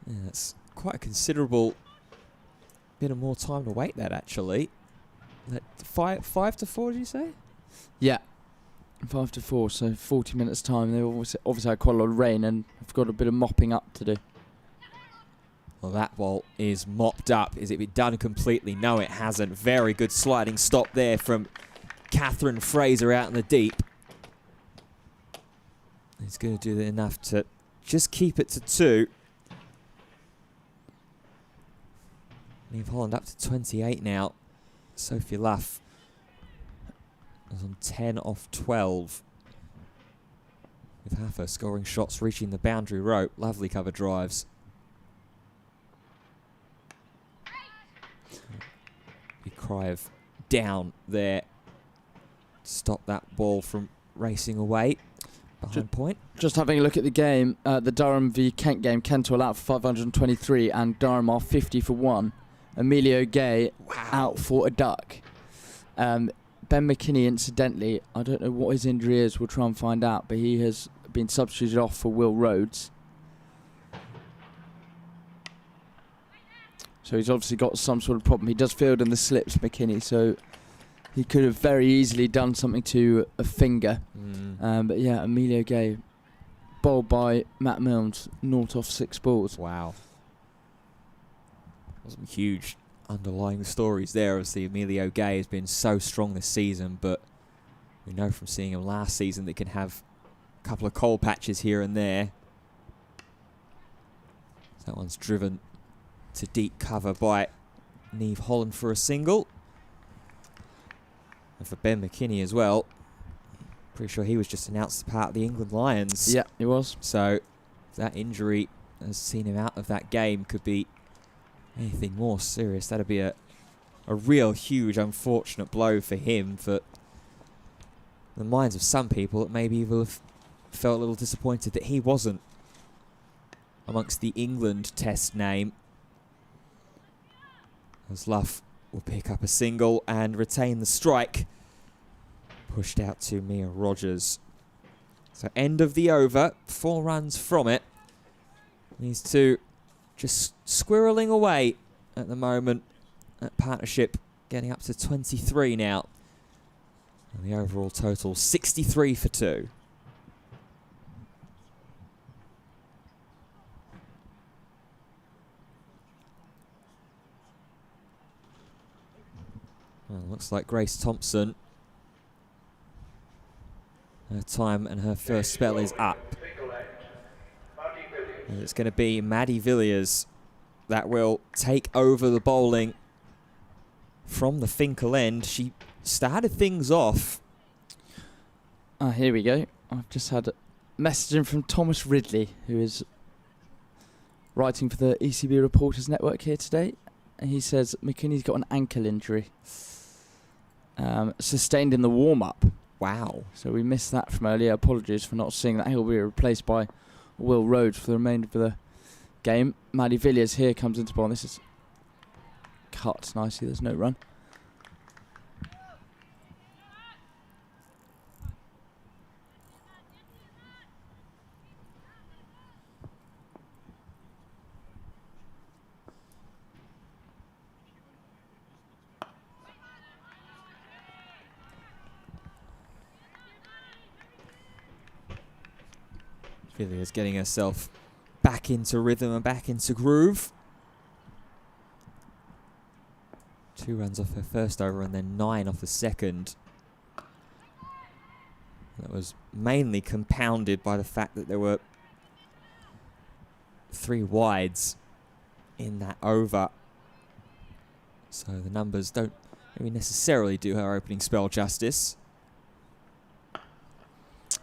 Yeah, that's quite a considerable bit of more time to wait, that actually. That 5 to 4, did you say? Yeah, 5 to 4, so 40 minutes time. They obviously had quite a lot of rain and have got a bit of mopping up to do. Well, that ball is mopped up. Is it been done completely? No, it hasn't. Very good sliding stop there from Catherine Fraser out in the deep. He's going to do enough to just keep it to 2. Leave Holland up to 28 now. Sophie Luff is on 10 off 12. With half her scoring shots reaching the boundary rope. Lovely cover drives. Big cry of down there. Stop that ball from racing away. Behind point. Just having a look at the game, the Durham v Kent game, Kent all out for 523 and Durham are 50 for 1. Emilio Gay out for a duck. Ben McKinney, incidentally, I don't know what his injury is, we'll try and find out, but he has been substituted off for Will Rhodes. So he's obviously got some sort of problem. He does field in the slips, McKinney, so he could have very easily done something to a finger. But yeah, Emilio Gay, bowled by Matt Milnes, 0 off 6 balls. Wow. Some huge underlying stories there. Obviously, Emilio Gay has been so strong this season, but we know from seeing him last season that he can have a couple of cold patches here and there. So that one's driven to deep cover by Niamh Holland for a single. And for Ben McKinney as well. Pretty sure he was just announced as part of the England Lions. Yeah, he was. So that injury has seen him out of that game. Could be anything more serious. That'd be a real huge unfortunate blow for him, for the minds of some people that maybe will have felt a little disappointed that he wasn't amongst the England test name. as Luff will pick up a single and retain the strike. Pushed out to Mia Rogers. So end of the over, 4 runs from it. These two just squirreling away at the moment. That partnership getting up to 23 now. And the overall total, 63 for 2. Well, looks like Grace Thompson. Her time and her first spell is up. And it's going to be Maddie Villiers that will take over the bowling from the Finkel end. She started things off. Here we go. I've just had a message in from Thomas Ridley, who is writing for the ECB Reporters Network here today. And he says McKinney's got an ankle injury. Sustained in the warm-up. Wow. So we missed that from earlier. Apologies for not seeing that. He'll be replaced by Will Rhodes for the remainder of the game. Maddie Villiers here comes into ball. This is cut nicely. There's no run. Villiers getting herself back into rhythm and back into groove. 2 runs off her first over and then 9 off the second. That was mainly compounded by the fact that there were 3 wides in that over. So the numbers don't maybe necessarily do her opening spell justice.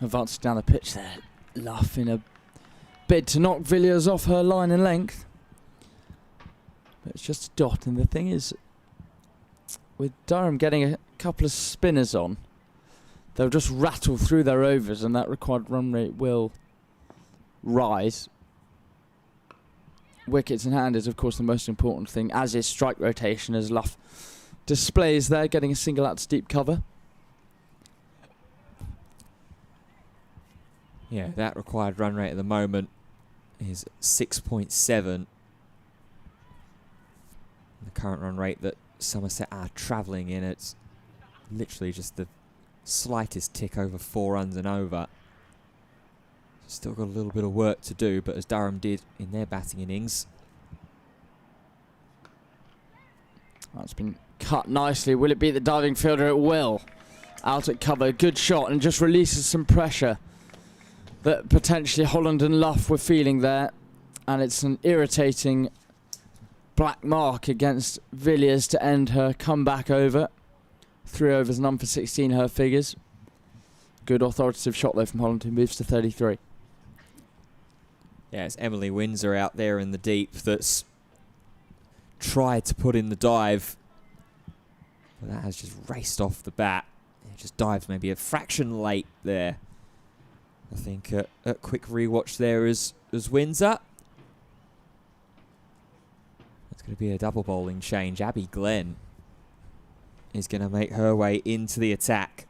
Advanced down the pitch there. Luff in a bid to knock Villiers off her line and length. But it's just a dot. And the thing is, with Durham getting a couple of spinners on, they'll just rattle through their overs and that required run rate will rise. Wickets in hand is, of course, the most important thing, as is strike rotation, as Luff displays there, getting a single out to deep cover. Yeah, that required run rate at the moment is 6.7. The current run rate that Somerset are travelling in, it's literally just the slightest tick over 4 runs and over. Still got a little bit of work to do, but as Durham did in their batting innings. That's been cut nicely. Will it beat the diving fielder? It will. Out at cover, good shot, and just releases some pressure that potentially Holland and Luff were feeling there. And it's an irritating black mark against Villiers to end her comeback over. 3 overs, none for 16, her figures. Good authoritative shot though from Holland, who moves to 33. Yeah, it's Emily Windsor out there in the deep that's tried to put in the dive. But that has just raced off the bat. It just dives maybe a fraction late there. I think a quick rewatch there is Windsor. It's going to be a double bowling change. Abby Glenn is going to make her way into the attack.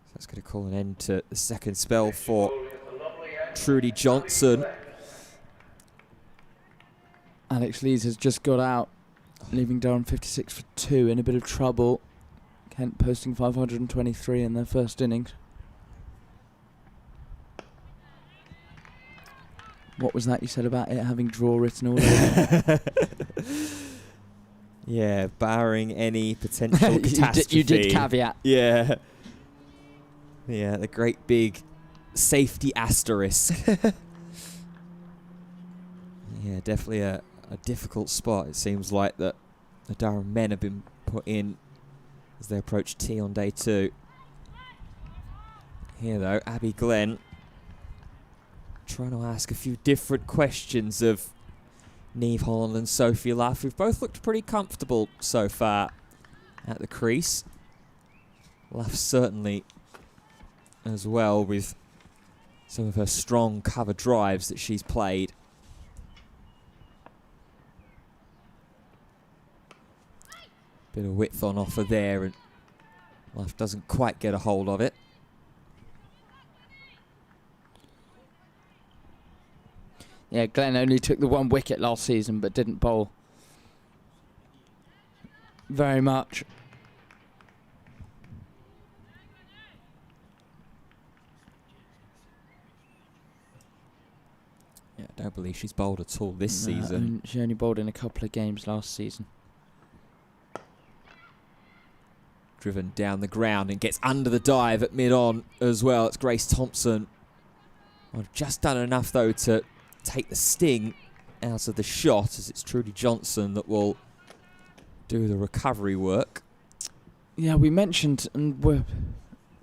So that's going to call an end to the second spell for Trudy Johnson. Alex Lees has just got out, leaving Durham 56 for 2 in a bit of trouble. Kent posting 523 in their first innings. What was that you said about it having draw written all over it? Yeah, barring any potential catastrophe. You did caveat. Yeah. Yeah, the great big safety asterisk. Yeah, definitely a difficult spot. It seems like that the Durham men have been put in as they approach tea on day 2. Here though, Abby Glenn trying to ask a few different questions of Niamh Holland and Sophie Luff, who've both looked pretty comfortable so far at the crease. Luff certainly as well with some of her strong cover drives that she's played. Bit of width on offer there, and Luff doesn't quite get a hold of it. Yeah, Glenn only took the 1 wicket last season, but didn't bowl very much. Yeah, I don't believe she's bowled at all this season. She only bowled in a couple of games last season. Driven down the ground and gets under the dive at mid-on as well. It's Grace Thompson. I've just done enough, though, to take the sting out of the shot, as it's Trudy Johnson that will do the recovery work. Yeah, we mentioned, and we're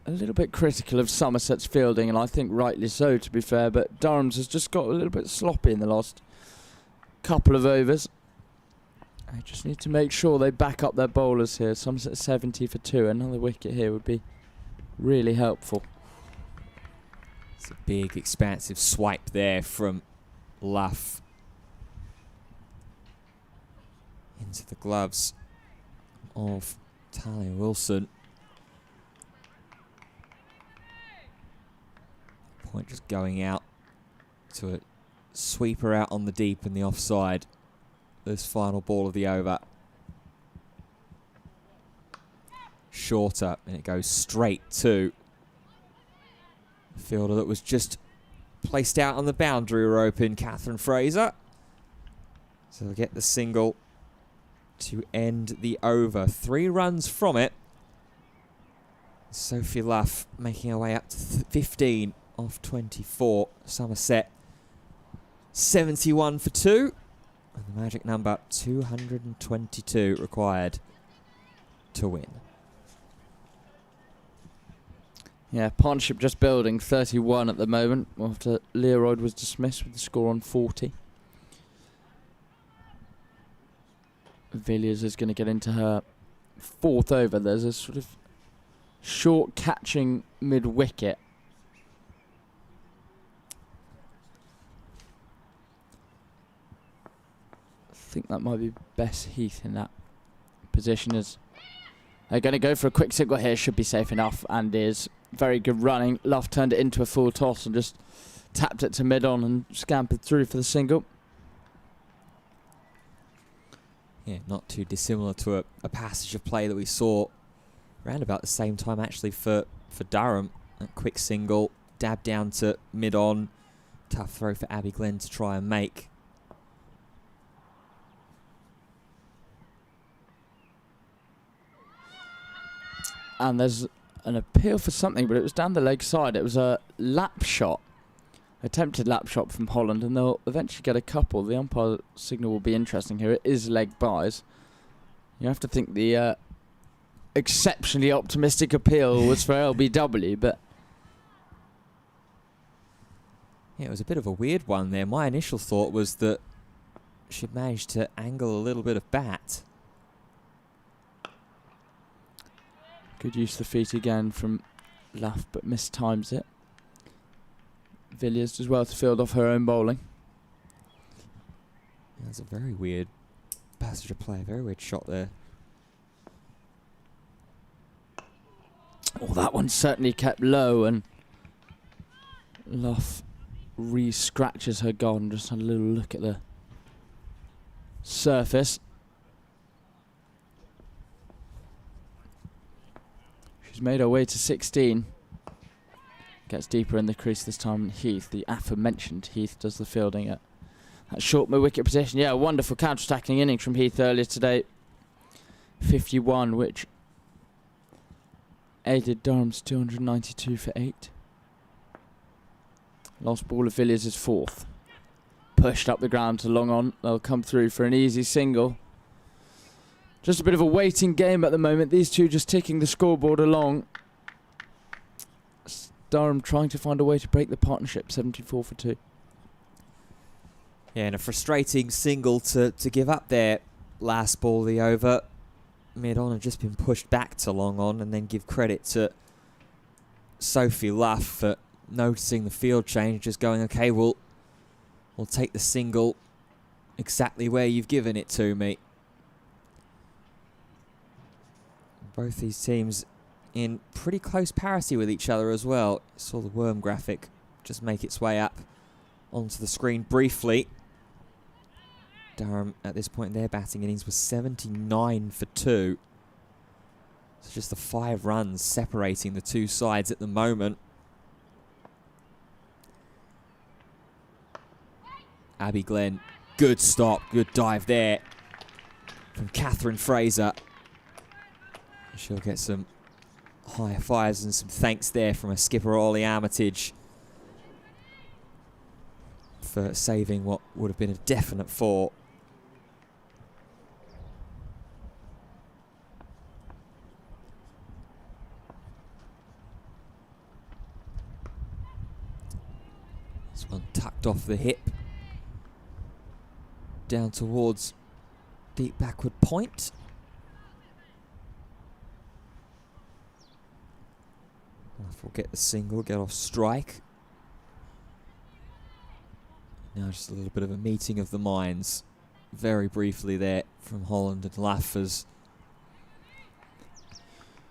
a little bit critical of Somerset's fielding, and I think rightly so, to be fair, but Durham's has just got a little bit sloppy in the last couple of overs. I just need to make sure they back up their bowlers here. Somerset 70 for 2. Another wicket here would be really helpful. It's a big, expansive swipe there from Luff into the gloves of Talia Wilson. Point just going out to a sweeper out on the deep and the offside. This final ball of the over. Shorter, and it goes straight to the fielder that was just placed out on the boundary rope in Catherine Fraser. So they'll get the single to end the over. 3 runs from it. Sophie Luff making her way up to 15 off 24. Somerset 71 for 2. And the magic number 222 required to win. Yeah, partnership just building, 31 at the moment, after Learoyd was dismissed with the score on 40. Villiers is going to get into her 4th over. There's a sort of short catching mid-wicket. I think that might be Bess Heath in that position. As they're going to go for a quick single here, should be safe enough, and is very good running. Luff turned it into a full toss and just tapped it to mid-on and scampered through for the single. Yeah, not too dissimilar to a passage of play that we saw around about the same time actually for Durham. A quick single, dab down to mid-on. Tough throw for Abby Glenn to try and make. And there's an appeal for something, but it was down the leg side. It was a lap shot, attempted lap shot from Holland, and they'll eventually get a couple. The umpire signal will be interesting here. It is leg byes. You have to think the exceptionally optimistic appeal was for LBW, but yeah, it was a bit of a weird one there. My initial thought was that she'd managed to angle a little bit of bat. Good use of the feet again from Luff, but mistimes it. Villiers does well to field off her own bowling. Yeah, that's a very weird passage of play, very weird shot there. Oh, that one certainly kept low, and Luff re-scratches her goal and just had a little look at the surface. She's made her way to 16. Gets deeper in the crease this time. Heath, the aforementioned Heath, does the fielding at that short mid-wicket position. Yeah, a wonderful counter-attacking innings from Heath earlier today. 51, which aided Durham's 292 for 8. Last ball of Villiers is 4th. Pushed up the ground to long on. They'll come through for an easy single. Just a bit of a waiting game at the moment. These two just ticking the scoreboard along. Durham trying to find a way to break the partnership, 74 for 2. Yeah, and a frustrating single to give up there. Last ball of the over. Mid-on had just been pushed back to long on, and then give credit to Sophie Luff for noticing the field change, just going, okay, we'll take the single exactly where you've given it to me. Both these teams in pretty close parity with each other as well. Saw the worm graphic just make its way up onto the screen briefly. Durham at this point in their batting innings was 79 for 2. So just the 5 runs separating the two sides at the moment. Abby Glenn, good stop, good dive there from Catherine Fraser. She'll get some high fives and some thanks there from her skipper Ollie Armitage for saving what would have been a definite 4. This one tucked off the hip, down towards deep backward point. We'll get the single, get off strike. Now just a little bit of a meeting of the minds, very briefly there from Holland and Luff as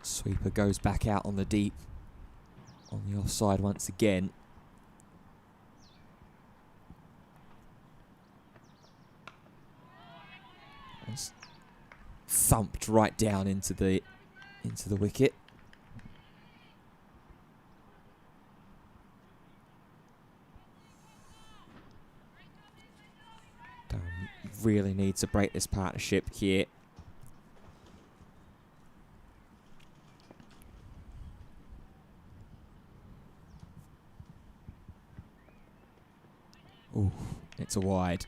sweeper goes back out on the deep, on the offside once again. It's thumped right down into the wicket. Durham really needs to break this partnership here. Ooh, it's a wide.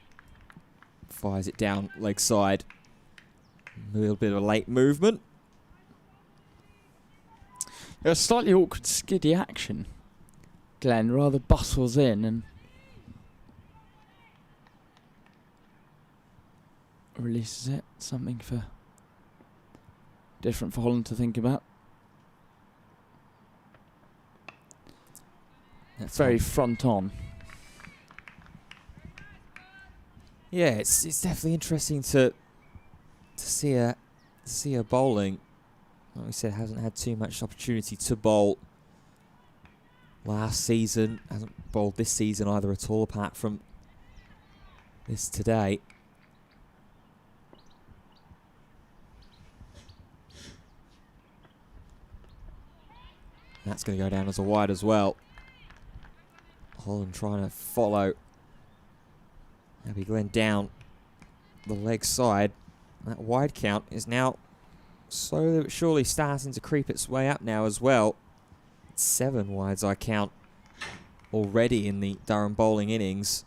Fires it down leg side. A little bit of a late movement. A slightly awkward skiddy action. Glenn rather bustles in and releases it. Something for different for Holland to think about. That's very front on. Yeah, it's definitely interesting to see her bowling. Like we said, hasn't had too much opportunity to bowl last season. Hasn't bowled this season either at all, apart from this today. That's going to go down as a wide as well. Holland trying to follow Abby Glenn down the leg side. That wide count is now slowly but surely starting to creep its way up now as well. 7 wides I count already in the Durham bowling innings.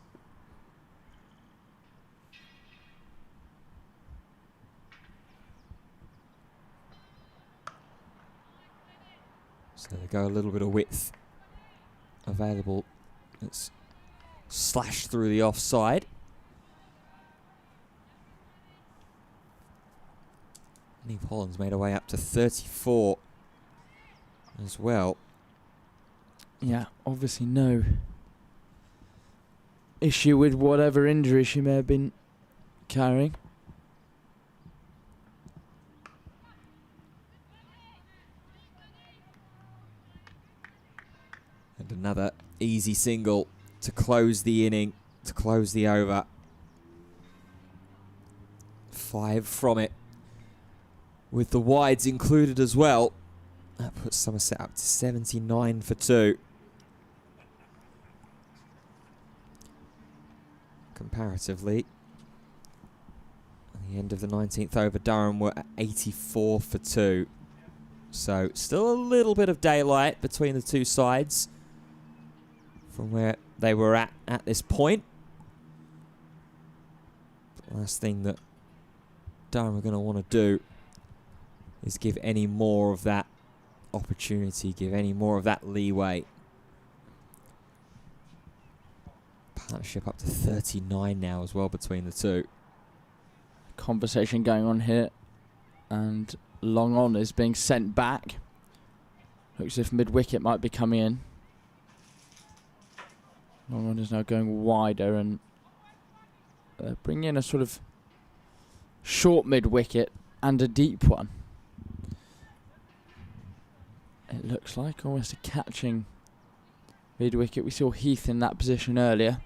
So they go a little bit of width available. It's slashed through the offside. Neve Holland's made her way up to 34 as well. Yeah, obviously no issue with whatever injury she may have been carrying. And another easy single to close the inning, to close the over. 5 from it, with the wides included as well. That puts Somerset up to 79 for 2. Comparatively, at the end of the 19th over, Durham were at 84 for 2. So still a little bit of daylight between the two sides from where they were at this point. The last thing that Durham are going to want to do is give any more of that opportunity, give any more of that leeway. Partnership up to 39 now as well between the two. Conversation going on here, and long on is being sent back. Looks as if mid-wicket might be coming in. Long one is now going wider, and bringing in a sort of short mid-wicket and a deep one. It looks like almost a catching mid-wicket. We saw Heath in that position earlier.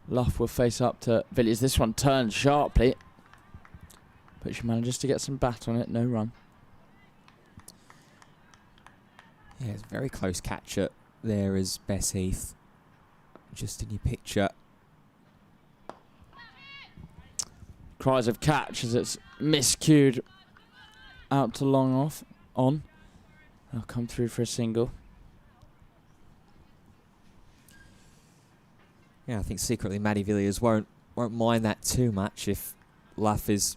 Luff will face up to Villiers. This one turns sharply, but she manages to get some bat on it. No run. Yeah, it's a very close catcher. There is Bess Heath, just in your picture. Cries of catch as it's miscued out to long off on. They'll come through for a single. Yeah, I think secretly Maddie Villiers won't mind that too much if Luff is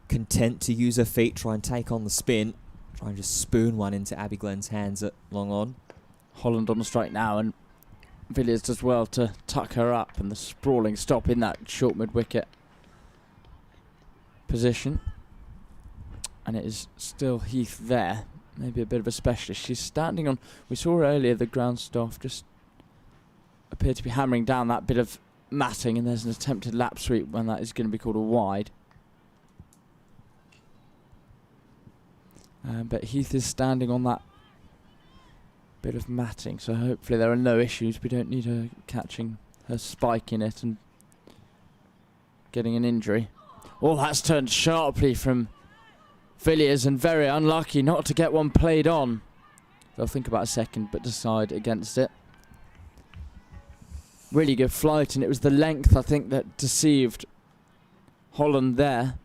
content to use her feet, try and take on the spin, try and just spoon one into Abby Glenn's hands at long on. Holland on the strike now, and Villiers does well to tuck her up, and the sprawling stop in that short mid-wicket position. And it is still Heath there, maybe a bit of a specialist. She's standing on, we saw earlier the ground staff just appear to be hammering down that bit of matting, and there's an attempted lap sweep when that is going to be called a wide. But Heath is standing on that bit of matting, so hopefully there are no issues. We don't need her catching her spike in it and getting an injury. Oh, that's turned sharply from Villiers, and very unlucky not to get one played on. They'll think about a second but decide against it. Really good flight, and it was the length, I think, that deceived Holland there.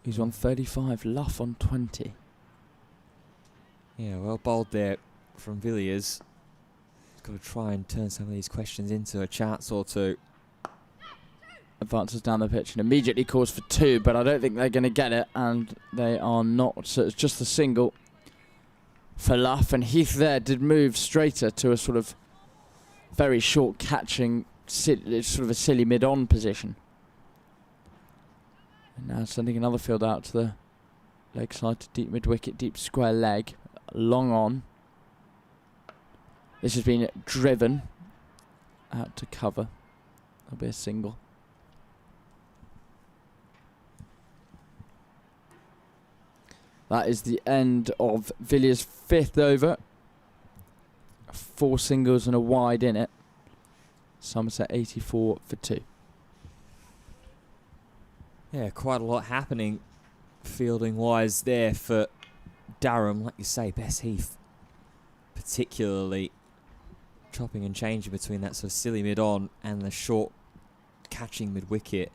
He's on 35, Luff on 20. Yeah, well bowled there from Villiers. He's got to try and turn some of these questions into a chance or two. Advances down the pitch and immediately calls for two, but I don't think they're going to get it, and they are not. So it's just a single for Luff, and Heath there did move straighter to a sort of very short catching, sort of a silly mid-on position. And now sending another field out to the leg side to deep mid-wicket, deep square leg, long on. This has been driven out to cover. That'll be a single. That is the end of Villiers' fifth over. 4 singles and a wide in it. Somerset 84 for 2. Yeah, quite a lot happening fielding-wise there for Durham. Like you say, Bess Heath particularly chopping and changing between that sort of silly mid-on and the short catching mid-wicket.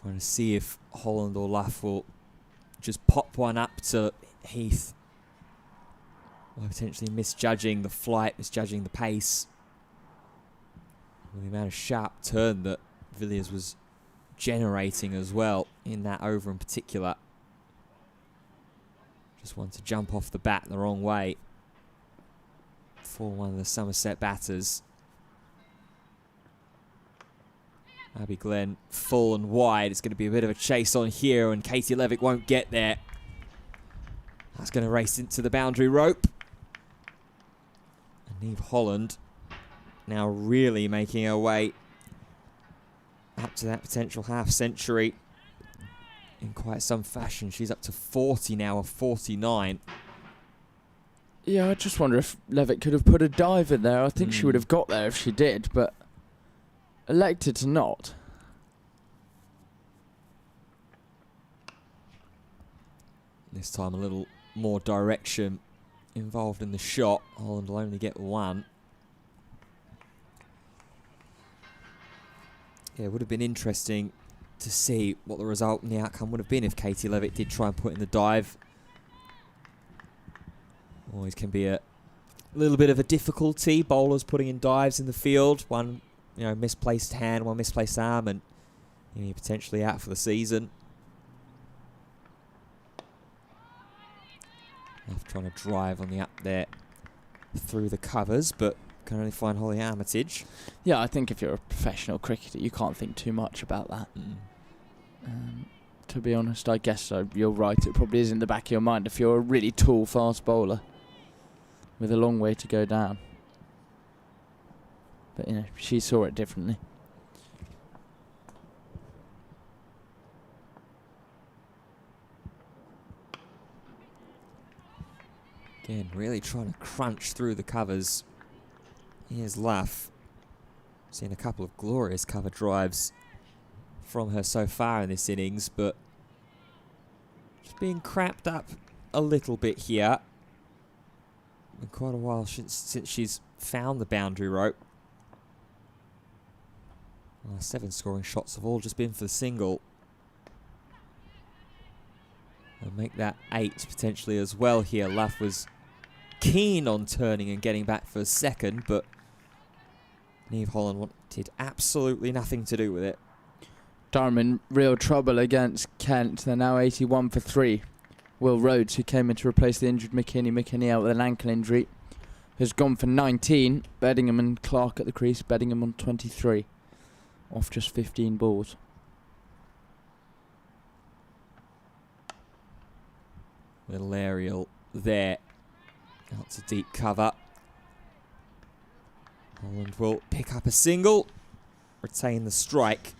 Trying to see if Holland or Luff will just pop one up to Heath, by potentially misjudging the flight, misjudging the pace. With the amount of sharp turn that Villiers was generating as well in that over in particular. Just wanted to jump off the bat the wrong way for one of the Somerset batters. Abby Glenn full and wide. It's going to be a bit of a chase on here, and Katie Levick won't get there. That's going to race into the boundary rope. And Neve Holland now really making her way up to that potential half century in quite some fashion. She's up to 40 now, of 49. Yeah, I just wonder if Levitt could have put a dive in there. I think she would have got there if she did, but elected to not. This time a little more direction involved in the shot. Holland will only get one. Yeah, it would have been interesting to see what the result and the outcome would have been if Katie Levitt did try and put in the dive. Always can be a little bit of a difficulty. Bowlers putting in dives in the field. One, misplaced hand, one misplaced arm, and you're potentially out for the season. Trying to drive on the up there through the covers, but can only find Holly Armitage. Yeah, I think if you're a professional cricketer, you can't think too much about that. To be honest, I guess so. You're right. It probably is in the back of your mind if you're a really tall, fast bowler with a long way to go down. But, you know, she saw it differently. Again, really trying to crunch through the covers. Here's Luff. Seen a couple of glorious cover drives from her so far in this innings, but just being crapped up a little bit here. Been quite a while since she's found the boundary rope. 7 scoring shots have all just been for the single. They'll make that 8 potentially as well here. Luff was keen on turning and getting back for a second, but Niamh Holland wanted absolutely nothing to do with it. Durham in real trouble against Kent. They're now 81 for 3. Will Rhodes, who came in to replace the injured McKinney out with an ankle injury, has gone for 19. Beddingham and Clark at the crease. Beddingham on 23. Off just 15 balls. Little aerial there. Out to deep cover. Holland will pick up a single, retain the strike,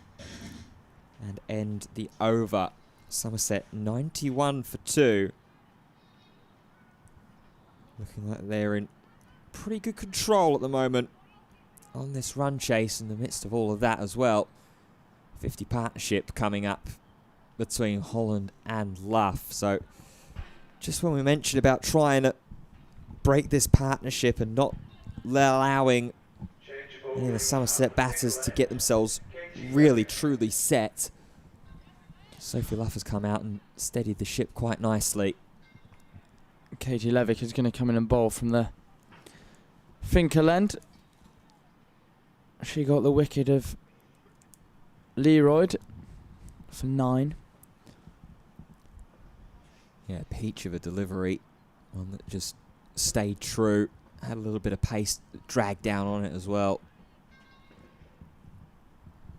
and end the over. Somerset 91 for 2. Looking like they're in pretty good control at the moment on this run chase in the midst of all of that as well. 50 partnership coming up between Holland and Luff. So just when we mentioned about trying to break this partnership and not allowing any of the Somerset batters to get themselves really truly set, Sophie Luff has come out and steadied the ship quite nicely. Katie Levick is going to come in and bowl from the Finkel end. She got the wicket of Leroyd for 9. Yeah, peach of a delivery. One that just stayed true. Had a little bit of pace dragged down on it as well.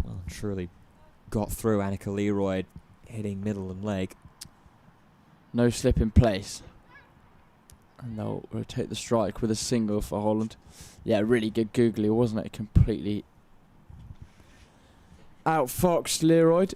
Well, truly got through Annika Leroyd, hitting middle and leg. No slip in place. And they'll rotate the strike with a single for Holland. Yeah, really good googly, wasn't it? Completely outfoxed Leroyd.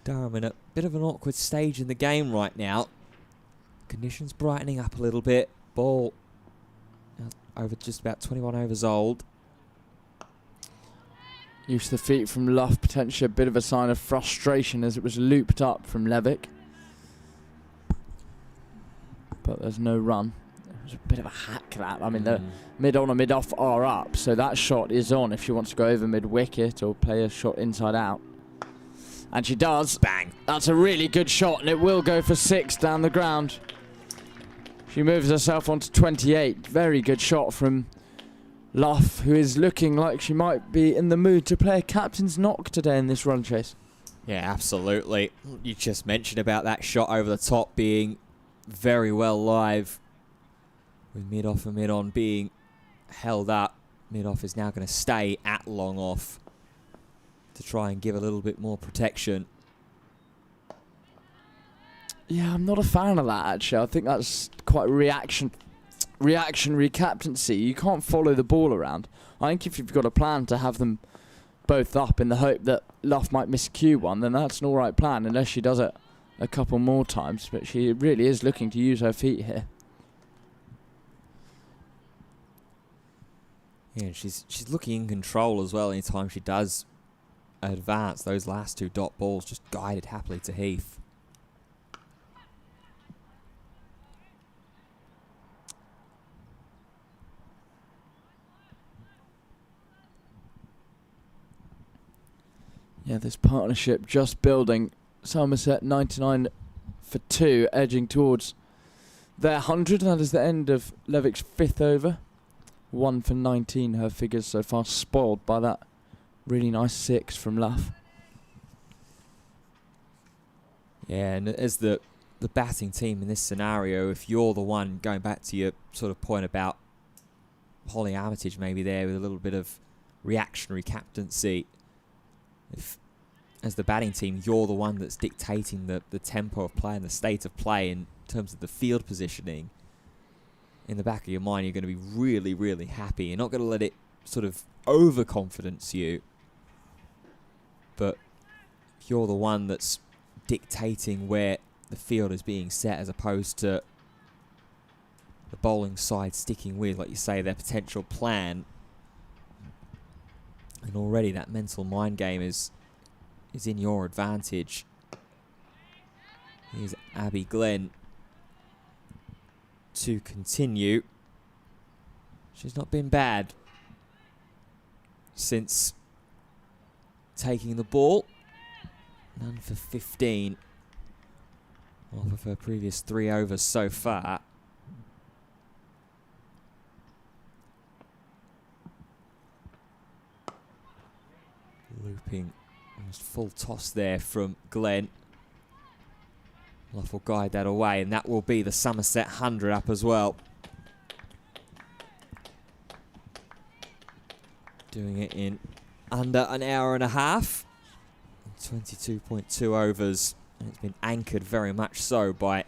Durham in a bit of an awkward stage in the game right now. Conditions brightening up a little bit. Ball over just about 21 overs old. Use the feet from Luff, potentially a bit of a sign of frustration as it was looped up from Levick. But there's no run. It was a bit of a hack that. I mean, the mid-on and mid-off are up, so that shot is on if she wants to go over mid-wicket or play a shot inside out. And she does. Bang. That's a really good shot, and it will go for 6 down the ground. She moves herself onto 28. Very good shot from Luff, who is looking like she might be in the mood to play a captain's knock today in this run chase. Yeah, absolutely. You just mentioned about that shot over the top being very well live, with mid-off and mid-on being held up. Mid-off is now going to stay at long off to try and give a little bit more protection. Yeah, I'm not a fan of that, actually. I think that's quite reactionary captaincy. You can't follow the ball around. I think if you've got a plan to have them both up in the hope that Luff might miss Q1, then that's an alright plan, unless she does it a couple more times. But she really is looking to use her feet here. Yeah, she's looking in control as well anytime she does advance. Those last 2 dot balls just guided happily to Heath. Yeah, this partnership just building. Somerset 99 for 2, edging towards their 100. That is the end of Levick's 5th over. 1 for 19, her figures so far, spoiled by that Really nice 6 from Luff. Yeah, and as the batting team in this scenario, if you're the one, going back to your sort of point about Holly Armitage maybe there with a little bit of reactionary captaincy, if as the batting team you're the one that's dictating the tempo of play and the state of play in terms of the field positioning, in the back of your mind you're going to be really, really happy. You're not going to let it sort of overconfidence you, but if you're the one that's dictating where the field is being set as opposed to the bowling side sticking with, like you say, their potential plan, and already that mental mind game is in your advantage. Here's Abby Glenn to continue. She's not been bad since taking the ball. None for 15 off of her previous 3 overs so far. Looping, almost full toss there from Glenn. Luff will guide that away, and that will be the Somerset 100 up as well. Doing it in under an hour and a half. 22.2 overs, and it's been anchored very much so by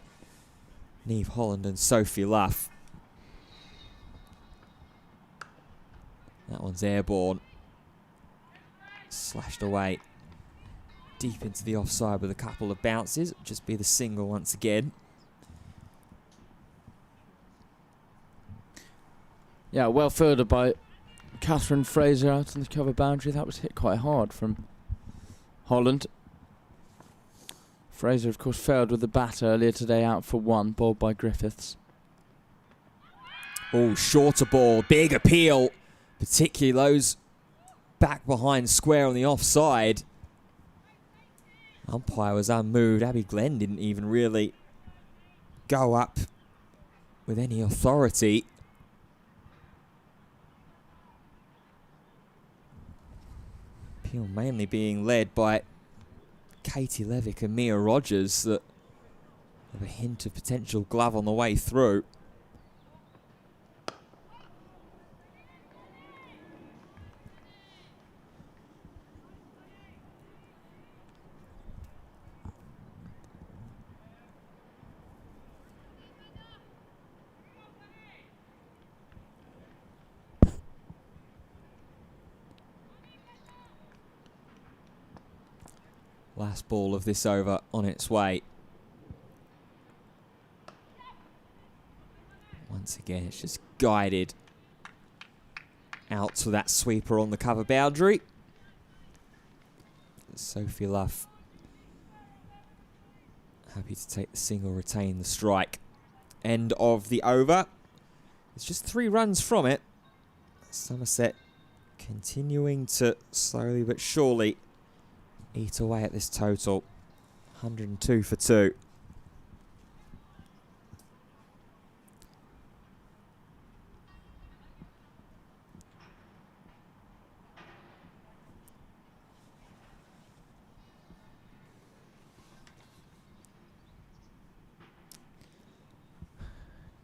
Niamh Holland and Sophie Luff. That one's airborne. Slashed away deep into the offside with a couple of bounces. It'll just be the single once again. Yeah, well fielded by Catherine Fraser out on the cover boundary. That was hit quite hard from Holland. Fraser, of course, failed with the bat earlier today, out for 1, bowled by Griffiths. Oh, shorter ball, big appeal, particularly those back behind square on the offside. Umpire was unmoved. Abby Glenn didn't even really go up with any authority. Appeal mainly being led by Katie Levick and Mia Rogers, that have a hint of potential glove on the way through. Last ball of this over on its way. Once again, it's just guided out to that sweeper on the cover boundary. Sophie Luff happy to take the single, retain the strike. End of the over. It's just 3 runs from it. Somerset continuing to slowly but surely eat away at this total. 102 for 2.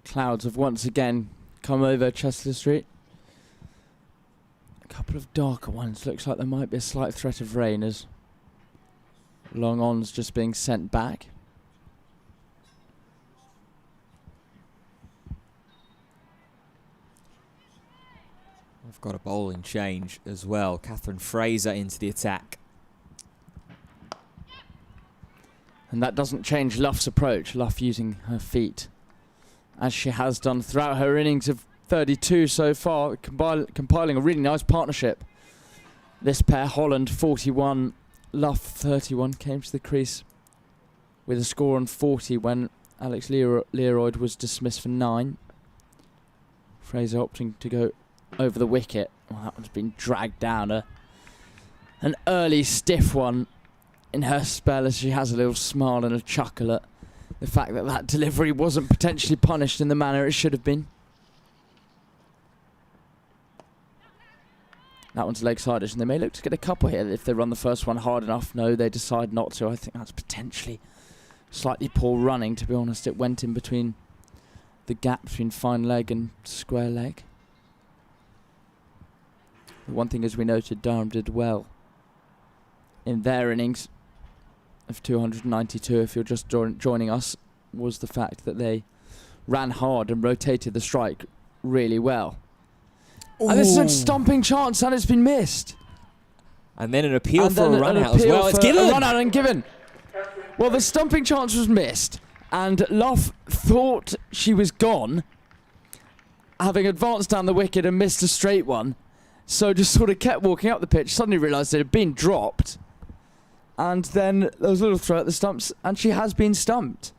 Clouds have once again come over Chester Street. A couple of darker ones. Looks like there might be a slight threat of rain as long on's just being sent back. I've got a bowling change as well. Catherine Fraser into the attack. And that doesn't change Luff's approach. Luff using her feet, as she has done throughout her innings of 32 so far, compiling a really nice partnership. This pair, Holland 41, Luff 31, came to the crease with a score on 40 when Alex Learoyd was dismissed for 9. Fraser opting to go over the wicket. Well, that one's been dragged down. An early stiff one in her spell, as she has a little smile and a chuckle at the fact that that delivery wasn't potentially punished in the manner it should have been. That one's leg siders, and they may look to get a couple here if they run the first one hard enough. No, they decide not to. I think that's potentially slightly poor running, to be honest. It went in between the gap between fine leg and square leg. The one thing, as we noted, Durham did well in their innings of 292, if you're just joining us, was the fact that they ran hard and rotated the strike really well. And this is a stumping chance, and it's been missed. And then an appeal for a run out as well. It's given. A run out and given. Well, the stumping chance was missed, and Luff thought she was gone, having advanced down the wicket and missed a straight one. So just sort of kept walking up the pitch, suddenly realised it had been dropped. And then there was a little throw at the stumps, and she has been stumped.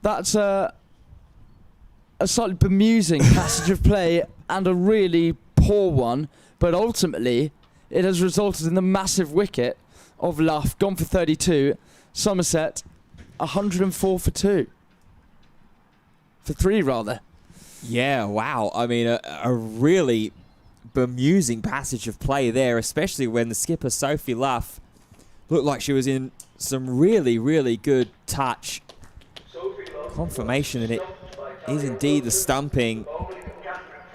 That's a slightly bemusing passage of play and a really poor one, but ultimately it has resulted in the massive wicket of Luff, gone for 32. Somerset, 104 for 2. For 3, rather. Yeah, wow. I mean, a really bemusing passage of play there, especially when the skipper, Sophie Luff, looked like she was in some really, really good touch. Confirmation that it is indeed the stumping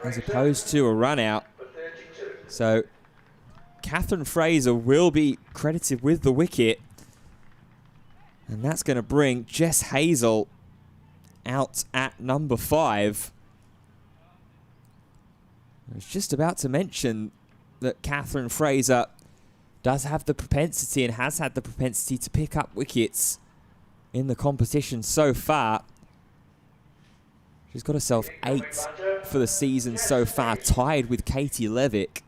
as opposed to a run out. So Catherine Fraser will be credited with the wicket, and that's going to bring Jess Hazel out at number 5. I was just about to mention that Catherine Fraser does have the propensity and has had the propensity to pick up wickets in the competition so far. She's got herself 8 for the season so far, tied with Katie Levick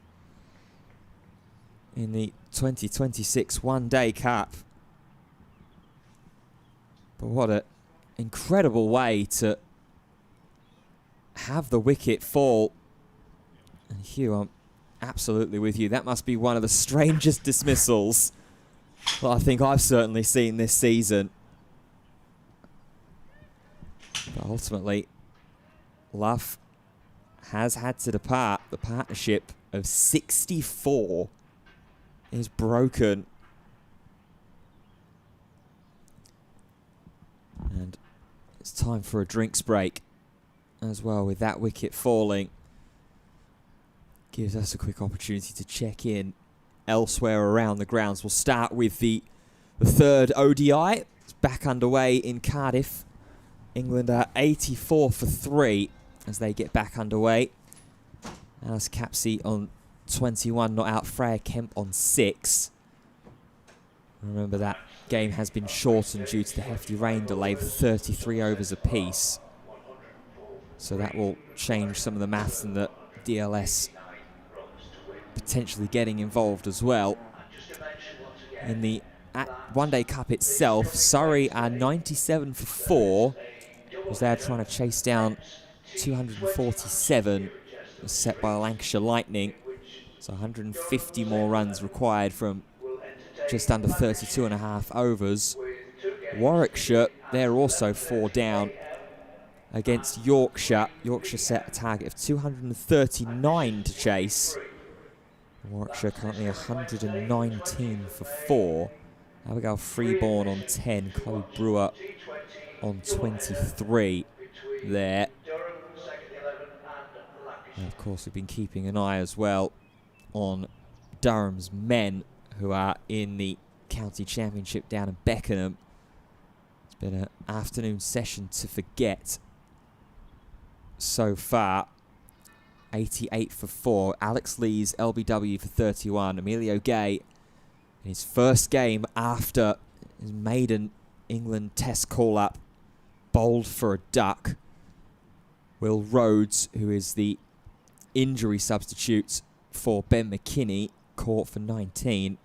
in the 2026 One-Day Cup. But what an incredible way to have the wicket fall. And Hugh, I'm absolutely with you. That must be one of the strangest dismissals that I think I've certainly seen this season. But ultimately, Luff has had to depart. The partnership of 64 is broken. And it's time for a drinks break as well, with that wicket falling. Gives us a quick opportunity to check in elsewhere around the grounds. We'll start with the third ODI. It's back underway in Cardiff. England are 84 for 3 as they get back underway. Alice Capsey on 21, not out. Freya Kemp on 6. Remember, that game has been shortened due to the hefty rain delay, 33 overs apiece. So that will change some of the maths and the DLS potentially getting involved as well. In the One-Day Cup itself, Surrey are 97 for 4 as they're trying to chase down 247 set by Lancashire Lightning. So 150 more runs required from just under 32.5 overs. Warwickshire, they're also 4 down against Yorkshire. Yorkshire set a target of 239 to chase. Warwickshire currently 119 for 4. Abigail Freeborn on 10. Chloe Brewer on 23 there. And of course, we've been keeping an eye as well on Durham's men, who are in the county championship down in Beckenham. It's been an afternoon session to forget so far. 88 for 4. Alex Lees, LBW for 31. Emilio Gay, in his first game after his maiden England Test call-up, bowled for a duck. Will Rhodes, who is the injury substitute for Ben McKinney, caught for 19.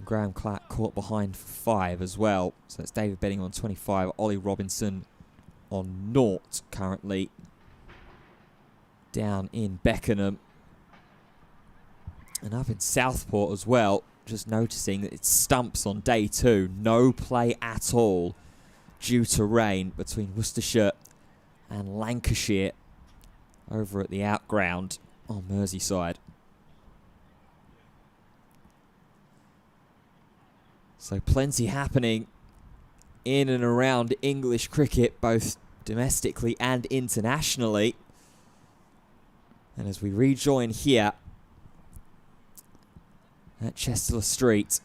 Graham Clark caught behind for 5 as well. So that's David Benning on 25. Ollie Robinson on 0 currently down in Beckenham. And up in Southport as well, just noticing that it's stumps on day 2. No play at all due to rain between Worcestershire and Lancashire over at the outground. on Merseyside. So plenty happening in and around English cricket, both domestically and internationally. And as we rejoin here at Chester Street.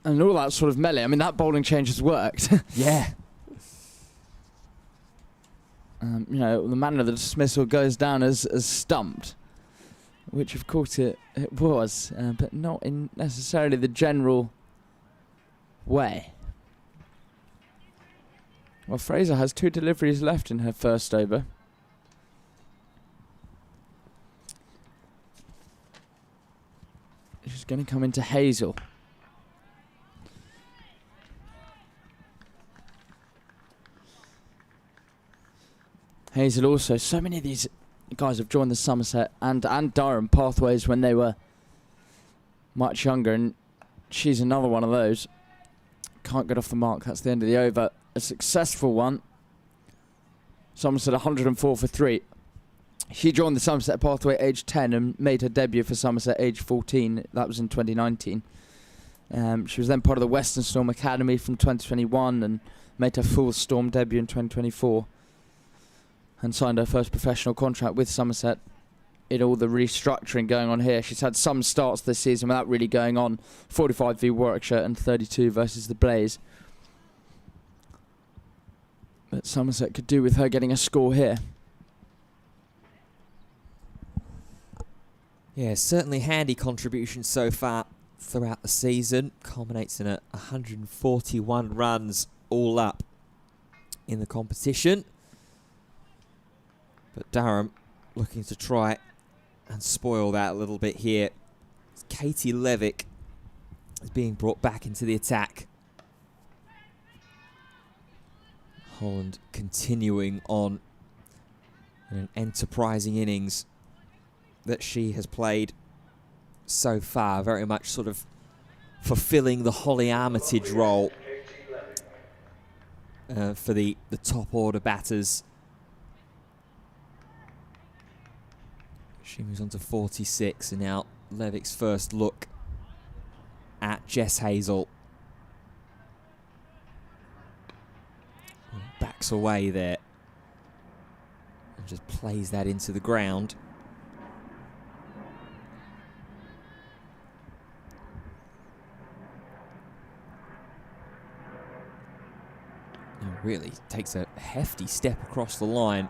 And all that sort of melee. I mean, that bowling change has worked. Yeah. You know, the manner of the dismissal goes down as stumped, which of course it was, but not in necessarily the general way. Well, Fraser has 2 deliveries left in her first over. She's going to come into Hazel. Hazel also, so many of these guys have joined the Somerset and Durham pathways when they were much younger, and she's another one of those. Can't get off the mark, that's the end of the over. A successful one. Somerset 104 for 3. She joined the Somerset pathway age 10 and made her debut for Somerset age 14. That was in 2019. She was then part of the Western Storm Academy from 2021 and made her full Storm debut in 2024. And signed her first professional contract with Somerset. In all the restructuring going on here, she's had some starts this season without really going on. 45 v Warwickshire and 32 versus the Blaze. But Somerset could do with her getting a score here. Yeah, certainly handy contribution so far throughout the season. Culminates in 141 runs all up in the competition. But Durham looking to try and spoil that a little bit here. Katie Levick is being brought back into the attack. Holland continuing on in an enterprising innings that she has played so far. Very much sort of fulfilling the Holly Armitage role for the top order batters. She moves on to 46, and now Levick's first look at Jess Hazel. Backs away there and just plays that into the ground. Now really takes a hefty step across the line.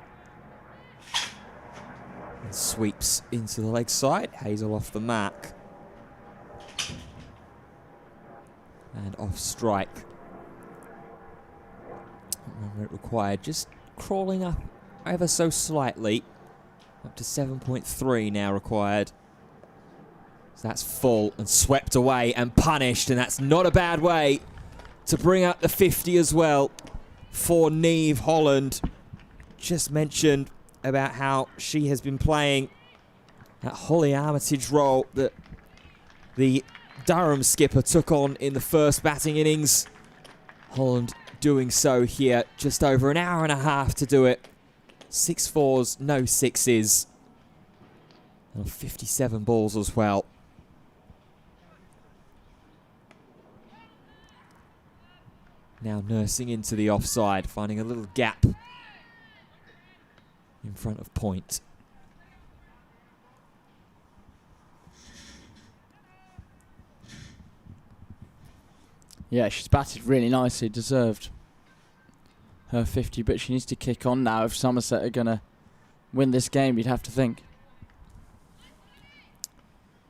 And sweeps into the leg side. Hazel off the mark. And off strike. Run rate required. Just crawling up ever so slightly. Up to 7.3 now required. So that's full and swept away and punished. And that's not a bad way to bring up the 50 as well for Niamh Holland. Just mentioned about how she has been playing that Holly Armitage role that the Durham skipper took on in the first batting innings. Holland doing so here, just over an hour and a half to do it. 6 fours, no sixes. And 57 balls as well. Now nursing into the offside, finding a little gap in front of point. Yeah, she's batted really nicely, deserved her 50, but she needs to kick on now if Somerset are going to win this game, you'd have to think.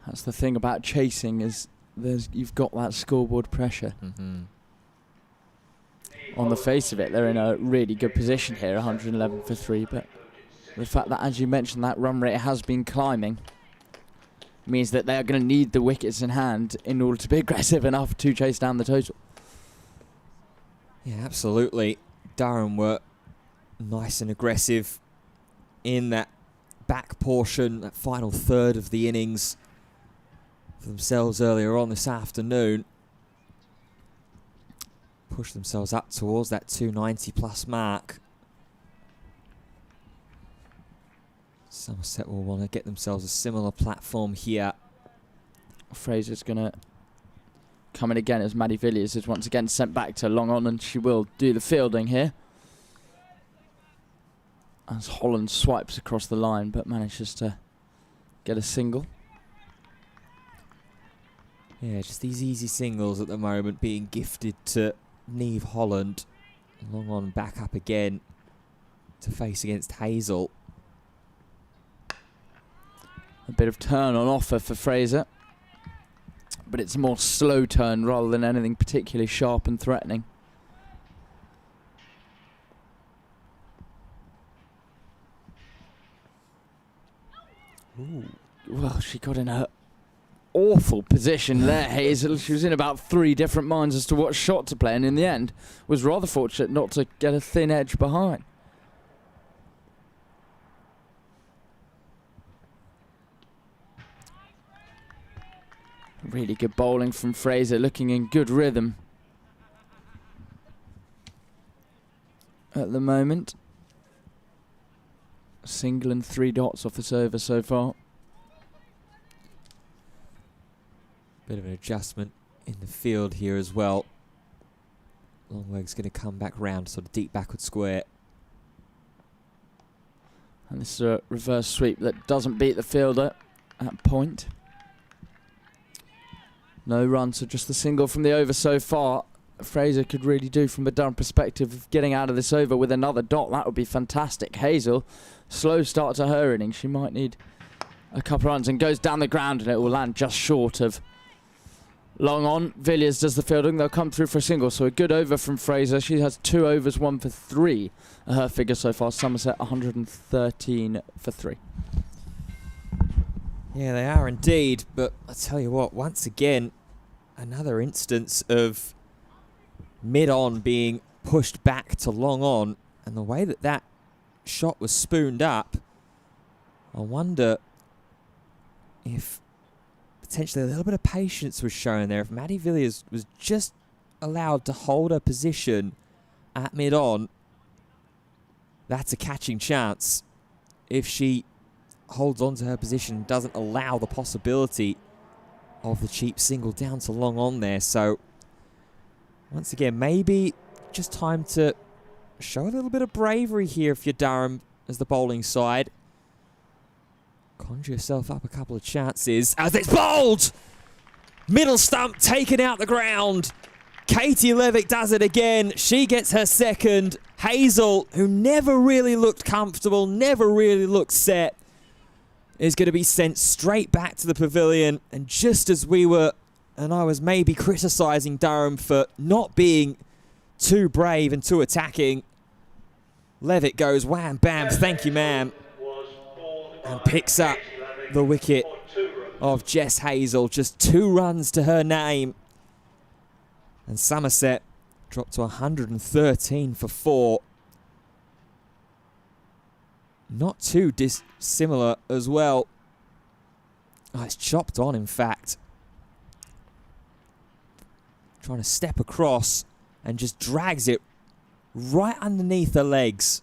That's the thing about chasing, is you've got that scoreboard pressure. On the face of it, they're in a really good position here, 111 for 3, but the fact that, as you mentioned, that run rate has been climbing means that they are going to need the wickets in hand in order to be aggressive enough to chase down the total. Yeah, absolutely. Durham were nice and aggressive in that back portion, that final third of the innings for themselves earlier on this afternoon. Pushed themselves up towards that 290 plus mark. Somerset will want to get themselves a similar platform here. Fraser's going to come in again as Maddie Villiers is once again sent back to long on, and she will do the fielding here. As Holland swipes across the line but manages to get a single. Yeah, just these easy singles at the moment being gifted to Niamh Holland. Long on back up again to face against Hazel. A bit of turn on offer for Fraser, but it's a more slow turn rather than anything particularly sharp and threatening. Ooh. Well, she got in a awful position there, Hazel. She was in about 3 different minds as to what shot to play, and in the end was rather fortunate not to get a thin edge behind. Really good bowling from Fraser, looking in good rhythm at the moment. Single and 3 dots off this over so far. Bit of an adjustment in the field here as well. Longleg's going to come back round, sort of deep backward square. And this is a reverse sweep that doesn't beat the fielder at point. No run, so just the single from the over so far. Fraser could really do from a Durham perspective of getting out of this over with another dot. That would be fantastic. Hazel, slow start to her innings. She might need a couple runs and goes down the ground, and it will land just short of long on. Villiers does the fielding. They'll come through for a single, so a good over from Fraser. She has 2 overs, 1 for 3. Her figure so far. Somerset 113 for 3. Yeah, they are indeed, but I tell you what, once again, another instance of mid-on being pushed back to long on, and the way that that shot was spooned up, I wonder if potentially a little bit of patience was shown there. If Maddie Villiers was just allowed to hold her position at mid-on, that's a catching chance. If she holds on to her position, doesn't allow the possibility of the cheap single down to long on there. So once again, maybe just time to show a little bit of bravery here if you're Durham as the bowling side. Conjure yourself up a couple of chances as it's bowled! Middle stump taken out the ground. Katie Levick does it again. She gets her second. Hazel, who never really looked comfortable, never really looked set, is going to be sent straight back to the pavilion. And just as we were, and I was maybe criticising Durham for not being too brave and too attacking, Levitt goes wham, bam, thank you, ma'am, and picks up the wicket of Jess Hazel. Just 2 runs to her name. And Somerset dropped to 113 for 4. Not too dissimilar as well. Oh, it's chopped on, in fact. Trying to step across and just drags it right underneath her legs.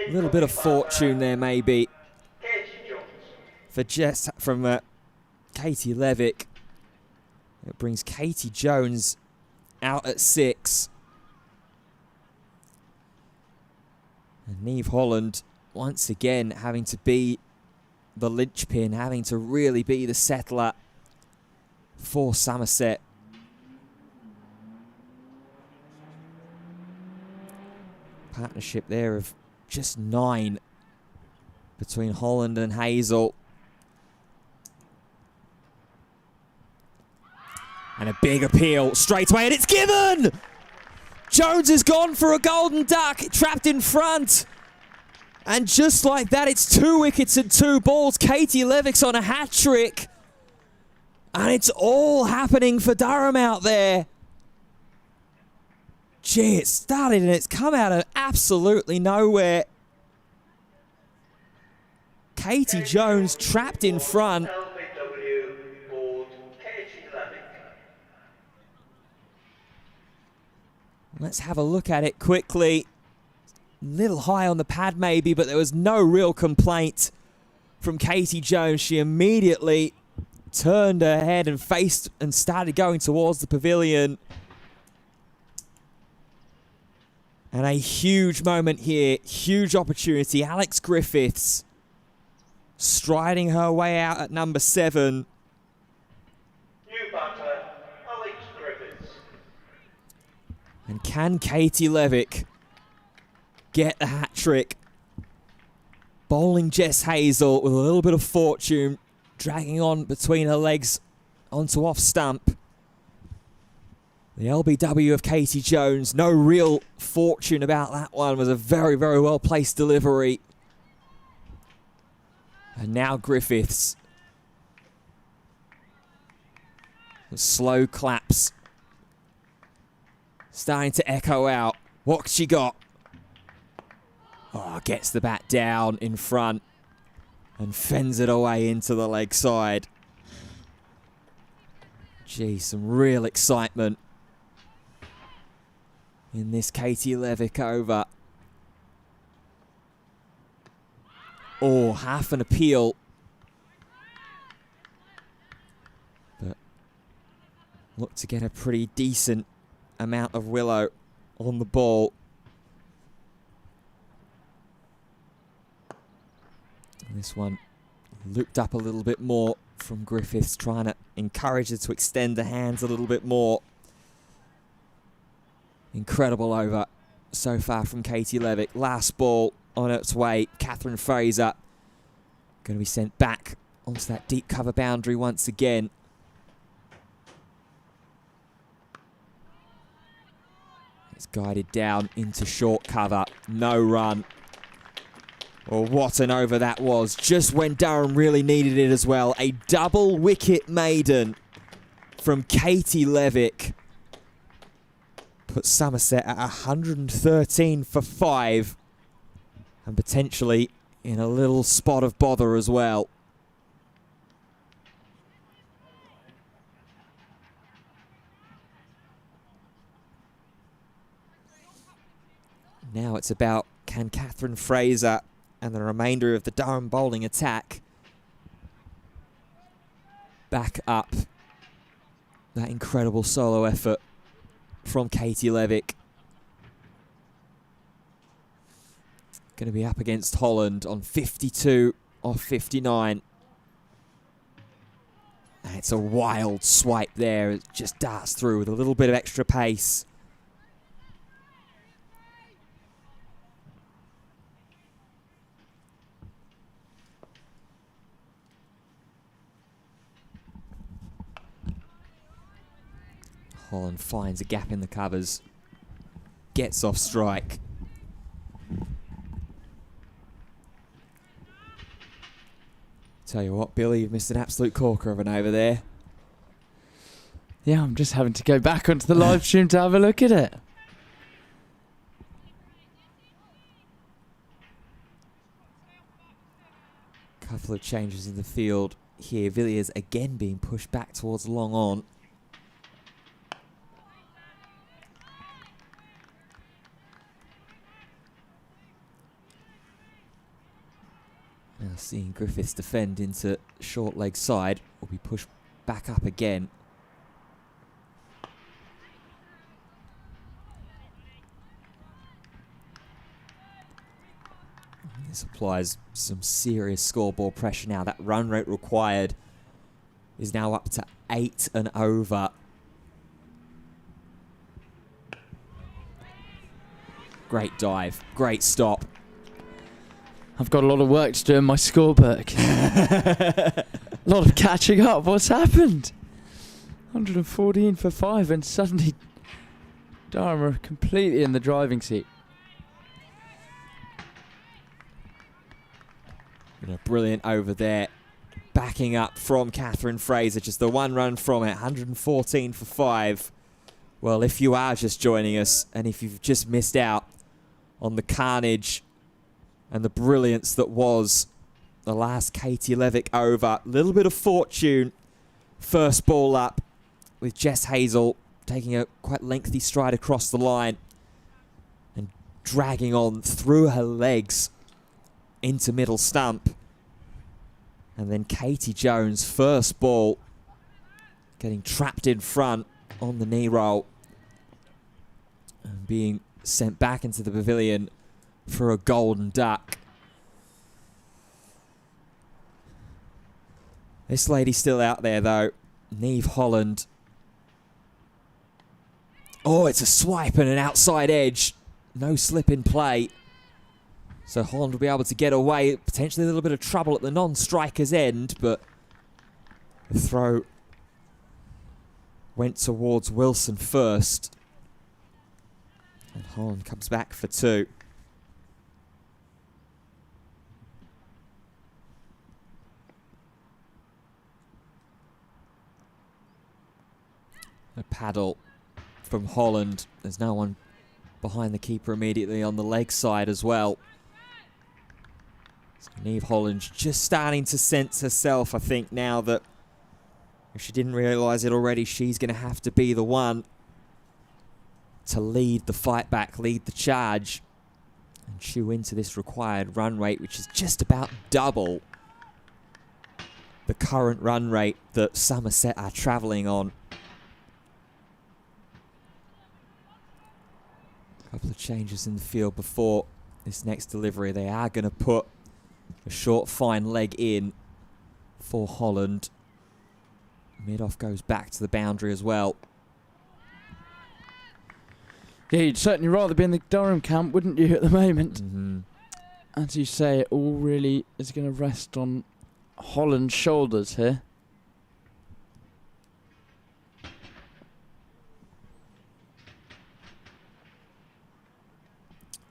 A little bit of fortune there, maybe, for Jess from Katie Levick. It brings Katie Jones out at 6. And Niamh Holland, once again, having to be the linchpin, having to really be the settler for Somerset. Partnership there of just 9 between Holland and Hazel. And a big appeal straight away, and it's given! Jones has gone for a golden duck, trapped in front. And just like that, it's 2 wickets and 2 balls. Katie Levick's on a hat-trick. And it's all happening for Durham out there. Gee, it started and it's come out of absolutely nowhere. Katie Jones trapped in front. Let's have a look at it quickly. little high on the pad maybe, but there was no real complaint from Katie Jones. She immediately turned her head and faced and started going towards the pavilion. And a huge moment here, huge opportunity. Alex Griffiths striding her way out at number 7. New batter, Alex Griffiths. And can Katie Levick get the hat trick? Bowling Jess Hazel with a little bit of fortune, dragging on between her legs onto off stump. The LBW of Katie Jones, no real fortune about that one. Was a very, very well placed delivery. And now Griffiths. The slow claps starting to echo out. What's she got? Oh, gets the bat down in front and fends it away into the leg side. Gee, some real excitement in this Katie Levick over. Oh, half an appeal. But look to get a pretty decent amount of willow on the ball. And this one looped up a little bit more from Griffiths, trying to encourage her to extend the hands a little bit more. Incredible over so far from Katie Levick. Last ball on its way. Catherine Fraser going to be sent back onto that deep cover boundary once again. It's guided down into short cover. No run. Well, what an over that was. Just when Durham really needed it as well. A double wicket maiden from Katie Levick put Somerset at 113 for 5 and potentially in a little spot of bother as well. Now it's about, can Catherine Fraser and the remainder of the Durham bowling attack back up that incredible solo effort from Katie Levick. Going to be up against Holland on 52 off 59. And it's a wild swipe there. It just darts through with a little bit of extra pace. Holland finds a gap in the covers, gets off strike. Tell you what, Billy, you've missed an absolute corker of an over there. Yeah, I'm just having to go back onto the live stream to have a look at it. Couple of changes in the field here. Villiers again being pushed back towards long on. Now seeing Griffiths defend into short leg side, will be pushed back up again. This applies some serious scoreboard pressure now. That run rate required is now up to 8 and over. Great dive, great stop. I've got a lot of work to do in my scorebook. A lot of catching up. What's happened? 114 for 5 and suddenly Durham are completely in the driving seat. And a brilliant over there. Backing up from Catherine Fraser. Just the one run from it. 114 for 5. Well, if you are just joining us and if you've just missed out on the carnage and the brilliance that was the last Katie Levick over. Little bit of fortune. First ball up with Jess Hazel taking a quite lengthy stride across the line. And dragging on through her legs into middle stump. And then Katie Jones, first ball, getting trapped in front on the knee roll and being sent back into the pavilion for a golden duck. This lady's still out there though, Niamh Holland. Oh, it's a swipe and an outside edge. No slip in play. So Holland will be able to get away. Potentially a little bit of trouble at the non-striker's end, but the throw went towards Wilson first. And Holland comes back for two. A paddle from Holland. There's no one behind the keeper immediately on the leg side as well. So Niamh Holland's just starting to sense herself, I think, now that if she didn't realise it already, she's going to have to be the one to lead the fight back, lead the charge, and chew into this required run rate, which is just about double the current run rate that Somerset are travelling on. A couple of changes in the field before this next delivery. They are going to put a short fine leg in for Holland. Mid-off goes back to the boundary as well. Yeah, you'd certainly rather be in the Durham camp, wouldn't you, at the moment? Mm-hmm. As you say, it all really is going to rest on Holland's shoulders here.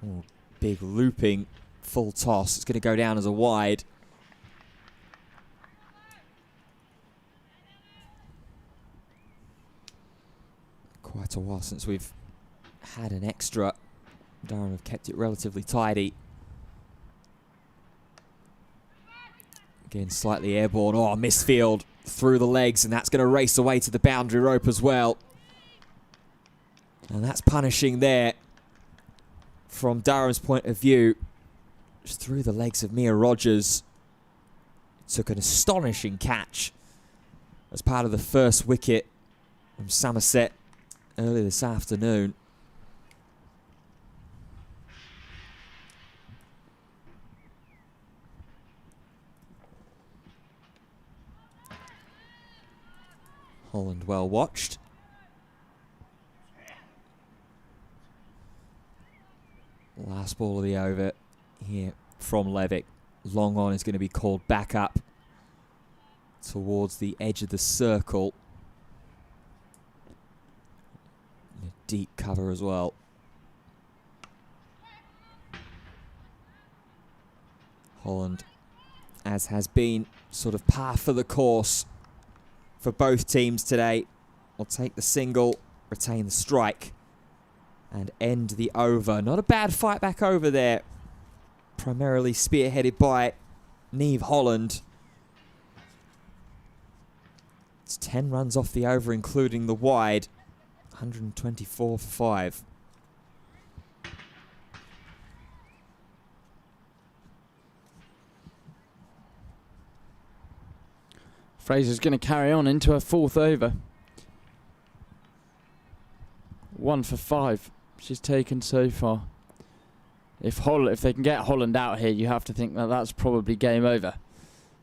Oh, big looping full toss. It's going to go down as a wide. Quite a while since we've had an extra. Durham have kept it relatively tidy. Again, slightly airborne. Oh, misfield through the legs, and that's going to race away to the boundary rope as well. And that's punishing there. From Durham's point of view, just through the legs of Mia Rogers. Took an astonishing catch as part of the first wicket from Somerset early this afternoon. Holland well watched. Last ball of the over here from Levick. Long on is going to be called back up towards the edge of the circle. And a deep cover as well. Holland, as has been sort of par for the course for both teams today, will take the single, retain the strike, and end the over. Not a bad fight back over there. Primarily spearheaded by Niamh Holland. It's 10 runs off the over, including the wide. 124 for 5. Fraser's going to carry on into her fourth over. 1 for 5 she's taken so far. If they can get Holland out here, you have to think that that's probably game over.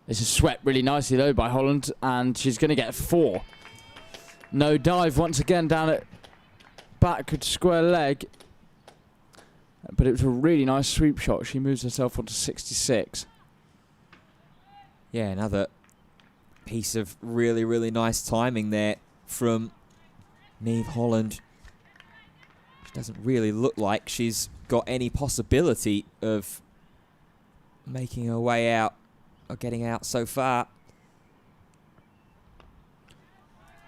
This is swept really nicely though by Holland, and she's going to get 4. No dive once again down at backward square leg, but it was a really nice sweep shot. She moves herself onto 66. Yeah, another piece of really, really nice timing there from Niamh Holland. She doesn't really look like she's got any possibility of making her way out or getting out so far.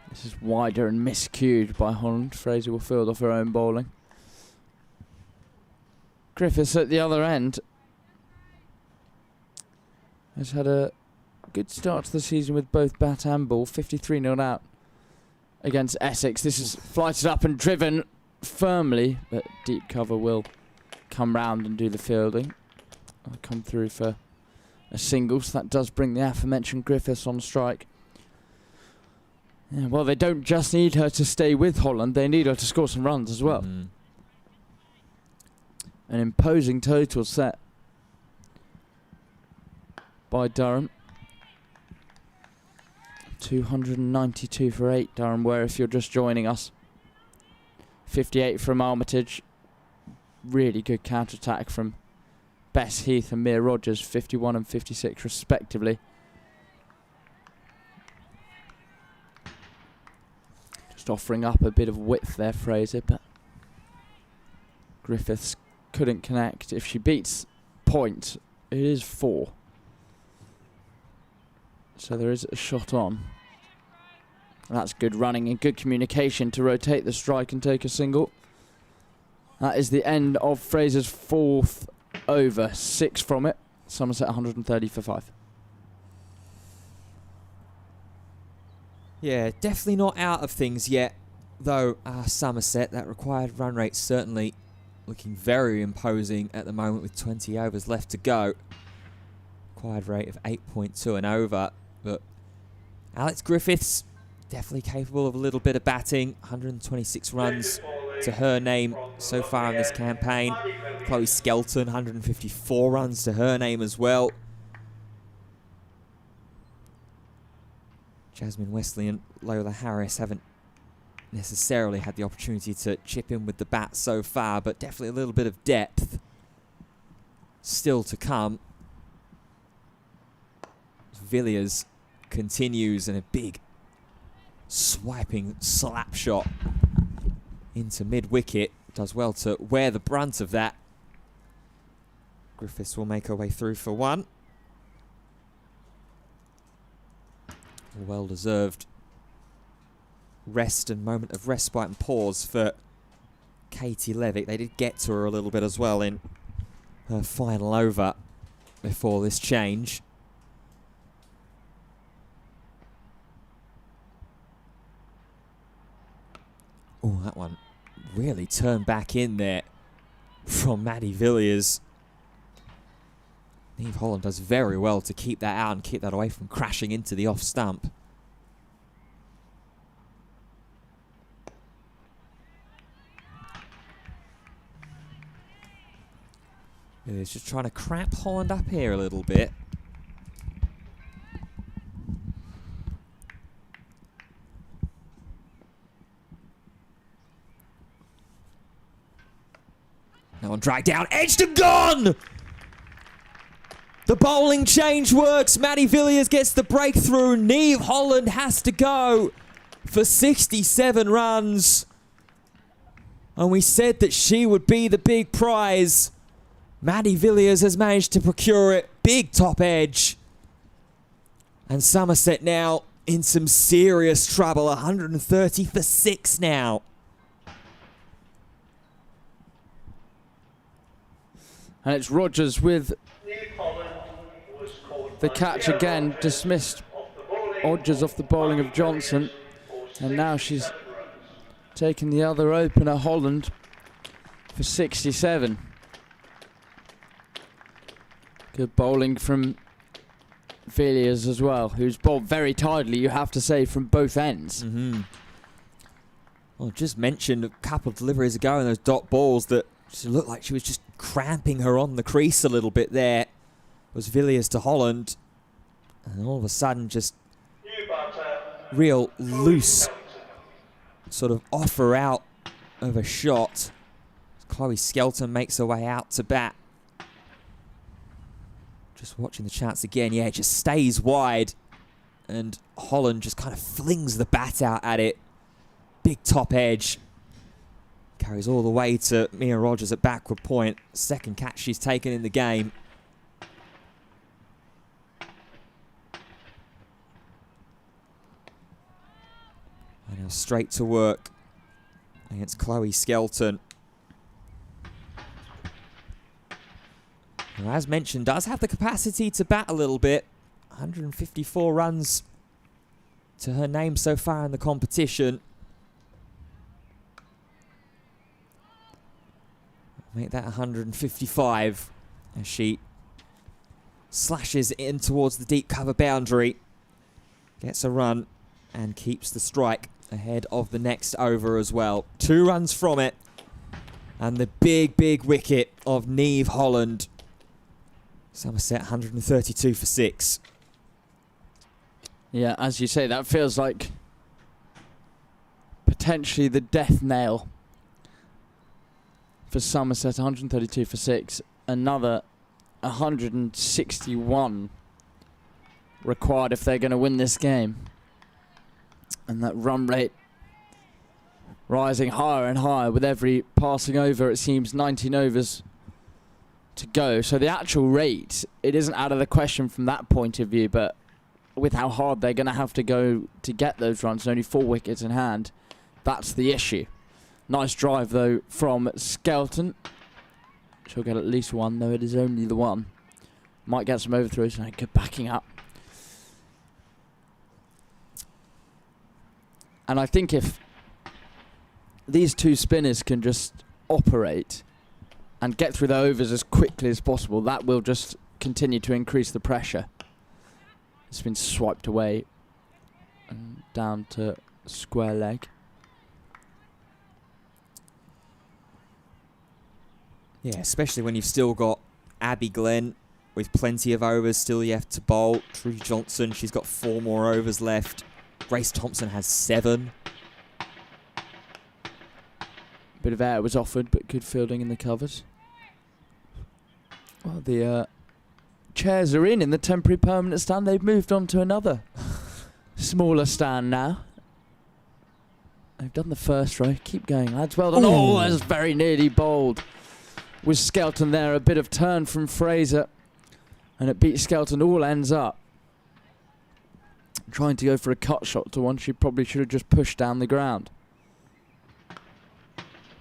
This is wider and miscued by Holland. Fraser will field off her own bowling. Griffiths at the other end has had a good start to the season with both bat and ball. 53-0 out against Essex. This is flighted up and driven firmly, but deep cover will come round and do the fielding. I'll come through for a single, so that does bring the aforementioned Griffiths on strike. Yeah, well, they don't just need her to stay with Holland, they need her to score some runs as well. Mm. An imposing total set by Durham. 292 for 8, Durham, where if you're just joining us. 58 from Armitage. Really good counter-attack from Bess Heath and Mia Rogers, 51 and 56 respectively. Just offering up a bit of width there, Fraser, but Griffiths couldn't connect. If she beats point, it is 4. So there is a shot on. That's good running and good communication to rotate the strike and take a single. That is the end of Fraser's 4th over. 6 from it. Somerset 130 for 5. Yeah, definitely not out of things yet, though. Somerset, that required run rate certainly looking very imposing at the moment with 20 overs left to go. Required rate of 8.2 and over, but Alex Griffiths definitely capable of a little bit of batting. 126 runs to her name so far in this campaign. Chloe Skelton, 154 runs to her name as well. Jasmine Wesley and Lola Harris haven't necessarily had the opportunity to chip in with the bat so far, but definitely a little bit of depth still to come. Villiers continues in a big swiping slap shot into mid-wicket. Does well to wear the brunt of that. Griffiths will make her way through for 1. Well-deserved rest and moment of respite and pause for Katie Levick. They did get to her a little bit as well in her final over before this change. Oh, that one really turned back in there from Maddie Villiers. Niamh Holland does very well to keep that out and keep that away from crashing into the off stump. Villiers just trying to crap Holland up here a little bit. That one dragged down, edged and gone! The bowling change works. Maddie Villiers gets the breakthrough. Niamh Holland has to go for 67 runs. And we said that she would be the big prize. Maddie Villiers has managed to procure it. Big top edge. And Somerset now in some serious trouble. 130 for 6 now. And it's Rogers with the catch again, dismissed Rogers off the bowling of Johnson. And now she's taken the other opener, Holland, for 67. Good bowling from Villiers as well, who's bowled very tidily, you have to say, from both ends. Well, just mentioned a couple of deliveries ago in those dot balls that she looked like she was just cramping her on the crease a little bit there. Was Villiers to Holland. And all of a sudden just real loose sort of offer out of a shot. Chloe Skelton makes her way out to bat. Just watching the chance again. Yeah, it just stays wide. And Holland just kind of flings the bat out at it. Big top edge. Carries all the way to Mia Rogers at backward point. Second catch she's taken in the game. And now straight to work against Chloe Skelton. Who, as mentioned, does have the capacity to bat a little bit. 154 runs to her name so far in the competition. Make that 155 as she slashes in towards the deep cover boundary. Gets a run and keeps the strike ahead of the next over as well. 2 runs from it. And the big, big wicket of Niamh Holland. Somerset 132 for 6. Yeah, as you say, that feels like potentially the death nail for Somerset. 132 for 6. Another 161 required if they're going to win this game. And that run rate rising higher and higher with every passing over. It seems 19 overs to go. So the actual rate, it isn't out of the question from that point of view, but with how hard they're going to have to go to get those runs, only 4 wickets in hand, that's the issue. Nice drive, though, from Skelton. She'll get at least 1, though it is only the 1. Might get some overthrows and good backing up. And I think if these 2 spinners can just operate and get through the overs as quickly as possible, that will just continue to increase the pressure. It's been swiped away and down to square leg. Yeah, especially when you've still got Abby Glenn with plenty of overs still yet to bowl. True Johnson, she's got 4 more overs left. Grace Thompson has 7. Bit of air was offered, but good fielding in the covers. Well, the chairs are in the temporary permanent stand. They've moved on to another smaller stand now. They've done the first row. Keep going, lads. Well done. Oh, that's very nearly bowled. With Skelton there, a bit of turn from Fraser. And it beat Skelton all ends up. Trying to go for a cut shot to one she probably should have just pushed down the ground.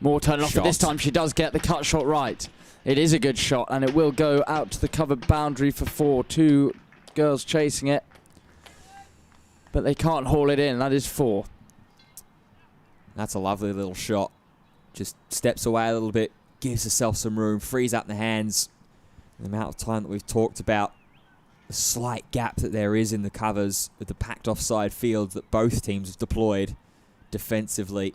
More turn off, but this time she does get the cut shot right. It is a good shot, and it will go out to the covered boundary for 4. 2 girls chasing it. But they can't haul it in. That is 4. That's a lovely little shot. Just steps away a little bit, gives herself some room, frees up the hands. The amount of time that we've talked about, the slight gap that there is in the covers with the packed offside fields that both teams have deployed defensively.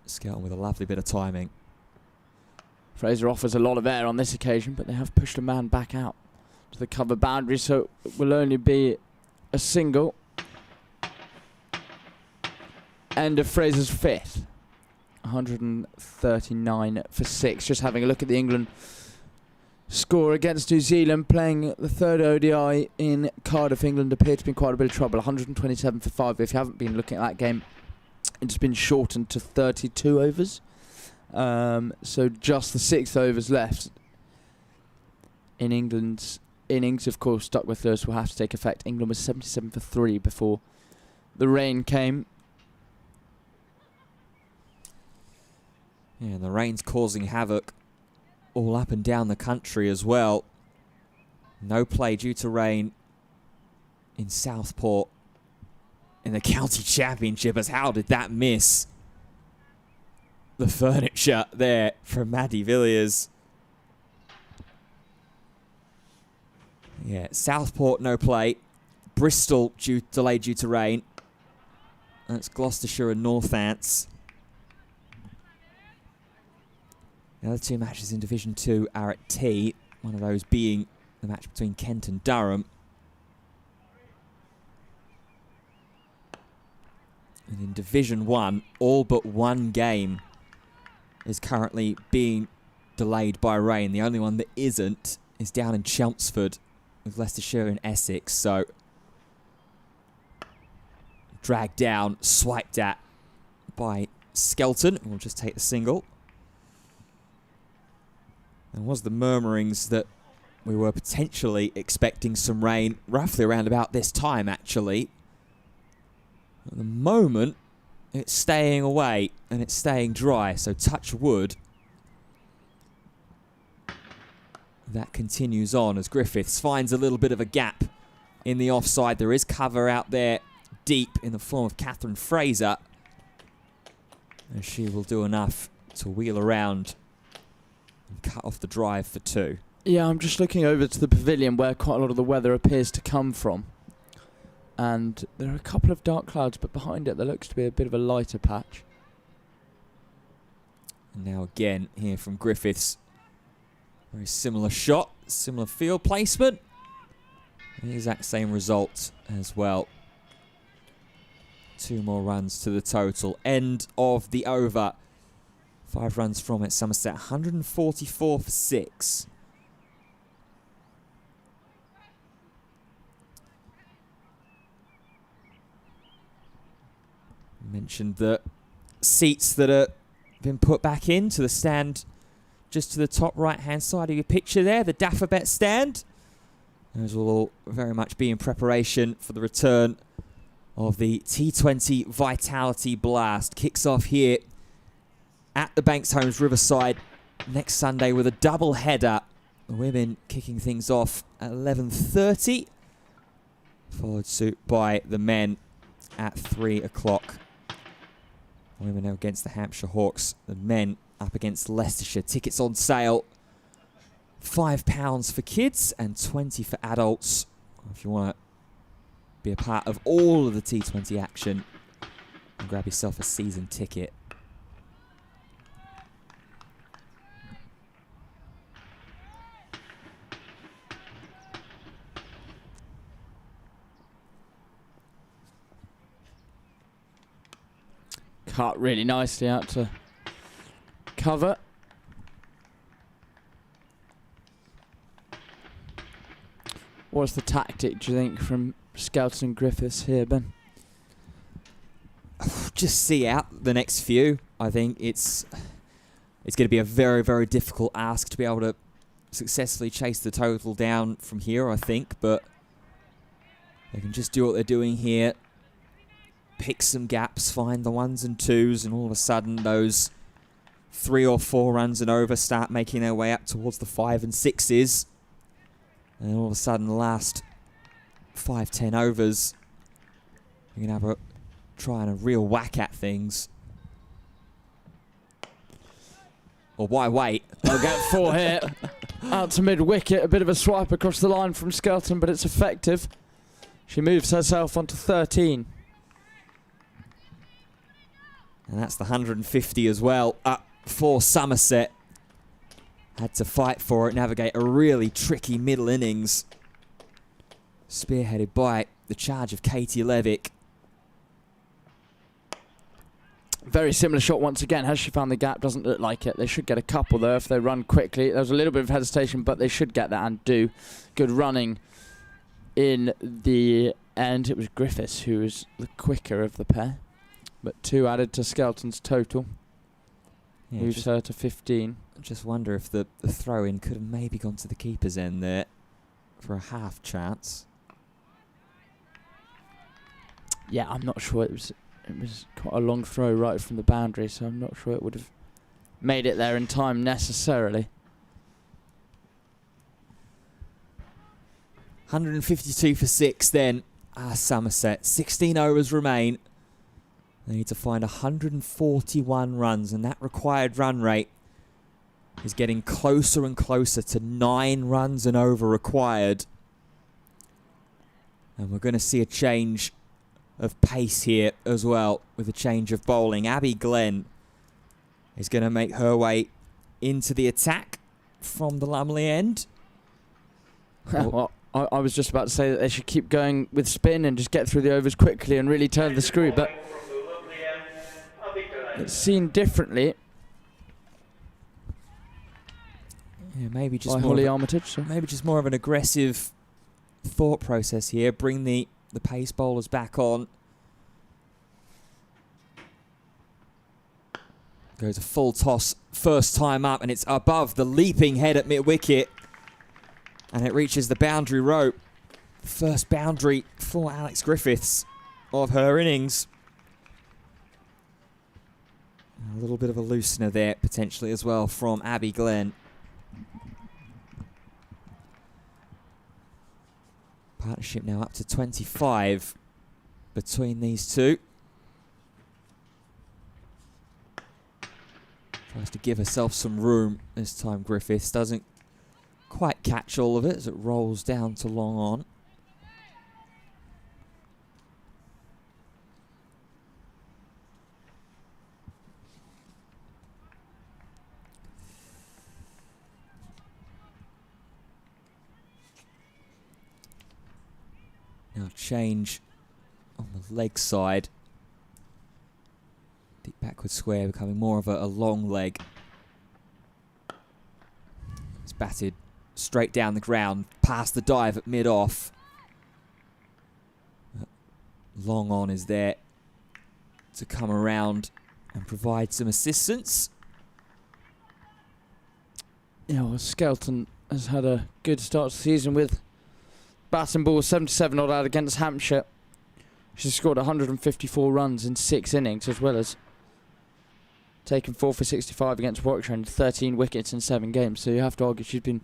Skelton with a lovely bit of timing. Fraser offers a lot of air on this occasion, but they have pushed a man back out to the cover boundary, so it will only be a single. End of Fraser's 5th. 139 for 6. Just having a look at the England score against New Zealand, playing the 3rd ODI in Cardiff. England appear to be in quite a bit of trouble. 127 for 5. If you haven't been looking at that game, it's been shortened to 32 overs. So just the 6 overs left in England's innings. Of course, Duckworth-Lewis will have to take effect. England was 77 for 3 before the rain came. Yeah, and the rain's causing havoc all up and down the country as well. No play due to rain in Southport in the county championship. As how did that miss the furniture there from Maddie Villiers? Yeah, Southport no play. Bristol delayed due to rain. That's Gloucestershire and Northants. The other 2 matches in Division 2 are at T, one of those being the match between Kent and Durham. And in Division 1, all but 1 game is currently being delayed by rain. The only one that isn't is down in Chelmsford with Leicestershire and Essex. So, dragged down, swiped at by Skelton. We'll just take the single. There was the murmurings that we were potentially expecting some rain roughly around about this time, actually. At the moment, it's staying away and it's staying dry, so touch wood. That continues on as Griffiths finds a little bit of a gap in the offside. There is cover out there deep in the form of Catherine Fraser, and she will do enough to wheel around and cut off the drive for 2. Yeah, I'm just looking over to the pavilion where quite a lot of the weather appears to come from. And there are a couple of dark clouds, but behind it there looks to be a bit of a lighter patch. And now again here from Griffiths. Very similar shot, similar field placement. The exact same result as well. 2 more runs to the total. End of the over. 5 runs from it. Somerset 144 for 6. Mentioned the seats that are been put back into the stand just to the top right hand side of your picture there, the Daffabet stand. Those will all very much be in preparation for the return of the T20 Vitality Blast. Kicks off here at the Banks Homes Riverside next Sunday with a double header. The women kicking things off at 11:30, followed suit by the men at 3 o'clock. Women now against the Hampshire Hawks. The men up against Leicestershire. Tickets on sale. £5 for kids and 20 for adults. If you want to be a part of all of the T20 action, and grab yourself a season ticket. Cut really nicely out to cover. What's the tactic, do you think, from Skelton and Griffiths here, Ben? Just see out the next few. I think it's going to be a very, very difficult ask to be able to successfully chase the total down from here, I think. But they can just do what they're doing here. Pick some gaps, find the 1s and 2s, and all of a sudden those 3 or 4 runs and over start making their way up towards the 5 and 6s. And all of a sudden the last 5-10 overs, you're going to have a try and a real whack at things. Or why wait? They'll get 4 here. Out to mid-wicket, a bit of a swipe across the line from Skelton, but it's effective. She moves herself onto 13. And that's the 150 as well, up for Somerset. Had to fight for it, navigate a really tricky middle innings. Spearheaded by the charge of Katie Levick. Very similar shot once again. Has she found the gap? Doesn't look like it. They should get a couple there if they run quickly. There was a little bit of hesitation, but they should get that and do. Good running in the end. It was Griffiths who was the quicker of the pair. But 2 added to Skelton's total. Yeah, Moves her to 15. Just wonder if the throw-in could have maybe gone to the keeper's end there for a half chance. Yeah, I'm not sure. It was quite a long throw right from the boundary, so I'm not sure it would have made it there in time necessarily. 152 for 6 then. Somerset. 16 overs remain. They need to find 141 runs, and that required run rate is getting closer and closer to 9 runs and over required. And we're going to see a change of pace here as well with a change of bowling. Abby Glenn is going to make her way into the attack from the Lumley end. Well, I was just about to say that they should keep going with spin and just get through the overs quickly and really turn the screw, but it's seen differently. Yeah, maybe just by more Holly Armitage. So. maybe just more of an aggressive thought process here. Bring the pace bowlers back on. Goes a full toss first time up, and it's above the leaping head at mid-wicket. And it reaches the boundary rope. First boundary for Alex Griffiths of her innings. A little bit of a loosener there, potentially, as well, from Abby Glenn. Partnership now up to 25 between these two. Tries to give herself some room this time. Griffiths doesn't quite catch all of it as it rolls down to long on. Now change on the leg side. Deep backward square becoming more of a long leg. It's batted straight down the ground, past the dive at mid-off. Long on is there to come around and provide some assistance. Yeah, well, Skelton has had a good start to the season with batting ball 77 odd out against Hampshire. She's scored 154 runs in 6 innings, as well as taken 4 for 65 against Warwickshire and 13 wickets in 7 games. So you have to argue she's been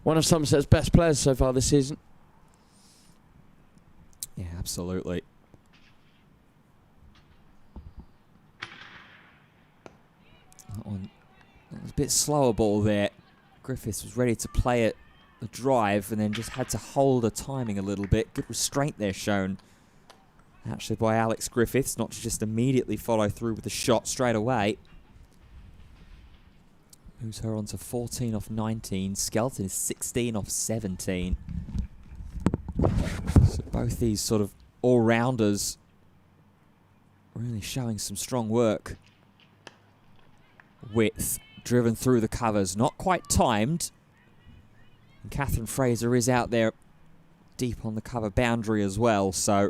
one of Somerset's best players so far this season. Yeah, absolutely. That was a bit slower ball there. Griffiths was ready to play it, the drive, and then just had to hold the timing a little bit. Good restraint there shown, actually, by Alex Griffiths, not to just immediately follow through with the shot straight away. Moves her on to 14 off 19. Skelton is 16 off 17. So both these sort of all-rounders really showing some strong work. Width driven through the covers, not quite timed. And Catherine Fraser is out there deep on the cover boundary as well, so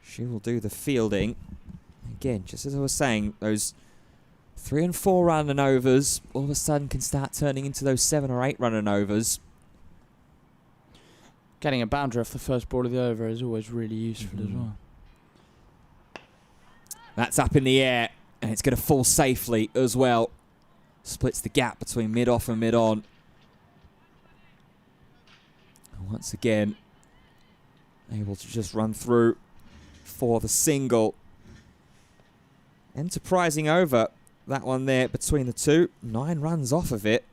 she will do the fielding. Again, just as I was saying, those 3 and 4 run and overs all of a sudden can start turning into those 7 or 8 run and overs. Getting a boundary off the first ball of the over is always really useful as well. That's up in the air, and it's going to fall safely as well. Splits the gap between mid-off and mid-on. Once again, able to just run through for the single. Enterprising over, that one there between the two. 9 runs off of it.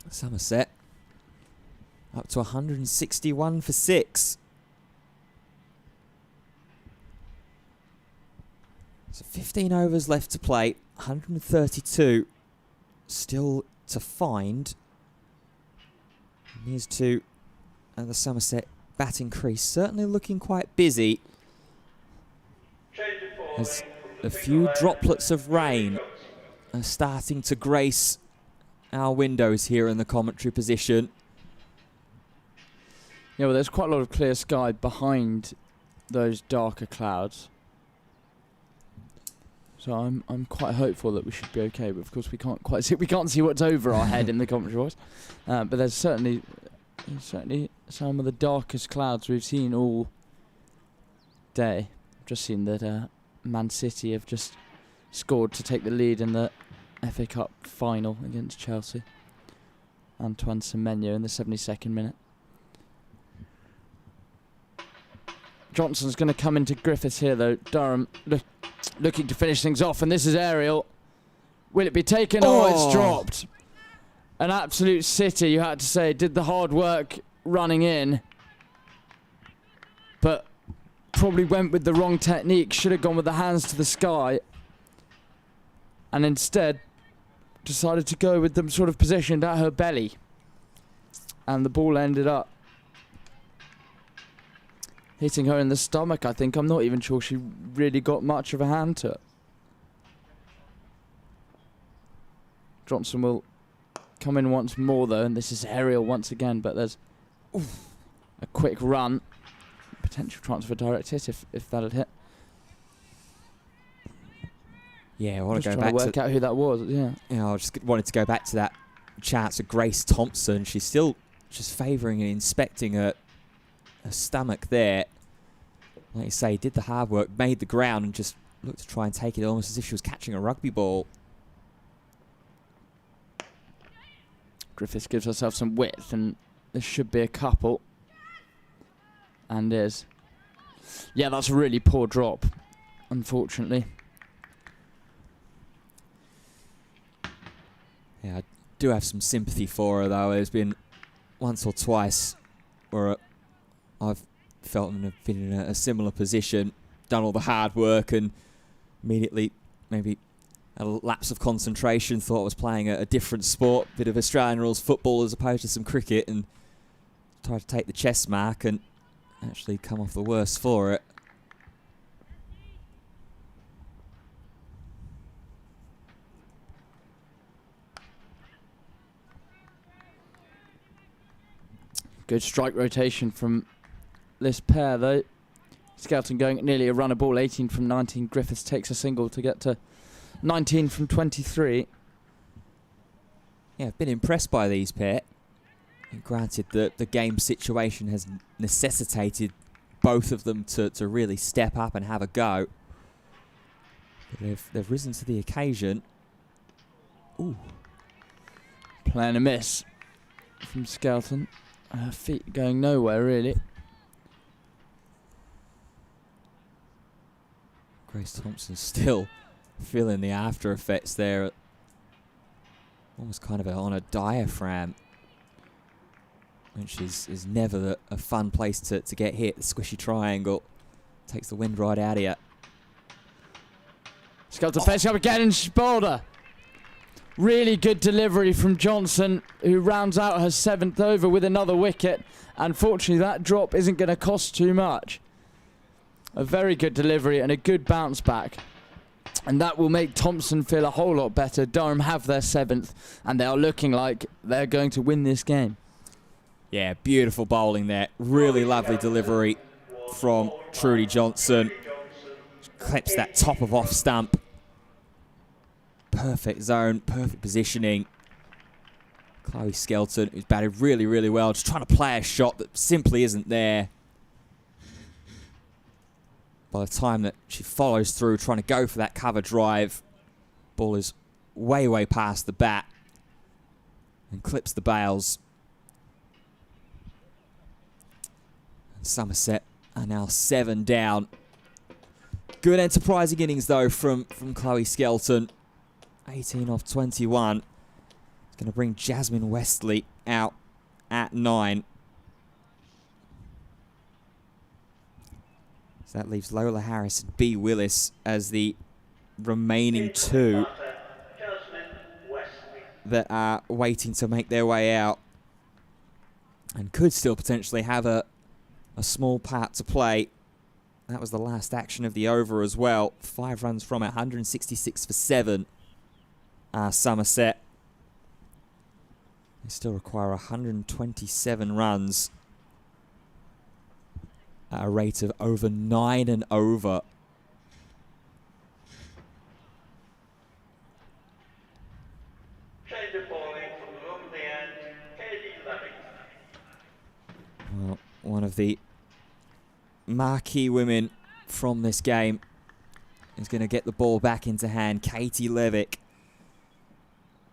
Somerset up to 161 for 6. So 15 overs left to play, 132 still to find. And here's to the Somerset batting crease, certainly looking quite busy as a few droplets of rain are starting to grace our windows here in the commentary position. Yeah, well, there's quite a lot of clear sky behind those darker clouds. So I'm quite hopeful that we should be okay, but of course we can't quite see. We can't see what's over our head in the commentary box. But there's certainly some of the darkest clouds we've seen all day. I've just seen that Man City have just scored to take the lead in the FA Cup final against Chelsea. Antoine Semenyo in the 72nd minute. Johnson's going to come into Griffiths here, though. Durham looking to finish things off, and this is aerial. Will it be taken? Oh, it's dropped. An absolute sitter, you had to say. Did the hard work running in, but probably went with the wrong technique. Should have gone with the hands to the sky, and instead decided to go with them sort of positioned at her belly, and the ball ended up hitting her in the stomach, I think. I'm not even sure she really got much of a hand to it. Johnson will come in once more, though, and this is aerial once again, but there's a quick run. Potential transfer direct hit if that had hit. Yeah, I want just to go trying back to work out who that was, yeah. Yeah, I just wanted to go back to that chance of Grace Thompson. She's still just favouring and inspecting her stomach there. Like you say, did the hard work, made the ground, and just looked to try and take it almost as if she was catching a rugby ball. Griffiths gives herself some width, and this should be a couple. And is. Yeah, that's a really poor drop. unfortunately. Yeah, I do have some sympathy for her, though. There's been once or twice where I've felt been in a similar position, done all the hard work, and immediately maybe a lapse of concentration, thought I was playing a different sport, bit of Australian rules football as opposed to some cricket, and tried to take the chess mark and actually come off the worst for it. Good strike rotation from this pair, though. Skelton going at nearly a run of ball, 18 from 19. Griffiths takes a single to get to 19 from 23. Yeah, I've been impressed by these pair. And granted, the game situation has necessitated both of them to really step up and have a go. But they've risen to the occasion. Ooh. Playing a miss from Skelton. Her feet going nowhere, really. Grace Thompson still feeling the after effects there. Almost kind of on a diaphragm, which is never a fun place to get hit. The squishy triangle takes the wind right out of you. Skelton facing up again and Boulder. Really good delivery from Johnson, who rounds out her 7th over with another wicket. Unfortunately, that drop isn't going to cost too much. A very good delivery and a good bounce back. And that will make Thompson feel a whole lot better. Durham have their 7th, and they are looking like they're going to win this game. Yeah, beautiful bowling there. Really lovely delivery from Trudy Johnson. Clips that top of off stump. Perfect zone, perfect positioning. Chloe Skelton, who's batted really, really well, just trying to play a shot that simply isn't there. By the time that she follows through, trying to go for that cover drive, ball is way, way past the bat and clips the bails. And Somerset are now 7 down. Good enterprising innings, though, from Chloe Skelton. 18 off 21. It's going to bring Jasmine Westley out at 9. So that leaves Lola Harris and B. Willis as the remaining 2 that are waiting to make their way out and could still potentially have a small part to play. That was the last action of the over as well. 5 runs from it, 166 for 7. Somerset. They still require 127 runs at a rate of over 9 and over. Change of bowling from the run of the end, Katie Levy. Well, one of the marquee women from this game is going to get the ball back into hand. Katie Levick.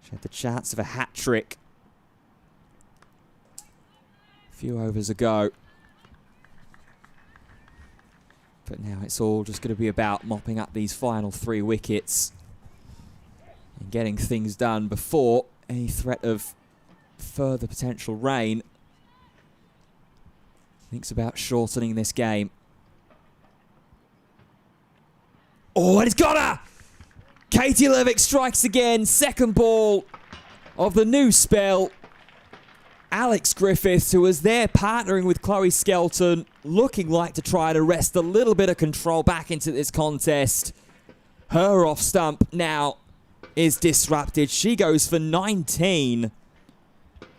She had the chance of a hat trick a few overs ago. But now it's all just going to be about mopping up these final 3 wickets and getting things done before any threat of further potential rain. Thinks about shortening this game. Oh, and it's got her! Katie Levick strikes again. Second ball of the new spell. Alex Griffiths, who was there partnering with Chloe Skelton, looking like to try to wrest a little bit of control back into this contest. Her off stump now is disrupted. She goes for 19.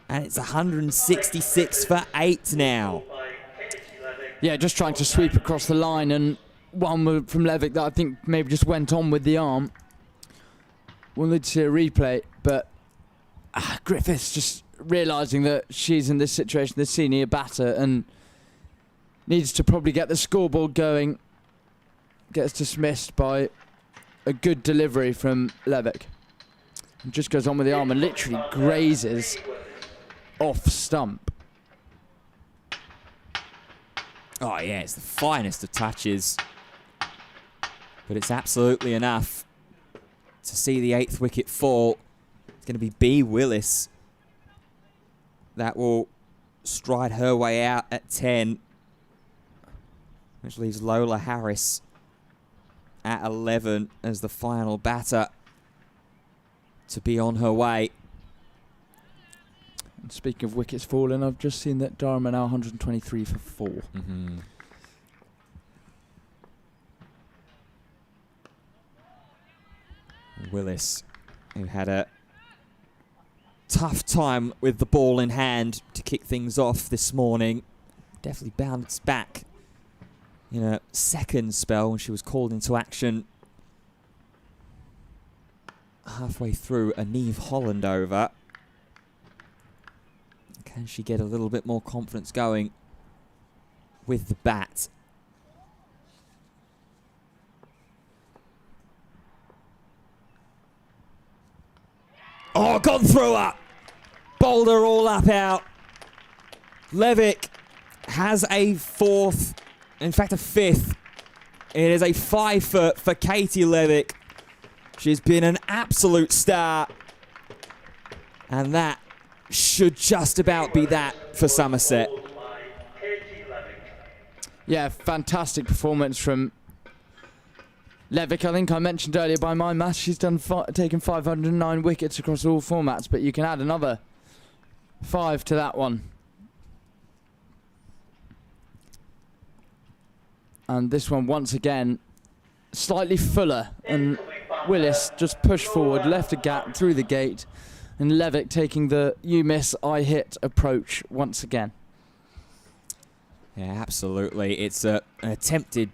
And it's 166 for 8 now. Yeah, just trying to sweep across the line, and one move from Levick that I think maybe just went on with the arm. We'll need to see a replay, but Griffiths just realising that she's in this situation, the senior batter, and needs to probably get the scoreboard going. Gets dismissed by a good delivery from Levick. And just goes on with the arm and literally grazes off stump. Oh yeah, it's the finest of touches. But it's absolutely enough to see the 8th wicket fall. It's going to be B. Willis that will stride her way out at 10, which leaves Lola Harris at 11 as the final batter to be on her way. And speaking of wickets falling, I've just seen that Durham are now 123 for 4. Mm-hmm. Willis, who had a tough time with the ball in hand to kick things off this morning, definitely bounced back in a second spell when she was called into action halfway through a Neve Holland over. Can she get a little bit more confidence going with the bat? Oh, gone through her. Bowled her all up out. Levick has a 4th, in fact a 5th. It is a 5 for Katie Levick. She's been an absolute star. And that should just about be that for Somerset. Yeah, fantastic performance from Levick. I think I mentioned earlier by my maths, she's taken 509 wickets across all formats, but you can add another 5 to that one. And this one, once again, slightly fuller, and Willis just pushed forward, left a gap through the gate, and Levick taking the you miss, I hit approach once again. Yeah, absolutely. It's an attempted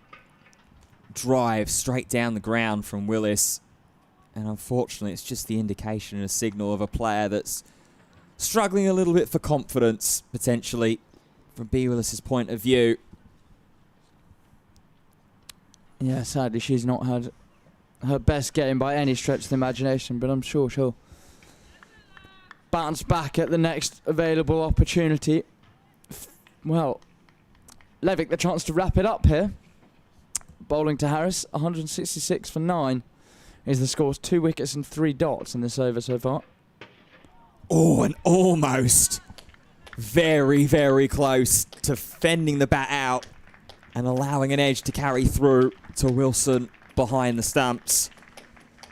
drive straight down the ground from Willis, and unfortunately it's just the indication and a signal of a player that's struggling a little bit for confidence, potentially, from B. Willis's point of view. Yeah, sadly she's not had her best game by any stretch of the imagination, but I'm sure she'll bounce back at the next available opportunity. Well, Levick the chance to wrap it up here. Bowling to Harris, 166 for 9 is the score. 2 wickets and 3 dots in this over so far. Oh, and almost very, very close to fending the bat out and allowing an edge to carry through to Wilson behind the stumps.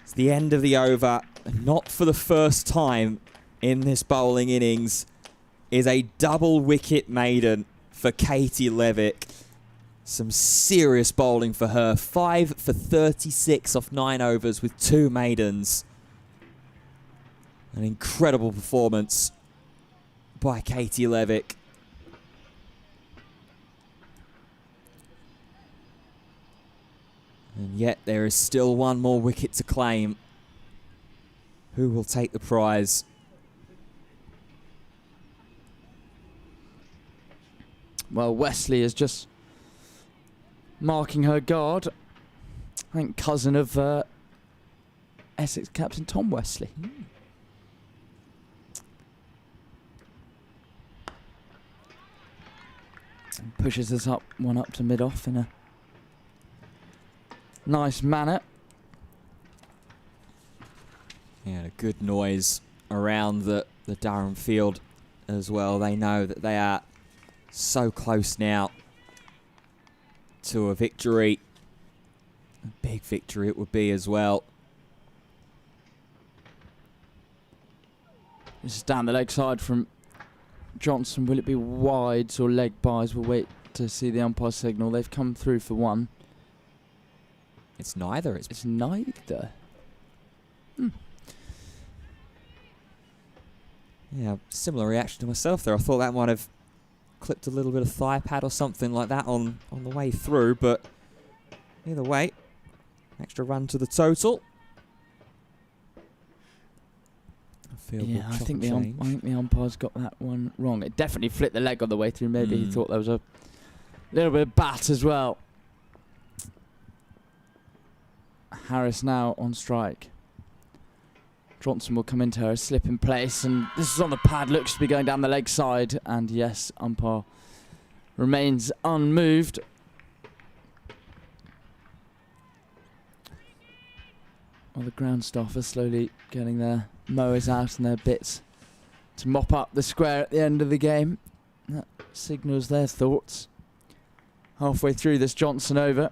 It's the end of the over. Not for the first time in this bowling innings is a double wicket maiden for Katie Levick. Some serious bowling for her. 5 for 36 off 9 overs with 2 maidens. An incredible performance by Katie Levick. And yet there is still one more wicket to claim. Who will take the prize? Well, Wesley is just marking her guard. I think cousin of Essex captain Tom Wesley. And pushes us up, one up to mid-off in a nice manner. Yeah, a good noise around the Durham field as well. They know that they are so close now to a victory. A big victory it would be as well. This is down the leg side from Johnson. Will it be wides or leg byes? We'll wait to see the umpire signal. They've come through for one. It's neither. It's neither. Yeah, similar reaction to myself there. I thought that might have clipped a little bit of thigh pad or something like that on the way through, but either way, extra run to the total. Yeah, I think the umpire's got that one wrong. It definitely flipped the leg on the way through. Maybe he thought there was a little bit of bat as well. Harris now on strike. Johnson will come into her, slip in place, and this is on the pad, looks to be going down the leg side, and yes, umpire remains unmoved. Well, the ground staff are slowly getting their mowers out and their bits to mop up the square at the end of the game. That signals their thoughts. Halfway through this Johnson over.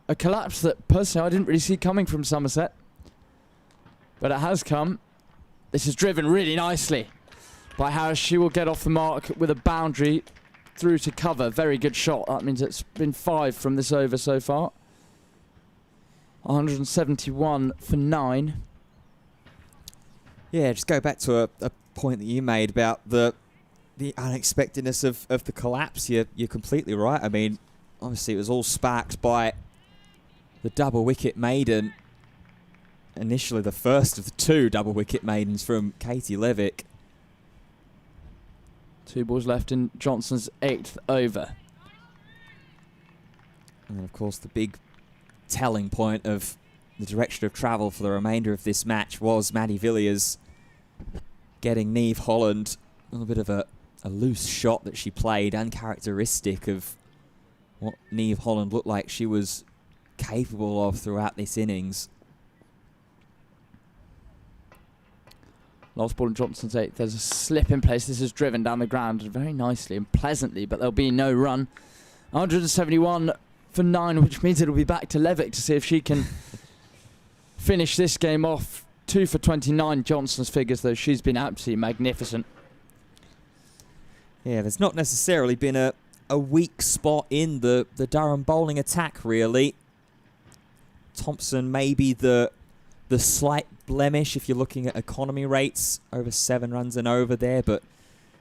A collapse that personally I didn't really see coming from Somerset. But it has come. This is driven really nicely by Harris. She will get off the mark with a boundary through to cover. Very good shot. That means it's been 5 from this over so far. 171 for 9. Yeah, just go back to a point that you made about the unexpectedness of the collapse. You're completely right. I mean, obviously it was all sparked by the double wicket maiden. Initially the first of the 2 double wicket maidens from Katie Levick. 2 balls left in Johnson's 8th over. And of course the big telling point of the direction of travel for the remainder of this match was Maddie Villiers getting Niamh Holland. A little bit of a loose shot that she played, uncharacteristic of what Niamh Holland looked like she was capable of throughout this innings. Last ball in Johnson's 8th. There's a slip in place. This is driven down the ground very nicely and pleasantly, but there'll be no run. 171 for 9, which means it'll be back to Levick to see if she can finish this game off. 2 for 29, Johnson's figures, though. She's been absolutely magnificent. Yeah, there's not necessarily been a weak spot in the Durham bowling attack, really. Thompson maybe the slight blemish if you're looking at economy rates, over 7 runs and over there, but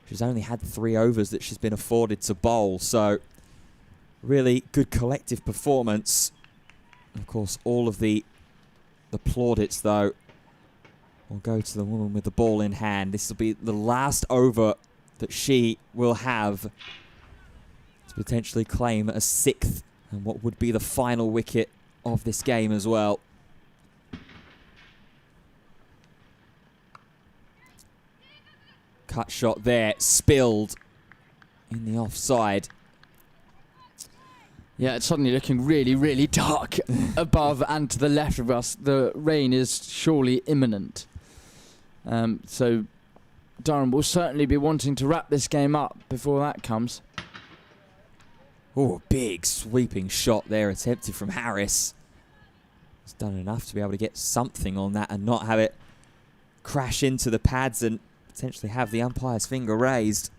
she's only had 3 overs that she's been afforded to bowl, so really good collective performance. Of course, all of the plaudits, though, will go to the woman with the ball in hand. This will be the last over that she will have to potentially claim a 6th and what would be the final wicket of this game as well. Cut shot there, spilled in the offside. Yeah, it's suddenly looking really, really dark above and to the left of us. The rain is surely imminent. So Durham will certainly be wanting to wrap this game up before that comes. Oh, big sweeping shot there attempted from Harris. He's done enough to be able to get something on that and not have it crash into the pads and potentially have the umpire's finger raised.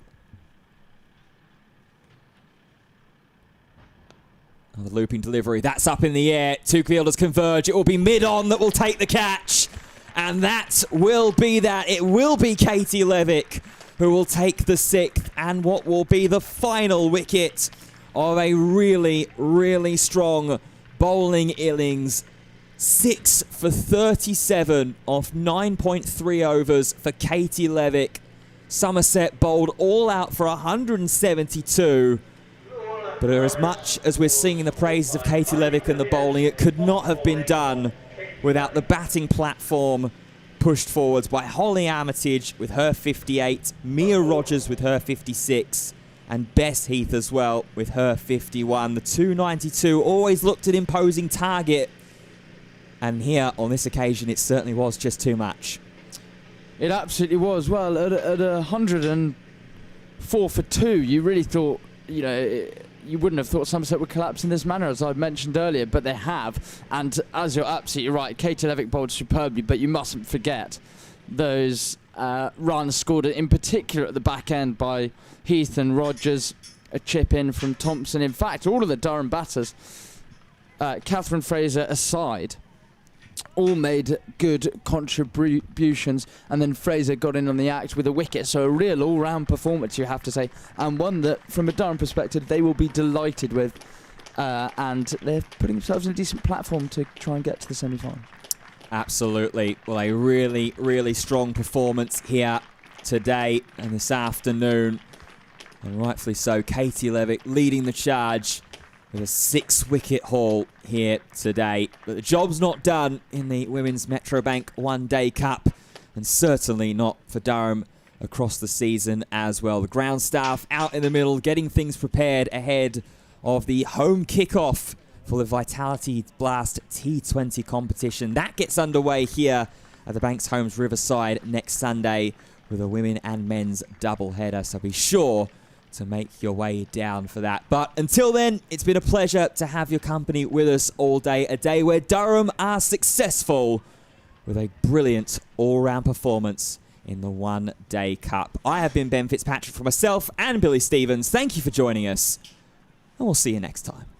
Oh, the looping delivery, that's up in the air. 2 fielders converge. It will be mid-on that will take the catch. And that will be that. It will be Katie Levick who will take the 6th and what will be the final wicket of a really, really strong bowling innings. 6 for 37 off 9.3 overs for Katie Levick. Somerset bowled all out for 172. But as much as we're singing the praises of Katie Levick and the bowling, it could not have been done without the batting platform pushed forwards by Holly Armitage with her 58, Mia Rogers with her 56, and Bess Heath as well with her 51. The 292 always looked an imposing target, and here on this occasion it certainly was just too much. It absolutely was. Well, at 104 for 2, you really thought, you know, you wouldn't have thought Somerset would collapse in this manner, as I mentioned earlier, but they have. And as you're absolutely right, Katie Levick bowled superbly, but you mustn't forget those runs scored in particular at the back end by Heath and Rogers, a chip in from Thompson. In fact, all of the Durham batters, Catherine Fraser aside, all made good contributions, and then Fraser got in on the act with a wicket. So a real all-round performance, you have to say, and one that from a Durham perspective they will be delighted with, and they're putting themselves in a decent platform to try and get to the semi-final. Absolutely. Well, a really, really strong performance here today and this afternoon, and rightfully so. Katie Levick leading the charge with a 6-wicket haul here today. But the job's not done in the Women's Metrobank One Day Cup, and certainly not for Durham across the season as well. The ground staff out in the middle, getting things prepared ahead of the home kickoff for the Vitality Blast T20 competition. That gets underway here at the Banks Homes Riverside next Sunday with a women and men's doubleheader. So be sure to make your way down for that. But until then, it's been a pleasure to have your company with us all day. A day where Durham are successful with a brilliant all-round performance in the One Day Cup. I have been Ben Fitzpatrick for myself and Billy Stevens. Thank you for joining us, and we'll see you next time.